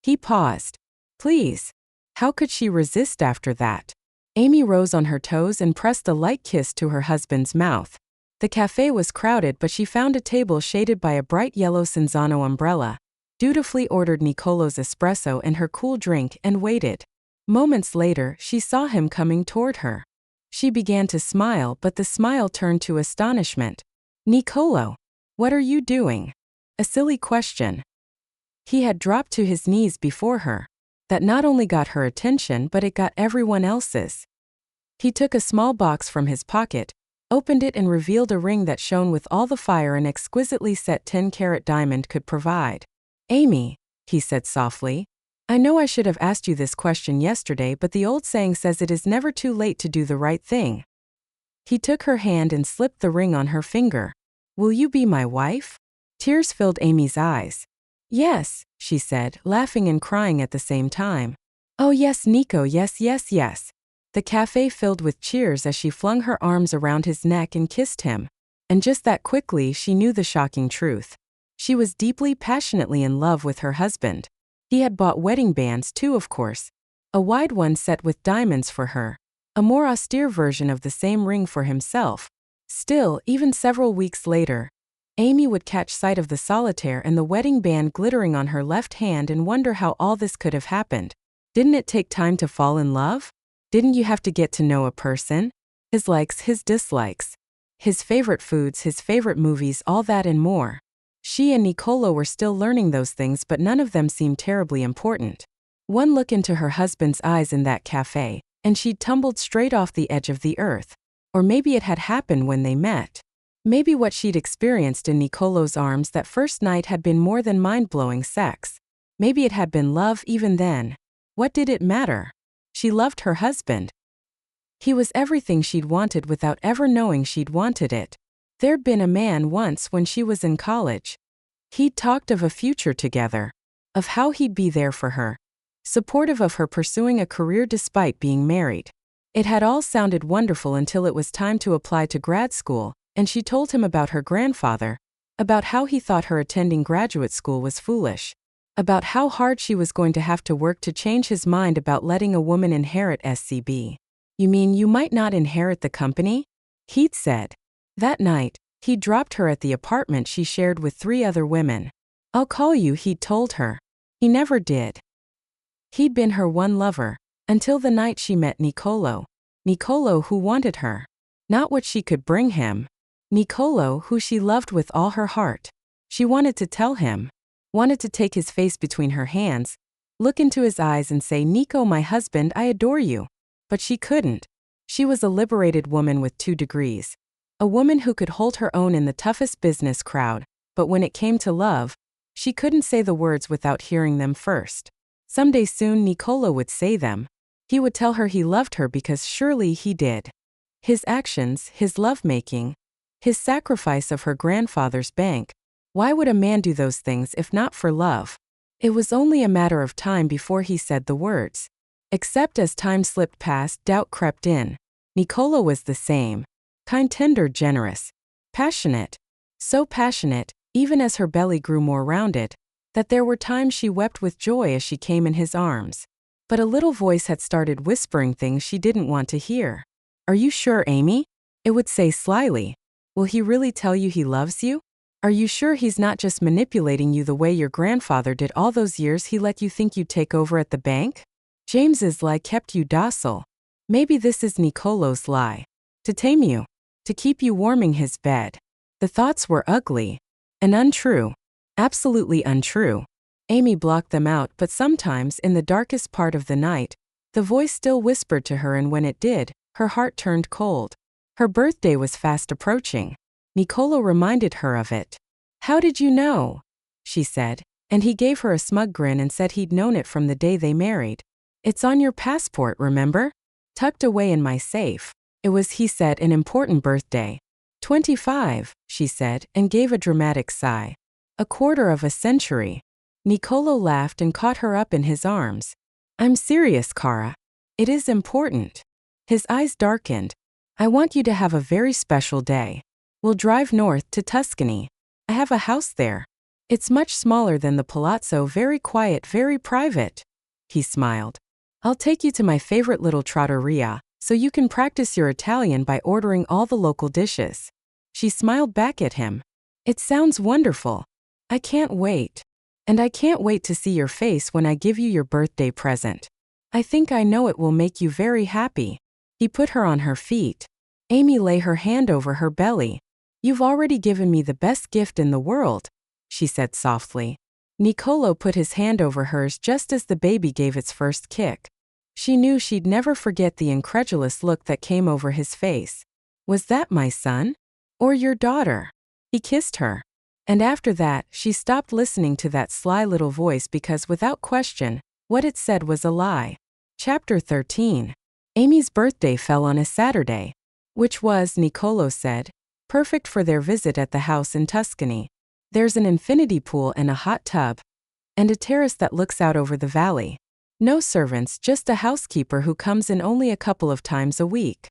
He paused. Please. How could she resist after that? Amy rose on her toes and pressed a light kiss to her husband's mouth. The cafe was crowded, but she found a table shaded by a bright yellow Cinzano umbrella. dutifully ordered Nicolo's espresso and her cool drink and waited. Moments later, she saw him coming toward her. She began to smile, but the smile turned to astonishment. "Nicolo, what are you doing?" A silly question. He had dropped to his knees before her. That not only got her attention, but it got everyone else's. He took a small box from his pocket, opened it and revealed a ring that shone with all the fire an exquisitely set 10-carat diamond could provide. "Amy," he said softly, "I know I should have asked you this question yesterday, but the old saying says it is never too late to do the right thing." He took her hand and slipped the ring on her finger. "Will you be my wife?" Tears filled Amy's eyes. "Yes," she said, laughing and crying at the same time. "Oh yes, Nico, yes, yes, yes." The cafe filled with cheers as she flung her arms around his neck and kissed him. And just that quickly she knew the shocking truth. She was deeply, passionately in love with her husband. He had bought wedding bands too, of course. A wide one set with diamonds for her. A more austere version of the same ring for himself. Still, even several weeks later, Amy would catch sight of the solitaire and the wedding band glittering on her left hand and wonder how all this could have happened. Didn't it take time to fall in love? Didn't you have to get to know a person? His likes, his dislikes. His favorite foods, his favorite movies, all that and more. She and Nicolo were still learning those things, but none of them seemed terribly important. One look into her husband's eyes in that cafe, and she'd tumbled straight off the edge of the earth. Or maybe it had happened when they met. Maybe what she'd experienced in Nicolo's arms that first night had been more than mind-blowing sex. Maybe it had been love even then. What did it matter? She loved her husband. He was everything she'd wanted without ever knowing she'd wanted it. There'd been a man once when she was in college. He'd talked of a future together. Of how he'd be there for her. Supportive of her pursuing a career despite being married. It had all sounded wonderful until it was time to apply to grad school, and she told him about her grandfather, about how he thought her attending graduate school was foolish, about how hard she was going to have to work to change his mind about letting a woman inherit SCB. "You mean you might not inherit the company?" he'd said. That night, he dropped her at the apartment she shared with 3 other women. "I'll call you," he'd told her. He never did. He'd been her one lover, until the night she met Nicolo. Nicolo who wanted her. Not what she could bring him. Nicolo who she loved with all her heart. She wanted to tell him. Wanted to take his face between her hands, look into his eyes and say, "Nico, my husband, I adore you." But she couldn't. She was a liberated woman with 2 degrees. A woman who could hold her own in the toughest business crowd, but when it came to love, she couldn't say the words without hearing them first. Someday soon Nicolo would say them. He would tell her he loved her because surely he did. His actions, his lovemaking, his sacrifice of her grandfather's bank. Why would a man do those things if not for love? It was only a matter of time before he said the words. Except as time slipped past, doubt crept in. Nicolo was the same. Kind, tender, generous. Passionate. So passionate, even as her belly grew more rounded, that there were times she wept with joy as she came in his arms. But a little voice had started whispering things she didn't want to hear. "Are you sure, Amy?" It would say slyly. "Will he really tell you he loves you? Are you sure he's not just manipulating you the way your grandfather did all those years he let you think you'd take over at the bank? James's lie kept you docile. Maybe this is Nicolo's lie. To tame you. To keep you warming his bed." The thoughts were ugly. And untrue. Absolutely untrue. Amy blocked them out, but sometimes, in the darkest part of the night, the voice still whispered to her, and when it did, her heart turned cold. Her birthday was fast approaching. Nicolo reminded her of it. "How did you know?" she said, and he gave her a smug grin and said he'd known it from the day they married. "It's on your passport, remember? Tucked away in my safe." It was, he said, an important birthday. 25, she said, and gave a dramatic sigh. A quarter of a century. Nicolo laughed and caught her up in his arms. "I'm serious, Cara. It is important." His eyes darkened. "I want you to have a very special day. We'll drive north to Tuscany. I have a house there. It's much smaller than the palazzo, very quiet, very private." He smiled. "I'll take you to my favorite little trattoria, so you can practice your Italian by ordering all the local dishes." She smiled back at him. "It sounds wonderful. I can't wait." And I can't wait to see your face when I give you your birthday present. I think I know it will make you very happy. He put her on her feet. Amy lay her hand over her belly. You've already given me the best gift in the world, she said softly. Niccolò put his hand over hers just as the baby gave its first kick. She knew she'd never forget the incredulous look that came over his face. Was that my son? Or your daughter? He kissed her. And after that, she stopped listening to that sly little voice because without question, what it said was a lie. Chapter 13. Amy's birthday fell on a Saturday, which was, Niccolò said, perfect for their visit at the house in Tuscany. There's an infinity pool and a hot tub, and a terrace that looks out over the valley. No servants, just a housekeeper who comes in only a couple of times a week.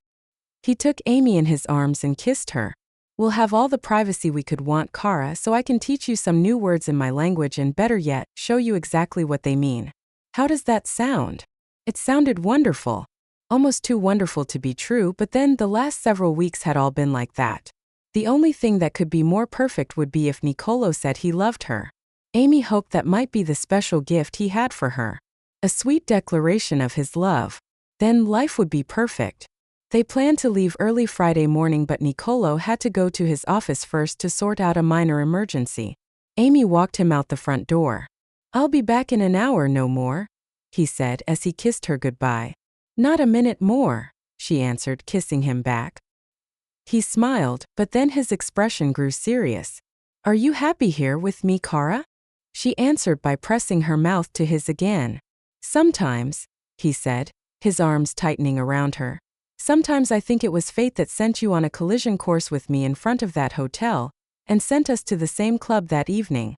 He took Amy in his arms and kissed her. We'll have all the privacy we could want, Cara, so I can teach you some new words in my language and better yet, show you exactly what they mean. How does that sound? It sounded wonderful. Almost too wonderful to be true, but then the last several weeks had all been like that. The only thing that could be more perfect would be if Niccolò said he loved her. Amy hoped that might be the special gift he had for her. A sweet declaration of his love. Then life would be perfect. They planned to leave early Friday morning, but Niccolò had to go to his office first to sort out a minor emergency. Amy walked him out the front door. I'll be back in an hour, no more, he said as he kissed her goodbye. Not a minute more, she answered, kissing him back. He smiled, but then his expression grew serious. Are you happy here with me, Cara? She answered by pressing her mouth to his again. Sometimes, he said, his arms tightening around her. Sometimes I think it was fate that sent you on a collision course with me in front of that hotel, and sent us to the same club that evening.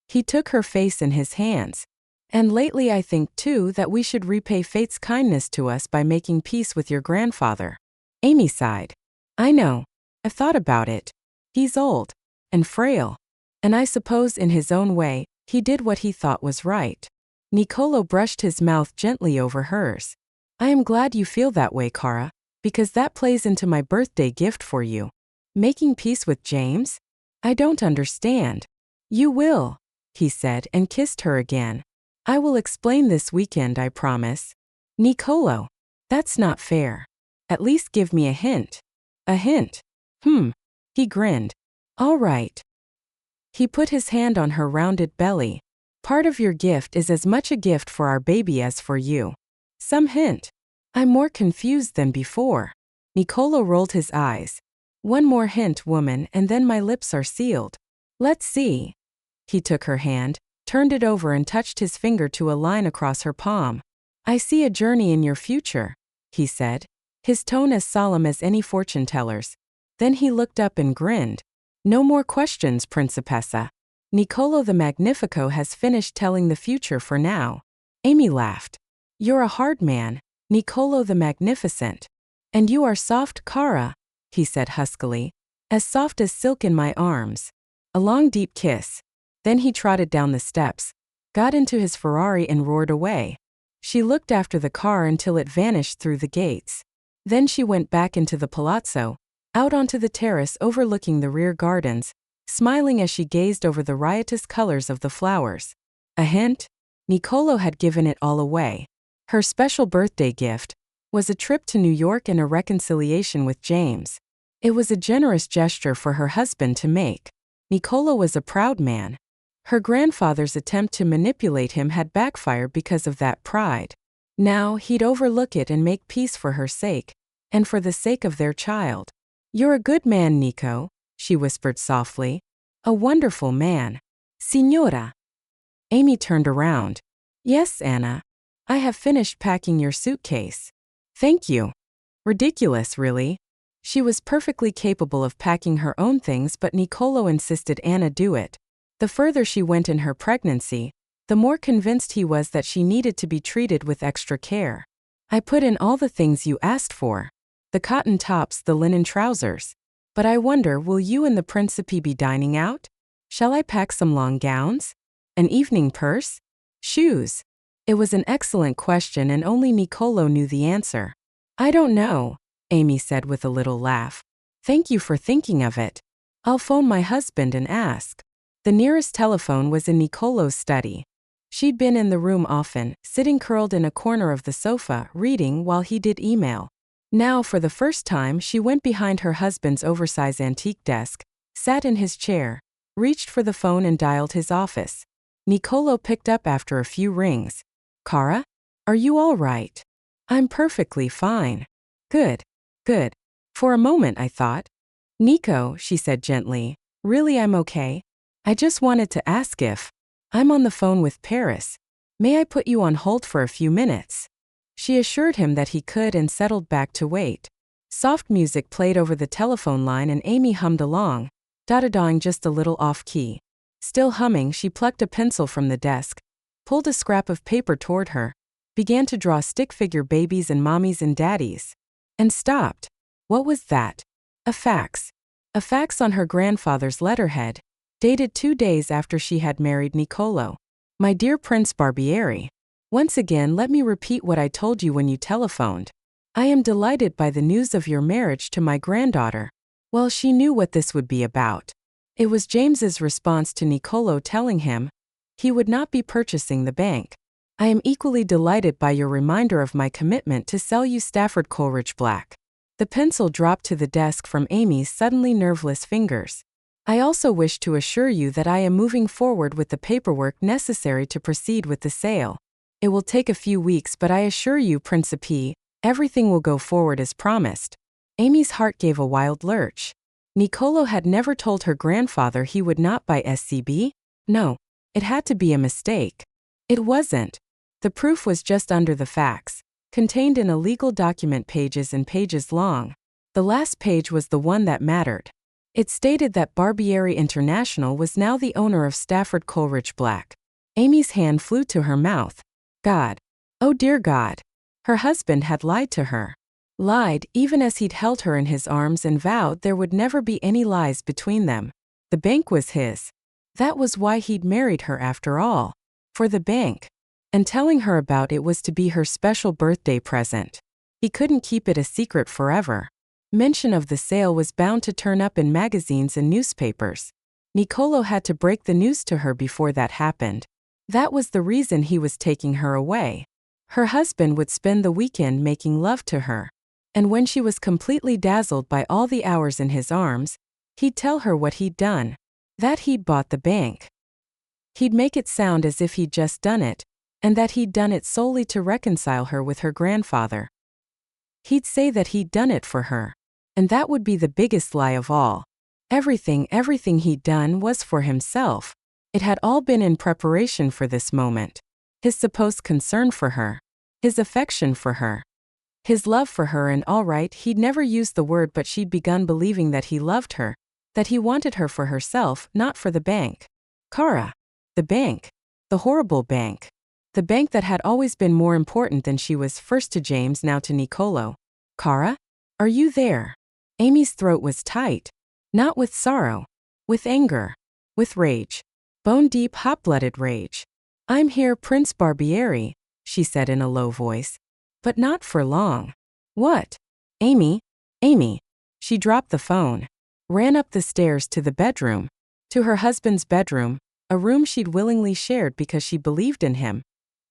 He took her face in his hands. And lately I think too that we should repay fate's kindness to us by making peace with your grandfather. Amy sighed. I know. I've thought about it. He's old. And frail. And I suppose in his own way, he did what he thought was right. Niccolò brushed his mouth gently over hers. I am glad you feel that way, Cara, because that plays into my birthday gift for you. Making peace with James? I don't understand. You will, he said and kissed her again. I will explain this weekend, I promise. Niccolò, that's not fair. At least give me a hint. A hint? He grinned. All right. He put his hand on her rounded belly. Part of your gift is as much a gift for our baby as for you. Some hint. I'm more confused than before. Niccolò rolled his eyes. One more hint, woman, and then my lips are sealed. Let's see. He took her hand, turned it over and touched his finger to a line across her palm. I see a journey in your future, he said, his tone as solemn as any fortune teller's. Then he looked up and grinned. No more questions, Principessa. Niccolò the Magnifico has finished telling the future for now. Amy laughed. You're a hard man, Niccolò the Magnificent. And you are soft, Cara, he said huskily. As soft as silk in my arms. A long deep kiss. Then he trotted down the steps, got into his Ferrari and roared away. She looked after the car until it vanished through the gates. Then she went back into the palazzo, out onto the terrace overlooking the rear gardens, smiling as she gazed over the riotous colors of the flowers. A hint? Niccolò had given it all away. Her special birthday gift was a trip to New York and a reconciliation with James. It was a generous gesture for her husband to make. Niccolò was a proud man. Her grandfather's attempt to manipulate him had backfired because of that pride. Now he'd overlook it and make peace for her sake, and for the sake of their child. You're a good man, Nico, she whispered softly. A wonderful man. Signora. Amy turned around. Yes, Anna. I have finished packing your suitcase. Thank you. Ridiculous, really. She was perfectly capable of packing her own things, but Niccolò insisted Anna do it. The further she went in her pregnancy, the more convinced he was that she needed to be treated with extra care. I put in all the things you asked for. The cotton tops, the linen trousers. But I wonder, will you and the Principe be dining out? Shall I pack some long gowns? An evening purse? Shoes? It was an excellent question and only Niccolò knew the answer. I don't know, Amy said with a little laugh. Thank you for thinking of it. I'll phone my husband and ask. The nearest telephone was in Nicolo's study. She'd been in the room often, sitting curled in a corner of the sofa, reading while he did email. Now, for the first time, she went behind her husband's oversized antique desk, sat in his chair, reached for the phone and dialed his office. Nicolo picked up after a few rings. "Cara? Are you all right?" "I'm perfectly fine." Good. Good. For a moment I thought. "Nico," she said gently, "really I'm okay. I just wanted to ask if I'm on the phone with Paris. May I put you on hold for a few minutes?" She assured him that he could and settled back to wait. Soft music played over the telephone line and Amy hummed along, da-da-dawing just a little off-key. Still humming, she plucked a pencil from the desk, pulled a scrap of paper toward her, began to draw stick figure babies and mommies and daddies, and stopped. What was that? A fax. A fax on her grandfather's letterhead, dated 2 days after she had married Nicolo. "My dear Prince Barbieri, once again let me repeat what I told you when you telephoned. I am delighted by the news of your marriage to my granddaughter." Well, she knew what this would be about. It was James's response to Nicolo telling him he would not be purchasing the bank. "I am equally delighted by your reminder of my commitment to sell you Stafford Coleridge Black." The pencil dropped to the desk from Amy's suddenly nerveless fingers. "I also wish to assure you that I am moving forward with the paperwork necessary to proceed with the sale. It will take a few weeks, but I assure you, Principe, everything will go forward as promised." Amy's heart gave a wild lurch. Nicolo had never told her grandfather he would not buy SCB? No, it had to be a mistake. It wasn't. The proof was just under the fax, contained in a legal document pages and pages long. The last page was the one that mattered. It stated that Barbieri International was now the owner of Stafford Coleridge Black. Amy's hand flew to her mouth. God. Oh dear God. Her husband had lied to her. Lied even as he'd held her in his arms and vowed there would never be any lies between them. The bank was his. That was why he'd married her after all. For the bank. And telling her about it was to be her special birthday present. He couldn't keep it a secret forever. Mention of the sale was bound to turn up in magazines and newspapers. Nicolo had to break the news to her before that happened. That was the reason he was taking her away. Her husband would spend the weekend making love to her. And when she was completely dazzled by all the hours in his arms, he'd tell her what he'd done. That he'd bought the bank. He'd make it sound as if he'd just done it, and that he'd done it solely to reconcile her with her grandfather. He'd say that he'd done it for her. And that would be the biggest lie of all. Everything he'd done was for himself. It had all been in preparation for this moment. His supposed concern for her. His affection for her. His love for her, and all right, he'd never used the word, but she'd begun believing that he loved her, that he wanted her for herself, not for the bank. Cara. The bank. The horrible bank. The bank that had always been more important than she was, first to James, now to Nicolo. "Cara? Are you there?" Amy's throat was tight. Not with sorrow. With anger. With rage. Bone-deep, hot-blooded rage. "I'm here, Prince Barbieri," she said in a low voice. "But not for long." "What?" "Amy. Amy." She dropped the phone. Ran up the stairs to the bedroom. To her husband's bedroom, a room she'd willingly shared because she believed in him.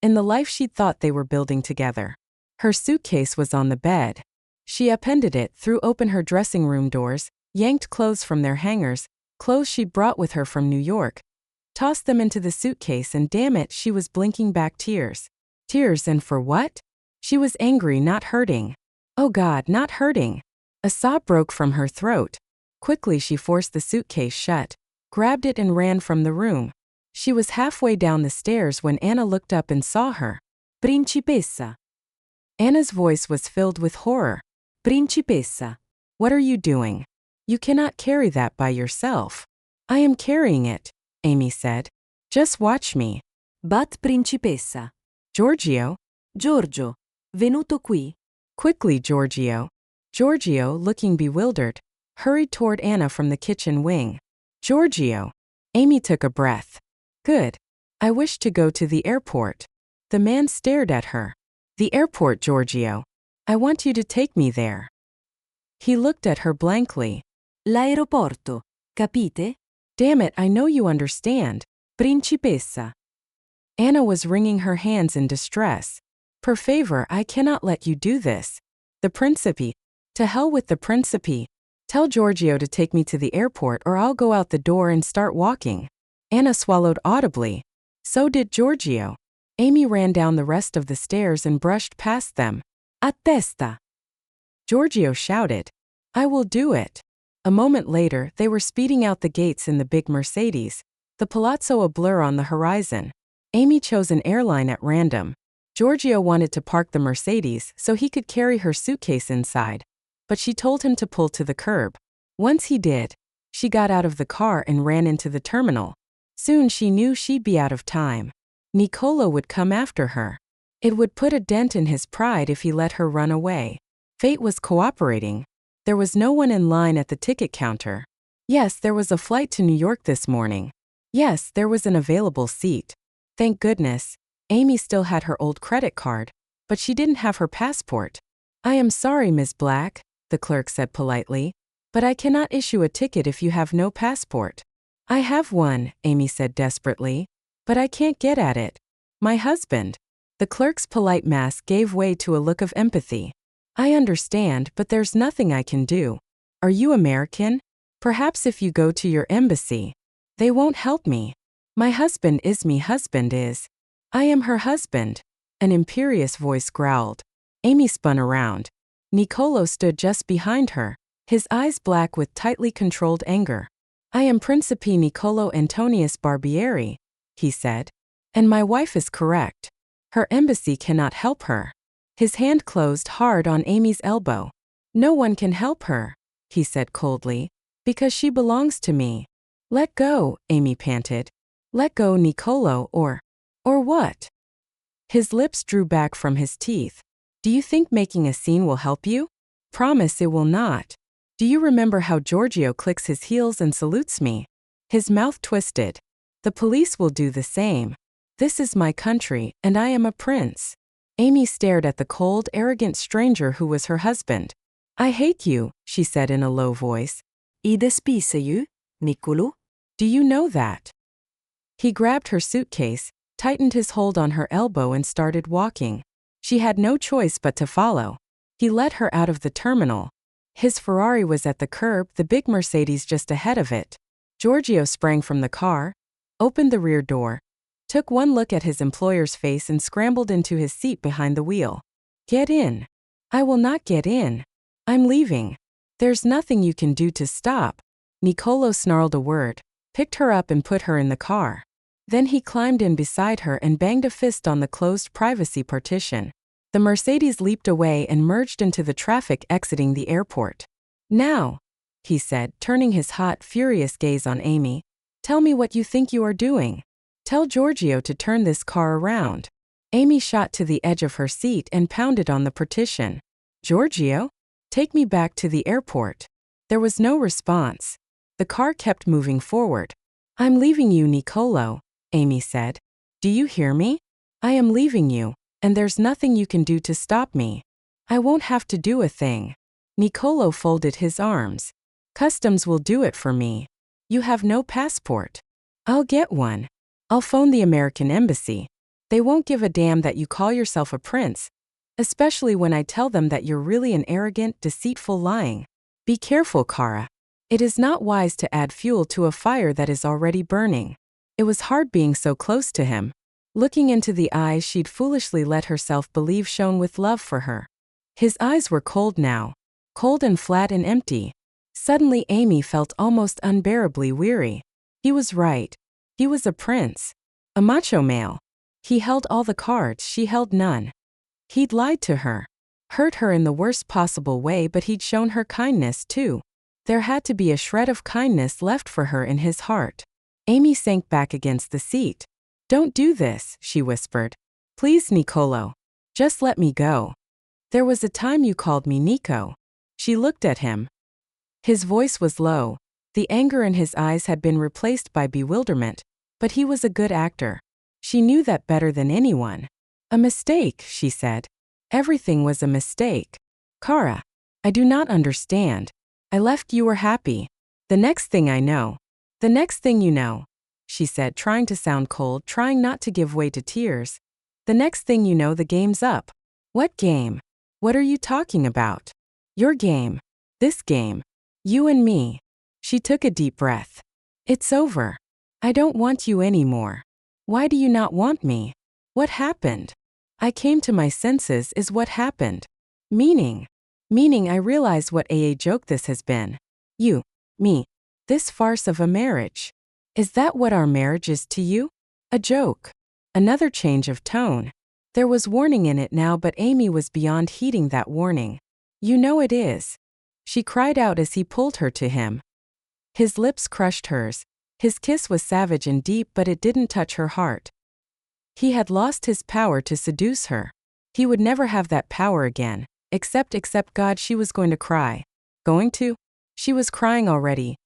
In the life she'd thought they were building together. Her suitcase was on the bed. She upended it, threw open her dressing room doors, yanked clothes from their hangers, clothes she'd brought with her from New York, tossed them into the suitcase, and damn it, she was blinking back tears. Tears, and for what? She was angry, not hurting. Oh God, not hurting. A sob broke from her throat. Quickly she forced the suitcase shut, grabbed it and ran from the room. She was halfway down the stairs when Anna looked up and saw her. Principessa. Anna's voice was filled with horror. Principessa. What are you doing? You cannot carry that by yourself. I am carrying it, Amy said. Just watch me. But principessa. Giorgio. Giorgio. Venuto qui. Quickly, Giorgio. Giorgio, looking bewildered, hurried toward Anna from the kitchen wing. Giorgio. Amy took a breath. Good. I wish to go to the airport. The man stared at her. The airport, Giorgio. I want you to take me there. He looked at her blankly. L'aeroporto. Capite? Damn it, I know you understand. Principessa. Anna was wringing her hands in distress. Per favor, I cannot let you do this. The Principe. To hell with the Principe. Tell Giorgio to take me to the airport or I'll go out the door and start walking. Anna swallowed audibly. So did Giorgio. Amy ran down the rest of the stairs and brushed past them. A testa. Giorgio shouted. I will do it. A moment later, they were speeding out the gates in the big Mercedes, the palazzo a blur on the horizon. Amy chose an airline at random. Giorgio wanted to park the Mercedes so he could carry her suitcase inside, but she told him to pull to the curb. Once he did, she got out of the car and ran into the terminal. Soon she knew she'd be out of time. Niccolò would come after her. It would put a dent in his pride if he let her run away. Fate was cooperating. There was no one in line at the ticket counter. Yes, there was a flight to New York this morning. Yes, there was an available seat. Thank goodness. Amy still had her old credit card, but she didn't have her passport. I am sorry, Ms. Black, the clerk said politely, but I cannot issue a ticket if you have no passport. I have one, Amy said desperately, but I can't get at it. My husband. The clerk's polite mask gave way to a look of empathy. I understand, but there's nothing I can do. Are you American? Perhaps if you go to your embassy. They won't help me. My husband is me husband is. I am her husband. An imperious voice growled. Amy spun around. Niccolò stood just behind her, his eyes black with tightly controlled anger. I am Principe Niccolò Antonius Barbieri, he said. And my wife is correct. Her embassy cannot help her. His hand closed hard on Amy's elbow. No one can help her, he said coldly, because she belongs to me. Let go, Amy panted. Let go, Niccolò, or what? His lips drew back from his teeth. Do you think making a scene will help you? Promise it will not. Do you remember how Giorgio clicks his heels and salutes me? His mouth twisted. The police will do the same. This is my country, and I am a prince. Amy stared at the cold, arrogant stranger who was her husband. I hate you, she said in a low voice. I despiser you, Niccolò? Do you know that? He grabbed her suitcase, tightened his hold on her elbow and started walking. She had no choice but to follow. He led her out of the terminal. His Ferrari was at the curb, the big Mercedes just ahead of it. Giorgio sprang from the car, opened the rear door, took one look at his employer's face and scrambled into his seat behind the wheel. Get in. I will not get in. I'm leaving. There's nothing you can do to stop. Niccolò snarled a word, picked her up and put her in the car. Then he climbed in beside her and banged a fist on the closed privacy partition. The Mercedes leaped away and merged into the traffic exiting the airport. Now, he said, turning his hot, furious gaze on Amy, tell me what you think you are doing. Tell Giorgio to turn this car around. Amy shot to the edge of her seat and pounded on the partition. Giorgio? Take me back to the airport. There was no response. The car kept moving forward. I'm leaving you, Niccolò, Amy said. Do you hear me? I am leaving you, and there's nothing you can do to stop me. I won't have to do a thing. Niccolò folded his arms. Customs will do it for me. You have no passport. I'll get one. I'll phone the American embassy. They won't give a damn that you call yourself a prince, especially when I tell them that you're really an arrogant, deceitful lying. Be careful, Cara. It is not wise to add fuel to a fire that is already burning. It was hard being so close to him, looking into the eyes she'd foolishly let herself believe shone with love for her. His eyes were cold now, cold and flat and empty. Suddenly Amy felt almost unbearably weary. He was right. He was a prince. A macho male. He held all the cards, she held none. He'd lied to her. Hurt her in the worst possible way, but he'd shown her kindness too. There had to be a shred of kindness left for her in his heart. Amy sank back against the seat. Don't do this, she whispered. Please, Niccolò. Just let me go. There was a time you called me Nico. She looked at him. His voice was low. The anger in his eyes had been replaced by bewilderment, but he was a good actor. She knew that better than anyone. A mistake, she said. Everything was a mistake. Cara, I do not understand. I left you were happy. The next thing I know, The next thing you know, she said, trying to sound cold, trying not to give way to tears. The next thing you know, the game's up. What game? What are you talking about? Your game. This game. You and me. She took a deep breath. It's over. I don't want you anymore. Why do you not want me? What happened? I came to my senses is what happened. Meaning I realize what a joke this has been. You, me, this farce of a marriage. Is that what our marriage is to you? A joke. Another change of tone. There was warning in it now, but Amy was beyond heeding that warning. You know it is. She cried out as he pulled her to him. His lips crushed hers. His kiss was savage and deep, but it didn't touch her heart. He had lost his power to seduce her. He would never have that power again. Except God, she was going to cry. Going to? She was crying already.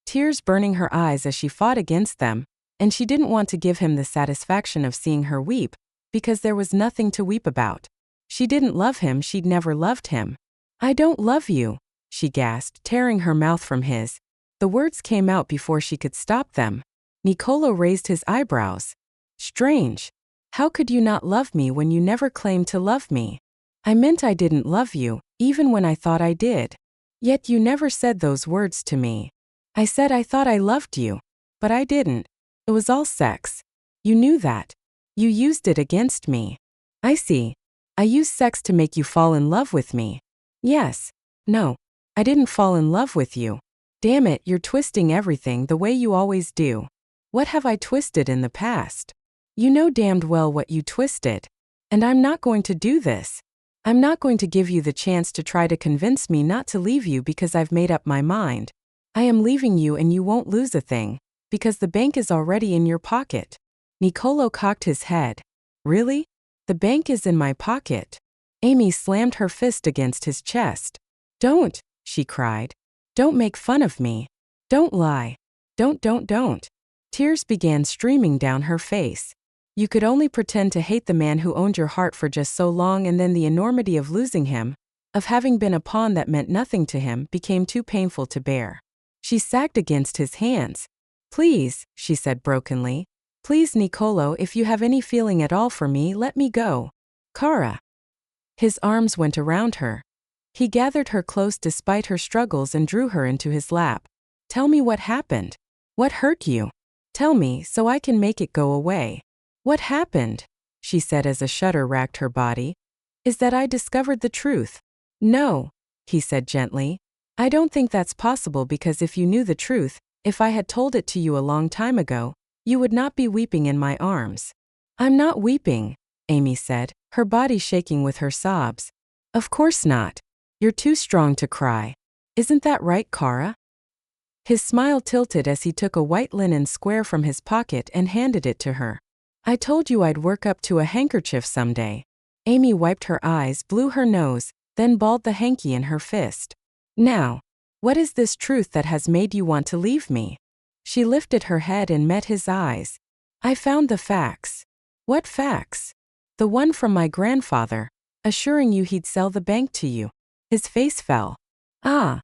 Tears burning her eyes as she fought against them, and she didn't want to give him the satisfaction of seeing her weep, because there was nothing to weep about. She didn't love him, she'd never loved him. I don't love you, she gasped, tearing her mouth from his. The words came out before she could stop them. Niccolò raised his eyebrows. Strange. How could you not love me when you never claimed to love me? I meant I didn't love you, even when I thought I did. Yet you never said those words to me. I said I thought I loved you. But I didn't. It was all sex. You knew that. You used it against me. I see. I used sex to make you fall in love with me. Yes. No. I didn't fall in love with you. Damn it, you're twisting everything the way you always do. What have I twisted in the past? You know damned well what you twisted. And I'm not going to do this. I'm not going to give you the chance to try to convince me not to leave you because I've made up my mind. I am leaving you and you won't lose a thing, because the bank is already in your pocket. Niccolò cocked his head. Really? The bank is in my pocket. Amy slammed her fist against his chest. Don't, she cried. Don't make fun of me. Don't lie. Don't. Tears began streaming down her face. You could only pretend to hate the man who owned your heart for just so long, and then the enormity of losing him, of having been a pawn that meant nothing to him, became too painful to bear. She sagged against his hands. Please, she said brokenly. Please, Niccolò, if you have any feeling at all for me, let me go. Cara. His arms went around her. He gathered her close despite her struggles and drew her into his lap. Tell me what happened. What hurt you? Tell me so I can make it go away. What happened? She said as a shudder racked her body. Is that I discovered the truth. No, he said gently. I don't think that's possible, because if you knew the truth, if I had told it to you a long time ago, you would not be weeping in my arms. I'm not weeping, Amy said, her body shaking with her sobs. Of course not. You're too strong to cry. Isn't that right, Cara? His smile tilted as he took a white linen square from his pocket and handed it to her. I told you I'd work up to a handkerchief someday. Amy wiped her eyes, blew her nose, then balled the hanky in her fist. Now, what is this truth that has made you want to leave me? She lifted her head and met his eyes. I found the facts. What facts? The one from my grandfather, assuring you he'd sell the bank to you. His face fell. Ah.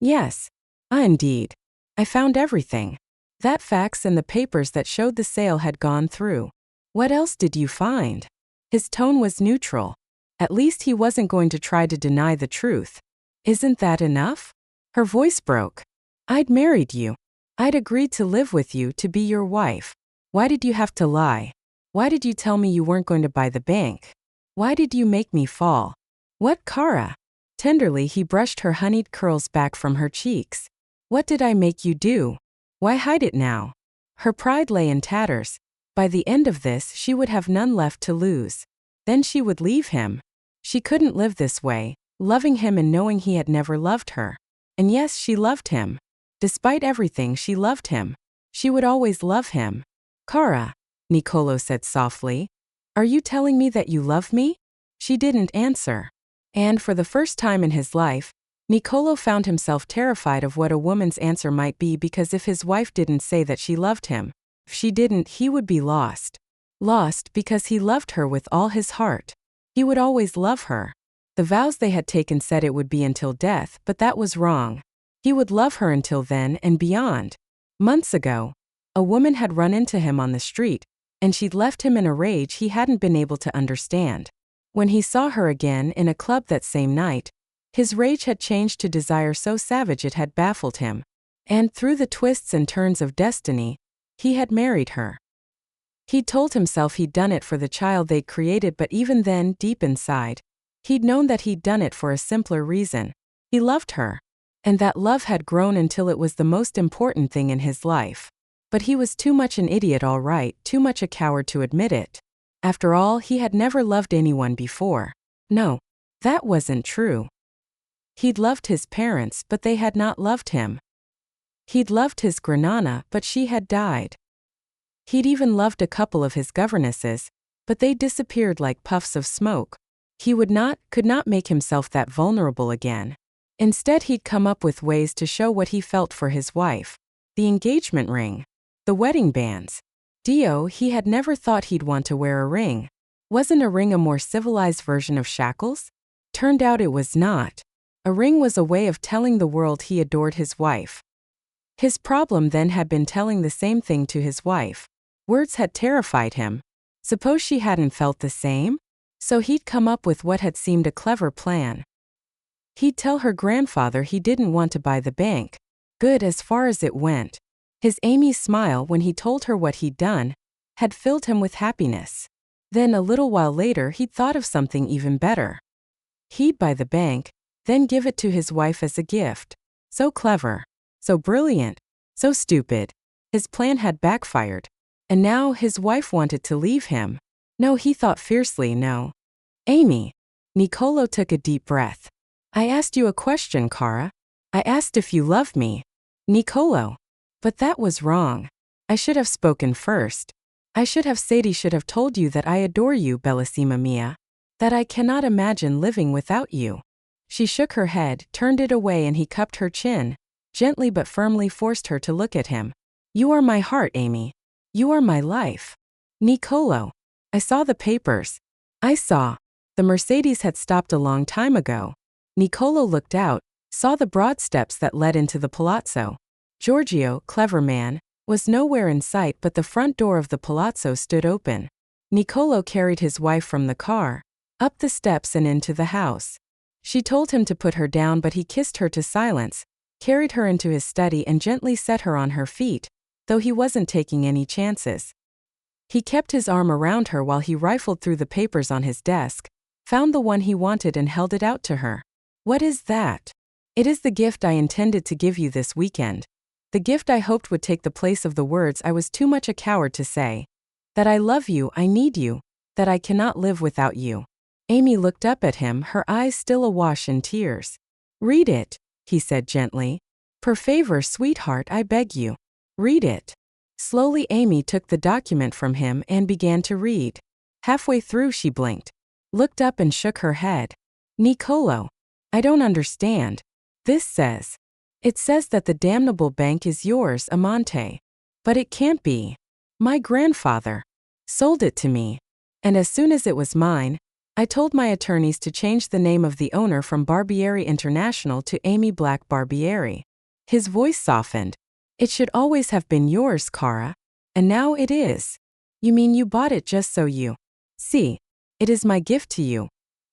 Yes. Ah, indeed. I found everything. That fax and the papers that showed the sale had gone through. What else did you find? His tone was neutral. At least he wasn't going to try to deny the truth. Isn't that enough? Her voice broke. I'd married you. I'd agreed to live with you, to be your wife. Why did you have to lie? Why did you tell me you weren't going to buy the bank? Why did you make me fall? What, Cara? Tenderly he brushed her honeyed curls back from her cheeks. What did I make you do? Why hide it now? Her pride lay in tatters. By the end of this she would have none left to lose. Then she would leave him. She couldn't live this way, loving him and knowing he had never loved her. And yes, she loved him. Despite everything, she loved him. She would always love him. Cara, Niccolò said softly. Are you telling me that you love me? She didn't answer. And for the first time in his life, Niccolò found himself terrified of what a woman's answer might be, because if his wife didn't say that she loved him, if she didn't, he would be lost. Lost because he loved her with all his heart. He would always love her. The vows they had taken said it would be until death, but that was wrong. He would love her until then and beyond. Months ago, a woman had run into him on the street, and she'd left him in a rage he hadn't been able to understand. When he saw her again in a club that same night, his rage had changed to desire so savage it had baffled him. And through the twists and turns of destiny, he had married her. He'd told himself he'd done it for the child they'd created, but even then, deep inside, he'd known that he'd done it for a simpler reason. He loved her. And that love had grown until it was the most important thing in his life. But he was too much an idiot, all right, too much a coward to admit it. After all, he had never loved anyone before. No, that wasn't true. He'd loved his parents, but they had not loved him. He'd loved his Granana, but she had died. He'd even loved a couple of his governesses, but they disappeared like puffs of smoke. He could not make himself that vulnerable again. Instead, he'd come up with ways to show what he felt for his wife. The engagement ring. The wedding bands. Dio, he had never thought he'd want to wear a ring. Wasn't a ring a more civilized version of shackles? Turned out it was not. A ring was a way of telling the world he adored his wife. His problem then had been telling the same thing to his wife. Words had terrified him. Suppose she hadn't felt the same? So he'd come up with what had seemed a clever plan. He'd tell her grandfather he didn't want to buy the bank. Good as far as it went. His Amy's smile when he told her what he'd done had filled him with happiness. Then a little while later he'd thought of something even better. He'd buy the bank, then give it to his wife as a gift. So clever. So brilliant. So stupid. His plan had backfired. And now his wife wanted to leave him. No, he thought fiercely, no. Amy. Nicolo took a deep breath. I asked you a question, Cara. I asked if you love me. Nicolo. But that was wrong. I should have spoken first. I should have told you that I adore you, bellissima mia. That I cannot imagine living without you. She shook her head, turned it away, and he cupped her chin, gently but firmly forced her to look at him. You are my heart, Amy. You are my life. Nicolo. I saw the papers. I saw. The Mercedes had stopped a long time ago. Nicolo looked out, saw the broad steps that led into the palazzo. Giorgio, clever man, was nowhere in sight, but the front door of the palazzo stood open. Nicolo carried his wife from the car, up the steps and into the house. She told him to put her down, but he kissed her to silence, carried her into his study and gently set her on her feet, though he wasn't taking any chances. He kept his arm around her while he rifled through the papers on his desk, found the one he wanted and held it out to her. What is that? It is the gift I intended to give you this weekend. The gift I hoped would take the place of the words I was too much a coward to say. That I love you, I need you, that I cannot live without you. Amy looked up at him, her eyes still awash in tears. Read it, he said gently. Per favor, sweetheart, I beg you. Read it. Slowly Amy took the document from him and began to read. Halfway through she blinked, looked up and shook her head. Nicolo. I don't understand. This says. It says that the damnable bank is yours, Amante. But it can't be. My grandfather sold it to me. And as soon as it was mine, I told my attorneys to change the name of the owner from Barbieri International to Amy Black Barbieri. His voice softened. It should always have been yours, Cara. And now it is. You mean you bought it just so you. See, it is my gift to you.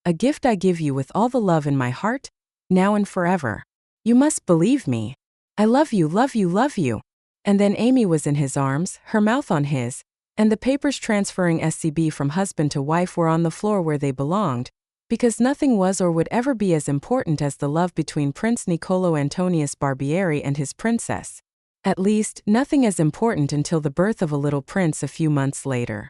A gift I give you with all the love in my heart, now and forever. You must believe me. I love you, love you, love you. And then Amy was in his arms, her mouth on his, and the papers transferring SCB from husband to wife were on the floor where they belonged, because nothing was or would ever be as important as the love between Prince Niccolò Antonius Barbieri and his princess. At least, nothing as important until the birth of a little prince a few months later.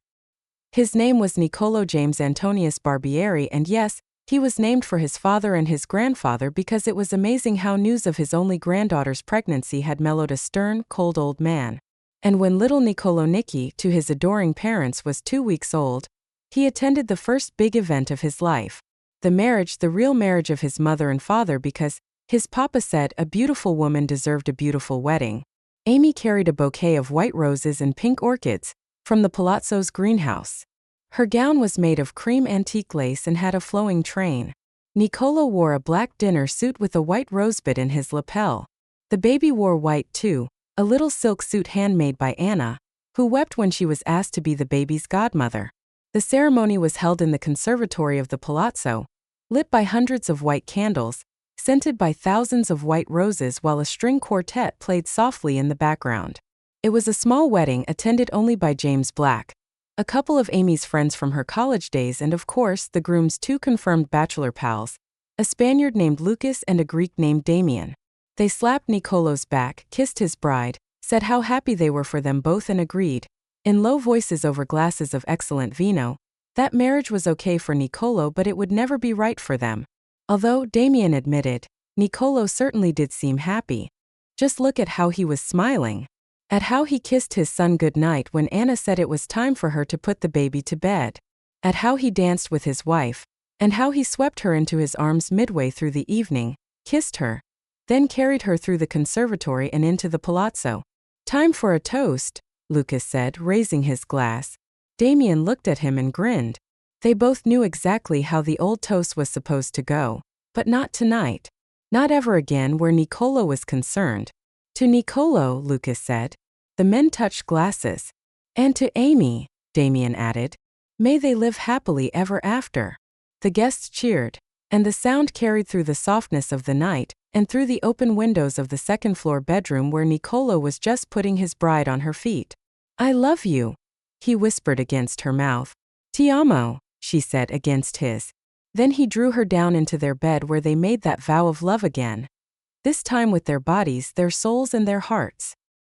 His name was Niccolò James Antonius Barbieri, and yes, he was named for his father and his grandfather because it was amazing how news of his only granddaughter's pregnancy had mellowed a stern, cold old man. And when little Niccolò Nicky, to his adoring parents, was 2 weeks old, he attended the first big event of his life. The marriage, the real marriage of his mother and father, because his papa said a beautiful woman deserved a beautiful wedding. Amy carried a bouquet of white roses and pink orchids from the palazzo's greenhouse. Her gown was made of cream antique lace and had a flowing train. Niccolò wore a black dinner suit with a white rosebud in his lapel. The baby wore white too, a little silk suit handmade by Anna, who wept when she was asked to be the baby's godmother. The ceremony was held in the conservatory of the palazzo, lit by hundreds of white candles, scented by thousands of white roses while a string quartet played softly in the background. It was a small wedding attended only by James Black, a couple of Amy's friends from her college days, and of course the groom's two confirmed bachelor pals, a Spaniard named Lucas and a Greek named Damien. They slapped Nicolo's back, kissed his bride, said how happy they were for them both, and agreed, in low voices over glasses of excellent vino, that marriage was okay for Nicolo but it would never be right for them. Although, Damien admitted, Nicolo certainly did seem happy. Just look at how he was smiling. At how he kissed his son goodnight when Anna said it was time for her to put the baby to bed. At how he danced with his wife, and how he swept her into his arms midway through the evening, kissed her, then carried her through the conservatory and into the palazzo. Time for a toast, Lucas said, raising his glass. Damien looked at him and grinned. They both knew exactly how the old toast was supposed to go, but not tonight. Not ever again where Nicolo was concerned. To Nicolo, Lucas said. The men touched glasses. And to Amy, Damien added. May they live happily ever after. The guests cheered, and the sound carried through the softness of the night, and through the open windows of the second-floor bedroom where Nicolo was just putting his bride on her feet. I love you, he whispered against her mouth. Ti amo, she said against his. Then he drew her down into their bed where they made that vow of love again. This time with their bodies, their souls and their hearts.